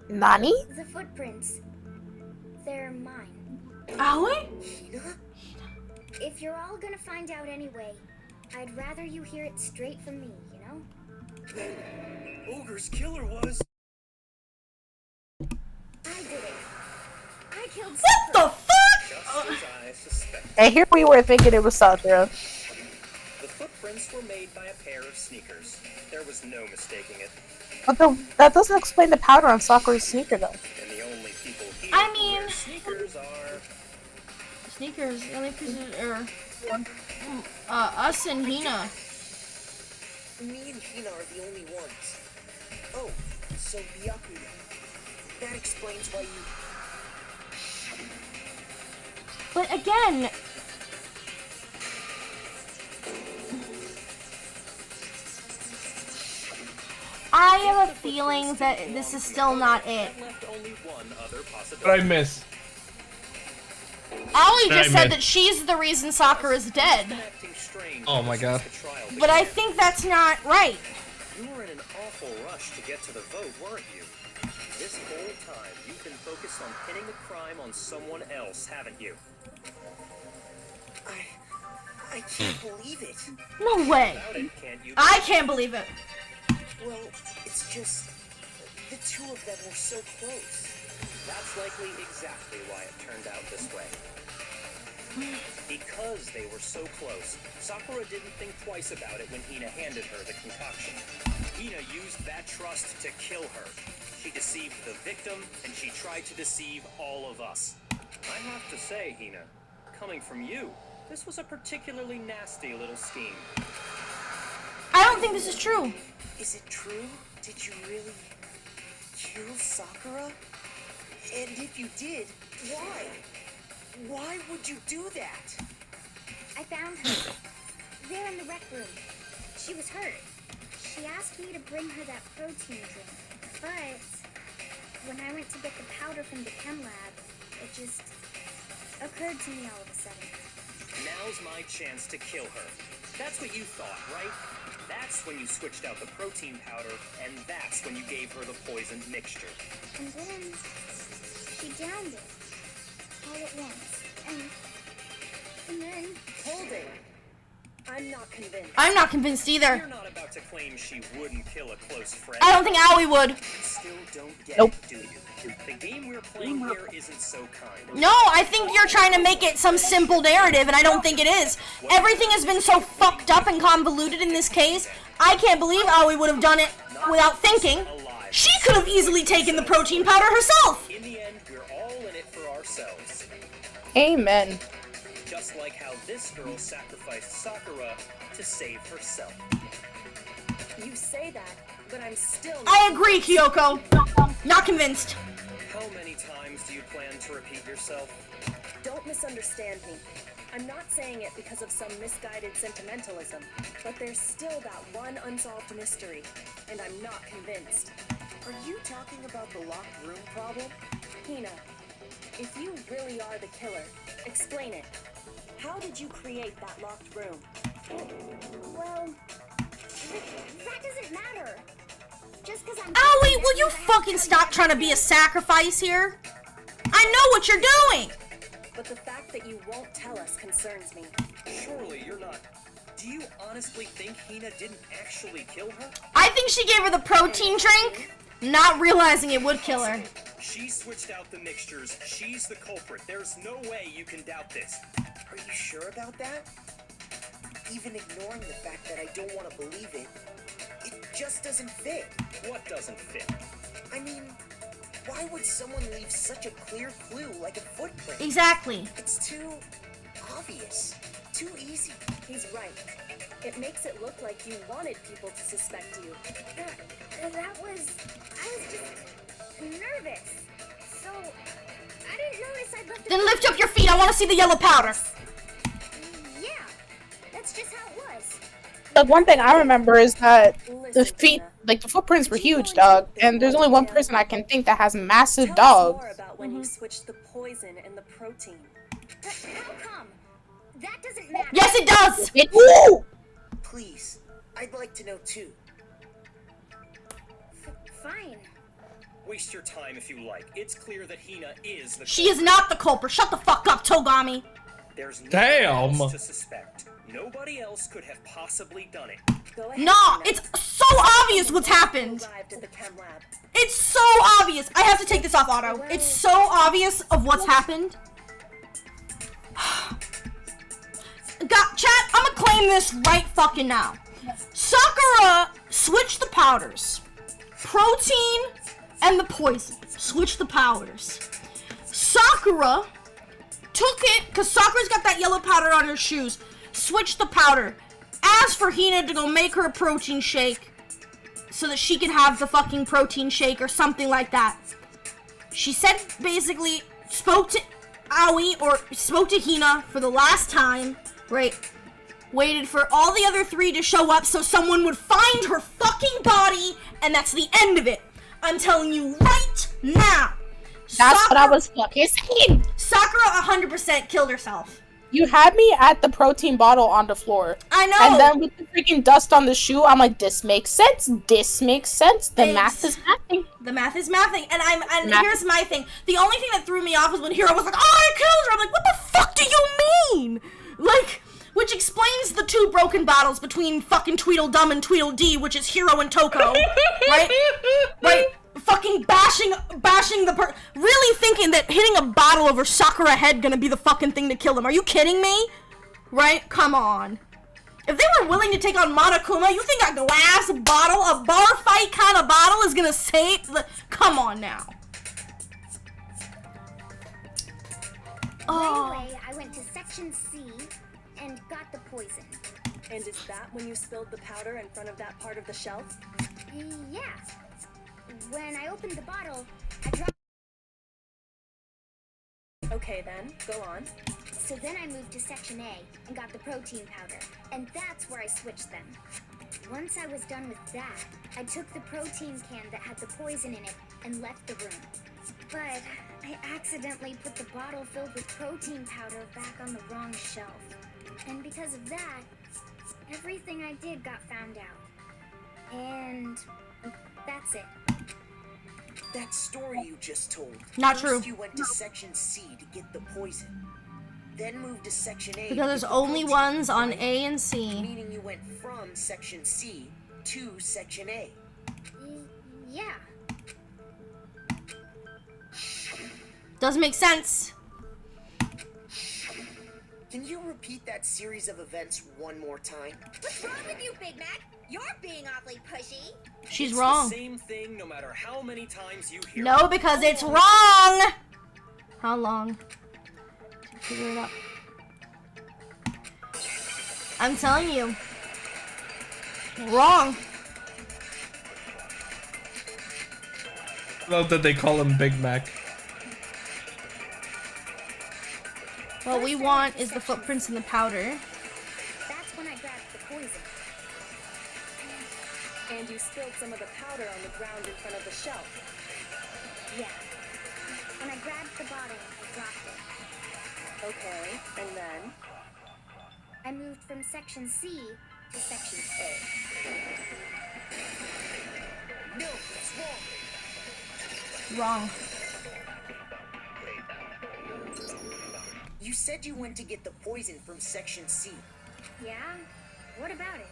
Nani? The footprints. They're mine. Aoi? If you're all gonna find out anyway, I'd rather you hear it straight from me, you know? Then Ogre's killer was... I did it. I killed What the Sakura. fuck? Just as I suspected. And here we were thinking it was Sakura. The footprints were made by a pair of sneakers. There was no mistaking it. But that doesn't explain the powder on Sakura's sneaker, though. And the only people here I who mean- wear sneakers are... Sneakers. The only person, us and Hina. me and Hina are the only ones. Oh, so Byakuya. That explains why you... But again, I have a feeling that this is still not it. left only one other What possibility. I miss? Ollie Did just I said miss? that she's the reason Sakura is dead. Acting strange Oh my ever God. since the trial But I began. think that's not right. You were in an awful rush to get to the vote, weren't you? This whole time, you've been focused on pinning the crime on someone else, haven't you? I can't believe it. No way. Without it, can't you? I can't believe it. Well, it's just... the two of them were so close. That's likely exactly why it turned out this way. Because they were so close, Sakura didn't think twice about it when Hina handed her the concoction. Hina used that trust to kill her. She deceived the victim, and she tried to deceive all of us. I have to say, Hina, coming from you, this was a particularly nasty little scheme. I don't think this is true. Is it true? Did you really kill Sakura? And if you did, why? Why would you do that? I found her. There in the rec room. She was hurt. She asked me to bring her that protein drink. But when I went to get the powder from the chem lab, it just occurred to me all of a sudden. Now was my chance to kill her. That's what you thought, right? That's when you switched out the protein powder, and that's when you gave her the poisoned mixture. And then she downed it all at once. And then Hold it. I'm not convinced. I'm not convinced either. You're not about to claim she wouldn't kill a close friend. I don't think Aoi would. You still don't get Nope. it, do you? The game we're playing here isn't so kind. No, I think you're trying to make it some simple narrative, and I don't think it is. Everything has been so fucked up and convoluted in this case. I can't believe Aoi would have done it without thinking. She could have easily taken the protein powder herself. In the end, we're all in it for ourselves. Amen. Just like how this girl sacrificed Sakura to save herself. You say that, but I'm still. I agree, Kyoko. Not convinced. How many times do you plan to repeat yourself? Don't misunderstand me. I'm not saying it because of some misguided sentimentalism, but there's still that one unsolved mystery, and I'm not convinced. Are you talking about the locked room problem? Hina, if you really are the killer, explain it. How did you create that locked room? well, that doesn't matter. Just because I'm. Aoi, will you fucking stop trying to be a sacrifice here? I know what you're doing. But the fact that you won't tell us concerns me. Surely you're not. Do you honestly think Hina didn't actually kill her? I think she gave her the protein drink, not realizing it would kill her. She switched out the mixtures. She's the culprit. There's no way you can doubt this. Are you sure about that? Even ignoring the fact that I don't want to believe it, it just doesn't fit. What doesn't fit? I mean, why would someone leave such a clear clue like a footprint? Exactly. It's too obvious. Too easy. He's right. It makes it look like you wanted people to suspect you. I was just nervous. So, I didn't notice I'd left. Then lift up your feet. I want to see the yellow powder. Yeah, that's just how it was. The one thing I remember is that the Listen, feet, Hina, like the footprints were huge, dog. And there's only one person I can think that has massive tell us dogs. more about when you switched the poison and the protein. But how come? That doesn't matter. Yes, it does. Ooh! Please, I'd like to know too. Fine. Waste your time if you like. It's clear that Hina is the She is not the culprit. Shut the fuck up, Togami. There's no Damn. one else to suspect. Nobody else could have possibly done it. Go ahead, No, Hina. it's so obvious what's happened. Arrived at the chem lab. It's so obvious. I have to take this off auto. It's so obvious of what's happened. Chat, I'm gonna claim this right fucking now. Sakura switched the powders. Protein and the poison. Switched the powders. Sakura took it, because Sakura's got that yellow powder on her shoes. Switched the powder. Asked for Hina to go make her a protein shake so that she can have the fucking protein shake or something like that. She said, basically, spoke to Aoi, or spoke to Hina for the last time, right? Waited for all the other three to show up so someone would find her fucking body, and that's the end of it. I'm telling you right now. That's what I was fucking saying. Sakura 100% killed herself. You had me at the protein bottle on the floor. I know. And then with the freaking dust on the shoe, I'm like, this makes sense. This makes sense. The math is mathing. The math is mathing. And here's my thing. The only thing that threw me off was when Hiro was like, oh, I killed her. I'm like, what the fuck do you mean? Like, which explains the two broken battles between fucking Tweedledum and Tweedledee, which is Hiro and Toko. Right? Right? Fucking bashing the really thinking that hitting a bottle over Sakura head gonna be the fucking thing to kill him. Are you kidding me? Right? Come on. If they were willing to take on Monokuma, you think a glass bottle, a bar fight kind of bottle is gonna save? Come on now. Anyway, I went to section C and got the poison. And is that when you spilled the powder in front of that part of the shelf? Yeah. When I opened the bottle, I dropped. Okay then, go on. So then I moved to section A and got the protein powder, and that's where I switched them. Once I was done with that, I took the protein can that had the poison in it and left the room. But I accidentally put the bottle filled with protein powder back on the wrong shelf. And because of that, everything I did got found out. And that's it. That story you just told. Not First true. you went to Section C to get the poison. Then moved to Section A. Because there's to get the only protein, ones on right? A and C. Meaning you went from Section C to Section A. Yeah. Does make sense. Can you repeat that series of events one more time? What's wrong with you, Big Mac? You're being awfully pushy. She's It's wrong. The same thing, no matter how many times you hear No, it. because it's wrong. How long? To figure it out. I'm telling you. Wrong. Love that they call him Big Mac. What we want is the footprints in the powder. That's when I grabbed the poison. And you spilled some of the powder on the ground in front of the shelf. Yeah. When I grabbed the bottle, I dropped it. Okay, and then? I moved from Section C to Section A. No, that's wrong. Wrong. You said you went to get the poison from Section C. Yeah? What about it?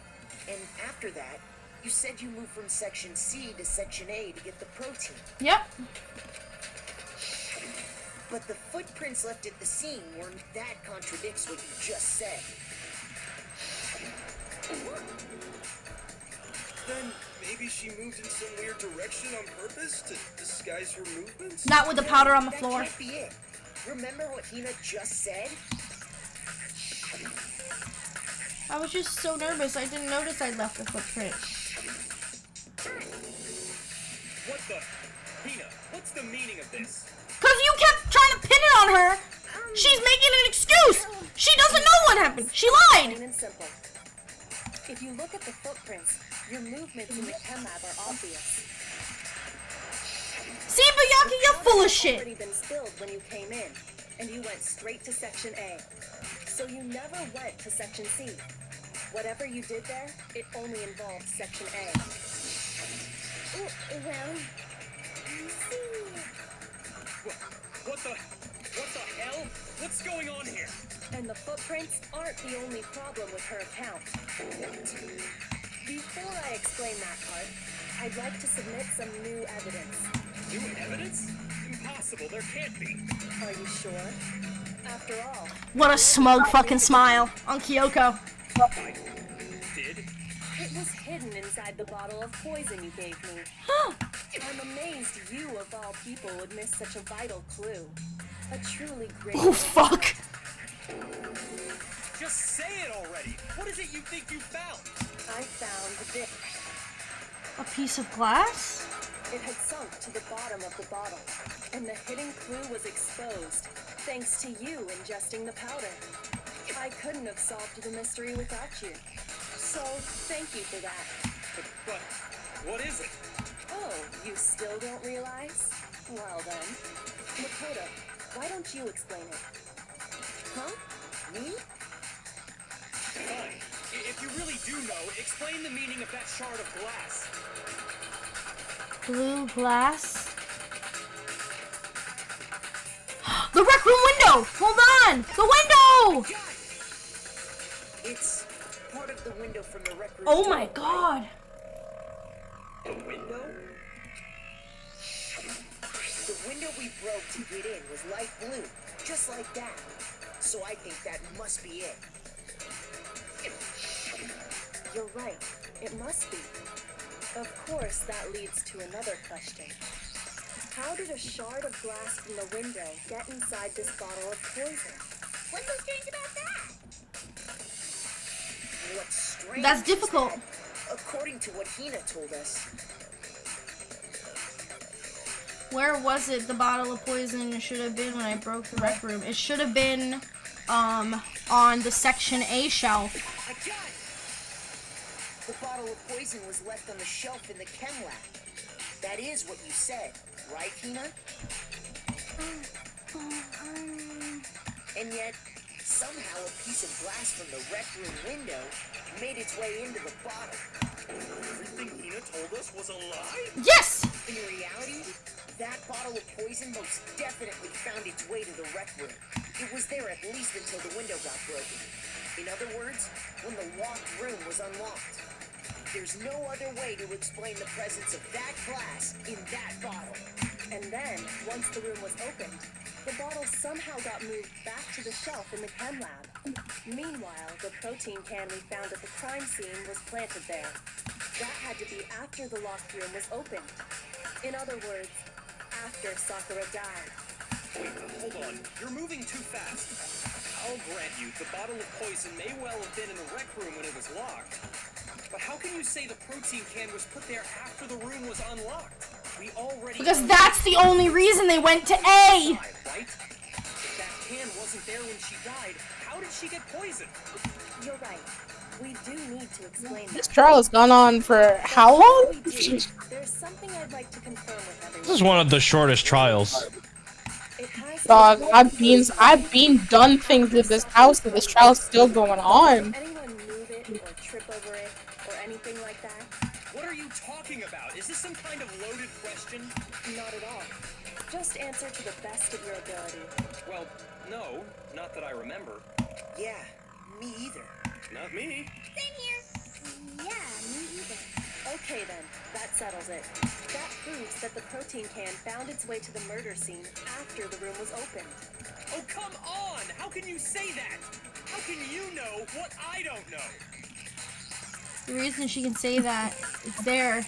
And after that, you said you moved from Section C to Section A to get the protein. Yep. But the footprints left at the scene weren't. That contradicts what you just said. Then maybe she moved in some weird direction on purpose to disguise her movements? Not with the powder on the That floor. can't be it. Remember what Hina just said? I was just so nervous. I didn't notice I left the footprint. What the? Hina, what's the meaning of this? Cause you kept trying to pin it on her. She's making an excuse. She doesn't know what happened. She lied. Plain and simple. If you look at the footprints, your movements in the chem lab are obvious. See, Bayaki, you're full of shit. Already been spilled when you came in, and you went straight to Section A. So you never went to Section C. Whatever you did there, it only involved Section A. Well, What the hell? What's going on here? And the footprints aren't the only problem with her account. Before I explain that part, I'd like to submit some new evidence. New evidence? Impossible, there can't be. Are you sure? After all, What a smug fucking smile on Kyoko. I did? it was hidden inside the bottle of poison you gave me. I'm amazed you, of all people, would miss such a vital clue. A truly great... Oh, fuck. Just say it already. What is it you think you found? I found this. A piece of glass? It had sunk to the bottom of the bottle, and the hidden clue was exposed, thanks to you ingesting the powder. I couldn't have solved the mystery without you. So, thank you for that. But what is it? Oh, you still don't realize? Well then, Makoto, why don't you explain it? Huh? Me? Fine. If you really do know, explain the meaning of that shard of glass. Blue glass. The rec room window! Hold on! The window! It's part of the window from the rec room. Oh my door, god. right? The window? The window we broke to get in was light blue, just like that. So I think that must be it. You're right. It must be. Of course, that leads to another question. How did a shard of glass from the window get inside this bottle of poison? What's so strange about that? What's strange That's is difficult. that, according to what Hina told us, Where was it the bottle of poison should have been when I broke the rec room? It should have been on the Section A shelf. I got it! The bottle of poison was left on the shelf in the chem lab. That is what you said, right, Hina? And yet, Somehow a piece of glass from the rec room window made its way into the bottle. Everything Hina told us was a lie? Yes! In reality, that bottle of poison most definitely found its way to the rec room. It was there at least until the window got broken. In other words, when the locked room was unlocked. There's no other way to explain the presence of that glass in that bottle. And then, once the room was opened, the bottle somehow got moved back to the shelf in the chem lab. Meanwhile, the protein can we found at the crime scene was planted there. That had to be after the locked room was opened. In other words, after Sakura died. Wait, hold on. You're moving too fast. I'll grant you, the bottle of poison may well have been in the rec room when it was locked. But how can you say the protein can was put there after the room was unlocked? We already Because that's the only reason they went to A! Right? If that can wasn't there when she died, how did she get poisoned? You're right. We do need to explain This that. trial has gone on for how long? There's something I'd like to confirm with everyone. This is one of the shortest trials. It has Dog, I've been done things with this house and this trial's still going on. anyone move it or trip over it or anything like that? What are you talking about? Is this some kind of loaded question? Not at all. Just answer to the best of your ability. Well, no, not that I remember. Yeah, me either. Not me. Same here. Yeah, me either. Okay then, that settles it. That proves that the protein can found its way to the murder scene after the room was opened. Oh, come on! How can you say that? How can you know what I don't know? The reason she can say that is there.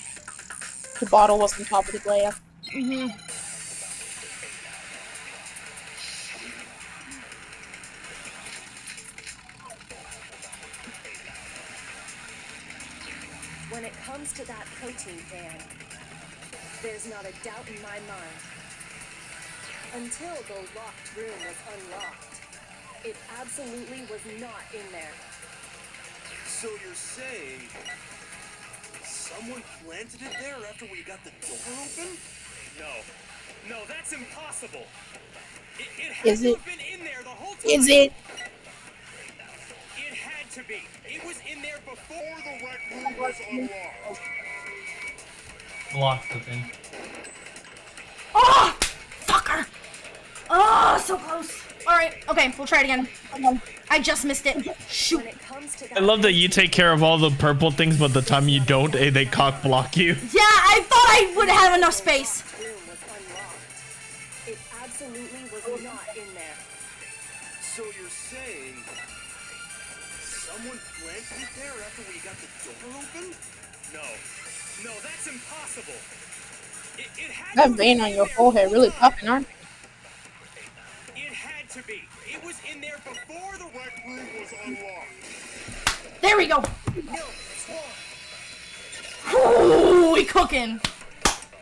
The bottle was on top of the glass. Mm-hmm. When it comes to that protein can, there's not a doubt in my mind. Until the locked room was unlocked, it absolutely was not in there. So you're saying someone planted it there after we got the door open? No, that's impossible. It had Is to it? have been in there the whole time. Is it? It had to be. It was in there before the rec room was unlocked. Locked it in. Oh! Fucker! Oh, so close. Alright, okay, we'll try it again. I just missed it. Shoot. When it comes to I love that you take care of all the purple things, but the time you don't, they cock block you. Yeah, I thought I would have enough space. room was unlocked, it absolutely was not in there. So you're saying someone planted it there after we got the door open? No, that's impossible. It had That to vein be on in your there forehead the really whole time. popping, aren't it? It had to be. It was in there before the rec room was unlocked. There we go. No, it's wrong. Ooh, we cooking.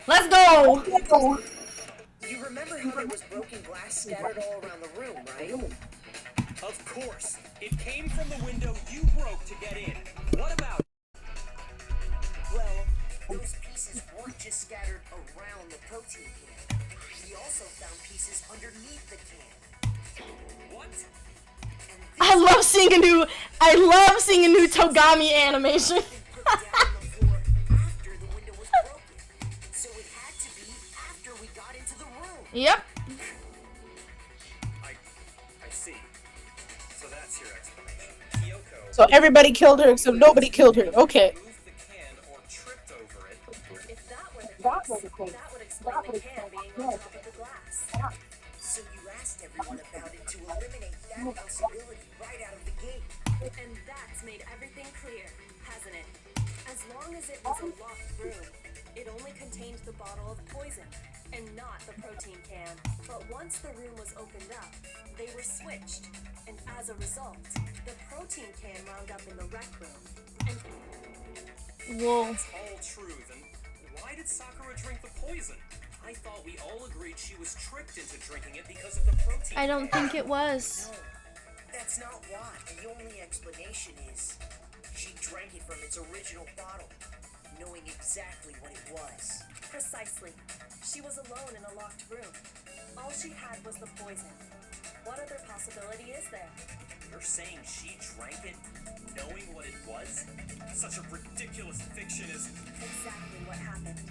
Let's go. You remember how there was broken glass scattered all around the room, right? Of course. It came from the window you broke to get in. What about it? Well, those pieces weren't just scattered around the protein can. We also found pieces underneath the can. What? And I love seeing a new Togami animation. put down on the floor after the window was broken. So it had to be after we got into the room. Yep. I see. So that's your explanation. Kyoko So everybody killed her except nobody killed her. Okay. moved the can or tripped over it. If that were the case, that would explain the can being on top of the glass. So you asked everyone about it to eliminate that possibility right out of the gate. And that's made everything clear, hasn't it? As long as it was a locked room, it only contained the bottle of poison, and not the protein can. But once the room was opened up, they were switched, and as a result, the protein can wound up in the rec room. And Whoa. That's all true. Then why did Sakura drink the poison? I thought we all agreed she was tricked into drinking it because of the protein. I don't think it was. No, that's not why. The only explanation is she drank it from its original bottle, knowing exactly what it was. precisely, she was alone in a locked room. All she had was the poison. What other possibility is there? You're saying she drank it knowing what it was? Such a ridiculous fiction is... Exactly what happened.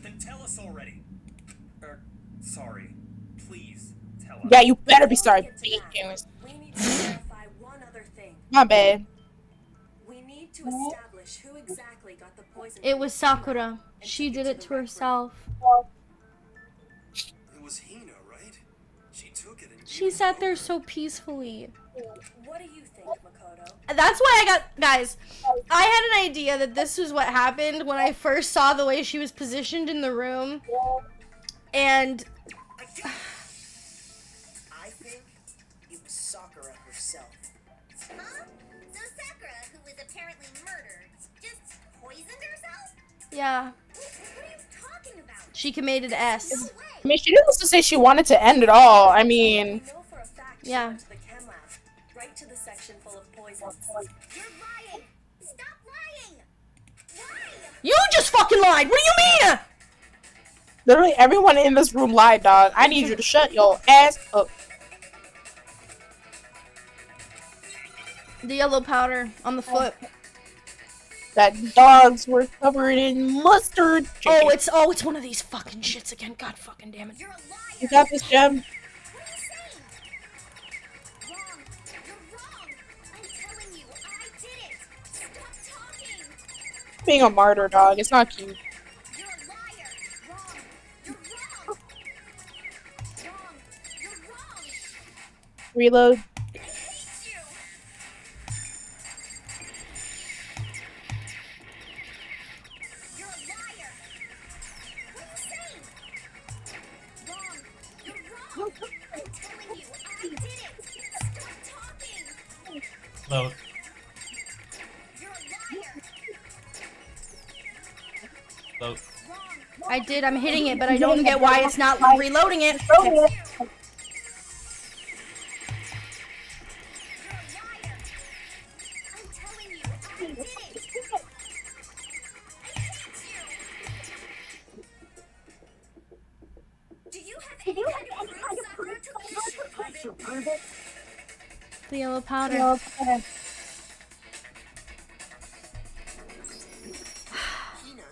Then tell us already. Sorry. Please tell us. Yeah, you better be sorry, Get to bitch. that. We need to clarify one other thing. My bad. We need to establish who exactly got the poison. It was Sakura. She did it to herself. It was Hina, right? She took it and She sat there so peacefully. What do you think, Makoto? That's why I got... Guys, I had an idea that this was what happened when I first saw the way she was positioned in the room. And... I think it was Sakura herself. Huh? So Sakura, who was apparently murdered, just poisoned herself? yeah, What are you talking about? she committed S. No way! I mean, she didn't also say she wanted to end it all. I We mean, know for a fact she Yeah. went to the chem lab, right to the section full of poisons. You're lying! Stop lying! Why? You just fucking lied! What do you mean? literally everyone in this room lied, dog. I need you to shut your ass up. The yellow powder on the foot. That dogs were covered in mustard. Oh, it's one of these fucking shits again. God fucking damn it. You're a liar! You got this, Gem. What are you saying? Wrong! You're wrong! I'm telling you, I did it! Stop talking! Being a martyr, dog. It's not cute. You're a liar! Wrong! You're wrong! Wrong! You're wrong! Reload. I hate you! You're a liar! What are you saying? Wrong! You're wrong! I'm telling you, I did it! Stop talking! Load. You're a liar! Load. Wrong! I did. I'm hitting it, but I don't get why it's not reloading it. You're a liar! I'm telling you, I did it! I hate you! Do you have any kind of proof, Sakura, to prove it? The yellow powder. Hina,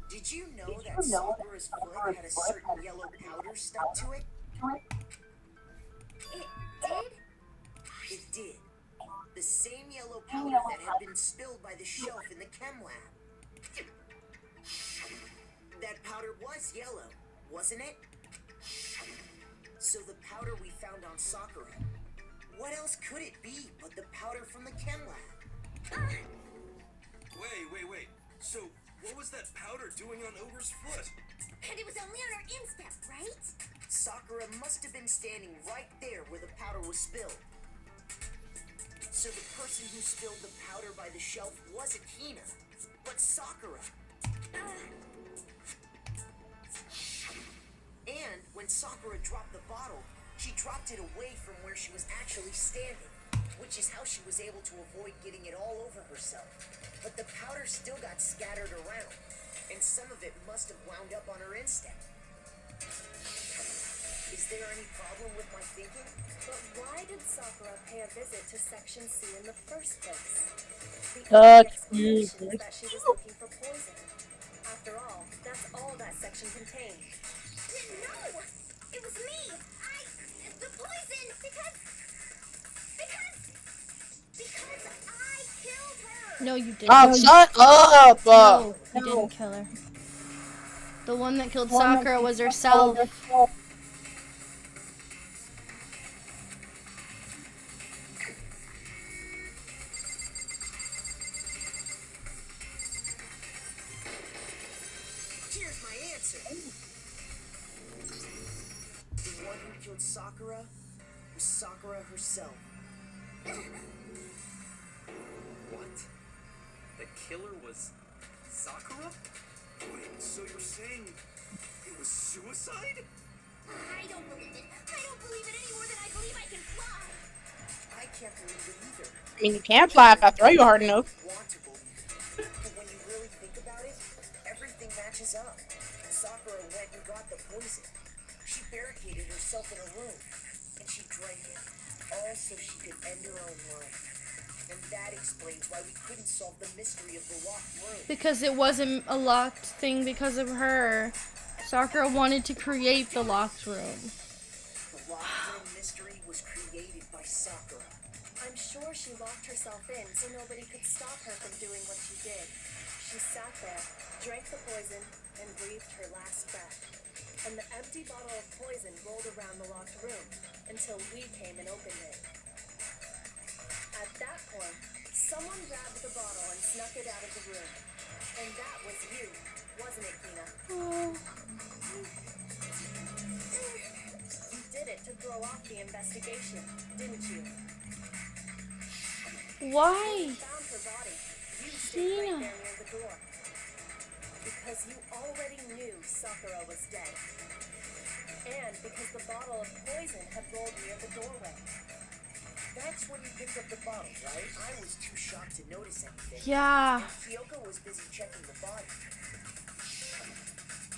did you know that Sakura's foot had a certain yellow powder stuck to it? It did? It did. The same yellow powder that had been spilled by the shelf in the chem lab. That powder was yellow, wasn't it? So the powder we found on Sakura, what else could it be but the powder from the chem lab? Wait. So, what was that powder doing on Ogre's foot? And it was only on her instep, right? Sakura must have been standing right there where the powder was spilled. So the person who spilled the powder by the shelf wasn't Hina, but Sakura. And when Sakura dropped the bottle, she dropped it away from where she was actually standing, which is how she was able to avoid getting it all over herself. But the powder still got scattered around, and some of it must have wound up on her instep. Is there any problem with my thinking? But why did Sakura pay a visit to Section C in the first place? The Duh, only explanation is that she was looking for poison. After all, that's all that section contained. No! It was me! The poison! Because I killed her! No, you didn't. Oh, shut up! No, you didn't kill her. The one that killed Sakura was herself. Here's my answer. The one who killed Sakura was Sakura herself. What? The killer was Sakura? Wait, so you're saying it was suicide? I don't believe it. I don't believe it any more than I believe I can fly. I can't believe it either. I mean, you can't fly if I throw you hard enough. Want to believe it. But when you really think about it, everything matches up. Sakura went and got the poison. She barricaded herself in a room, and she drank it. all so she could end her own life. And that explains why we couldn't solve the mystery of the locked room. Because it wasn't a locked thing because of her. Sakura wanted to create the locked room. The locked room mystery was created by Sakura. I'm sure she locked herself in so nobody could stop her from doing what she did. She sat there, drank the poison, and breathed her last breath. And the empty bottle of poison rolled around the locked room until we came and opened it. At that point, someone grabbed the bottle and snuck it out of the room. And that was you, wasn't it, Kina? You did it to throw off the investigation, didn't you? Why? You found her body. You stayed right there near the door. Because you already knew Sakura was dead. And because the bottle of poison had rolled near the doorway. That's when you picked up the bottle, right? I was too shocked to notice anything. Yeah. And Kyoko was busy checking the body.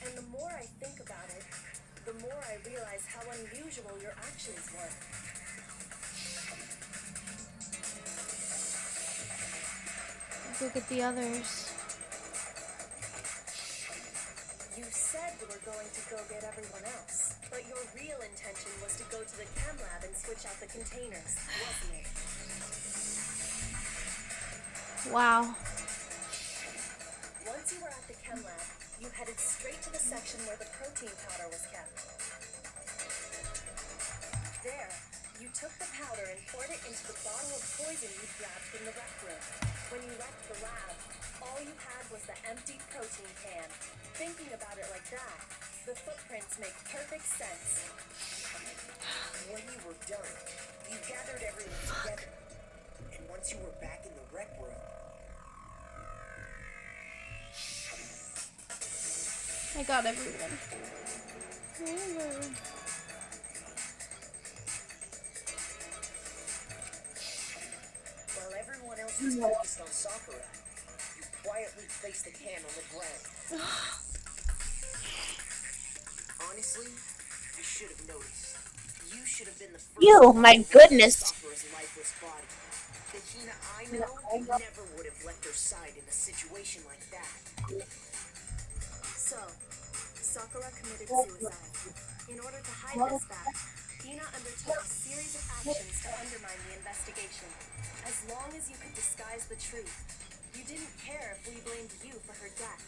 And the more I think about it, the more I realize how unusual your actions were. Look at the others. You said you were going to go get everyone else, but your real intention was to go to the chem lab and switch out the containers, wasn't it? Wow. Once you were at the chem lab, you headed straight to the section where the protein powder was kept. There, you took the powder and poured it into the bottle of poison you grabbed from the rec room. When you left the lab, all you had was the empty protein can. Thinking about it like that, the footprints make perfect sense. When you were done, you gathered everyone together. And once you were back in the rec room, I got everyone. while everyone else was focused on Sakura, you quietly placed the can on the ground. Honestly, you should have noticed. You should have been the first Ew, my to goodness. Sakura's lifeless body. The Hina I know never would have left her side in a situation like that. So, Sakura committed suicide. In order to hide this fact, Hina undertook a series of actions to undermine the investigation. As long as you could disguise the truth, you didn't care if we blamed you for her death.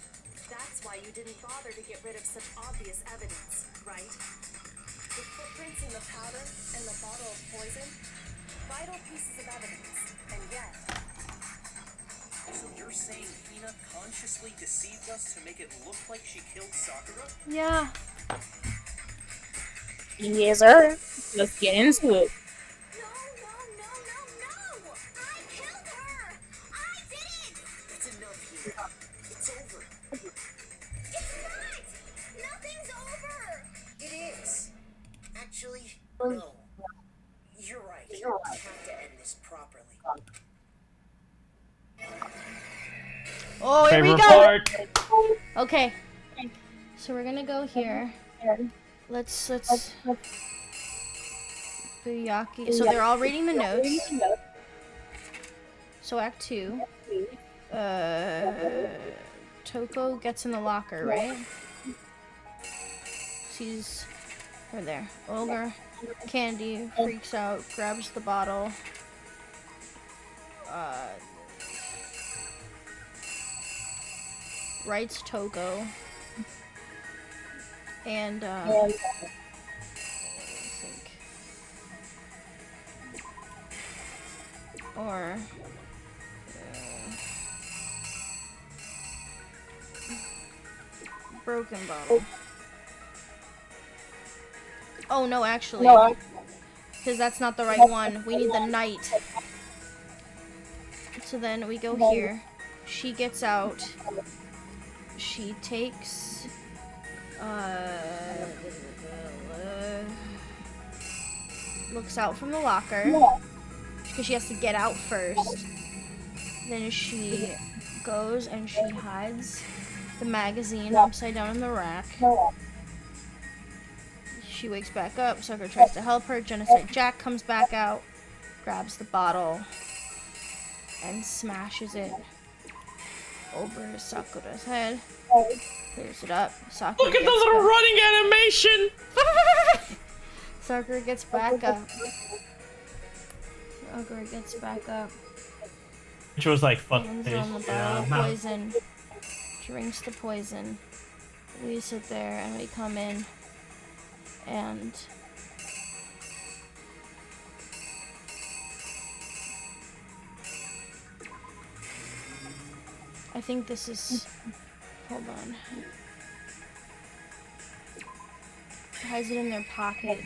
That's why you didn't bother to get rid of such obvious evidence, right? The footprints in the powder and the bottle of poison, vital pieces of evidence, and yet... So you're saying Hina consciously deceived us to make it look like she killed Sakura? Yeah. Yes, sir. Let's get into it. It's enough here. It's over. Nothing's over! It is. Actually, no. You're right. We have to end this properly. Oh, here we Favorite go. part. Okay. So we're gonna go here. Let's Buyaki. So they're all reading the notes. So Act 2. Toko gets in the locker, right? She's right there. Olga Candy freaks out, grabs the bottle. Writes Toko. And I think, or broken bottle. Oh no, actually, because that's not the right one. We need the knight. So then we go here. She gets out. She takes looks out from the locker because she has to get out first. Then she goes and she hides the magazine upside down in the rack. She wakes back up. Sakura tries to help her. Genocide Jack comes back out. grabs the bottle and smashes it over Sakura's head. Clears it up. Sakura Look at the little running animation! Sakura gets back up. Sakura gets back up. Which was like, fuck Hands this. on the bottle of poison. Drinks the poison. We sit there and we come in and I think this is, hold on. Has it in their pocket.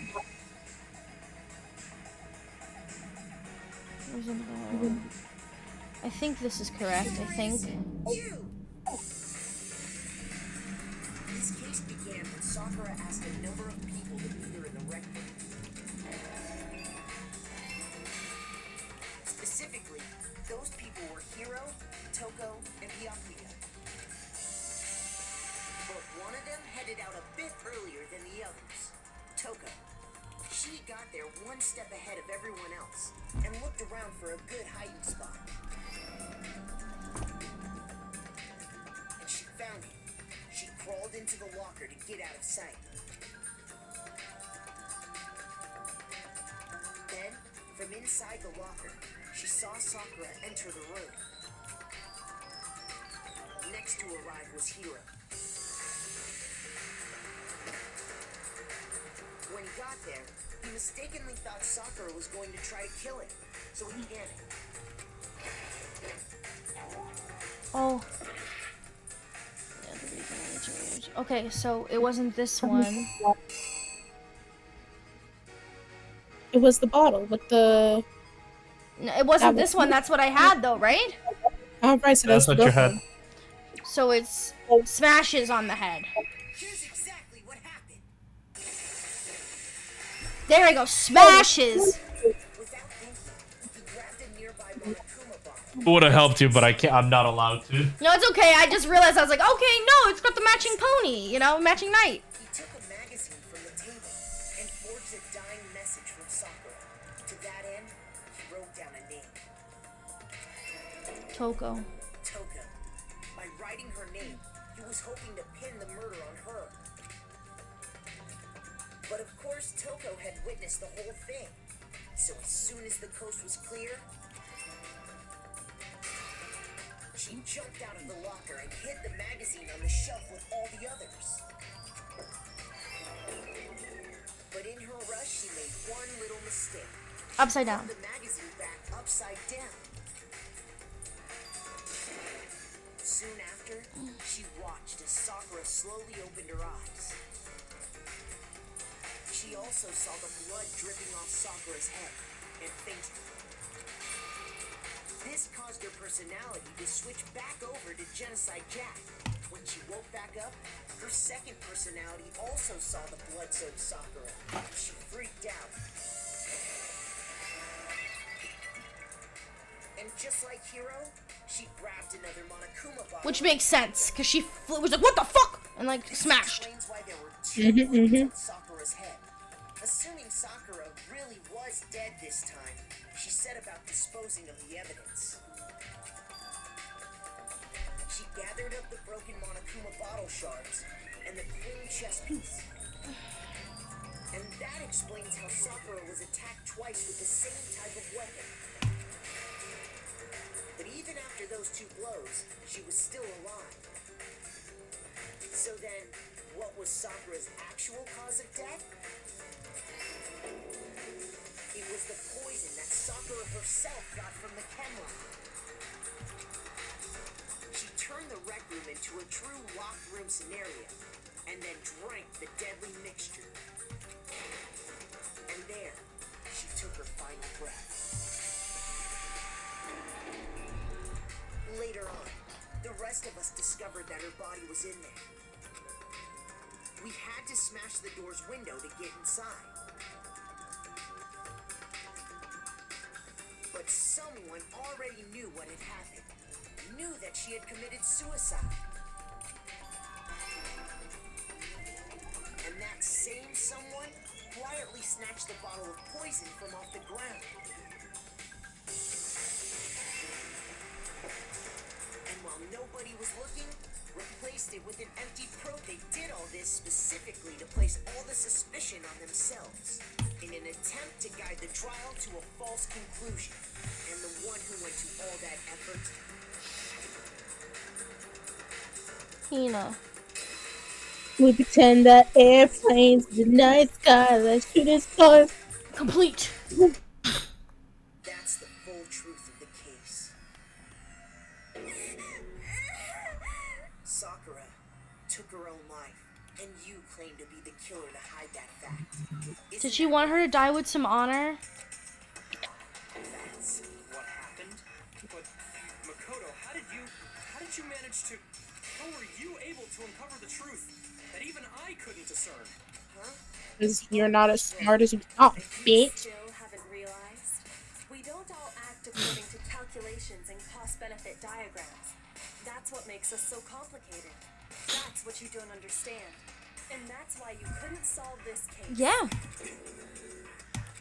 Where's it? I think this is correct. I think. This case began when Sakura asked a number of people to meet her in the rec room. Specifically, those people were Hiro, Toko, and Byakuya. But one of them headed out a bit earlier than the others. Toko. She got there one step ahead of everyone else and looked around for a good hiding spot. And she found it. She crawled into the locker to get out of sight. Then, from inside the locker, she saw Sakura enter the room. Next to arrive was Hiro. When he got there, he mistakenly thought Sakura was going to try to kill him, so he panicked. Oh. Okay, so it wasn't this one. It was the bottle with the... No, it wasn't this one. That's what I had, though, right? Oh, right, so That's what you had. So it's smashes on the head. Here's exactly what happened. There we go. Smashes. Without thinking, he grabbed a nearby Monokuma bottle. It would have helped you, but I'm not allowed to. No, it's okay. I just realized I was like, okay, no, it's got the matching pony, you know, matching knight. He took a magazine from the table and forged a dying message from Sakura. To that end, he wrote down a name. Toko. Toko. By writing her name, he was hoping to pin the murder on her. But of course, Toko had witnessed the whole thing. So as soon as the coast was clear, she jumped out of the locker and hid the magazine on the shelf with all the others. But in her rush, she made one little mistake. Upside down. Put the magazine back upside down. Soon after, she watched as Sakura slowly opened her eyes. She also saw the blood dripping off Sakura's head and fainted. This caused her personality to switch back over to Genocide Jack. When she woke back up, her second personality also saw the blood-soaked Sakura. She freaked out. And just like Hiro, she grabbed another Monokuma bottle. Which makes sense, because she was like, what the fuck? And like, smashed. Explains why there were two bullets on Sakura's head. Assuming Sakura really was dead this time, she set about disposing of the evidence. She gathered up the broken Monokuma bottle shards and the clean chess piece. And that explains how Sakura was attacked twice with the same type of weapon. But even after those two blows, she was still alive. So then, what was Sakura's actual cause of death? It was the poison that Sakura herself got from the chem lab. She turned the rec room into a true locked room scenario, and then drank the deadly mixture. And there, she took her final breath. Later on, the rest of us discovered that her body was in there. We had to smash the door's window to get inside. But someone already knew what had happened. Knew that she had committed suicide. And that same someone quietly snatched the bottle of poison from off the ground. was looking, replaced it with an empty probe. They did all this specifically to place all the suspicion on themselves, in an attempt to guide the trial to a false conclusion. And the one who went to all that effort... Hina. We pretend that airplanes in the night sky that shooting stars. Complete. That's the full truth of the case. Sakura took her own life, and you claim to be the killer to hide that fact. Did she want her to die with some honor? That's what happened. But Makoto, how did you manage to? How were you able to uncover the truth that even I couldn't discern? Huh? Because you're not as smart as you thought, bitch. Still haven't realized? We don't all act according to calculations and cost-benefit diagrams. That's what makes us so complicated. That's what you don't understand. And that's why you couldn't solve this case. Yeah.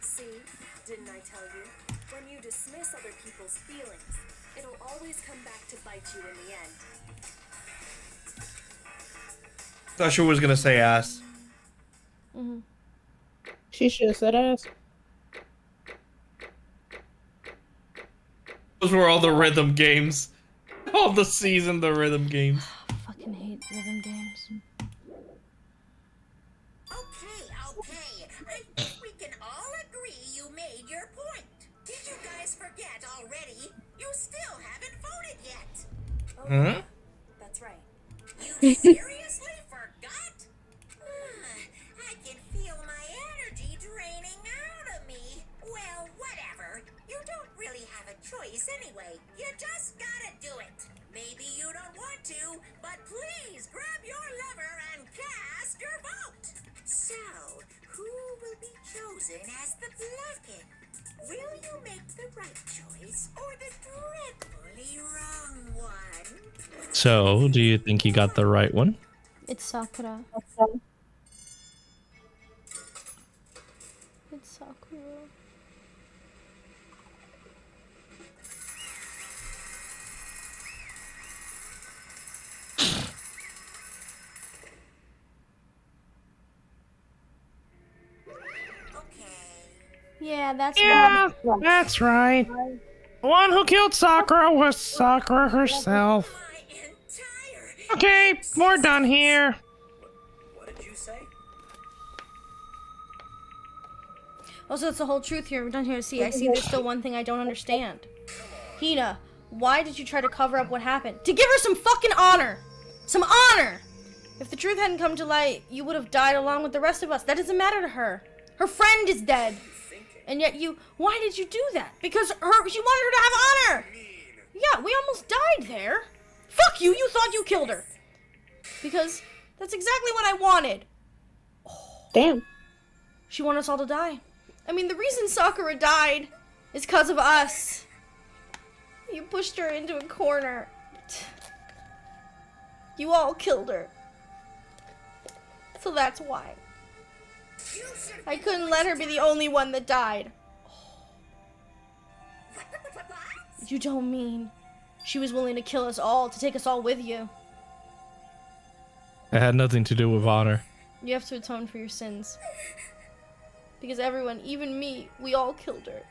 See, didn't I tell you? When you dismiss other people's feelings, it'll always come back to bite you in the end. Thought she was gonna say ass. Mm-hmm. She should have said ass. Those were all the rhythm games. All the season, the rhythm games. I fucking hate rhythm games. Okay. I think we can all agree you made your point. Did you guys forget already? You still haven't voted yet. Oh, Huh? that's right. You seriously forgot? I can feel my energy draining out of me. Well, whatever. You don't really have a choice anyway. You just gotta do it. Maybe you don't want to, but please grab your lever and cast your vote. So, who will be chosen as the Blackened? Will you make the right choice or the dreadfully wrong one? So, do you think you got the right one? It's Sakura. It's Sakura. Yeah, that's Yeah, that's right. The one who killed Sakura was Sakura herself. Okay, we're done here. What did you say? Also, it's the whole truth here. We're done here to see. I see there's still one thing I don't understand. Hina, why did you try to cover up what happened? To give her some fucking honor! Some honor! If the truth hadn't come to light, you would have died along with the rest of us. That doesn't matter to her. Her friend is dead. And yet why did you do that? Because she wanted her to have honor! Yeah, we almost died there. Fuck you, you thought you killed her. Because that's exactly what I wanted. Damn. She wanted us all to die. I mean, the reason Sakura died is because of us. You pushed her into a corner. You all killed her. So that's why. I couldn't let her be the only one that died. You don't mean she was willing to kill us all, to take us all with you? It had nothing to do with honor. You have to atone for your sins. Because everyone, even me, we all killed her.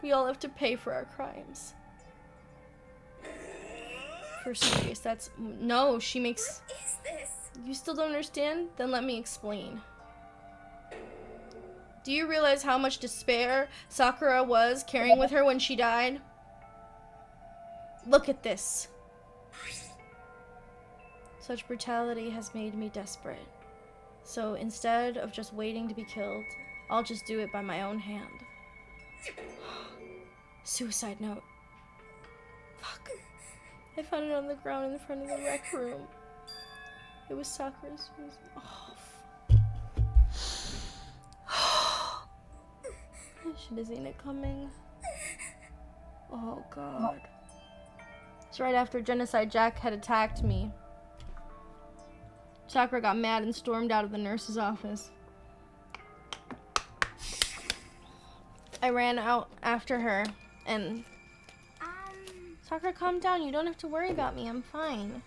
We all have to pay for our crimes. For serious, that's... No, she makes... What is this? You still don't understand? Then let me explain. Do you realize how much despair Sakura was carrying with her when she died? Look at this. Such brutality has made me desperate. So instead of just waiting to be killed, I'll just do it by my own hand. Suicide note. Fuck. I found it on the ground in front of the rec room. It was Sakura's. Oh, I should have seen it coming. Oh god. It's right after Genocide Jack had attacked me. Sakura got mad and stormed out of the nurse's office. I ran out after her and Sakura, calm down. You don't have to worry about me. I'm fine.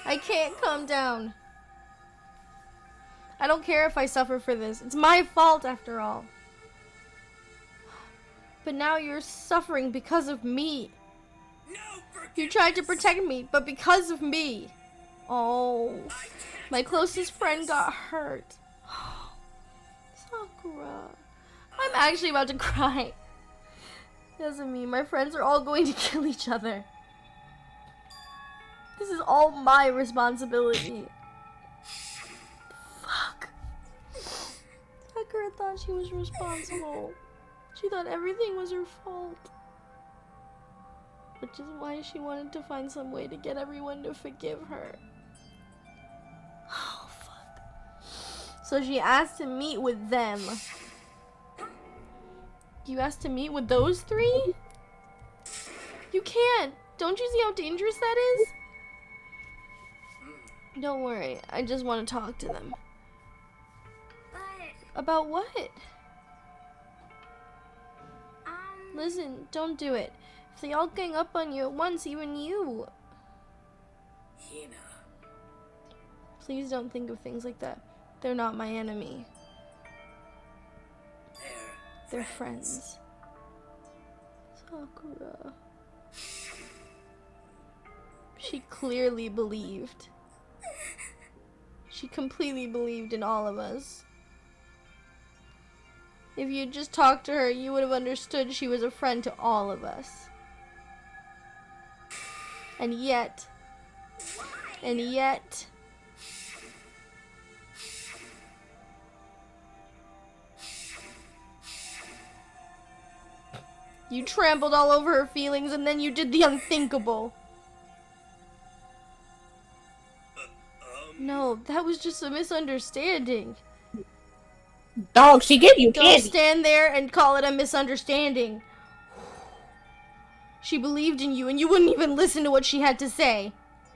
I can't calm down. I don't care if I suffer for this. It's my fault after all. But now you're suffering because of me. You tried to protect me, but because of me. Oh, my closest friend got hurt. Sakura. I'm actually about to cry. Doesn't mean my friends are all going to kill each other. This is all my responsibility. Fuck. Sakura thought she was responsible. She thought everything was her fault. Which is why she wanted to find some way to get everyone to forgive her. Oh, fuck. So she asked to meet with them. You asked to meet with those three? You can't. Don't you see how dangerous that is? Don't worry. I just want to talk to them. About what? Listen, don't do it. If they all gang up on you at once, even you. Hina. Please don't think of things like that. They're not my enemy. They're friends. Sakura. She clearly believed. She completely believed in all of us. If you'd just talked to her, you would have understood she was a friend to all of us. And yet, you trampled all over her feelings and then you did the unthinkable. No, that was just a misunderstanding. Dog, she gave you Don't candy. stand there and call it a misunderstanding. She believed in you and you wouldn't even listen to what she had to say.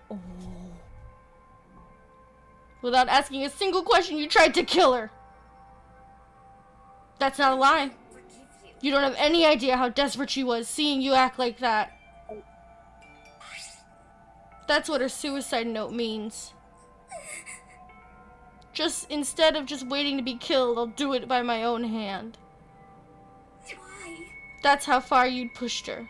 Oh. Without asking a single question, you tried to kill her. That's not a lie. You don't have any idea how desperate she was seeing you act like that. That's what her suicide note means. Just instead of just waiting to be killed, I'll do it by my own hand. Why? That's how far you'd pushed her.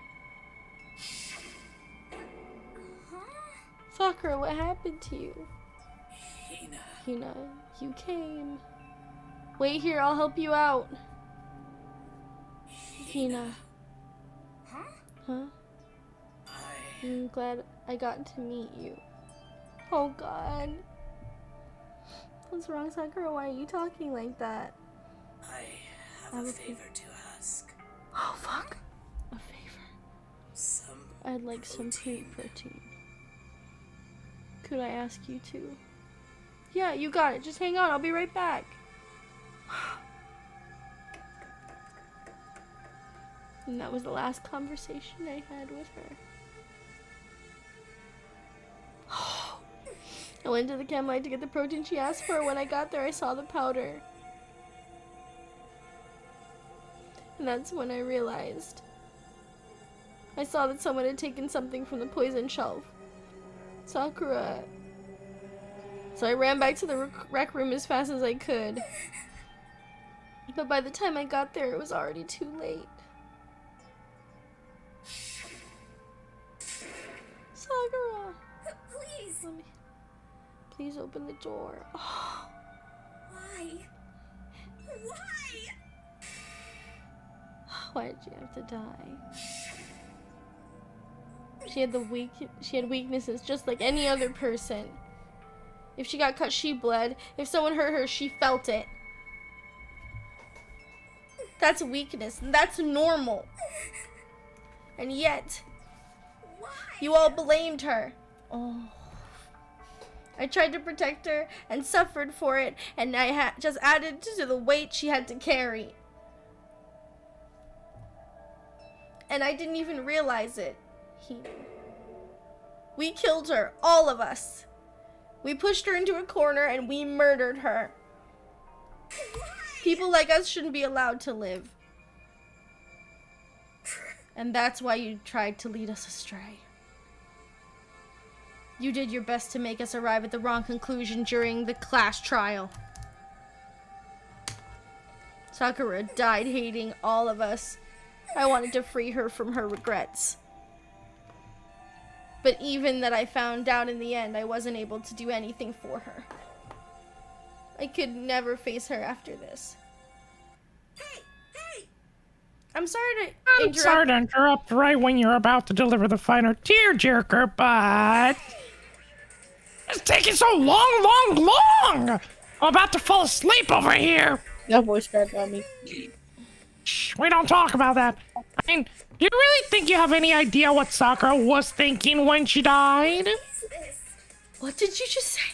Sakura, what happened to you? Hina, you came. Wait here, I'll help you out. Hina. Huh? I'm glad I got to meet you. Oh God. What's wrong, Sakura? Why are you talking like that? I have a favor to ask. Oh fuck. A favor. I'd like some pig protein. Could I ask you to? Yeah, you got it. Just hang on. I'll be right back. And that was the last conversation I had with her. I went to the chem light to get the protein she asked for. When I got there, I saw the powder. And that's when I realized. I saw that someone had taken something from the poison shelf. Sakura. So I ran back to the rec room as fast as I could. But by the time I got there, it was already too late. Sakura! Please! Please open the door. Oh. Why? Why? Why did you have to die? She had weaknesses just like any other person. If she got cut, she bled. If someone hurt her, she felt it. That's a weakness, and that's normal. And yet, you all blamed her. Oh. I tried to protect her and suffered for it, and I just added to the weight she had to carry. And I didn't even realize it. We killed her, all of us. We pushed her into a corner and we murdered her. People like us shouldn't be allowed to live. And that's why you tried to lead us astray. You did your best to make us arrive at the wrong conclusion during the class trial. Sakura died hating all of us. I wanted to free her from her regrets. But even that I found out in the end, I wasn't able to do anything for her. I could never face her after this. I'm sorry to I'm sorry to interrupt right when you're about to deliver the final tearjerker, but it's taking so long. I'm about to fall asleep over here. That voice cracked on me. Shh, we don't talk about that. I mean, do you really think you have any idea what Sakura was thinking when she died? What did you just say?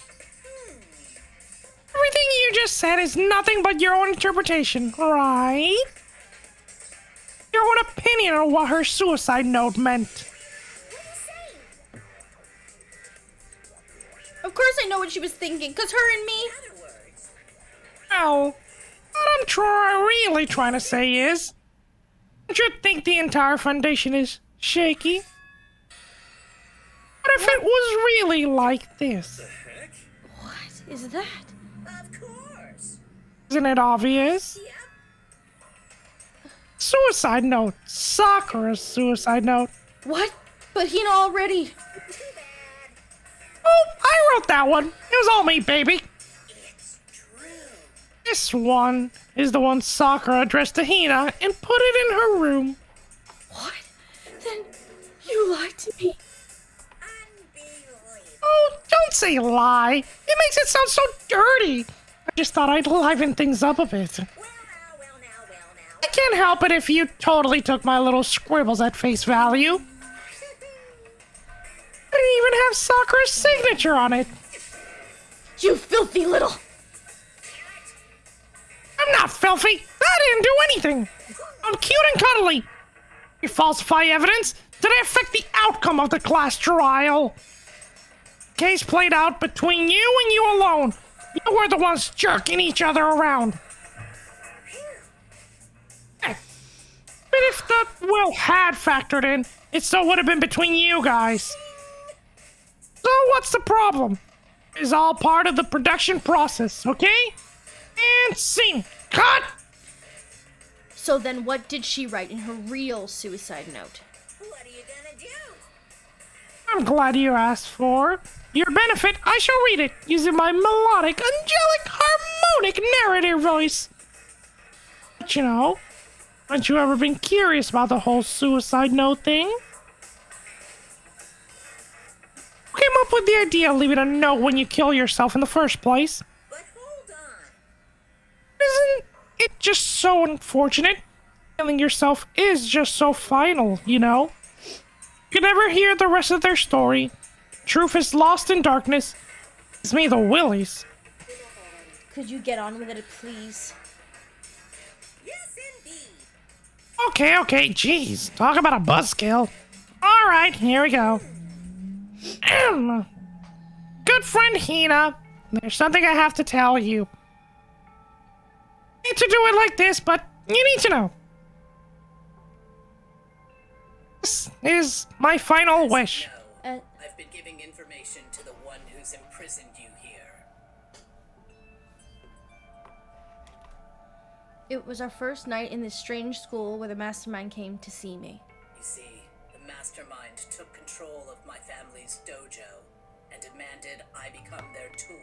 Everything you just said is nothing but your own interpretation, right? Your own opinion on what her suicide note meant. Of course I know what she was thinking, because her and me... Well, what I'm really trying to say is, don't you think the entire foundation is shaky? What if it was really like this? What is that? Of course. Isn't it obvious? Suicide note. Sakura's suicide note. What? But Hina already... Oh, I wrote that one. It was all me, baby. This one is the one Sakura addressed to Hina and put it in her room. What? Then you lied to me. Oh, don't say lie. It makes it sound so dirty. I just thought I'd liven things up a bit. I can't help it if you totally took my little scribbles at face value. I didn't even have Sakura's signature on it. You filthy little... I'm not filthy. I didn't do anything. I'm cute and cuddly. You falsify evidence. Did it affect the outcome of the class trial? Case played out between you and you alone. You were the ones jerking each other around. But if the will had factored in, it still would have been between you guys. So what's the problem? It's all part of the production process, okay? And scene. Cut! So then what did she write in her real suicide note? What are you gonna do? I'm glad you asked for. Your benefit, I shall read it using my melodic, angelic, harmonic narrator voice. But you know, haven't you ever been curious about the whole suicide note thing? Who came up with the idea of leaving a note when you kill yourself in the first place? But hold on. Isn't it just so unfortunate? Killing yourself is just so final, you know? You can never hear the rest of their story. Truth is lost in darkness. It's me, the Willies. Could you get on with it, please? Yes, indeed. Okay, jeez. Talk about a buzzkill. Alright, here we go. Good friend Hina, there's something I have to tell you. I hate to do it like this, but you need to know. This is my final wish. I've been giving information to the one who's imprisoned you here. It was our first night in this strange school where the mastermind came to see me. You see, the mastermind took control of my family's dojo and demanded I become their tool.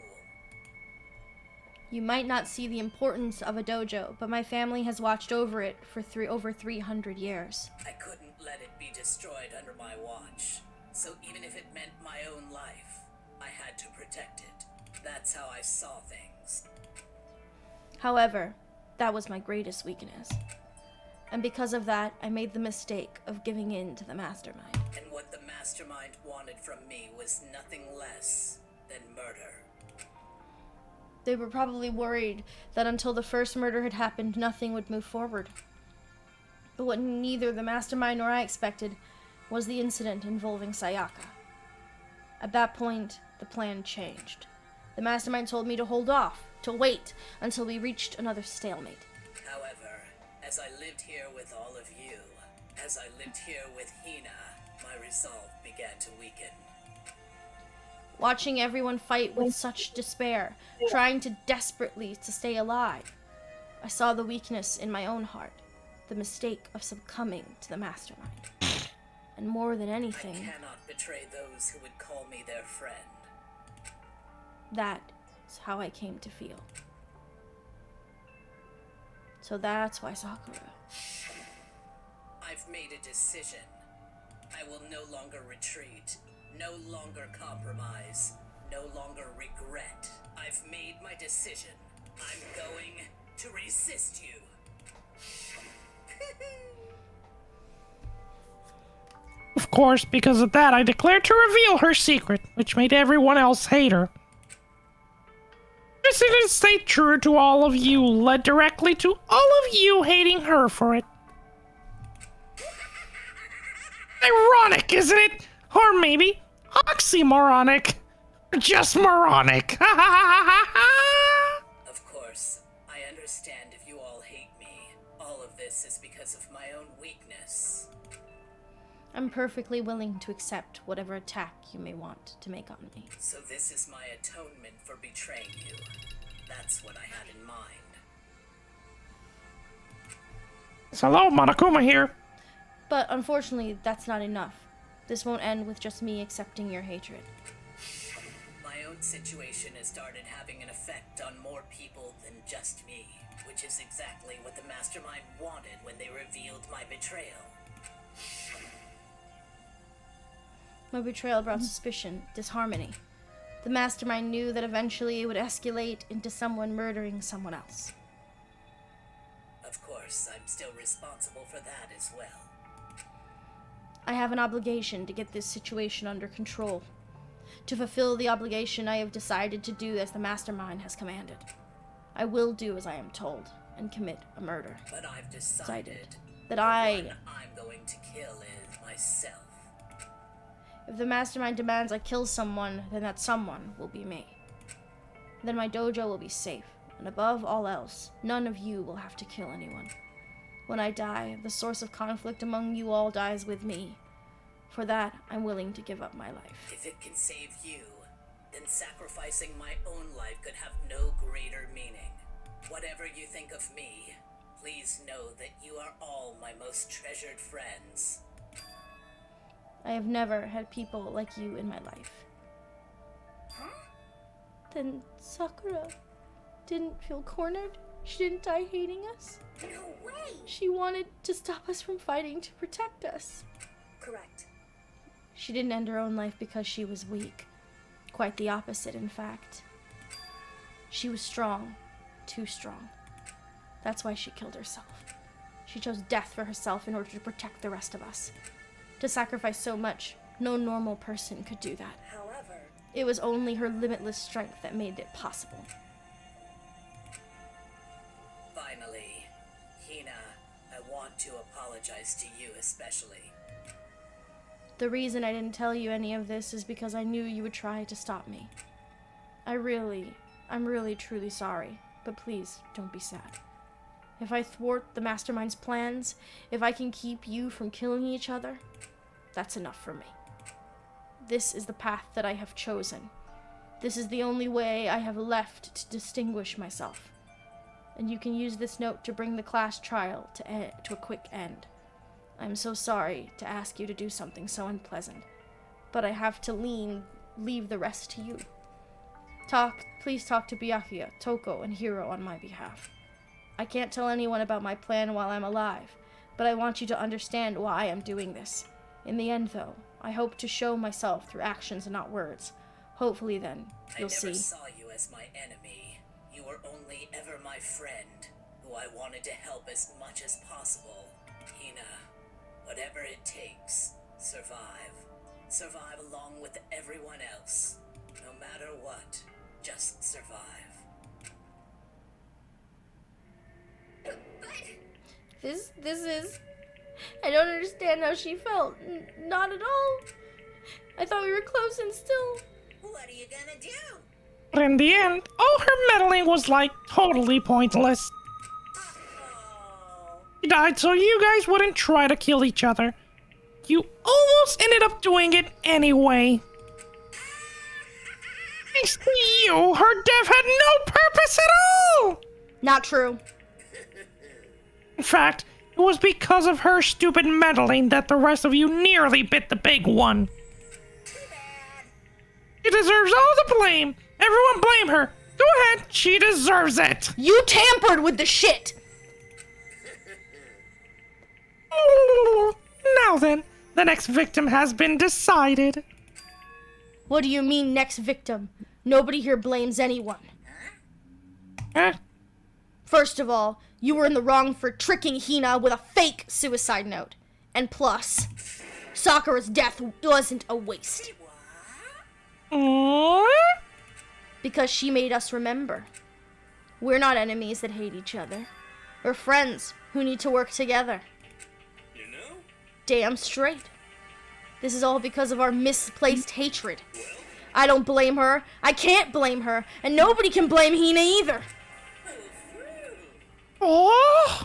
You might not see the importance of a dojo, but my family has watched over it for over 300 years. I couldn't let it be destroyed under my watch. So even if it meant my own life, I had to protect it. That's how I saw things. However, that was my greatest weakness. And because of that, I made the mistake of giving in to the mastermind. And what the mastermind wanted from me was nothing less than murder. They were probably worried that until the first murder had happened, nothing would move forward. But what neither the mastermind nor I expected was the incident involving Sayaka. At that point, the plan changed. The mastermind told me to hold off, to wait until we reached another stalemate. However, as I lived here with all of you, As I lived here with Hina, my resolve began to weaken. Watching everyone fight with such despair, trying to desperately to stay alive, I saw the weakness in my own heart, the mistake of succumbing to the mastermind. And more than anything, I cannot betray those who would call me their friend. that is how I came to feel. So that's why Sakura. I've made a decision. I will no longer retreat, no longer compromise, no longer regret. I've made my decision. I'm going to resist you. Of course, because of that, I declared to reveal her secret, which made everyone else hate her. This didn't stay true to all of you, led directly to all of you hating her for it. Ironic, isn't it? Or maybe oxymoronic. Or just moronic. Of course, I understand if you all hate me. All of this is because of my own weakness. I'm perfectly willing to accept whatever attack you may want to make on me. So this is my atonement for betraying you. That's what I had in mind. Hello, Monokuma here. But unfortunately, that's not enough. This won't end with just me accepting your hatred. My own situation has started having an effect on more people than just me, which is exactly what the mastermind wanted when they revealed my betrayal. My betrayal brought suspicion, disharmony. The mastermind knew that eventually it would escalate into someone murdering someone else. Of course, I'm still responsible for that as well. I have an obligation to get this situation under control. To fulfill the obligation, I have decided to do as the mastermind has commanded. I will do as I am told and commit a murder. But I've decided that the one I'm going to kill is myself. If the mastermind demands I kill someone, then that someone will be me. Then my dojo will be safe, and above all else, none of you will have to kill anyone. When I die, the source of conflict among you all dies with me. For that, I'm willing to give up my life. If it can save you, then sacrificing my own life could have no greater meaning. Whatever you think of me, please know that you are all my most treasured friends. I have never had people like you in my life. Then Sakura didn't feel cornered? She didn't die hating us? No way! She wanted to stop us from fighting to protect us. Correct. She didn't end her own life because she was weak. Quite the opposite, in fact. She was strong. Too strong. That's why she killed herself. She chose death for herself in order to protect the rest of us. To sacrifice so much, no normal person could do that. However, it was only her limitless strength that made it possible. Finally, Hina, I want to apologize to you especially. The reason I didn't tell you any of this is because I knew you would try to stop me. I'm really truly sorry, but please don't be sad. If I thwart the mastermind's plans, if I can keep you from killing each other, that's enough for me. This is the path that I have chosen. This is the only way I have left to distinguish myself. And you can use this note to bring the class trial to a quick end. I'm so sorry to ask you to do something so unpleasant, but I have to leave the rest to you. Please talk to Byakuya, Toko, and Hiro on my behalf. I can't tell anyone about my plan while I'm alive, but I want you to understand why I'm doing this. In the end, though, I hope to show myself through actions and not words. Hopefully, then, you'll see. I never saw you as my enemy. You were only ever my friend, who I wanted to help as much as possible. Hina, whatever it takes, survive. Survive along with everyone else. No matter what, just survive. This is... I don't understand how she felt. Not at all. I thought we were close and still... What are you gonna do? But in the end, all her meddling was like totally pointless. He died so you guys wouldn't try to kill each other. You almost ended up doing it anyway. Thanks to you, her death had no purpose at all! Not true. In fact, it was because of her stupid meddling that the rest of you nearly bit the big one. She deserves all the blame. Everyone blame her. Go ahead, she deserves it. You tampered with the shit. Now then, the next victim has been decided. What do you mean, next victim? Nobody here blames anyone. Huh? First of all, you were in the wrong for tricking Hina with a fake suicide note. And plus, Sakura's death wasn't a waste. Because she made us remember. We're not enemies that hate each other. We're friends who need to work together. You know? Damn straight. This is all because of our misplaced hatred. I don't blame her. I can't blame her. And nobody can blame Hina either. Oh!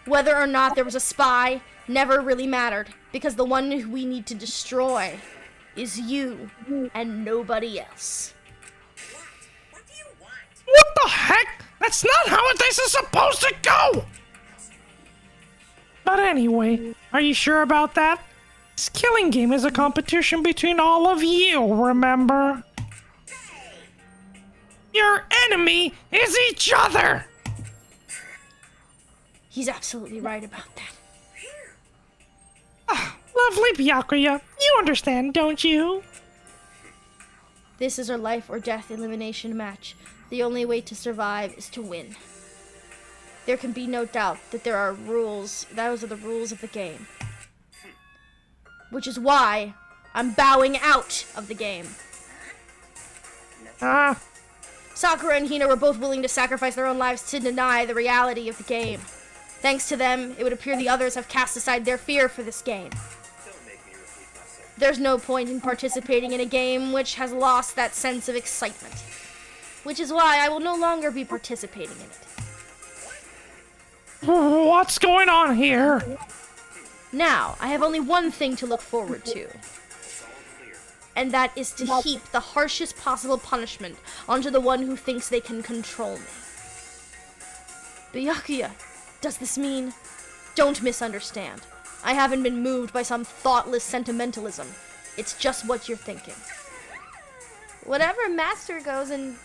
Whether or not there was a spy never really mattered. Because the one who we need to destroy is you and nobody else. What the heck? That's not how this is supposed to go! But anyway, are you sure about that? This killing game is a competition between all of you, remember? Your enemy is each other! He's absolutely right about that. Lovely Byakuya, you understand, don't you? This is our life or death elimination match. The only way to survive is to win. There can be no doubt that there are rules. Those are the rules of the game. Which is why I'm bowing out of the game. Sakura and Hina were both willing to sacrifice their own lives to deny the reality of the game. Thanks to them, it would appear the others have cast aside their fear for this game. There's no point in participating in a game which has lost that sense of excitement. Which is why I will no longer be participating in it. What's going on here? Now, I have only one thing to look forward to. And that is to heap the harshest possible punishment onto the one who thinks they can control me. Byakuya, does this mean? Don't misunderstand. I haven't been moved by some thoughtless sentimentalism. It's just what you're thinking. Whatever master goes and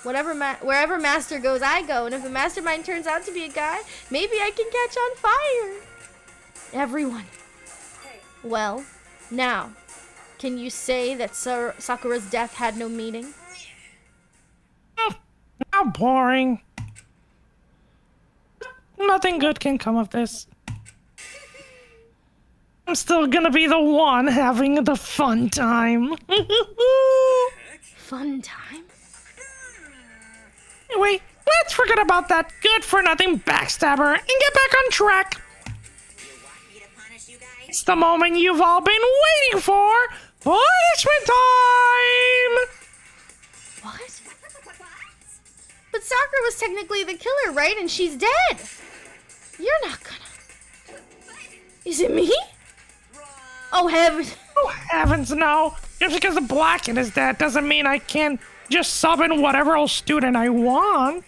wherever master goes, I go. And if the mastermind turns out to be a guy, maybe I can catch on fire. Everyone. Well, now, can you say that Sakura's death had no meaning? How boring. Nothing good can come of this. I'm still gonna be the one having the fun time. Fun time? Anyway, let's forget about that good-for-nothing backstabber and get back on track. It's the moment you've all been waiting for. Punishment time! What? But Sakura was technically the killer, right? And she's dead. You're not gonna... Is it me? Oh, heavens. Oh, heavens, no. Just because the Blacken is dead doesn't mean I can't just sub in whatever old student I want.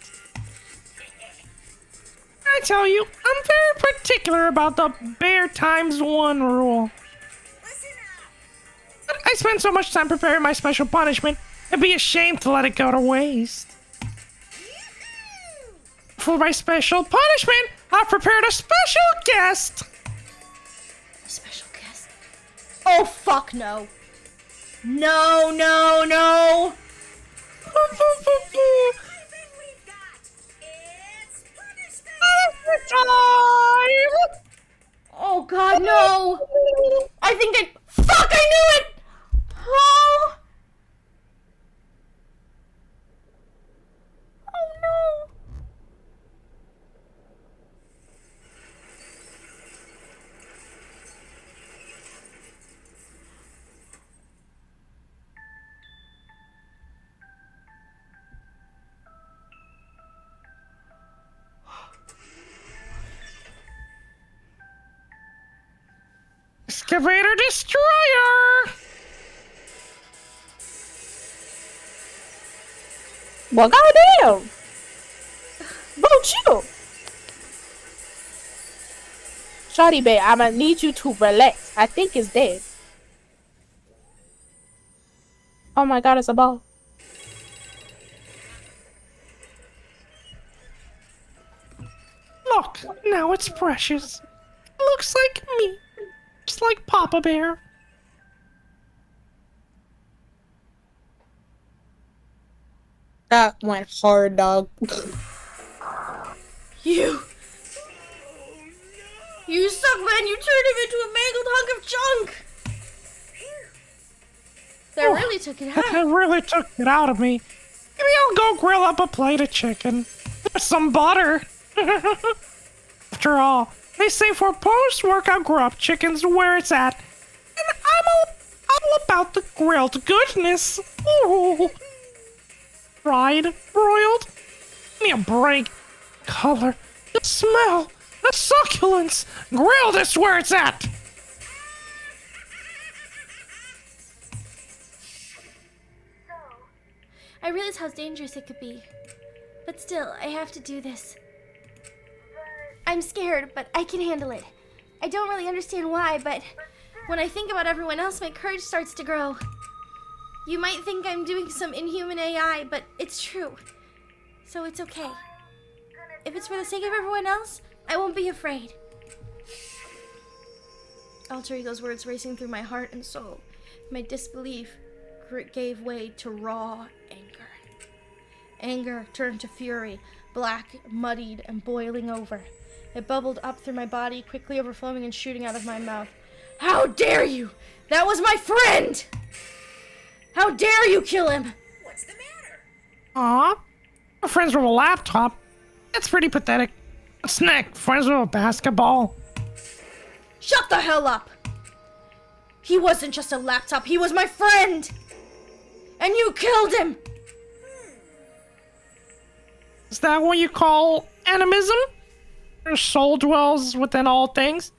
I tell you, I'm very particular about the bear times one rule. But I spend so much time preparing my special punishment, it'd be a shame to let it go to waste. For my special punishment, I've prepared a special guest. A special guest? Oh, fuck no. No, no, no. Oh god, no! I think I... Fuck, I knew it! Oh! Oh no! Excavator Destroyer! Well, goddamn! Don't you? Shawty babe, I'ma need you to relax. I think it's dead. Oh my god, it's a ball. Look, now it's precious. Looks like me. Just like Papa Bear. That went hard, dog. You suck, man. You turned him into a mangled hunk of junk. That really took it out. That really took it out of me. Maybe I'll go grill up a plate of chicken. With some butter. After all, they say for post-workout grub, chicken's where it's at. And I'm all about the grilled goodness. Ooh. Fried, broiled. Give me a break. Color, the smell, the succulence. Grilled is where it's at. I realize how dangerous it could be. But still, I have to do this. I'm scared, but I can handle it. I don't really understand why, but when I think about everyone else, my courage starts to grow. You might think I'm doing some inhuman AI, but it's true. So it's okay. If it's for the sake of everyone else, I won't be afraid. Alter Ego's words racing through my heart and soul. My disbelief gave way to raw anger. Anger turned to fury, black, muddied, and boiling over. It bubbled up through my body, quickly overflowing and shooting out of my mouth. How dare you! That was my friend! How dare you kill him! What's the matter? Aw, we're friends with a laptop. That's pretty pathetic. What's next? Friends with a basketball? Shut the hell up! He wasn't just a laptop, he was my friend! And you killed him! Is that what you call animism? Your soul dwells within all things?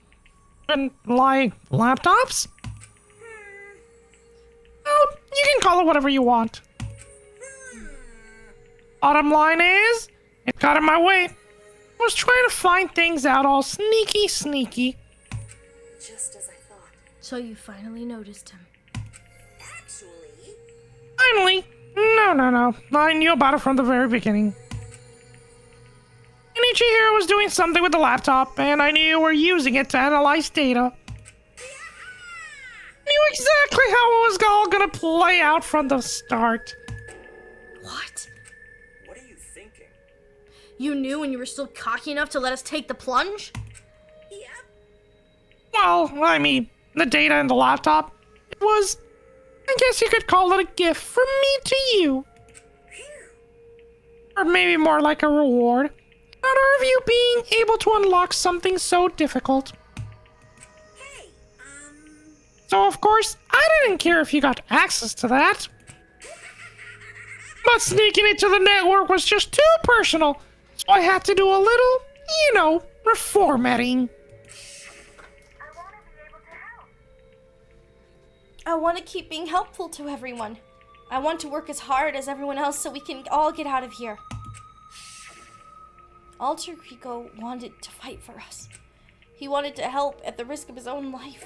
And like laptops? Oh, you can call it whatever you want. Bottom line is, it got in my way. I was trying to find things out all sneaky. Just as I thought. So you finally noticed him. Actually... Finally? No. I knew about it from the very beginning. Inichi here was doing something with the laptop, and I knew you were using it to analyze data. Knew exactly how it was all gonna play out from the start. What? What are you thinking? You knew when you were still cocky enough to let us take the plunge? Yep. Well, I mean, the data in the laptop, it was, I guess you could call it a gift from me to you. Or maybe more like a reward. Honor of you being able to unlock something so difficult. Hey, So of course, I didn't care if you got access to that. But sneaking into the network was just too personal, so I had to do a little, reformatting. I want to keep being helpful to everyone. I want to work as hard as everyone else so we can all get out of here. Alter Ego wanted to fight for us. He wanted to help at the risk of his own life.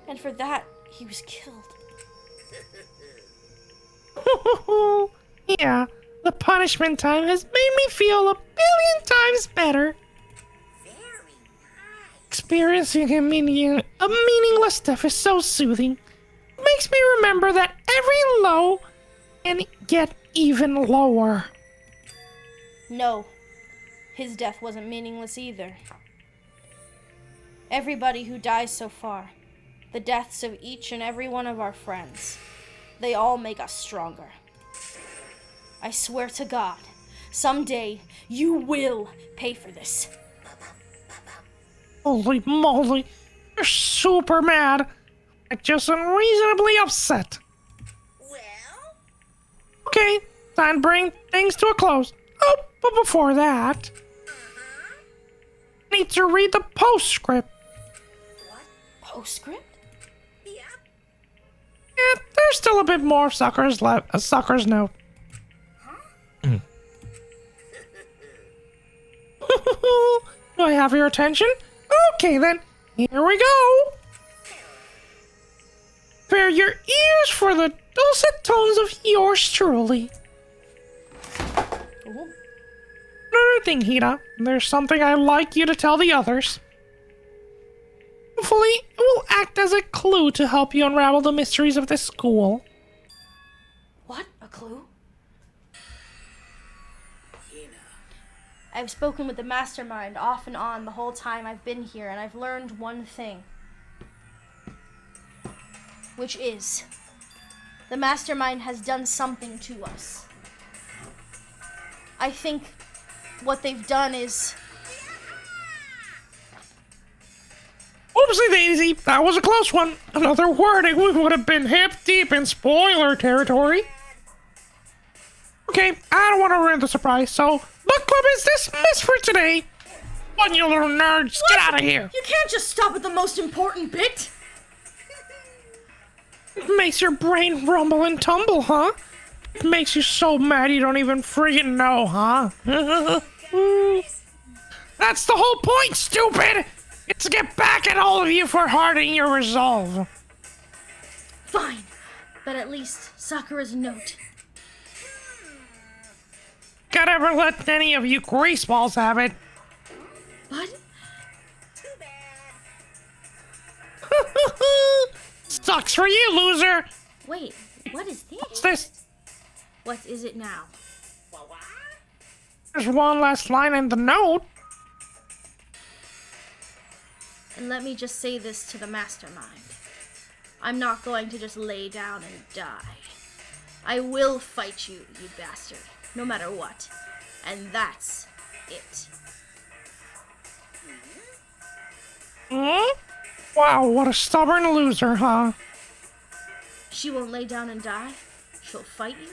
And for that, he was killed. Yeah, the punishment time has made me feel a billion times better. Experiencing a meaningless death is so soothing. It makes me remember that every low can get even lower. No, his death wasn't meaningless either. Everybody who dies so far, the deaths of each and every one of our friends, they all make us stronger. I swear to God, someday you will pay for this. Holy moly, you're super mad. Like just unreasonably upset. well... Okay, time to bring things to a close. Oh, but before that, I need to read the postscript. Postscript? Yeah, there's still a bit more suckers left. A sucker's note. Do I have your attention? Okay then, here we go. Prepare your ears for the dulcet tones of yours truly. Another thing, Hina, there's something I'd like you to tell the others. Hopefully, it will act as a clue to help you unravel the mysteries of this school. What? A clue? I've spoken with the mastermind off and on the whole time I've been here, and I've learned one thing. Which is, the mastermind has done something to us. I think what they've done is... Oopsie daisy, that was a close one. Another wording, we would have been hip deep in spoiler territory. Okay, I don't want to ruin the surprise, so book club is dismissed for today. One, you little nerds, get out of here. You can't just stop at the most important bit. It makes your brain rumble and tumble, huh? It makes you so mad you don't even friggin' know, huh? That's the whole point, stupid! It's to get back at all of you for hardening your resolve. Fine, but at least Sakura's note. Can't ever let any of you greaseballs have it. What? Sucks for you, loser! Wait, what is this? What's this? What is it now? There's one last line in the note. And let me just say this to the mastermind. I'm not going to just lay down and die. I will fight you, you bastard, no matter what. And that's it. Hmm? Wow, what a stubborn loser, huh? She won't lay down and die? She'll fight you?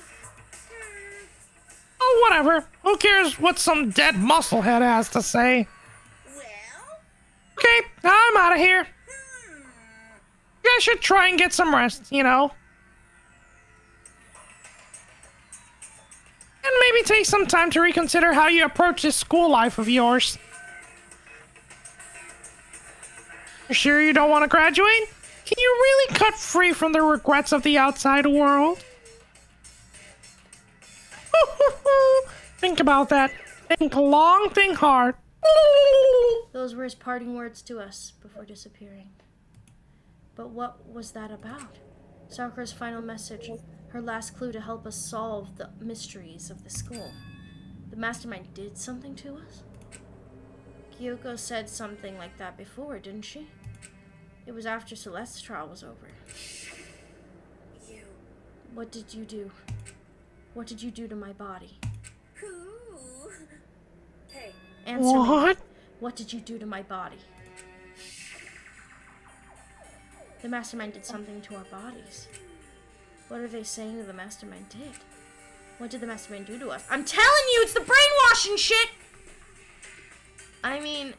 Oh, whatever. Who cares what some dead musclehead has to say? Okay, I'm out of here. You guys should try and get some rest, you know? And maybe take some time to reconsider how you approach this school life of yours. You sure you don't want to graduate? Can you really cut free from the regrets of the outside world? Think about that. Think long, think hard. Those were his parting words to us before disappearing. But what was that about? Sakura's final message, her last clue to help us solve the mysteries of the school. The mastermind did something to us? Kyoko said something like that before, didn't she? It was after Celeste's trial was over. What did you do? What did you do to my body? Hey. Answer what? me. What did you do to my body? The mastermind did something to our bodies. What are they saying that the mastermind did? What did the mastermind do to us? I'm telling you, it's the brainwashing shit! I mean,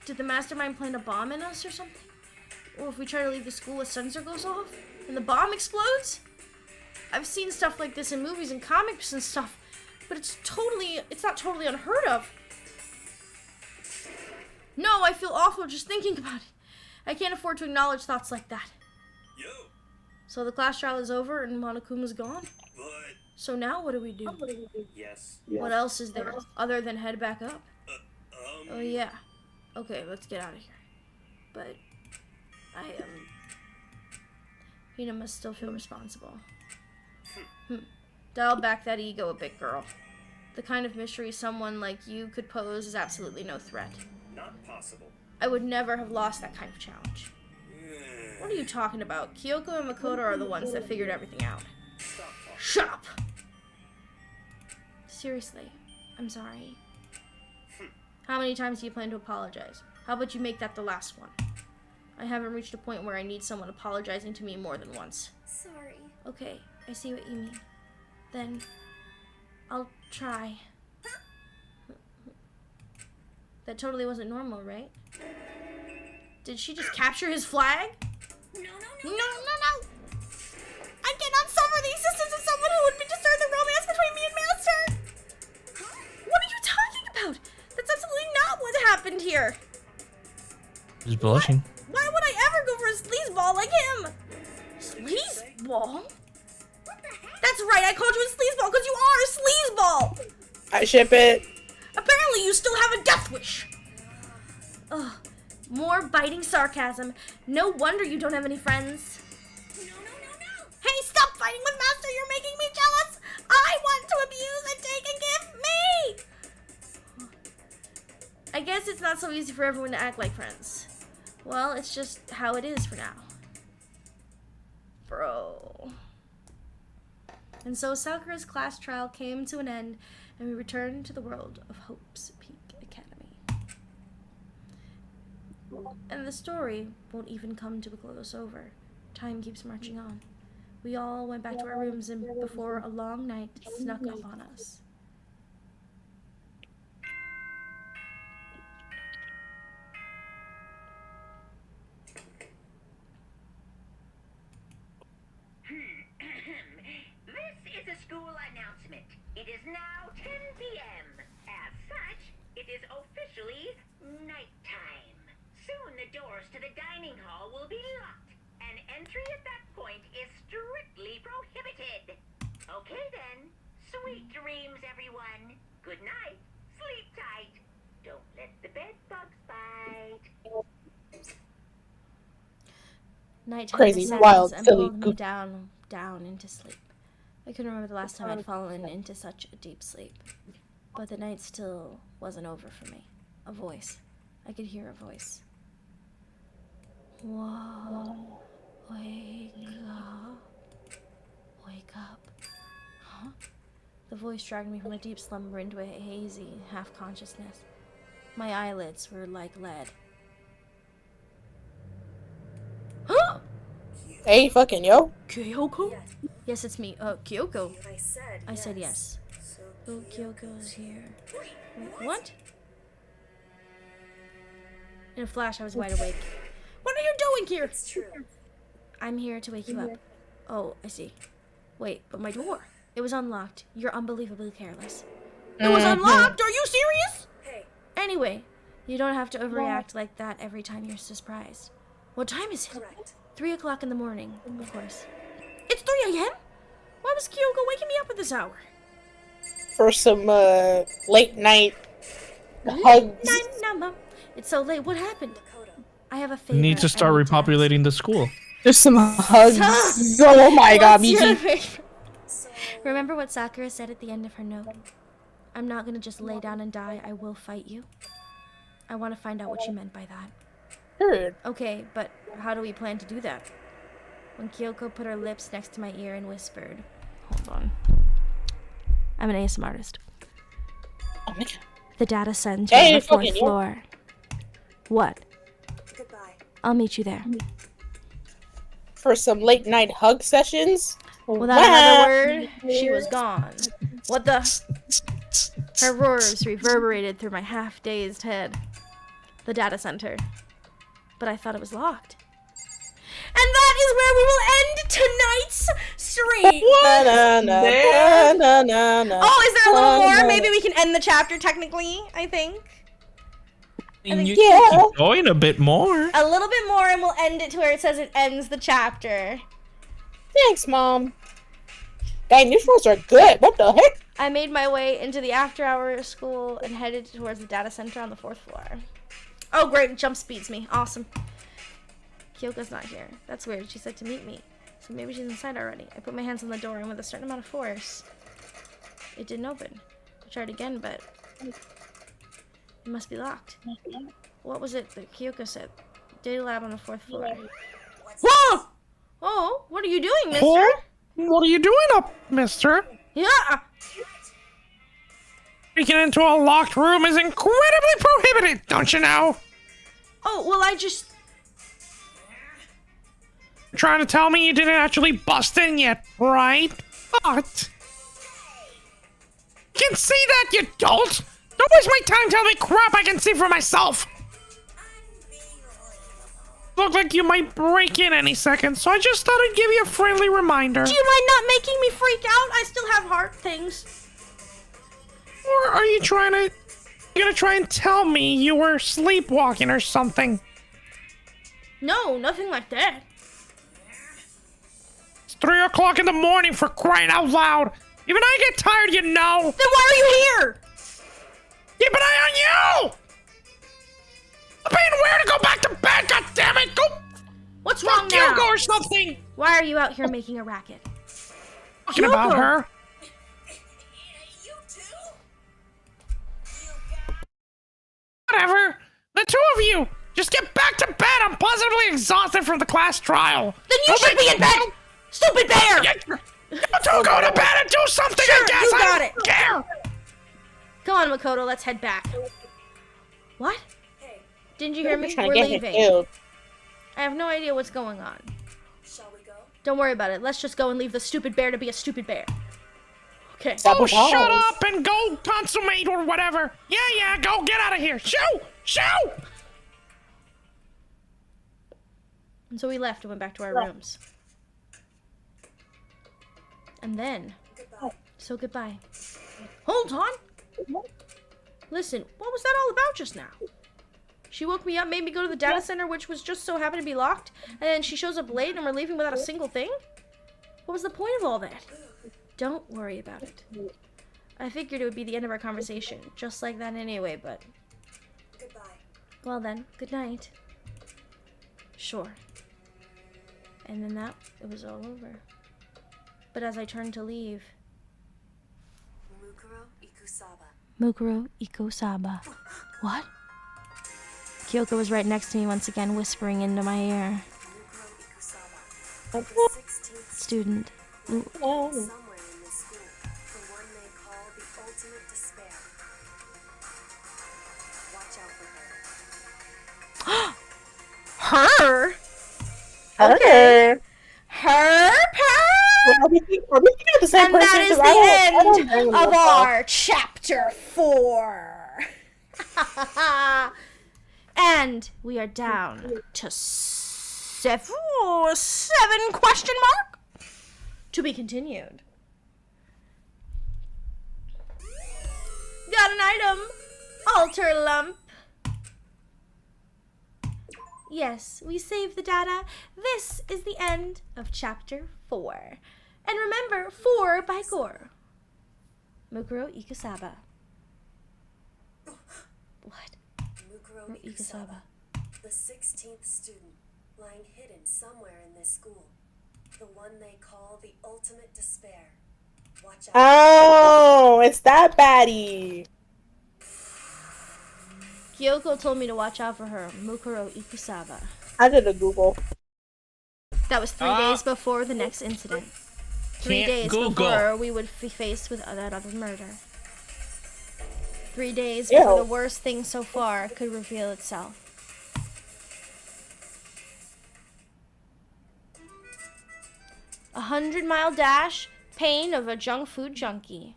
did the mastermind plant a bomb in us or something? Or if we try to leave the school, a sensor goes off and the bomb explodes? I've seen stuff like this in movies and comics and stuff, but it's not totally unheard of. No, I feel awful just thinking about it. I can't afford to acknowledge thoughts like that. Yo. So the class trial is over and Monokuma's gone? But... So now what do we do? Yes. What else is there other than head back up? Oh yeah. Okay, let's get out of here. But Hina must still feel responsible. Dial back that ego a bit, girl. The kind of mystery someone like you could pose is absolutely no threat. Not possible. I would never have lost that kind of challenge. What are you talking about? Kyoko and Makoto are the ones that figured everything out. Shut up! Seriously, I'm sorry. How many times do you plan to apologize? How about you make that the last one? I haven't reached a point where I need someone apologizing to me more than once. Sorry. Okay, I see what you mean. Then, I'll try. That totally wasn't normal, right? Did she just capture his flag? No. not suffer the existence of someone who would disturb the romance between me and Master. What are you talking about? That's absolutely not what happened here. Just blushing. Why would I ever go for a sleazeball like him? Sleazeball? That's right, I called you a sleazeball because you are a sleazeball. I ship it. Apparently you still have a death wish. Ugh, more biting sarcasm. No wonder you don't have any friends. No. Hey, stop fighting with Master, you're making me jealous. I want to abuse and take and give me. I guess it's not so easy for everyone to act like friends. Well, it's just how it is for now. Bro. And so Sakura's class trial came to an end, and we returned to the world of Hope's Peak Academy. And the story won't even come to a close over. Time keeps marching on. We all went back to our rooms and before a long night snuck up on us. This is a school announcement. It is now 10 p.m. As such, it is officially nighttime. Soon the doors to the dining hall will be locked, and entry at that point is strictly prohibited. Okay then, sweet dreams, everyone. Good night, sleep tight. Don't let the bed bugs bite. Nighttime Crazy, descends wild, and silly, pulled me down into sleep. I couldn't remember the last time I'd fallen into such a deep sleep. But the night still wasn't over for me. A voice. I could hear a voice. Whoa. Wake up. Wake up. Huh? The voice dragged me from a deep slumber into a hazy half-consciousness. My eyelids were like lead. Huh? Hey, fucking yo. Kyoko? Yes, it's me. Kyoko. I said yes. So Oh, Kyoko's here. Wait, what? In a flash, I was wide awake. What are you doing here? it's true. I'm here to wake you up. Oh, I see. Wait, but my door. It was unlocked. You're unbelievably careless. It was unlocked? Are you serious? Hey, Anyway, you don't have to overreact like that every time you're surprised. What time is it? correct. 3 o'clock in the morning, of course. It's 3 a.m.? Why was Kyoko waking me up at this hour? For some late night hugs. It's so late. What happened? I have a You favor. need to start I need to ask. repopulating the school. There's some hugs. Oh my god, What's your Miji. favor? Remember what Sakura said at the end of her note? I'm not gonna just lay down and die. I will fight you. I want to find out what she meant by that. Heard. Okay, but how do we plan to do that? When Kyoko put her lips next to my ear and whispered, hold on. I'm an ASMR artist. Oh my god. The data center Hey, on the fourth fucking floor. What? Goodbye. I'll meet you there. For some late night hug sessions. Without another word, she was gone. What the? Her roars reverberated through my half-dazed head. The data center. But I thought it was locked. And that is where we will end tonight's stream. Oh, is there a little more? Maybe we can end the chapter technically, I think. You can keep going a bit more. A little bit more and we'll end it to where it says it ends the chapter. Thanks, Mom. Dang, these rules are good. What the heck? I made my way into the after-hour school and headed towards the data center on the 4th floor. Oh, great. It jump speeds me. Awesome. Kyoko's not here. That's weird. She said to meet me. So maybe she's inside already. I put my hands on the door and with a certain amount of force, it didn't open. I tried again, but it must be locked. What was it that Kyoko said? Data lab on the 4th floor. Whoa! Oh, what are you doing, mister? Oh, what are you doing up, mister? Yeah! Breaking into a locked room is incredibly prohibited, don't you know? Oh, well, I just... You're trying to tell me you didn't actually bust in yet, right? But... You can see that, you dolt! Don't waste my time telling me crap I can see for myself! Look, look like you might break in any second, so I just thought I'd give you a friendly reminder. Do you mind not making me freak out? I still have heart things. Or are you gonna try and tell me you were sleepwalking or something? No, nothing like that. It's 3 o'clock in the morning, for crying out loud. Even I get tired, you know. Then why are you here? Keep an eye on you! I'm being weird to go back to bed, goddammit! Go! What's wrong now? Kyoko or something! Why are you out here making a racket? Talking about her. Whatever. The two of you, just get back to bed. I'm positively exhausted from the class trial. Then you should be in bed, stupid bear! You two go to bed and do something, Sure, I guess. you got I don't it. care. Come on, Makoto, let's head back. What? Didn't you hear me? Trying We're to get leaving. killed. I have no idea what's going on. Shall we go? Don't worry about it. Let's just go and leave the stupid bear to be a stupid bear. Okay. Oh, shut up and go consummate or whatever. Yeah, go get out of here. Shoo! And so we left and went back to our rooms. And then... So goodbye. Hold on! Listen, what was that all about just now? She woke me up, made me go to the data center, which was just so happened to be locked, and then she shows up late and we're leaving without a single thing? What was the point of all that? Don't worry about it. I figured it would be the end of our conversation, just like that anyway, but... Goodbye. Well then, good night. Sure. And then it was all over. But as I turned to leave... Mukuro Ikosaba. What? Kyoko was right next to me once again, whispering into my ear. Student. Oh. Somewhere in this school, the one they call the ultimate despair. Watch out for her. Her? Okay. Her? Are we thinking of the same and person? that is 'Cause the I don't end remember of that. our chapter 4. And we are down to 7 question mark? To be continued. Got an item. Alter lump. Yes, we saved the data. This is the end of chapter 4. And remember, 4 by Gore. Mukuro Ikosaba. What? Mukuro Ikosaba, the 16th student, lying hidden somewhere in this school. The one they call the ultimate despair. Watch out. Oh, it's that baddie. Kyoko told me to watch out for her. Mukuro Ikosaba. I did a Google. That was 3 days before the next incident. 3 Can't days Google. before we would be faced with that other murder. 3 days Ew. before the worst thing so far could reveal itself. A 100-mile dash, pain of a junk food junkie.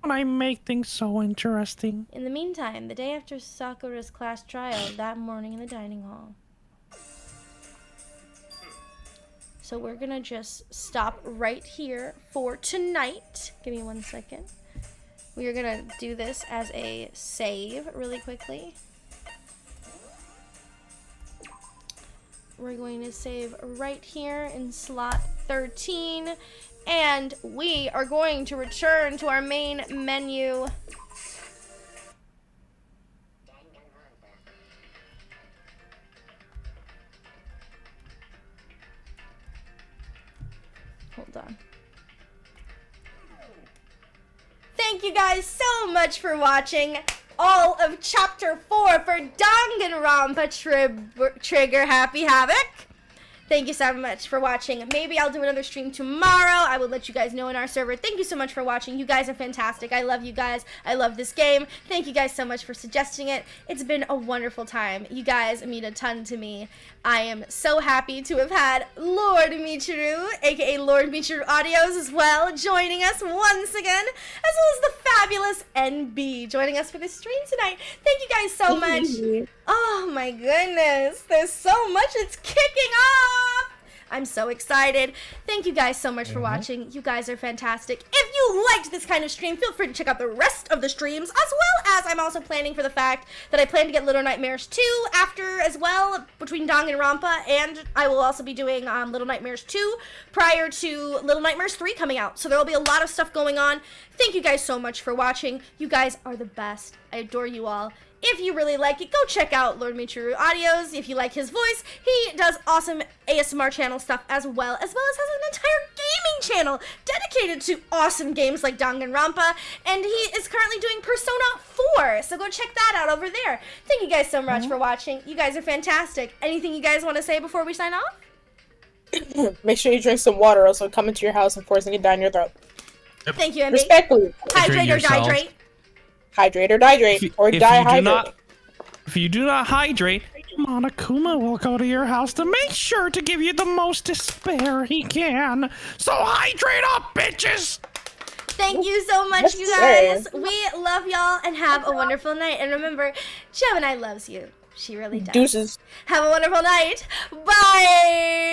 When I make things so interesting. In the meantime, the day after Sakura's class trial, that morning in the dining hall. So we're gonna just stop right here for tonight. Give me 1 second. We are gonna do this as a save really quickly. We're going to save right here in slot 13. And we are going to return to our main menu. Hold on. Thank you guys so much for watching all of Chapter 4 for Danganronpa Trigger Happy Havoc. Thank you so much for watching. Maybe I'll do another stream tomorrow. I will let you guys know in our server. Thank you so much for watching. You guys are fantastic. I love you guys. I love this game. Thank you guys so much for suggesting it. It's been a wonderful time. You guys mean a ton to me. I am so happy to have had Lord Michiru, aka Lord Michiru Audios as well, joining us once again, as well as the fabulous NB joining us for this stream tonight. Thank you guys so much. Oh my goodness, there's so much, it's kicking off! I'm so excited. Thank you guys so much for watching. You guys are fantastic. If you liked this kind of stream, feel free to check out the rest of the streams, as well as I'm also planning for the fact that I plan to get Little Nightmares 2 after as well, between Danganronpa, and I will also be doing Little Nightmares 2 prior to Little Nightmares 3 coming out. So there will be a lot of stuff going on. Thank you guys so much for watching. You guys are the best. I adore you all. If you really like it, go check out Lord Michiru Audios. If you like his voice, he does awesome ASMR channel stuff as well as has an entire gaming channel dedicated to awesome games like Danganronpa, and he is currently doing Persona 4, so go check that out over there. Thank you guys so much for watching. You guys are fantastic. Anything you guys want to say before we sign off? Make sure you drink some water, or else we'll come into your house and forcing it down your throat. Thank you, MB. Respectfully. Hydrate or dihydrate. Hydrate or dihydrate, or dihydrate. If you do not hydrate, Monokuma will go to your house to make sure to give you the most despair he can. So hydrate up, bitches! Thank you so much, you guys. We love y'all, and have a wonderful night. And remember, Gemini loves you. She really does. Deuces. Have a wonderful night. Bye!